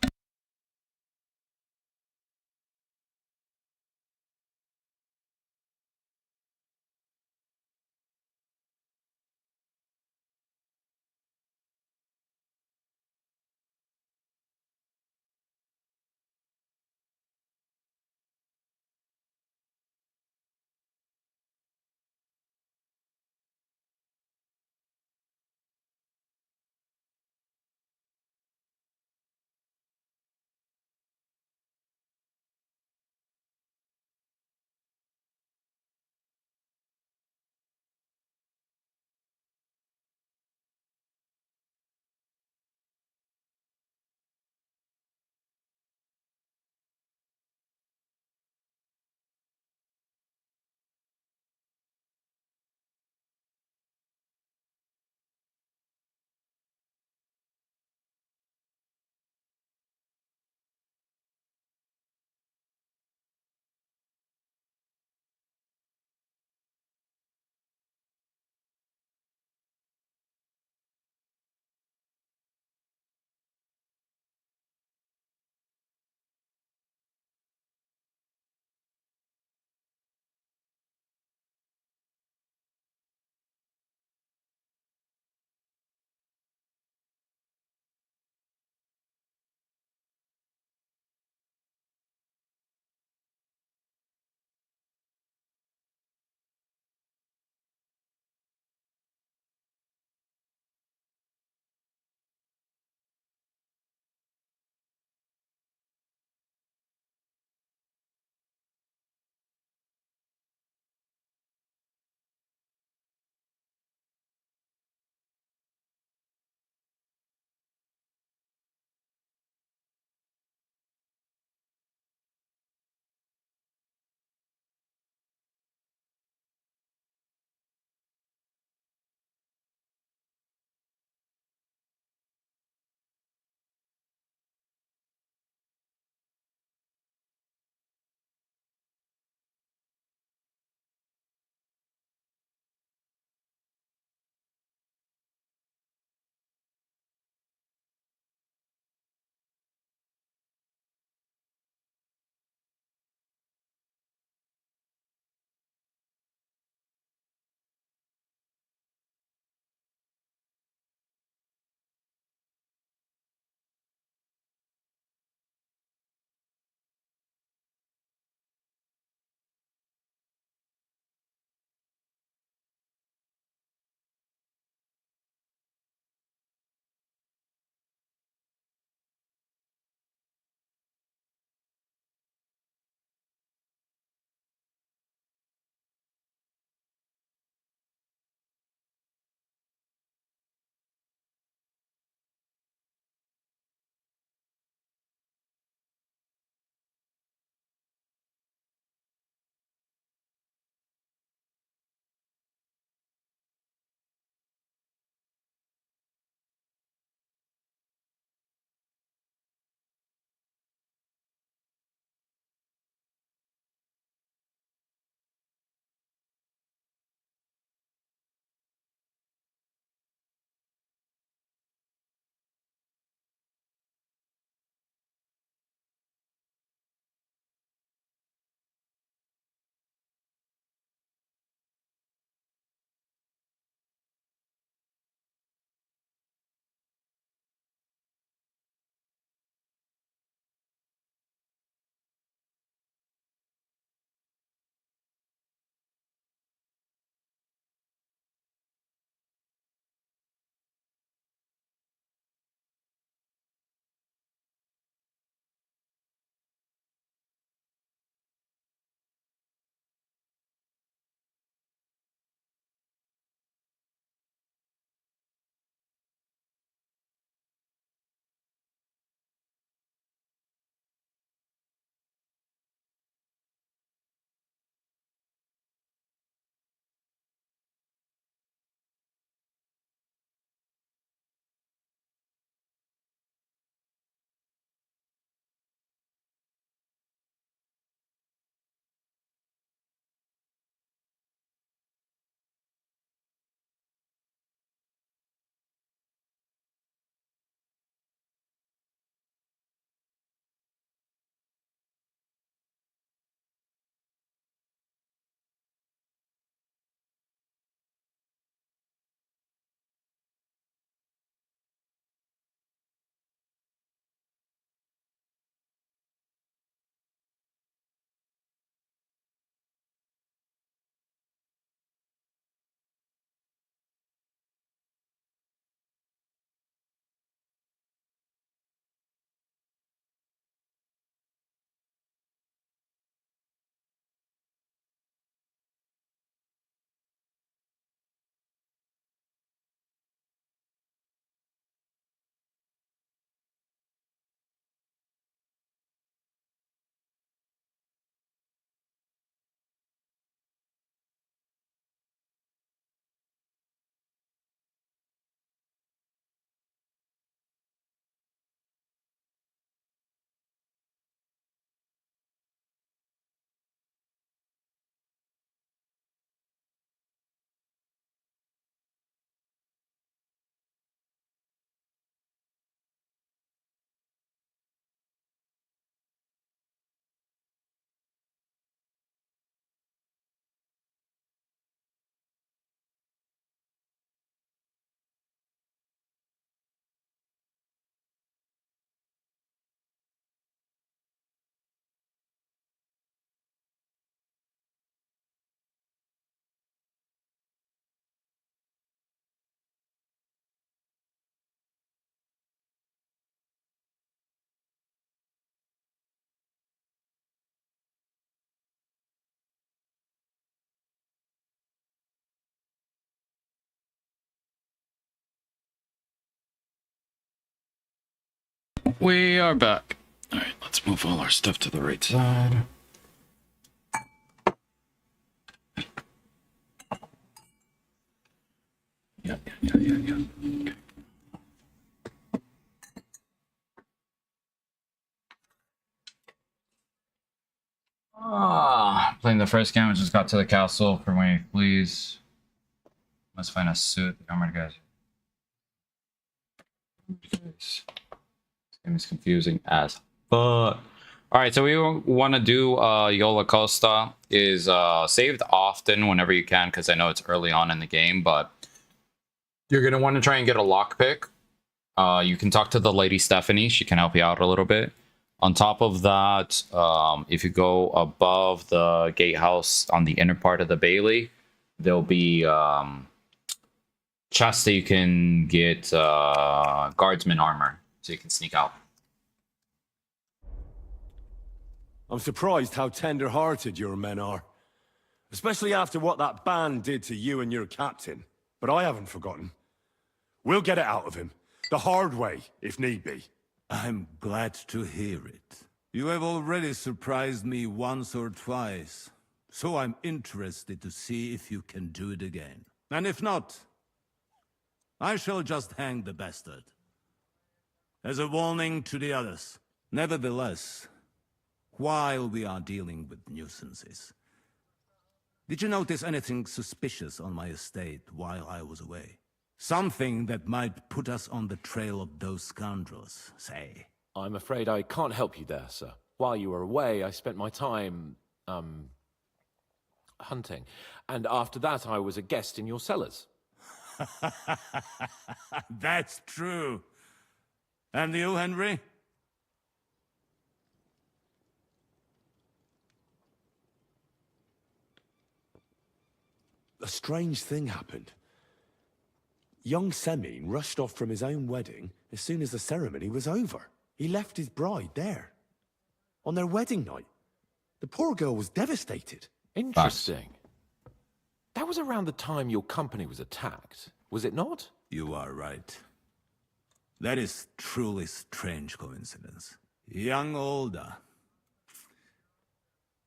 We are back. Alright, let's move all our stuff to the right side. Yeah. Okay. Playing the first game, I just got to the castle for my please. Must find a suit. The armored guys. This game is confusing as fuck. Alright, so we want to do Yola Costa is saved often whenever you can, because I know it's early on in the game, but you're going to want to try and get a lockpick. You can talk to the lady Stephanie. She can help you out a little bit. On top of that, if you go above the gatehouse on the inner part of the Bailey, there'll be chests that you can get guardsman armor, so you can sneak out. I'm surprised how tender-hearted your men are. Especially after what that band did to you and your captain. But I haven't forgotten. We'll get it out of him. The hard way, if need be. I'm glad to hear it. You have already surprised me once or twice, so I'm interested to see if you can do it again. And if not, I shall just hang the bastard. As a warning to the others. Nevertheless, while we are dealing with nuisances, did you notice anything suspicious on my estate while I was away? Something that might put us on the trail of those scoundrels, say. I'm afraid I can't help you there, sir. While you were away, I spent my time, hunting. And after that, I was a guest in your cellars. That's true. And you, Henry? A strange thing happened. Young Semine rushed off from his own wedding as soon as the ceremony was over. He left his bride there. On their wedding night. The poor girl was devastated. Interesting. That was around the time your company was attacked, was it not? You are right. That is truly strange coincidence. Young Olda.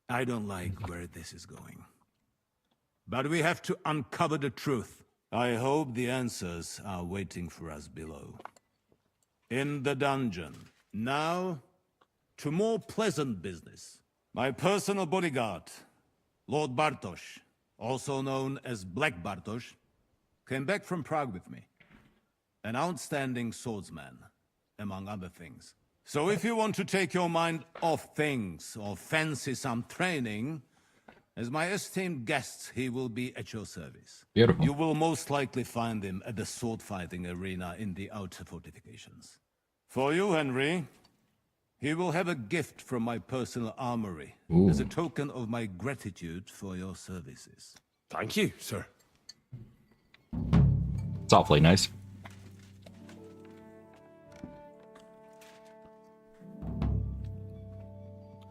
I don't like where this is going. But we have to uncover the truth. I hope the answers are waiting for us below. In the dungeon. Now, to more pleasant business. My personal bodyguard, Lord Bartosz, also known as Black Bartosz, came back from Prague with me. An outstanding swordsman, among other things. So if you want to take your mind off things or fancy some training, as my esteemed guest, he will be at your service. Beautiful. You will most likely find him at the sword-fighting arena in the outer fortifications. For you, Henry, he will have a gift from my personal armory as a token of my gratitude for your services. Thank you, sir. It's awfully nice.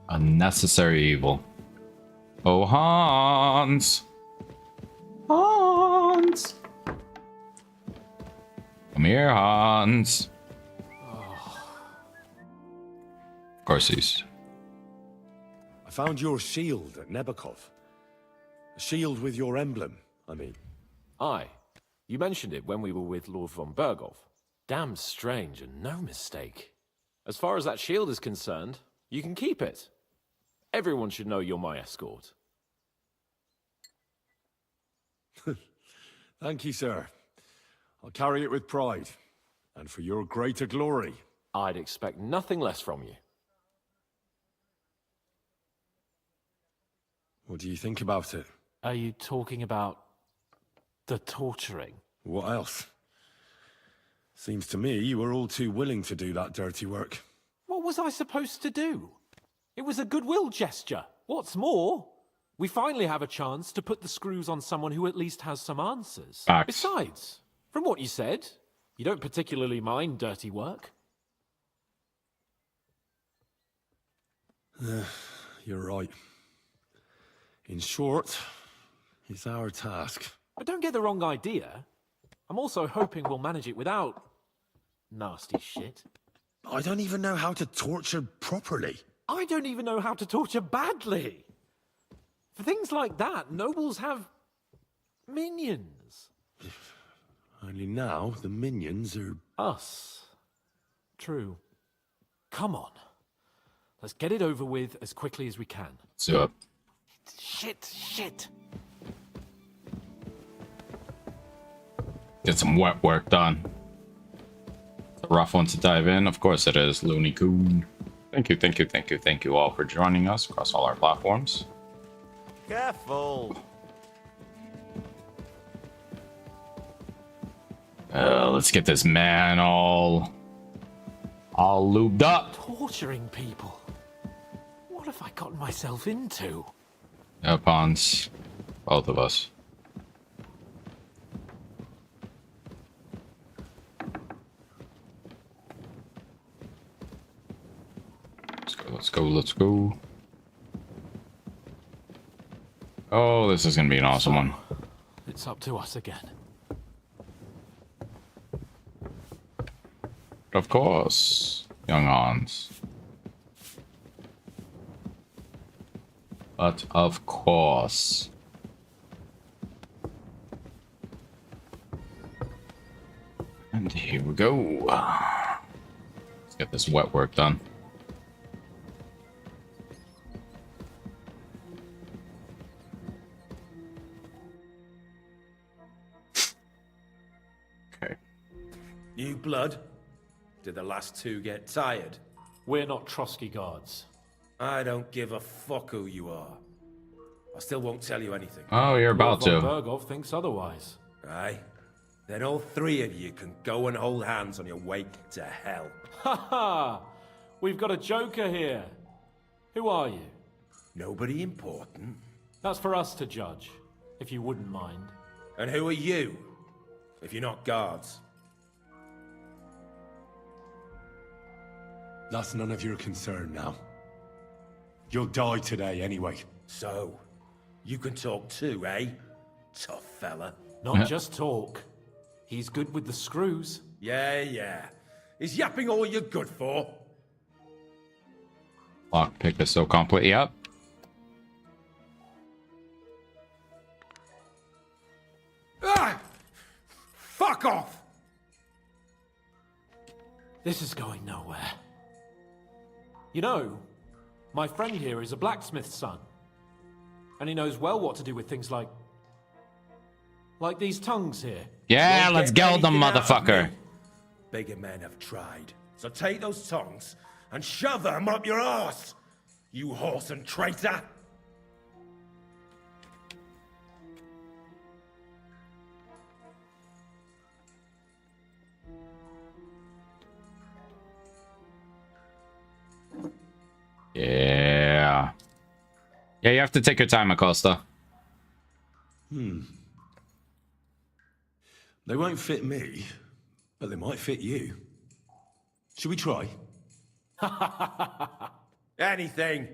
Unnecessary evil. Oh, Hans! Hans! Come here, Hans. Of course he's... I found your shield at Nebakov. A shield with your emblem, I mean. Aye. You mentioned it when we were with Lord von Berghoff. Damn strange and no mistake. As far as that shield is concerned, you can keep it. Everyone should know you're my escort. Thank you, sir. I'll carry it with pride. And for your greater glory. I'd expect nothing less from you. What do you think about it? Are you talking about the torturing? What else? Seems to me you were all too willing to do that dirty work. What was I supposed to do? It was a goodwill gesture. What's more, we finally have a chance to put the screws on someone who at least has some answers. Facts. Besides, from what you said, you don't particularly mind dirty work. You're right. In short, it's our task. But don't get the wrong idea. I'm also hoping we'll manage it without nasty shit. I don't even know how to torture properly. I don't even know how to torture badly. For things like that, nobles have minions. Only now the minions are... Us. True. Come on. Let's get it over with as quickly as we can. So, Shit. get some wet work done. It's a rough one to dive in. Of course it is, Looney Coon. Thank you all for joining us across all our platforms. Careful. Let's get this man all lubed up. Torturing people. What have I gotten myself into? No pawns. Both of us. Let's go. Oh, this is gonna be an awesome one. It's up to us again. Of course, young Hans. But of course. And here we go. Let's get this wet work done. Okay. New blood? Did the last two get tired? We're not Trotsky guards. I don't give a fuck who you are. I still won't tell you anything. Oh, you're about Lord to. von Berghoff thinks otherwise. Aye. Then all three of you can go and hold hands on your way to hell. Ha ha! We've got a joker here. Who are you? Nobody important. That's for us to judge, if you wouldn't mind. And who are you, if you're not guards? That's none of your concern now. You'll die today anyway. So, you can talk too, eh? Tough fella. Not just talk. He's good with the screws. Yeah. Is yapping all you're good for? Lockpick is so complete. Yep. Ah! Fuck off! This is going nowhere. You know, my friend here is a blacksmith's son. And he knows well what to do with things like these tongues here. Yeah, Won't let's get geld them, anything out of motherfucker. me. Bigger men have tried. So take those tongs and shove them up your arse, you horse and traitor! Yeah. Yeah, you have to take your time, Acosta. They won't fit me, but they might fit you. Should we try? Anything.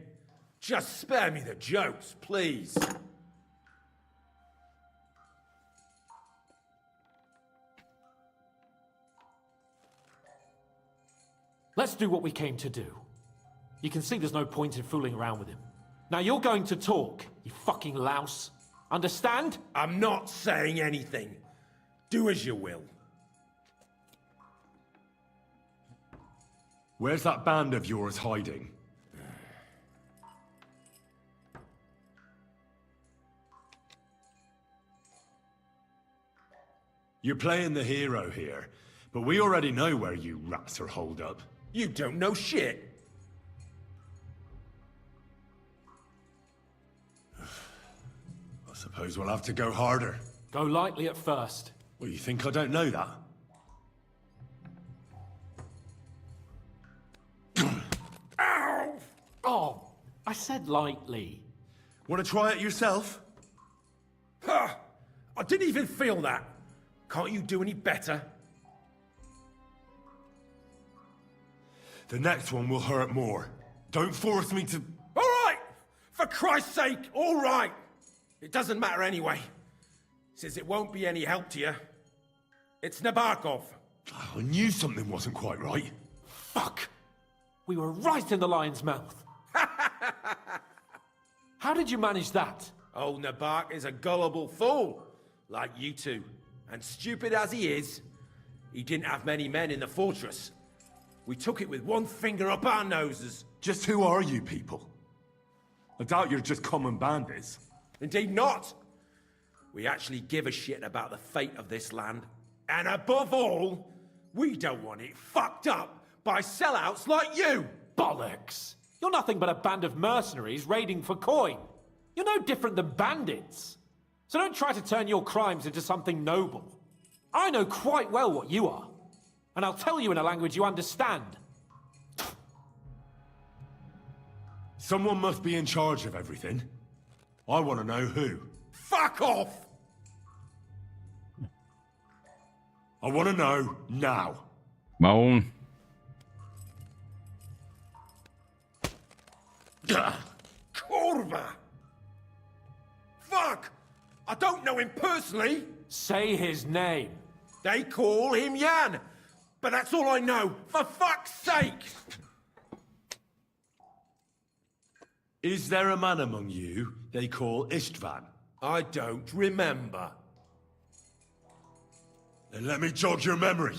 Just spare me the jokes, please. Let's do what we came to do. You can see there's no point in fooling around with him. Now you're going to talk, you fucking louse. Understand? I'm not saying anything. Do as you will. Where's that band of yours hiding? You're playing the hero here, but we already know where you rats are holed up. You don't know shit. I suppose we'll have to go harder. Go lightly at first. Well, you think I don't know that? Ow! Oh, I said lightly. Want to try it yourself? Huh! I didn't even feel that. Can't you do any better? The next one will hurt more. Don't force me to... All right! For Christ's sake, all right! It doesn't matter anyway. Says it won't be any help to you. It's Nabokov. I knew something wasn't quite right. Fuck! We were right in the lion's mouth. How did you manage that? Old Nabak is a gullible fool, like you two. And stupid as he is, he didn't have many men in the fortress. We took it with one finger up our noses. Just who are you people? I doubt you're just common bandits. Indeed not. We actually give a shit about the fate of this land. And above all, we don't want it fucked up by sellouts like you! Bollocks! You're nothing but a band of mercenaries raiding for coin. You're no different than bandits. So don't try to turn your crimes into something noble. I know quite well what you are. And I'll tell you in a language you understand. Someone must be in charge of everything. I want to know who. Fuck off! I want to know now. Moan. Korva! Fuck! I don't know him personally. Say his name. They call him Jan. But that's all I know. For fuck's sake! Is there a man among you they call Istvan? I don't remember. Then let me jog your memory.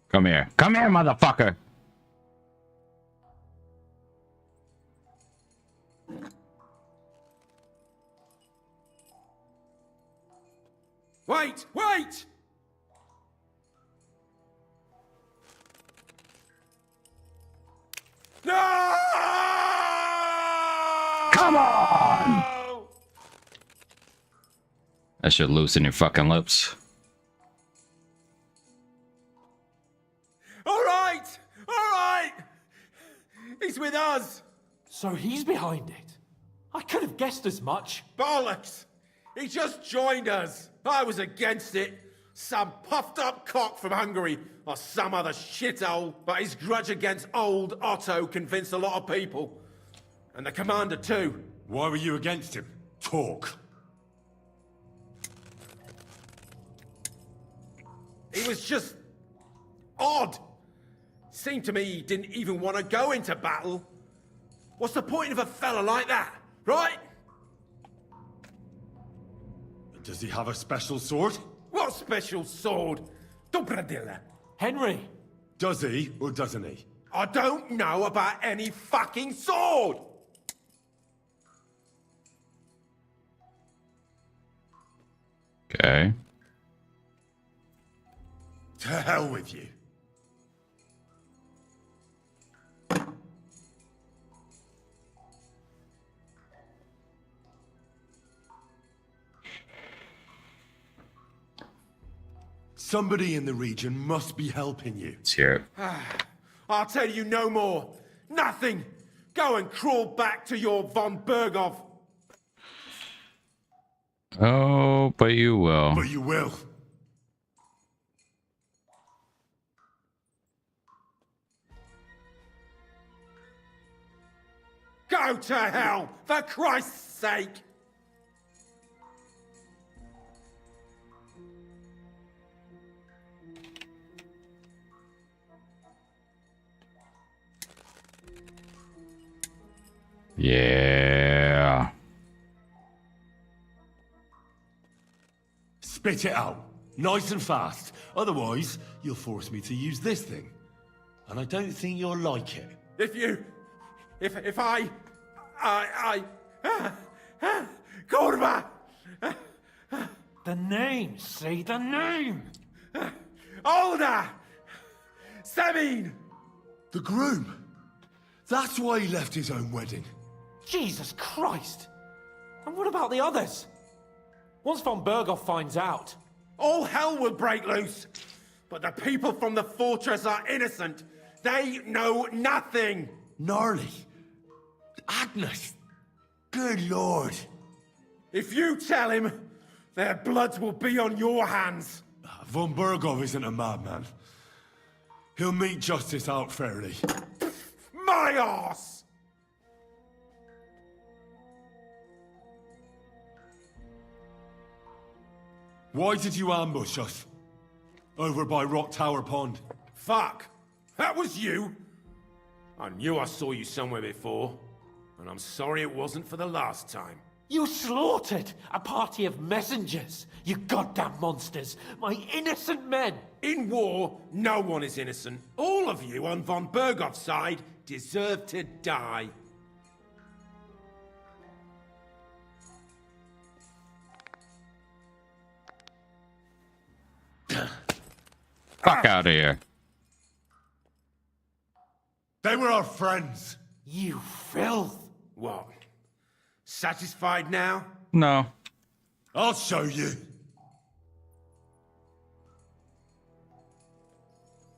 Come here. Come here, motherfucker. Wait! Wait! No! Come on! That should loosen your fucking lips. All right! All right! He's with us! So he's behind it. I could have guessed as much. Bollocks! He just joined us. I was against it. Some puffed up cock from Hungary or some other shithole. But his grudge against old Otto convinced a lot of people. And the commander too. Why were you against him? Talk. He was just odd. Seemed to me he didn't even want to go into battle. What's the point of a fella like that, right? Does he have a special sword? What special sword? Dobradilla. Henry. Does he or doesn't he? I don't know about any fucking sword! Okay. To hell with you. Somebody in the region must be helping you. Let's hear it. I'll tell you no more. Nothing. Go and crawl back to your von Berghoff. Oh, but you will. But you will. Go to hell, for Christ's sake! Yeah. Spit it out. Nice and fast. Otherwise, you'll force me to use this thing. And I don't think you'll like it. If I... Korva! The name, say the name! Olda! Sabine! The groom. That's why he left his own wedding. Jesus Christ! And what about the others? Once von Berghoff finds out... All hell will break loose! But the people from the fortress are innocent. They know nothing! Gnarly. Agnes. Good lord. If you tell him, their bloods will be on your hands. Von Berghoff isn't a madman. He'll mete justice out fairly. My arse! Why did you ambush us? Over by Rock Tower Pond. Fuck! That was you? I knew I saw you somewhere before, and I'm sorry it wasn't for the last time. You slaughtered a party of messengers, you goddamn monsters, my innocent men! In war, no one is innocent. All of you on von Bergov's side deserve to die. Fuck out of here. They were our friends. You filth! What? Satisfied now? No. I'll show you.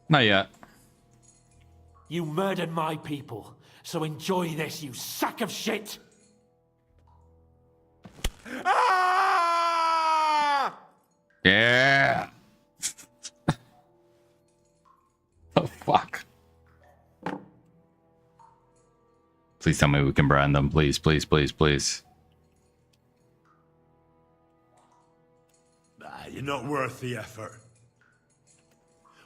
Not yet. You murdered my people, so enjoy this, you sack of shit! Ah! Yeah. Oh, fuck. Please tell me we can brand them. Please, please, please, please. You're not worth the effort.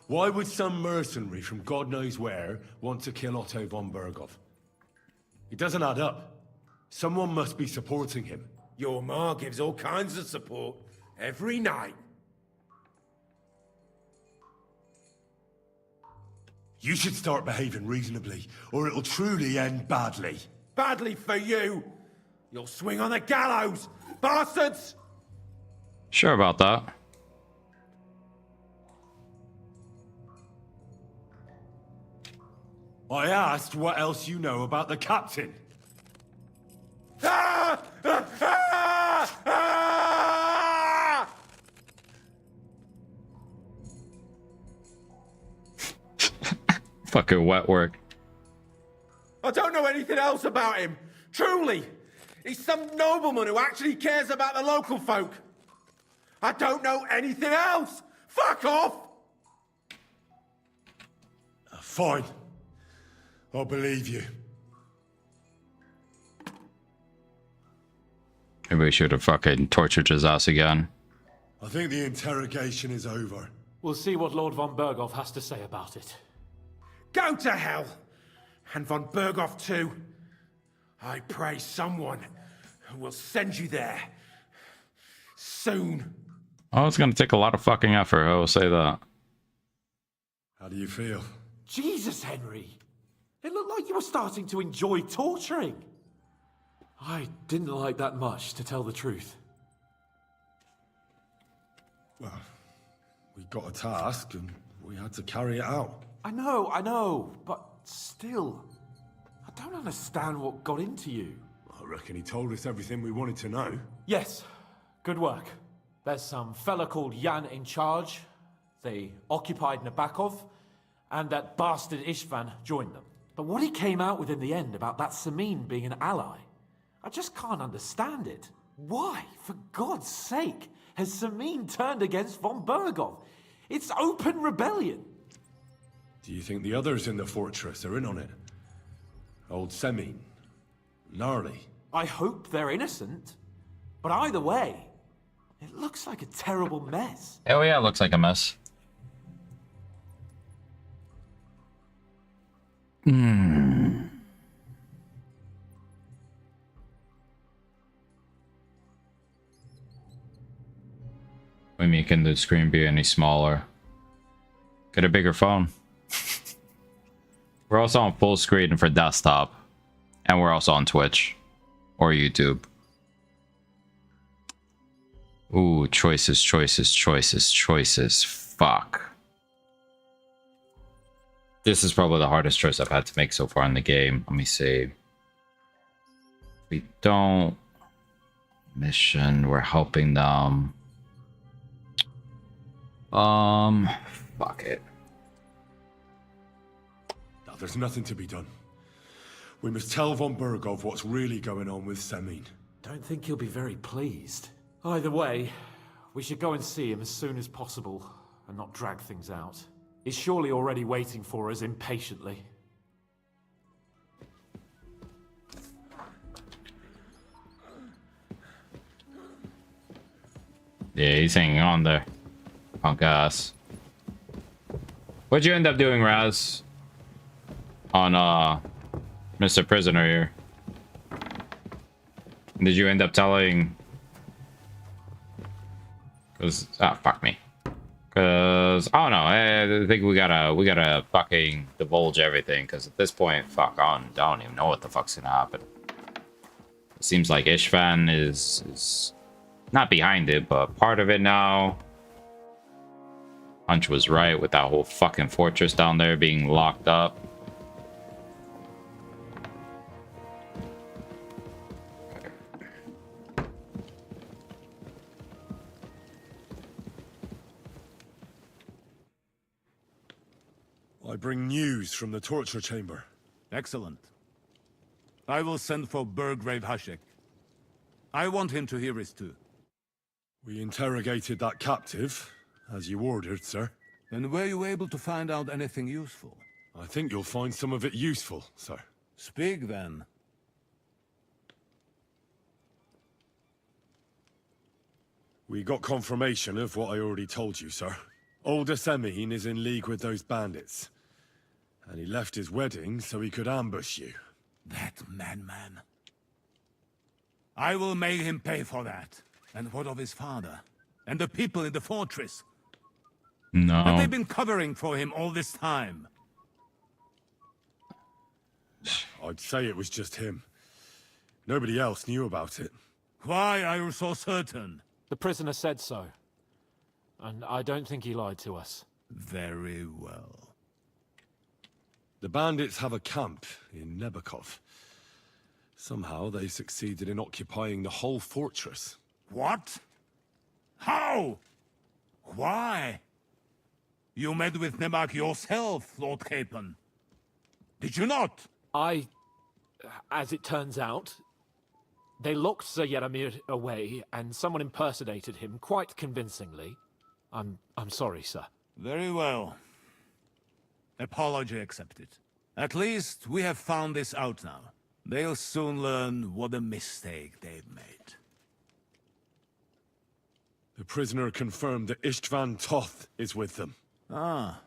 Why would some mercenary from God knows where want to kill Otto von Bergov? It doesn't add up. Someone must be supporting him. Your ma gives all kinds of support every night. You should start behaving reasonably, or it'll truly end badly. Badly for you! You'll swing on the gallows, bastards! Sure about that. I asked what else you know about the captain. Ah! Ah! Ah! Ah! Fucking wet work. I don't know anything else about him. Truly. He's some nobleman who actually cares about the local folk. I don't know anything else. Fuck off! Fine. I'll believe you. Maybe we should have fucking tortured his ass again. I think the interrogation is over. We'll see what Lord von Bergov has to say about it. Go to hell! And von Bergov too. I pray someone will send you there. Soon. Oh, it's gonna take a lot of fucking effort, I will say that. How do you feel? Jesus, Henry! It looked like you were starting to enjoy torturing. I didn't like that much, to tell the truth. Well, we got a task and we had to carry it out. I know, but still, I don't understand what got into you. I reckon he told us everything we wanted to know. Yes, good work. There's some fella called Jan in charge. They occupied Nabokov, and that bastard Istvan joined them. But what he came out with in the end about that Samin being an ally, I just can't understand it. Why, for God's sake, has Samin turned against von Bergov? It's open rebellion. Do you think the others in the fortress are in on it? Old Semin, Gnarly. I hope they're innocent. But either way, it looks like a terrible mess. Oh yeah, it looks like a mess. What do you mean, can the screen be any smaller? Get a bigger phone. We're also on full screen for desktop. And we're also on Twitch. Or YouTube. Ooh, choices, choices, choices, choices. Fuck. This is probably the hardest choice I've had to make so far in the game. Let me see. We don't... Mission, we're helping them. Fuck it. Now, there's nothing to be done. We must tell von Bergov what's really going on with Semin. Don't think he'll be very pleased. Either way, we should go and see him as soon as possible and not drag things out. He's surely already waiting for us impatiently. Yeah, he's hanging on there. Punk ass. What'd you end up doing, Raz? On Mr. Prisoner here. Did you end up telling? Cause fuck me. Cause I don't know. I think we gotta fucking divulge everything. Cause at this point, fuck, I don't even know what the fuck's gonna happen. It seems like Ishvan is not behind it, but part of it now. Hunch was right with that whole fucking fortress down there being locked up. I bring news from the torture chamber. Excellent. I will send for Burgrave Hashek. I want him to hear it too. We interrogated that captive, as you ordered, sir. And were you able to find out anything useful? I think you'll find some of it useful, sir. Speak then. We got confirmation of what I already told you, sir. Old Asemin is in league with those bandits. And he left his wedding so he could ambush you. That madman. I will make him pay for that. And what of his father? And the people in the fortress? No. Have they been covering for him all this time? I'd say it was just him. Nobody else knew about it. Why are you so certain? The prisoner said so. And I don't think he lied to us. Very well. The bandits have a camp in Nebakov. Somehow they succeeded in occupying the whole fortress. What? How? Why? You met with Nebak yourself, Lord Capon. Did you not? As it turns out, they locked Sir Yaramir away, and someone impersonated him quite convincingly. I'm sorry, sir. Very well. Apology accepted. At least we have found this out now. They'll soon learn what a mistake they've made. The prisoner confirmed that Istvan Toth is with them. Ah.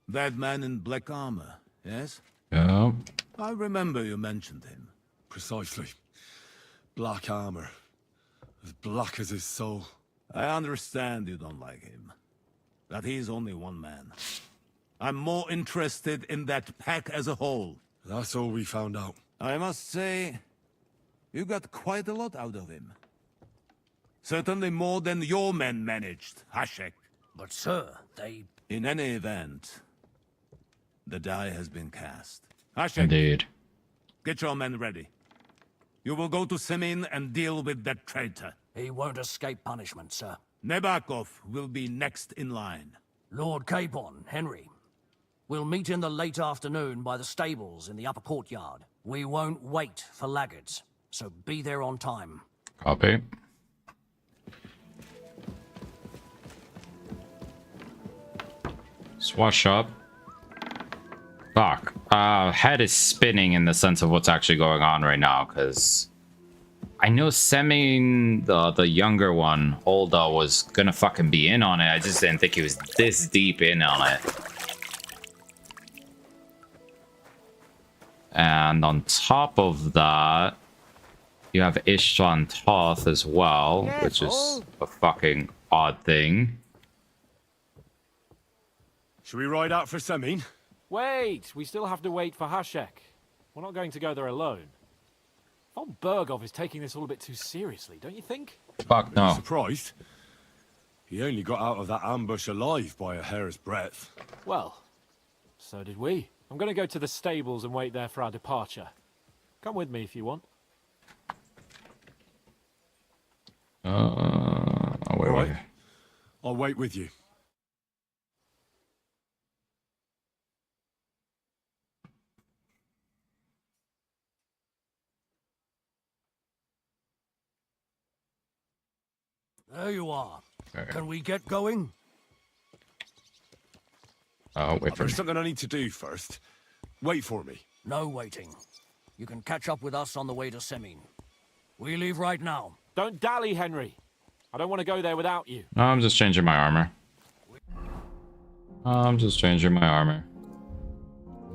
That man in black armor, yes? Yeah. I remember you mentioned him. Precisely. Black armor. As black as his soul. I understand you don't like him. But he's only one man. I'm more interested in that pack as a whole. That's all we found out. I must say, you got quite a lot out of him. Certainly more than your men managed, Hashek. But sir, they... In any event, the die has been cast. Hashek, Indeed. get your men ready. You will go to Semin and deal with that traitor. He won't escape punishment, sir. Nebakov will be next in line. Lord Capon, Henry. We'll meet in the late afternoon by the stables in the upper courtyard. We won't wait for laggards, so be there on time. Copy. Swash up. Fuck. Head is spinning in the sense of what's actually going on right now, because I know Semin, the younger one, Olda, was gonna fucking be in on it. I just didn't think he was this deep in on it. And on top of that, you have Istvan Toth as well, which is a fucking odd thing. Should we ride out for Semin? Wait! We still have to wait for Hashek. We're not going to go there alone. Von Bergov is taking this all a bit too seriously, don't you think? Fuck no. Surprised? He only got out of that ambush alive by a hair's breadth. Well, so did we. I'm going to go to the stables and wait there for our departure. Come with me if you want. All right. I'll wait with you. There you are. Okay. Can we get going? Oh, wait for me. There's something I need to do first. Wait for me. No waiting. You can catch up with us on the way to Semin. We leave right now. Don't dally, Henry. I don't want to go there without you. No, I'm just changing my armor. I'm just changing my armor.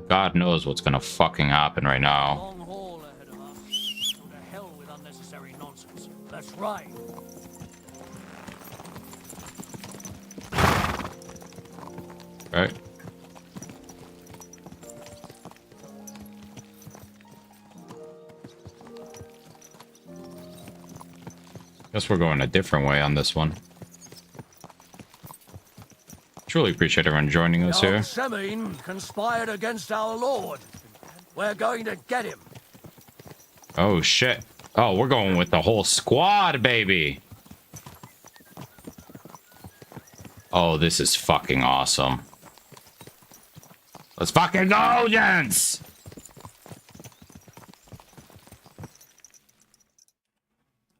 God knows what's gonna fucking happen right now. Long haul ahead of us. So to hell with unnecessary nonsense. That's right. Right. Guess we're going a different way on this one. Truly appreciate everyone joining us here. Semine conspired against our lord. We're going to get him. Oh shit. Oh, we're going with the whole squad, baby. Oh, this is fucking awesome. Let's fucking go, gents!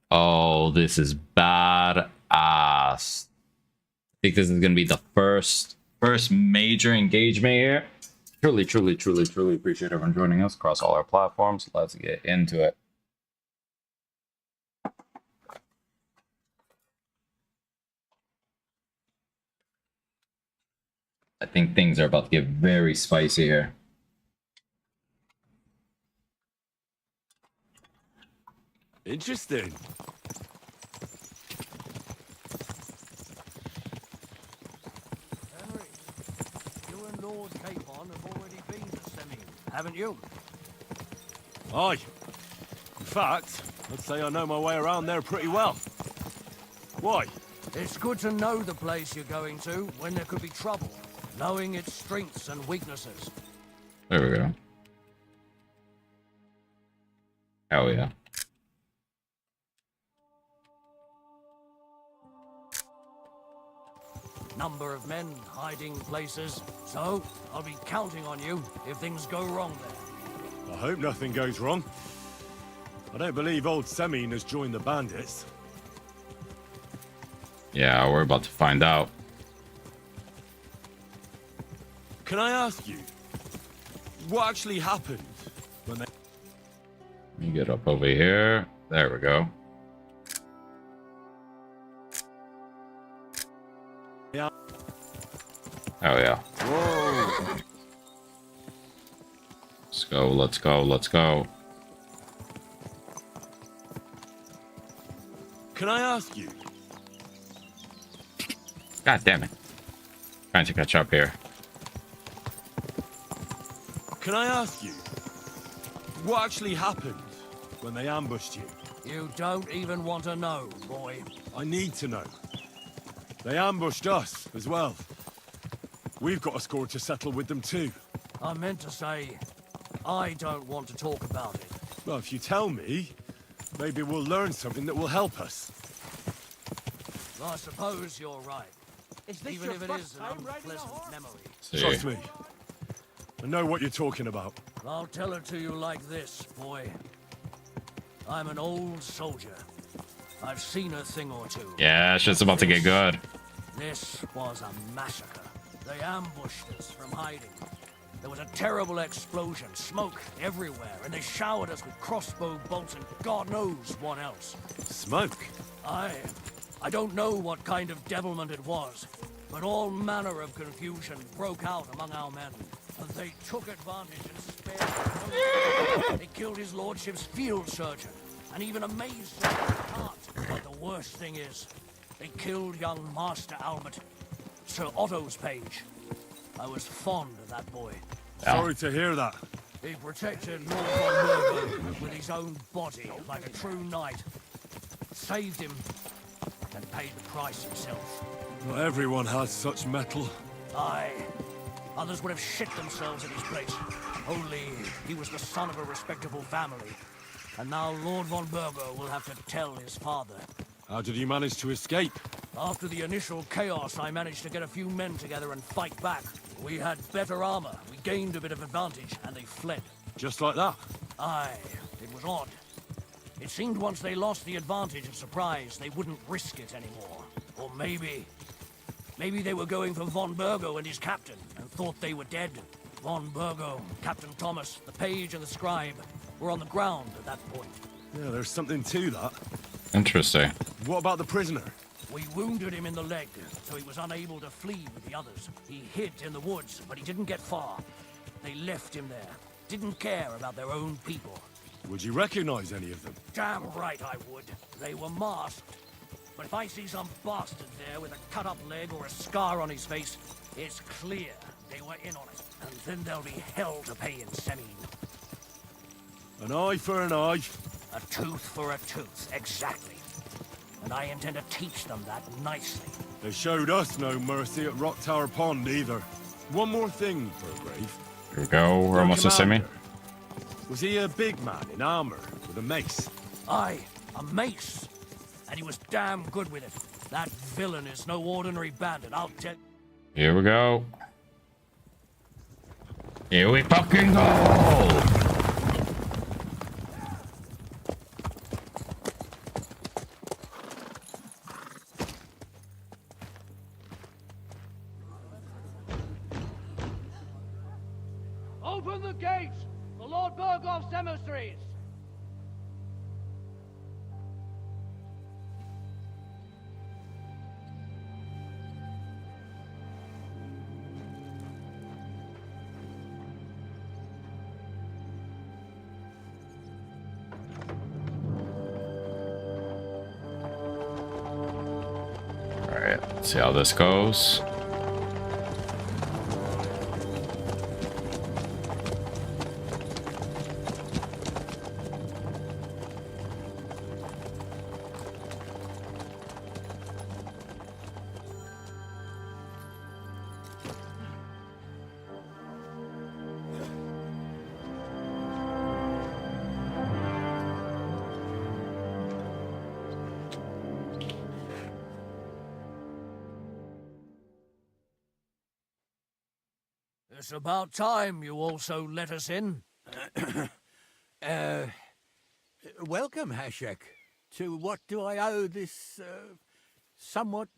Oh, this is badass. I think this is gonna be the first major engagement here. Truly appreciate everyone joining us across all our platforms. Let's get into it. I think things are about to get very spicy here. Interesting. Henry, you and Lord Capon have already been to Semine, haven't you? Aye. In fact, I'd say I know my way around there pretty well. Why? It's good to know the place you're going to when there could be trouble, knowing its strengths and weaknesses. There we go. Hell yeah. Number of men hiding places, so I'll be counting on you if things go wrong there. I hope nothing goes wrong. I don't believe old Semine has joined the bandits. Yeah, we're about to find out. Can I ask you, what actually happened when they... Let me get up over here. There we go. Yeah. Oh yeah. Whoa. Let's go, let's go, let's go. Can I ask you? God damn it. Trying to catch up here. Can I ask you, what actually happened when they ambushed you? You don't even want to know, boy. I need to know. They ambushed us as well. We've got a score to settle with them too. I meant to say, I don't want to talk about it. Well, if you tell me, maybe we'll learn something that will help us. I suppose you're right. Even if it is an unpleasant memory. Trust me. I know what you're talking about. I'll tell it to you like this, boy. I'm an old soldier. I've seen a thing or two. Yeah, shit's about to get good. This was a massacre. They ambushed us from hiding. There was a terrible explosion, smoke everywhere, and they showered us with crossbow bolts and God knows what else. Smoke? I don't know what kind of devilment it was, but all manner of confusion broke out among our men, and they took advantage and spared. They killed his lordship's field surgeon, and even a maid servant cart. But the worst thing is, they killed young Master Albert, Sir Otto's page. I was fond of that boy. Sorry to hear that. He protected Lord von Burgo with his own body like a true knight. Saved him and paid the price himself. Not everyone has such metal. Aye. Others would have shit themselves in his place. Only he was the son of a respectable family. And now Lord von Burgo will have to tell his father. How did you manage to escape? After the initial chaos, I managed to get a few men together and fight back. We had better armor, we gained a bit of advantage, and they fled. Just like that? Aye, it was odd. It seemed once they lost the advantage of surprise, they wouldn't risk it anymore. Or maybe they were going for von Burgo and his captain, and thought they were dead. Von Burgo, Captain Thomas, the page and the scribe were on the ground at that point. Yeah, there's something to that. Interesting. What about the prisoner? We wounded him in the leg, so he was unable to flee with the others. He hid in the woods, but he didn't get far. They left him there. Didn't care about their own people. Would you recognize any of them? Damn right I would. They were masked. But if I see some bastard there with a cut-up leg or a scar on his face, it's clear they were in on it. And then there'll be hell to pay in Semine. An eye for an eye. A tooth for a tooth, exactly. And I intend to teach them that nicely. They showed us no mercy at Rock Tower Pond either. One more thing, Burgrave. Here we go. We're almost to Semi. Was he a big man in armor with a mace? Aye, a mace. And he was damn good with it. That villain is no ordinary bandit, I'll tell. Here we go. Here we fucking go. Open the gates for Lord Burgoff's emissaries. Alright, let's see how this goes. It's about time you also let us in. Welcome, Hashek. To what do I owe this, somewhat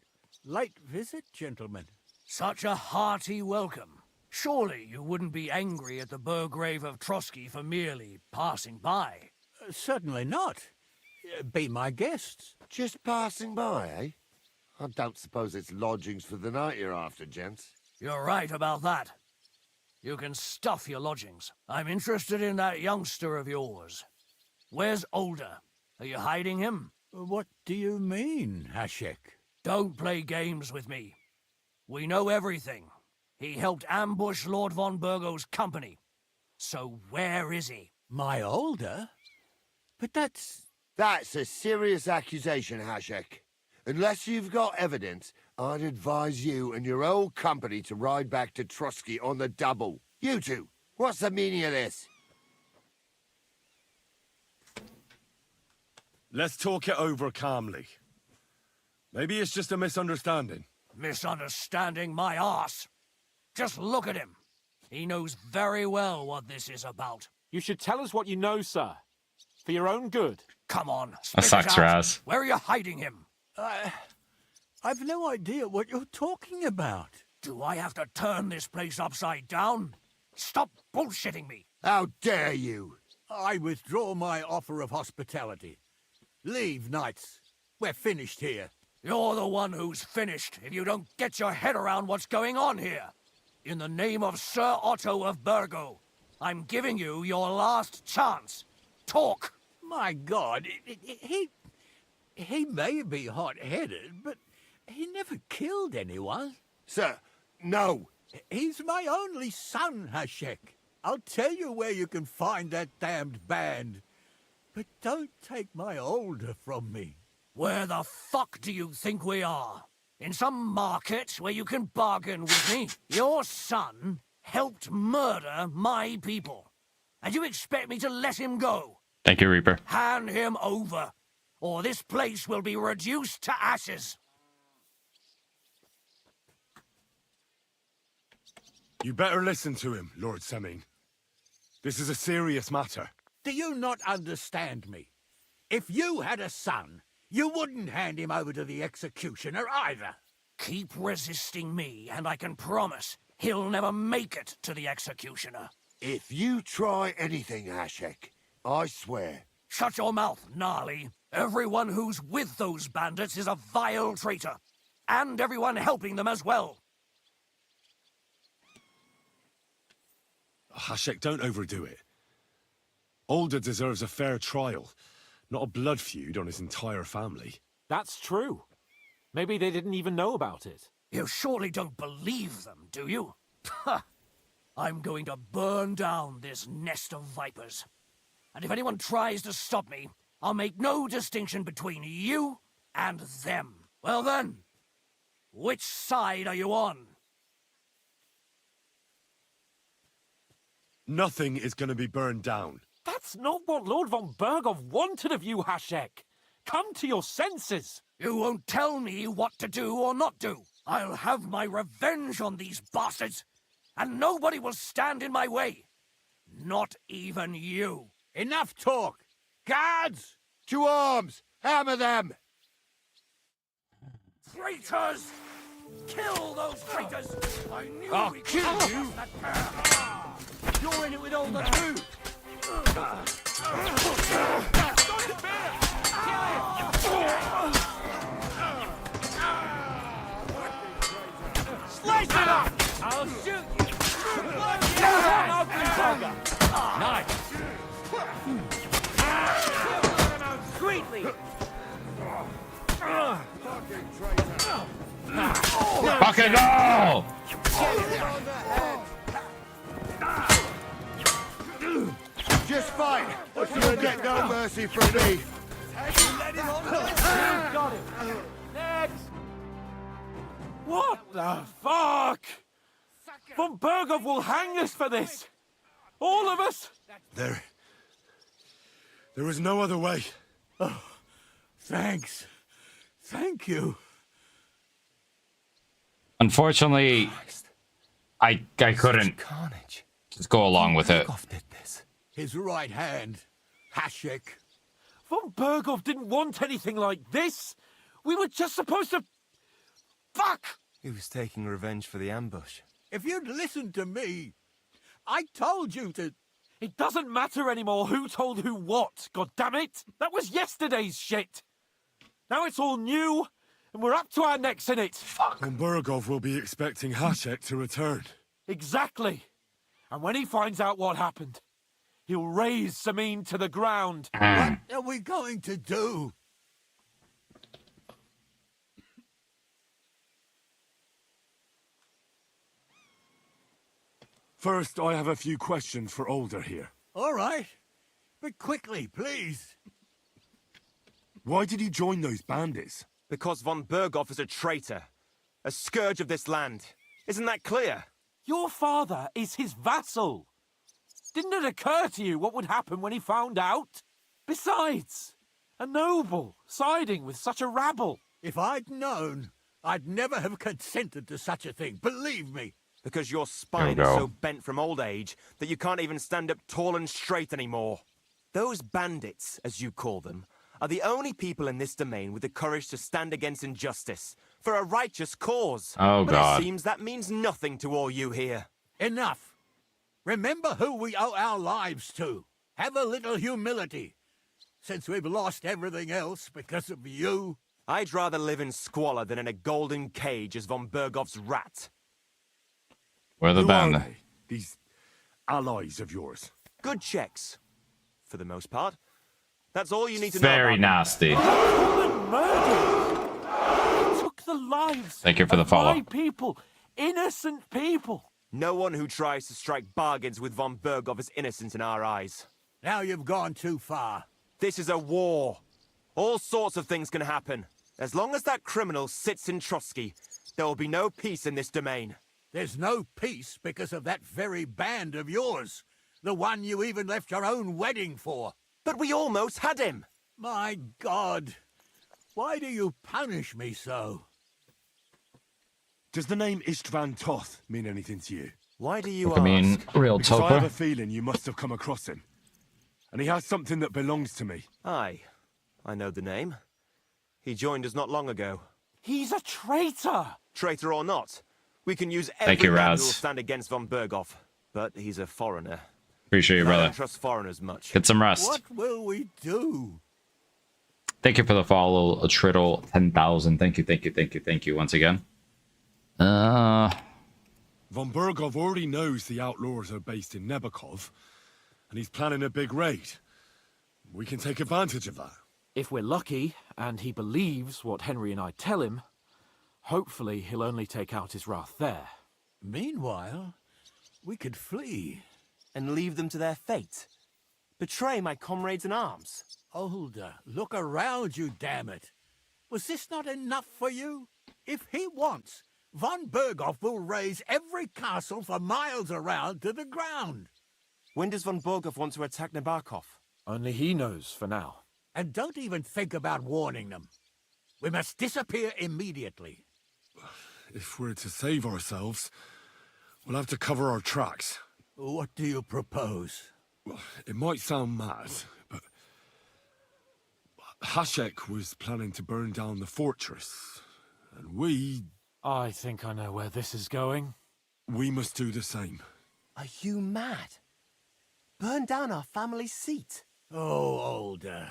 late visit, gentlemen? Such a hearty welcome. Surely you wouldn't be angry at the Burgrave of Trotsky for merely passing by. Certainly not. Be my guests. Just passing by, eh? I don't suppose it's lodgings for the night you're after, gents. You're right about that. You can stuff your lodgings. I'm interested in that youngster of yours. Where's Older? Are you hiding him? What do you mean, Hashek? Don't play games with me. We know everything. He helped ambush Lord von Burgo's company. So where is he? My Older? But that's... That's a serious accusation, Hashek. Unless you've got evidence, I'd advise you and your old company to ride back to Trotsky on the double. You two, what's the meaning of this? Let's talk it over calmly. Maybe it's just a misunderstanding. Misunderstanding my arse. Just look at him. He knows very well what this is about. You should tell us what you know, sir. For your own good. Come on, That spit sucks, it out. Raz. Where are you hiding him? I've no idea what you're talking about. Do I have to turn this place upside down? Stop bullshitting me. How dare you? I withdraw my offer of hospitality. Leave, knights. We're finished here. You're the one who's finished if you don't get your head around what's going on here. In the name of Sir Otto of Burgo, I'm giving you your last chance. Talk! My God, he may be hot-headed, but he never killed anyone. Sir, no. He's my only son, Hashek. I'll tell you where you can find that damned band. But don't take my Older from me. Where the fuck do you think we are? In some market where you can bargain with me? Your son helped murder my people. And you expect me to let him go? Thank you, Reaper. Hand him over, or this place will be reduced to ashes. You better listen to him, Lord Semine. This is a serious matter. Do you not understand me? If you had a son, you wouldn't hand him over to the executioner either. Keep resisting me, and I can promise he'll never make it to the executioner. If you try anything, Hashek, I swear. Shut your mouth, Gnarly. Everyone who's with those bandits is a vile traitor. And everyone helping them as well. Hashek, don't overdo it. Alder deserves a fair trial, not a blood feud on his entire family. That's true. Maybe they didn't even know about it. You surely don't believe them, do you? Ha! I'm going to burn down this nest of vipers. And if anyone tries to stop me, I'll make no distinction between you and them. Well then, which side are you on? Nothing is going to be burned down. That's not what Lord von Berghoff wanted of you, Hashek. Come to your senses. You won't tell me what to do or not do. I'll have my revenge on these bastards, and nobody will stand in my way. Not even you. Enough talk! Guards! To arms! Hammer them! Traitors! Kill those traitors! I knew I'll we could kill pass you. that pair. You're in it with all the truth! Slice it up! I'll shoot you! Nice. Sweetly! Fucking go! Just fight! You'll get no mercy from me! Got him. Next. What the fuck? Von Berghoff will hang us for this. All of us. There was no other way. Oh, thanks. Thank you. Unfortunately, I couldn't just go along with it. His right hand, Hashek. Von Berghoff didn't want anything like this. We were just supposed to... Fuck! He was taking revenge for the ambush. If you'd listened to me, I told you to... It doesn't matter anymore who told who what, goddammit! That was yesterday's shit! Now it's all new, and we're up to our necks in it. Fuck. And Berghoff will be expecting Hashek to return. Exactly. And when he finds out what happened, he'll raise Samin to the ground. What are we going to do? First, I have a few questions for Alder here. All right. But quickly, please. Why did he join those bandits? Because von Berghoff is a traitor. A scourge of this land. Isn't that clear? Your father is his vassal. Didn't it occur to you what would happen when he found out? Besides, a noble siding with such a rabble. If I'd known, I'd never have consented to such a thing, believe me. Because your spine is so bent from old age that you can't even stand up tall and straight anymore. Those bandits, as you call them, are the only people in this domain with the courage to stand against injustice for a righteous cause. Oh, but God. it seems that means nothing to all you here. Enough. Remember who we owe our lives to. Have a little humility. Since we've lost everything else because of you. I'd rather live in squalor than in a golden cage as von Berghoff's rat. Where the Who band? are they? These allies of yours. Good checks, for the most part. That's all you need to know Very about nasty. Human murder. They took the lives Thank you for the of follow. my people, innocent people. No one who tries to strike bargains with von Berghoff is innocent in our eyes. Now you've gone too far. This is a war. All sorts of things can happen. As long as that criminal sits in Trotsky, there will be no peace in this domain. There's no peace because of that very band of yours. The one you even left your own wedding for. But we almost had him. My God. Why do you punish me so? Does the name Istvan Toth mean anything to you? Why do you I mean, real Because I have a toper. feeling you must have come across him. And he has something that belongs to me. Aye, I know the name. He joined us not long ago. He's a traitor. Traitor or not, we can use Thank every you, man Raz. who will stand against von Berghoff. But he's a foreigner. Appreciate you, I brother. don't trust foreigners much. Get some rest. What will we do? Thank you for the follow, a Triddle 10,000. Thank you once again. Von Bergov already knows the outlaws are based in Nebakov, and he's planning a big raid. We can take advantage of that. If we're lucky, and he believes what Henry and I tell him, hopefully he'll only take out his wrath there. Meanwhile, we could flee. And leave them to their fate. Betray my comrades in arms. Older, look around you, damn it. Was this not enough for you? If he wants, von Berghoff will raise every castle for miles around to the ground. When does von Berghoff want to attack Nabokov? Only he knows for now. And don't even think about warning them. We must disappear immediately. If we're to save ourselves, we'll have to cover our tracks. What do you propose? Well, it might sound mad, but Hashek was planning to burn down the fortress, and we... I think I know where this is going. We must do the same. Are you mad? Burn down our family seat. Oh, Older.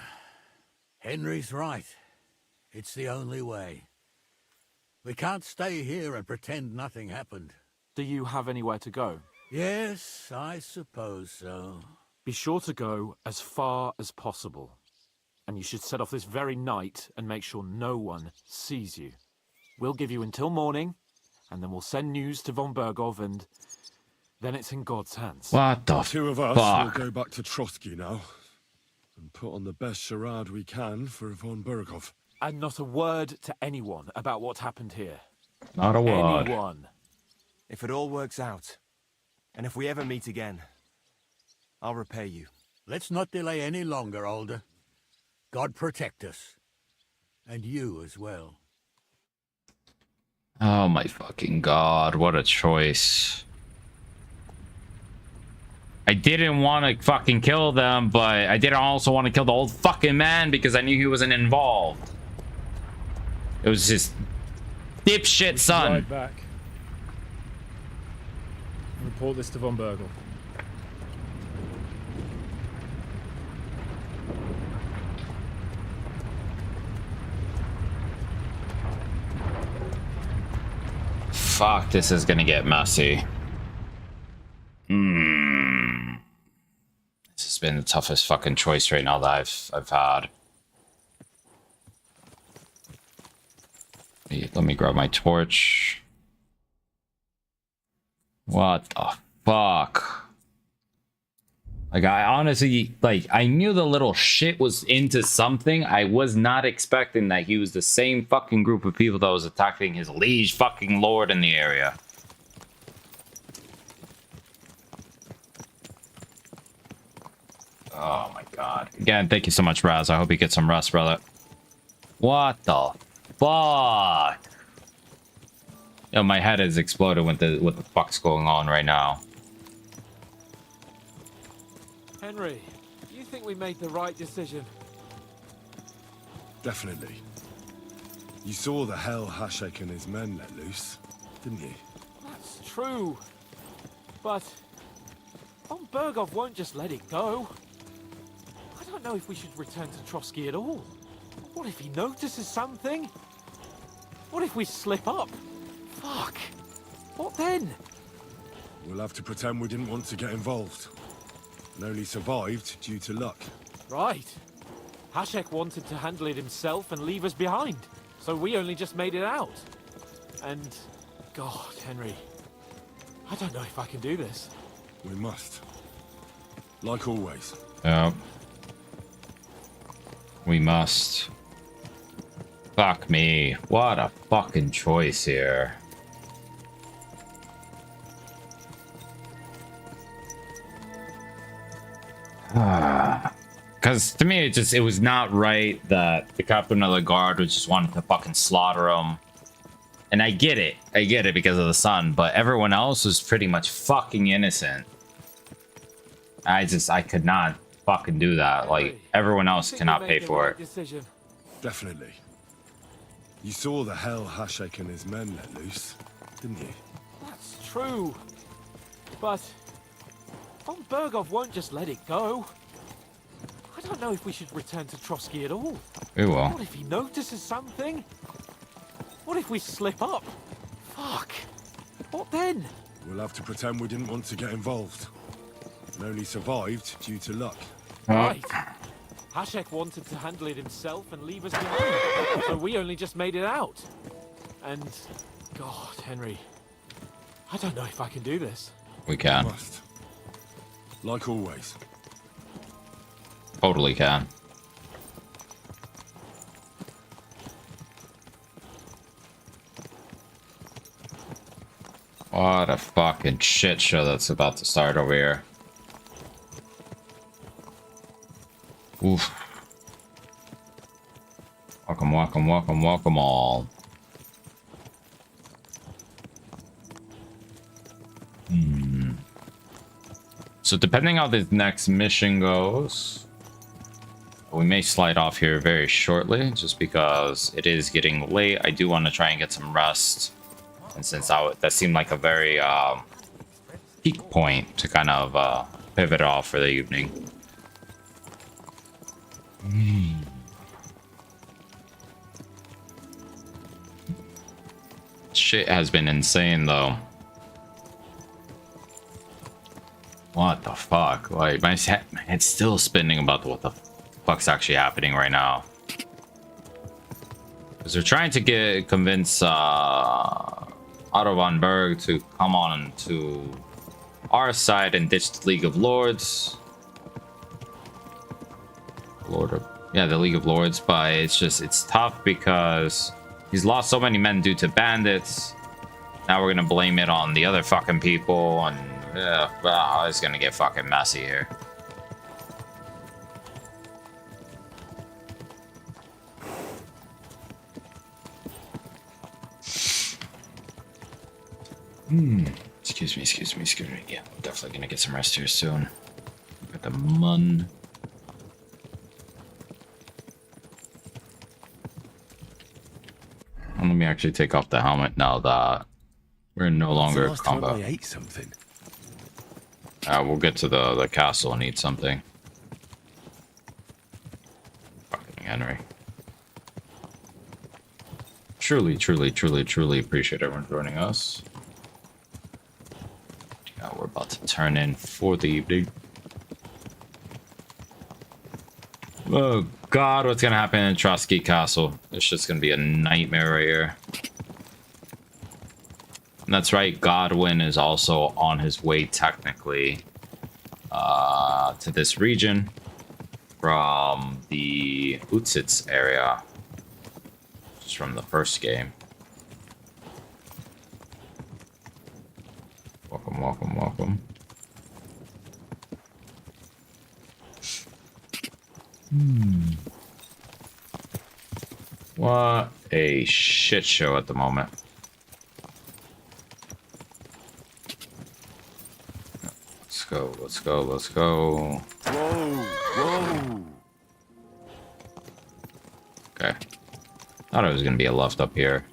Henry's right. It's the only way. We can't stay here and pretend nothing happened. Do you have anywhere to go? Yes, I suppose so. Be sure to go as far as possible. And you should set off this very night and make sure no one sees you. We'll give you until morning, and then we'll send news to von Bergov, and then it's in God's hands. What the Two of us fuck? will go back to Trotsky now, and put on the best charade we can for von Bergov. And not a word to anyone about what happened here. Not a word. Anyone. If it all works out, and if we ever meet again, I'll repay you. Let's not delay any longer, Older. God protect us. And you as well. Oh my fucking god, what a choice. I didn't want to fucking kill them, but I didn't also want to kill the old fucking man because I knew he wasn't involved. It was just dipshit son. Right back. Report this to von Bergel. Fuck, this is gonna get messy. This has been the toughest fucking choice right now that I've had. Let me grab my torch. What the fuck? Like, I honestly, like, I knew the little shit was into something. I was not expecting that he was the same fucking group of people that was attacking his liege fucking lord in the area. Oh my god. Again, thank you so much, Raz. I hope you get some rest, brother. What the fuck? Yo, my head has exploded with what the fuck's going on right now. Henry, do you think we made the right decision? Definitely. You saw the hell Hashek and his men let loose, didn't you? That's true. But von Bergov won't just let it go. I don't know if we should return to Trotsky at all. What if he notices something? What if we slip up? Fuck. What then? We'll have to pretend we didn't want to get involved. And only survived due to luck. Right. Hashek wanted to handle it himself and leave us behind. So we only just made it out. And... God, Henry. I don't know if I can do this. We must. Like always. Yep. We must. Fuck me. What a fucking choice here. Because to me, it was not right that the captain of the guard was just wanting to fucking slaughter him. And I get it because of the son, but everyone else was pretty much fucking innocent. I could not fucking do that. Like, everyone else cannot pay for it. Definitely. You saw the hell Hashek and his men let loose, didn't you? That's true. But Von Bergov won't just let it go. I don't know if we should return to Trotsky at all. We will. What if he notices something? What if we slip up? Fuck. What then? We'll have to pretend we didn't want to get involved. And only survived due to luck. Right. Hashek wanted to handle it himself and leave us behind. So we only just made it out. And... God, Henry. I don't know if I can do this. We can. Must. Like always. Totally can. What a fucking shit show that's about to start over here. Oof. Welcome, welcome, welcome, welcome all. So depending how this next mission goes, we may slide off here very shortly, just because it is getting late. I do want to try and get some rest. And since that seemed like a very peak point to kind of pivot off for the evening. Shit has been insane though. What the fuck? Like my head's still spinning about what the fuck's actually happening right now. Because they're trying to convince Otto von Berg to come on to our side and ditch the League of Lords. The League of Lords, but it's tough because he's lost so many men due to bandits. Now we're gonna blame it on the other fucking people, and well, it's gonna get fucking messy here. Excuse me. Yeah, I'm definitely gonna get some rest here soon. Got the mun. Let me actually take off the helmet now that we're no longer in combat. I ate something. We'll get to the castle and eat something. Fucking Henry. Truly appreciate everyone joining us. We're about to turn in for the evening. Oh god, what's gonna happen in Trotsky Castle? It's just gonna be a nightmare right here. And that's right, Godwin is also on his way technically to this region from the Utsits area, just from the first game. Welcome. What a shit show at the moment. Let's go. Whoa. Okay. Thought it was gonna be a left up here.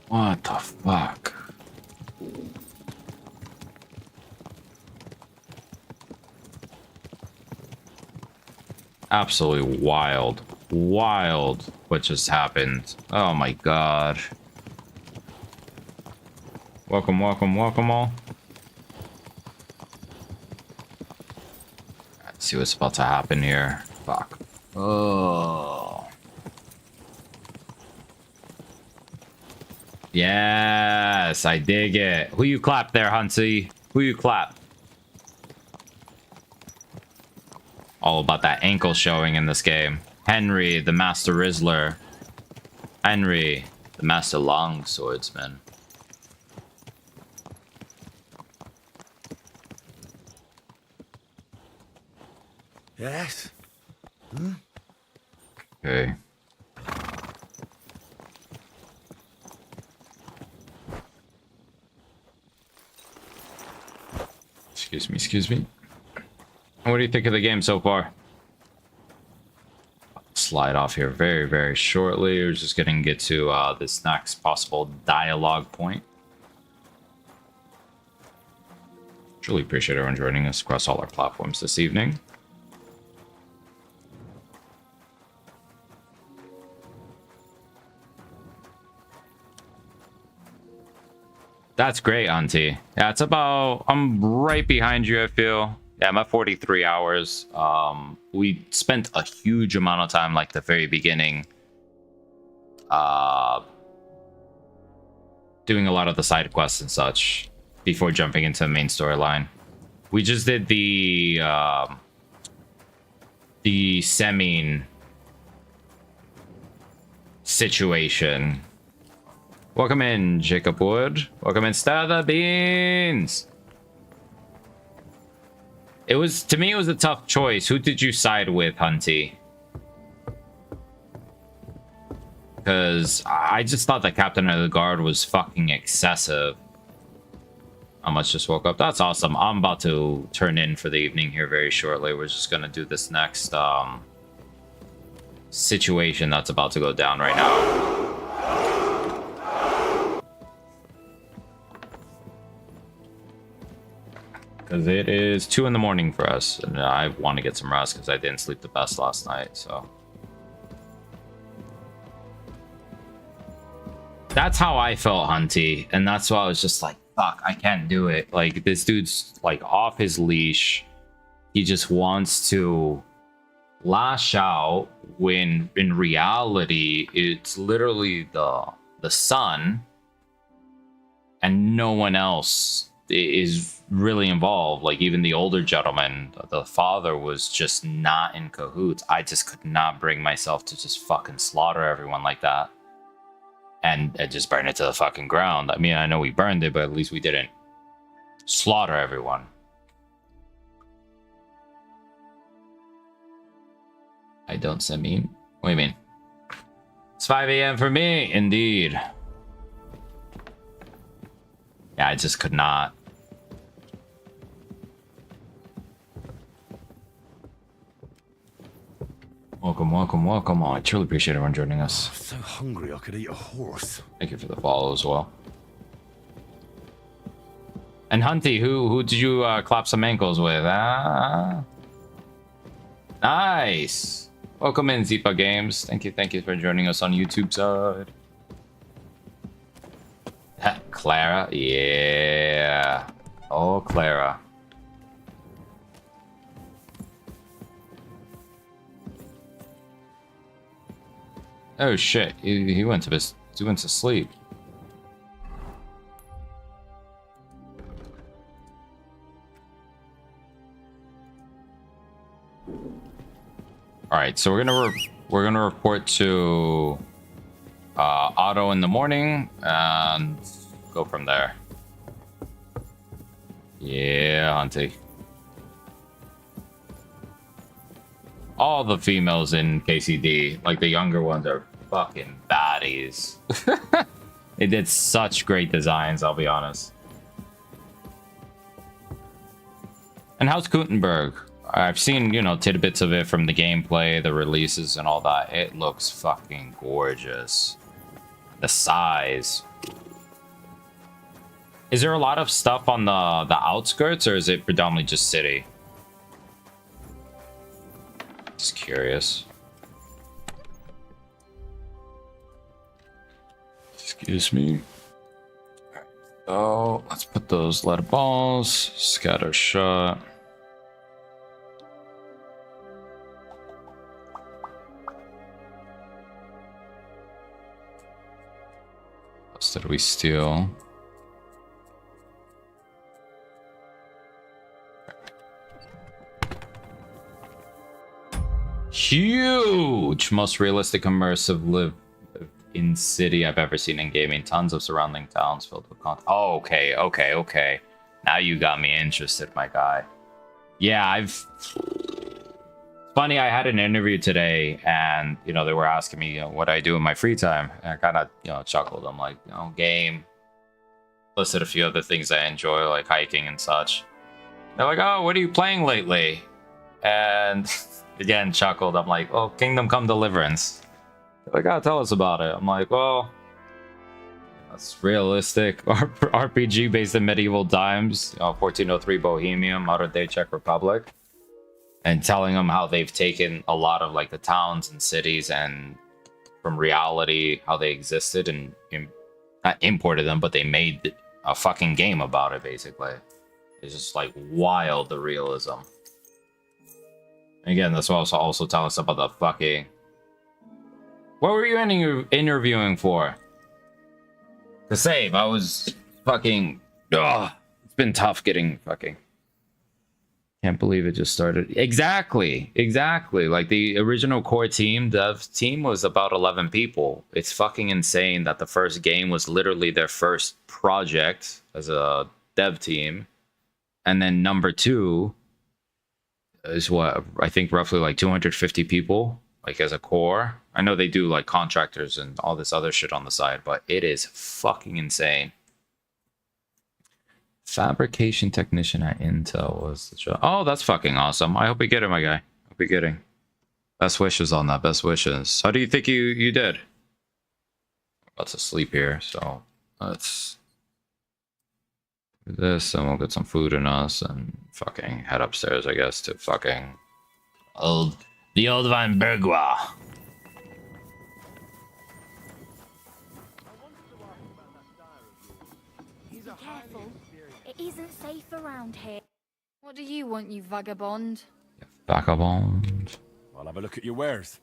What the fuck? Absolutely wild what just happened. Oh my god. Welcome all. Let's see what's about to happen here. Fuck. Oh. Yes, I dig it. Who you clap there, Huntsy? Who you clap? All about that ankle showing in this game. Henry, the Master Rizzler. Henry, the Master Longswordsman. Yes? Okay. Excuse me. What do you think of the game so far? slide off here very, very shortly. We're just going to get to this next possible dialogue point. Truly appreciate everyone joining us across all our platforms this evening. That's great, Auntie. Yeah, it's about... I'm right behind you, I feel. Yeah, I'm at 43 hours. We spent a huge amount of time, like, the very beginning. Doing a lot of the side quests and such before jumping into the main storyline. We just did the Semine situation. Welcome in, Jacob Wood. Welcome in, Star Beans. It was, to me, it was a tough choice. Who did you side with, Hunty? Because I just thought the Captain of the Guard was fucking excessive. How much just woke up? That's awesome. I'm about to turn in for the evening here very shortly. We're just gonna do this next situation that's about to go down right now. Because it is 2 in the morning for us, and I want to get some rest because I didn't sleep the best last night, so. That's how I felt, Hunty, and that's why I was just like, fuck, I can't do it. Like, this dude's, like, off his leash. He just wants to lash out when, in reality, it's literally the son, and no one else is really involved. Like, even the older gentleman, the father, was just not in cahoots. I just could not bring myself to just fucking slaughter everyone like that and just burn it to the fucking ground. I mean, I know we burned it, but at least we didn't slaughter everyone. I don't say mean. What do you mean? It's 5 a.m. for me, indeed. Yeah, I just could not. Welcome, welcome, welcome. Oh, I truly appreciate everyone joining us. I'm so hungry I could eat a horse. Thank you for the follow as well. And Hunty, who did you clap some ankles with? Nice. Welcome in, Zipa Games. Thank you for joining us on YouTube side. Clara, yeah. Oh, Clara. Oh shit! He went to sleep. All right, so we're gonna report to Otto in the morning and go from there. Yeah, Hunty. All the females in KCD, like the younger ones, are fucking baddies. They did such great designs, I'll be honest. And how's Gutenberg? I've seen, you know, tidbits of it from the gameplay, the releases, and all that. It looks fucking gorgeous. The size. Is there a lot of stuff on the outskirts, or is it predominantly just city? Just curious. Excuse me. Oh, let's put those lead balls. Scatter shot. What else did we steal? Huge! Most realistic immersive live in city I've ever seen in gaming. Tons of surrounding towns filled with content. Oh, okay. Now you got me interested, my guy. Yeah, funny, I had an interview today, and, you know, they were asking me, you know, what I do in my free time. And I kind of, you know, chuckled. I'm like, you know, game. Listed a few other things I enjoy, like hiking and such. They're like, oh, what are you playing lately? And again chuckled. I'm like, oh, Kingdom Come Deliverance. They gotta tell us about it. I'm like, well, that's realistic RPG based in medieval times. 1403 Bohemia, modern day Czech Republic, and telling them how they've taken a lot of like the towns and cities and from reality how they existed and not imported them, but they made a fucking game about it. Basically, it's just like wild, the realism. Again, that's also tell us about the fucking. What were you interviewing for? To save. I was fucking. Ugh. It's been tough getting fucking. Can't believe it just started. Exactly. Like the original core team, dev team, was about 11 people. It's fucking insane that the first game was literally their first project as a dev team. And then number 2 is what I think roughly like 250 people, like as a core. I know they do like contractors and all this other shit on the side, but it is fucking insane. Fabrication technician at Intel was the job. Oh, that's fucking awesome. I hope you get it, my guy. Hope you're getting. Best wishes on that. Best wishes. How do you think you did? About to sleep here, so let's do this, and we'll get some food in us, and fucking head upstairs, I guess, to fucking the old Van Bergua. Be careful. It isn't safe around here. What do you want, you vagabond? Vagabond. I'll have a look at your wares.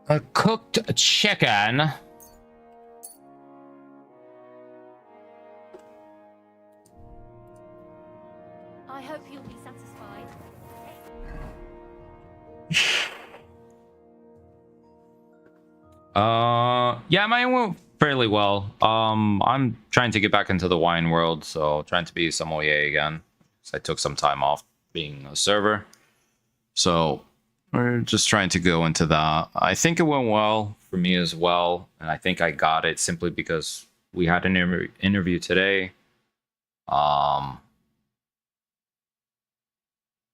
A cooked chicken. I hope you'll be satisfied. Yeah, mine went fairly well. I'm trying to get back into the wine world, so trying to be a sommelier again. So I took some time off being a server. So we're just trying to go into that. I think it went well for me as well, and I think I got it simply because we had an interview today.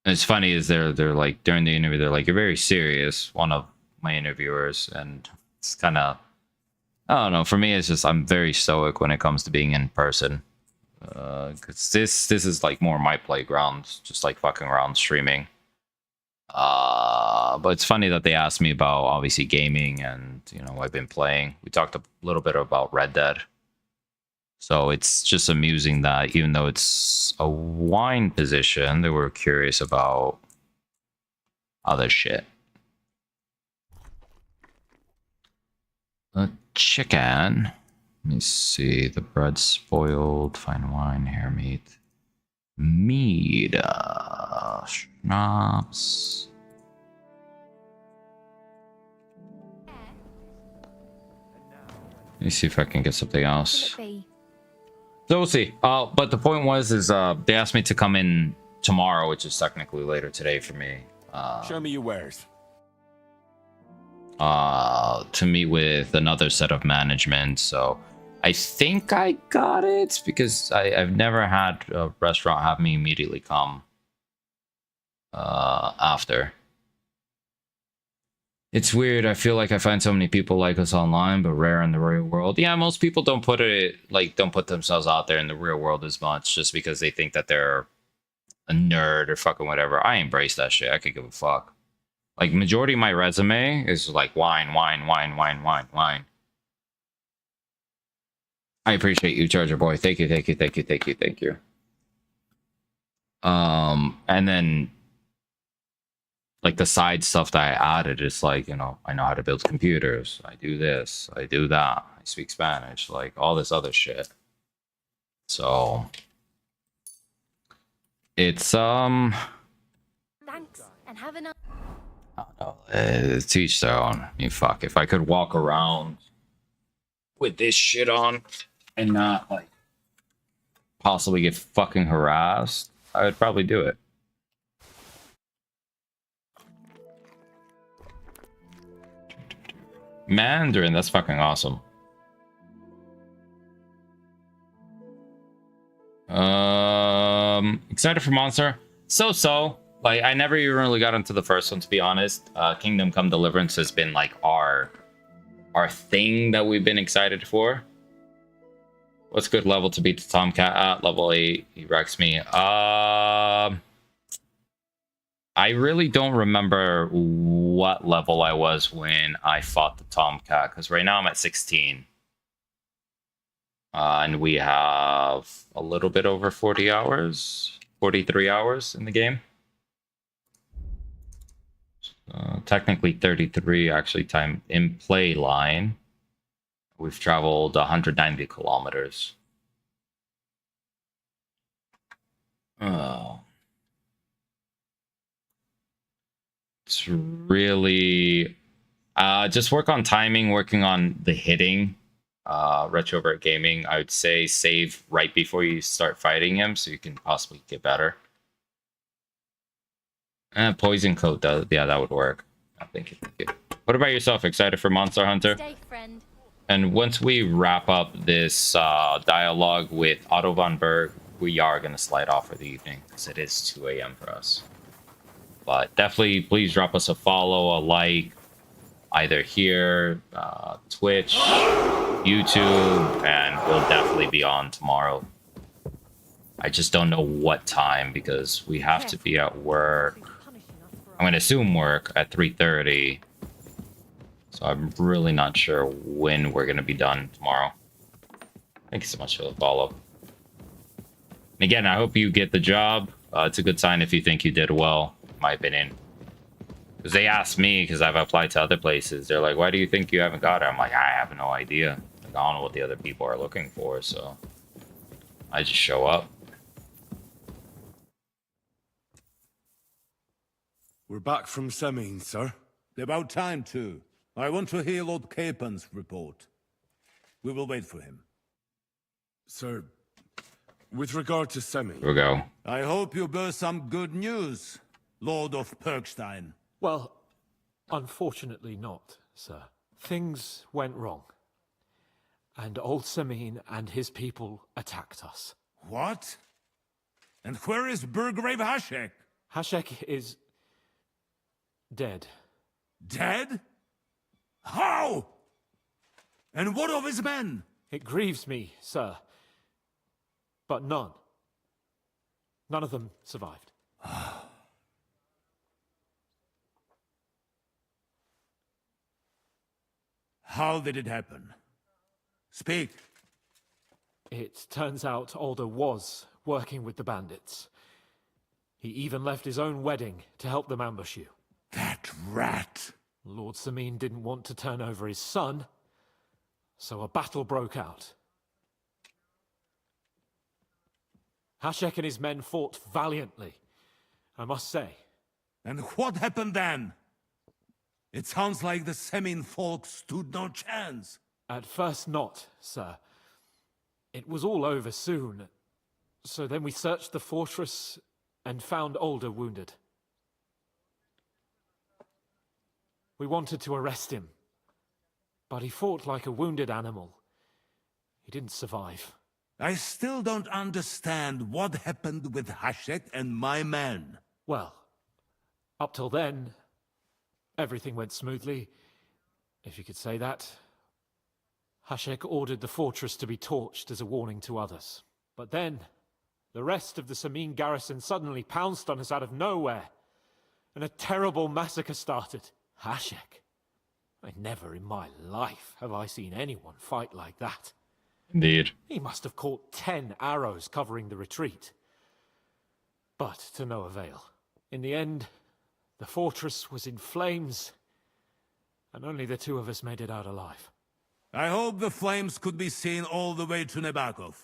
It's funny is they're like during the interview they're like, you're very serious, one of my interviewers, and it's kind of, I don't know, for me it's just I'm very stoic when it comes to being in person, because this is like more my playground, just like fucking around streaming. But it's funny that they asked me about obviously gaming and I've been playing. We talked a little bit about Red Dead. So it's just amusing that even though it's a wine position, they were curious about other shit. A chicken. Let me see. The bread spoiled. Fine wine, hair meat. Mead. Schnapps. Let me see if I can get something else. So we'll see. But the point was, they asked me to come in tomorrow, which is technically later today for me. Show me your wares. To meet with another set of management. So I think I got it because I've never had a restaurant have me immediately come after. It's weird. I feel like I find so many people like us online, but rare in the real world. Yeah, most people don't put themselves out there in the real world as much just because they think that they're a nerd or fucking whatever. I embrace that shit. I could give a fuck. Like, majority of my resume is like wine, wine, wine, wine, wine, wine. I appreciate you, Charger Boy. Thank you, thank you, thank you, thank you, thank you. And then like the side stuff that I added is like, I know how to build computers. I do this, I do that. I speak Spanish, like all this other shit. So it's Thanks, and have a nice. I don't know. Teach their own. I mean, fuck. If I could walk around with this shit on and not like possibly get fucking harassed, I would probably do it. Mandarin, that's fucking awesome. Excited for Monster? So. Like, I never even really got into the first one, to be honest. Kingdom Come Deliverance has been like our thing that we've been excited for. What's good level to beat the Tomcat at? Level 8. He wrecks me. I really don't remember what level I was when I fought the Tomcat, because right now I'm at 16. And we have a little bit over 40 hours, 43 hours in the game. Technically 33 actually time in play line. We've traveled 190 kilometers. Oh. It's really just work on timing, working on the hitting. Retrovert Gaming, I would say save right before you start fighting him so you can possibly get better. Poison coat does, yeah, that would work. Thank you. What about yourself? Excited for Monster Hunter? Stay, friend. And once we wrap up this dialogue with Otto von Berg, we are going to slide off for the evening because it is 2 a.m. for us. But definitely, please drop us a follow, a like, either here, Twitch, YouTube, and we'll definitely be on tomorrow. I just don't know what time because we have to be at work. I'm going to assume work at 3:30. So I'm really not sure when we're going to be done tomorrow. Thank you so much for the follow. And again, I hope you get the job. It's a good sign if you think you did well, in my opinion. Because they asked me, because I've applied to other places. They're like, why do you think you haven't got it? I'm like, I have no idea. Like, I don't know what the other people are looking for, so I just show up. We're back from Semine, sir. About time, too. I want to hear Lord Capen's report. We will wait for him. Sir, with regard to Semine... Here we go. I hope you bear some good news, Lord of Perkstein. Well, unfortunately not, sir. Things went wrong. And old Semine and his people attacked us. What? And where is Burgrave Hashek? Hashek is... dead. Dead? How? And what of his men? It grieves me, sir. But none. None of them survived. How did it happen? Speak. It turns out Alder was working with the bandits. He even left his own wedding to help them ambush you. That rat! Lord Semine didn't want to turn over his son, so a battle broke out. Hashek and his men fought valiantly, I must say. And what happened then? It sounds like the Semine folk stood no chance. At first not, sir. It was all over soon. So then we searched the fortress and found Alder wounded. We wanted to arrest him, but he fought like a wounded animal. He didn't survive. I still don't understand what happened with Hashek and my men. Well, up till then, everything went smoothly, if you could say that. Hashek ordered the fortress to be torched as a warning to others. But then, the rest of the Semine garrison suddenly pounced on us out of nowhere, and a terrible massacre started. Hashek. Never in my life have I seen anyone fight like that. Indeed. He must have caught 10 arrows covering the retreat. But to no avail. In the end, the fortress was in flames, and only the two of us made it out alive. I hope the flames could be seen all the way to Nebakov.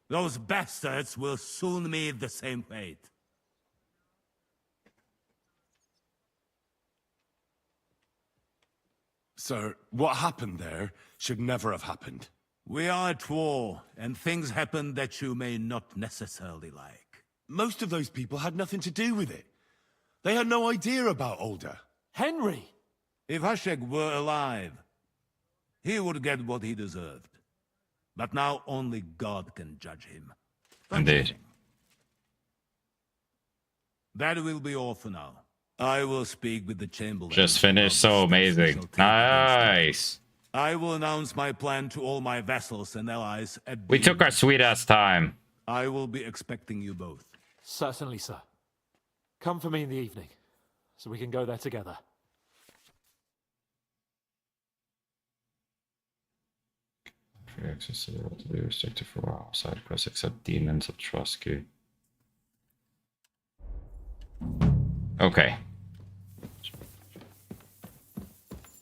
Those bastards will soon meet the same fate. Sir, what happened there should never have happened. We are at war, and things happen that you may not necessarily like. Most of those people had nothing to do with it. They had no idea about Alder. Henry! If Hashek were alive, he would get what he deserved. But now only God can judge him. Indeed. That will be all for now. I will speak with the Chamberlain. Just finished. So amazing. Nice. I will announce my plan to all my vassals and allies at We took our sweet ass time. I will be expecting you both. Certainly, sir. Come for me in the evening, so we can go there together. Free access to the world to be restricted for all side quests except demons of Trusky. Okay.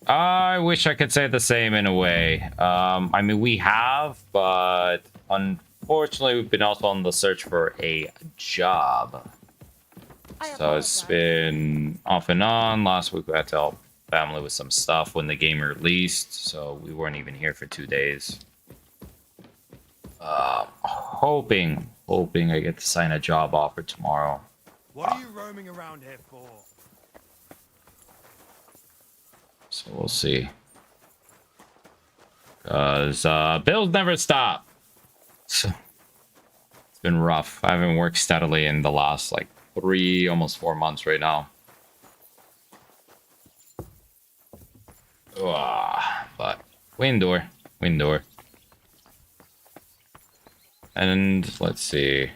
I wish I could say the same in a way. I mean, we have, but unfortunately, we've been also on the search for a job. So it's been off and on. Last week, we had to help family with some stuff when the game released, so we weren't even here for 2 days. Hoping I get to sign a job offer tomorrow. What are you roaming around here for? So we'll see. Because bills never stop. So it's been rough. I haven't worked steadily in the last like 3, almost 4 months right now. But we endure. We endure. And let's see.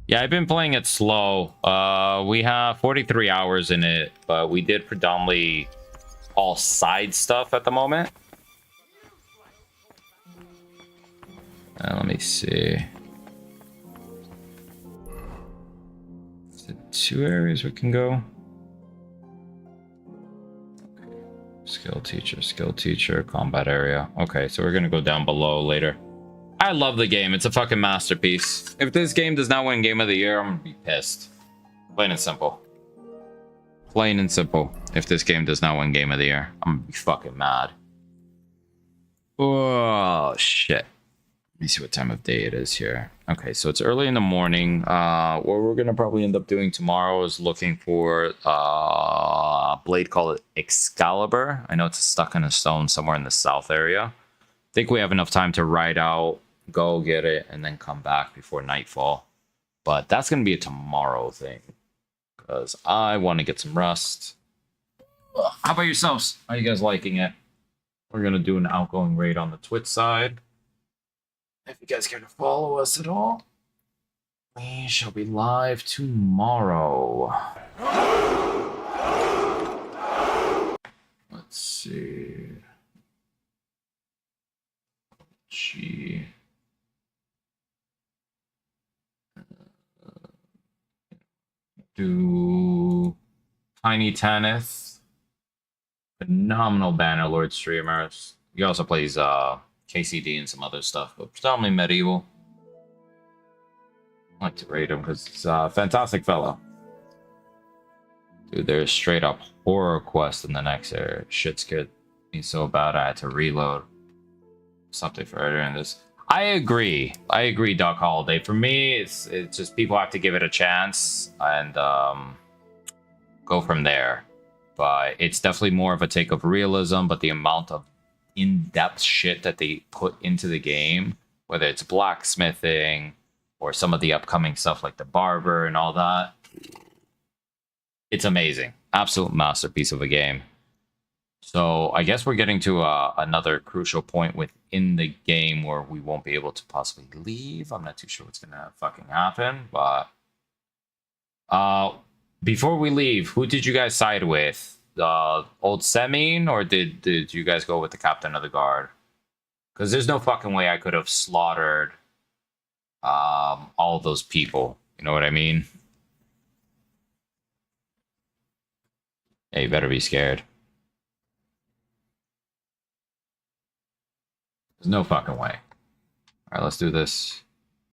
Yeah, I've been playing it slow. We have 43 hours in it, but we did predominantly all side stuff at the moment. Let me see. Is it 2 areas we can go? Okay. Skill teacher, combat area. Okay, so we're gonna go down below later. I love the game. It's a fucking masterpiece. If this game does not win Game of the Year, I'm gonna be pissed. Plain and simple. Plain and simple. If this game does not win Game of the Year, I'm gonna be fucking mad. Oh, shit. Let me see what time of day it is here. Okay, so it's early in the morning. What we're gonna probably end up doing tomorrow is looking for a blade called Excalibur. I know it's stuck in a stone somewhere in the south area. I think we have enough time to ride out, go get it, and then come back before nightfall. But that's gonna be a tomorrow thing. Because I want to get some rest. How about yourselves? How are you guys liking it? We're gonna do an outgoing raid on the Twitch side. If you guys care to follow us at all, we shall be live tomorrow. Let's see. Gee. Do Tiny Tennis. Phenomenal Bannerlord streamers. He also plays KCD and some other stuff, but predominantly medieval. I like to rate him because he's a fantastic fellow. Dude, there's straight up horror quest in the next area. Shit scared me so bad I had to reload something for doing this. I agree, Doc Holiday. For me, it's just people have to give it a chance and go from there. But it's definitely more of a take of realism, but the amount of in-depth shit that they put into the game, whether it's blacksmithing or some of the upcoming stuff like the barber and all that, it's amazing. Absolute masterpiece of a game. So I guess we're getting to another crucial point within the game where we won't be able to possibly leave. I'm not too sure what's gonna fucking happen, but before we leave, who did you guys side with? Old Semin, or did you guys go with the captain of the guard? Because there's no fucking way I could have slaughtered all of those people. You know what I mean? Hey, you better be scared. There's no fucking way. All right, let's do this.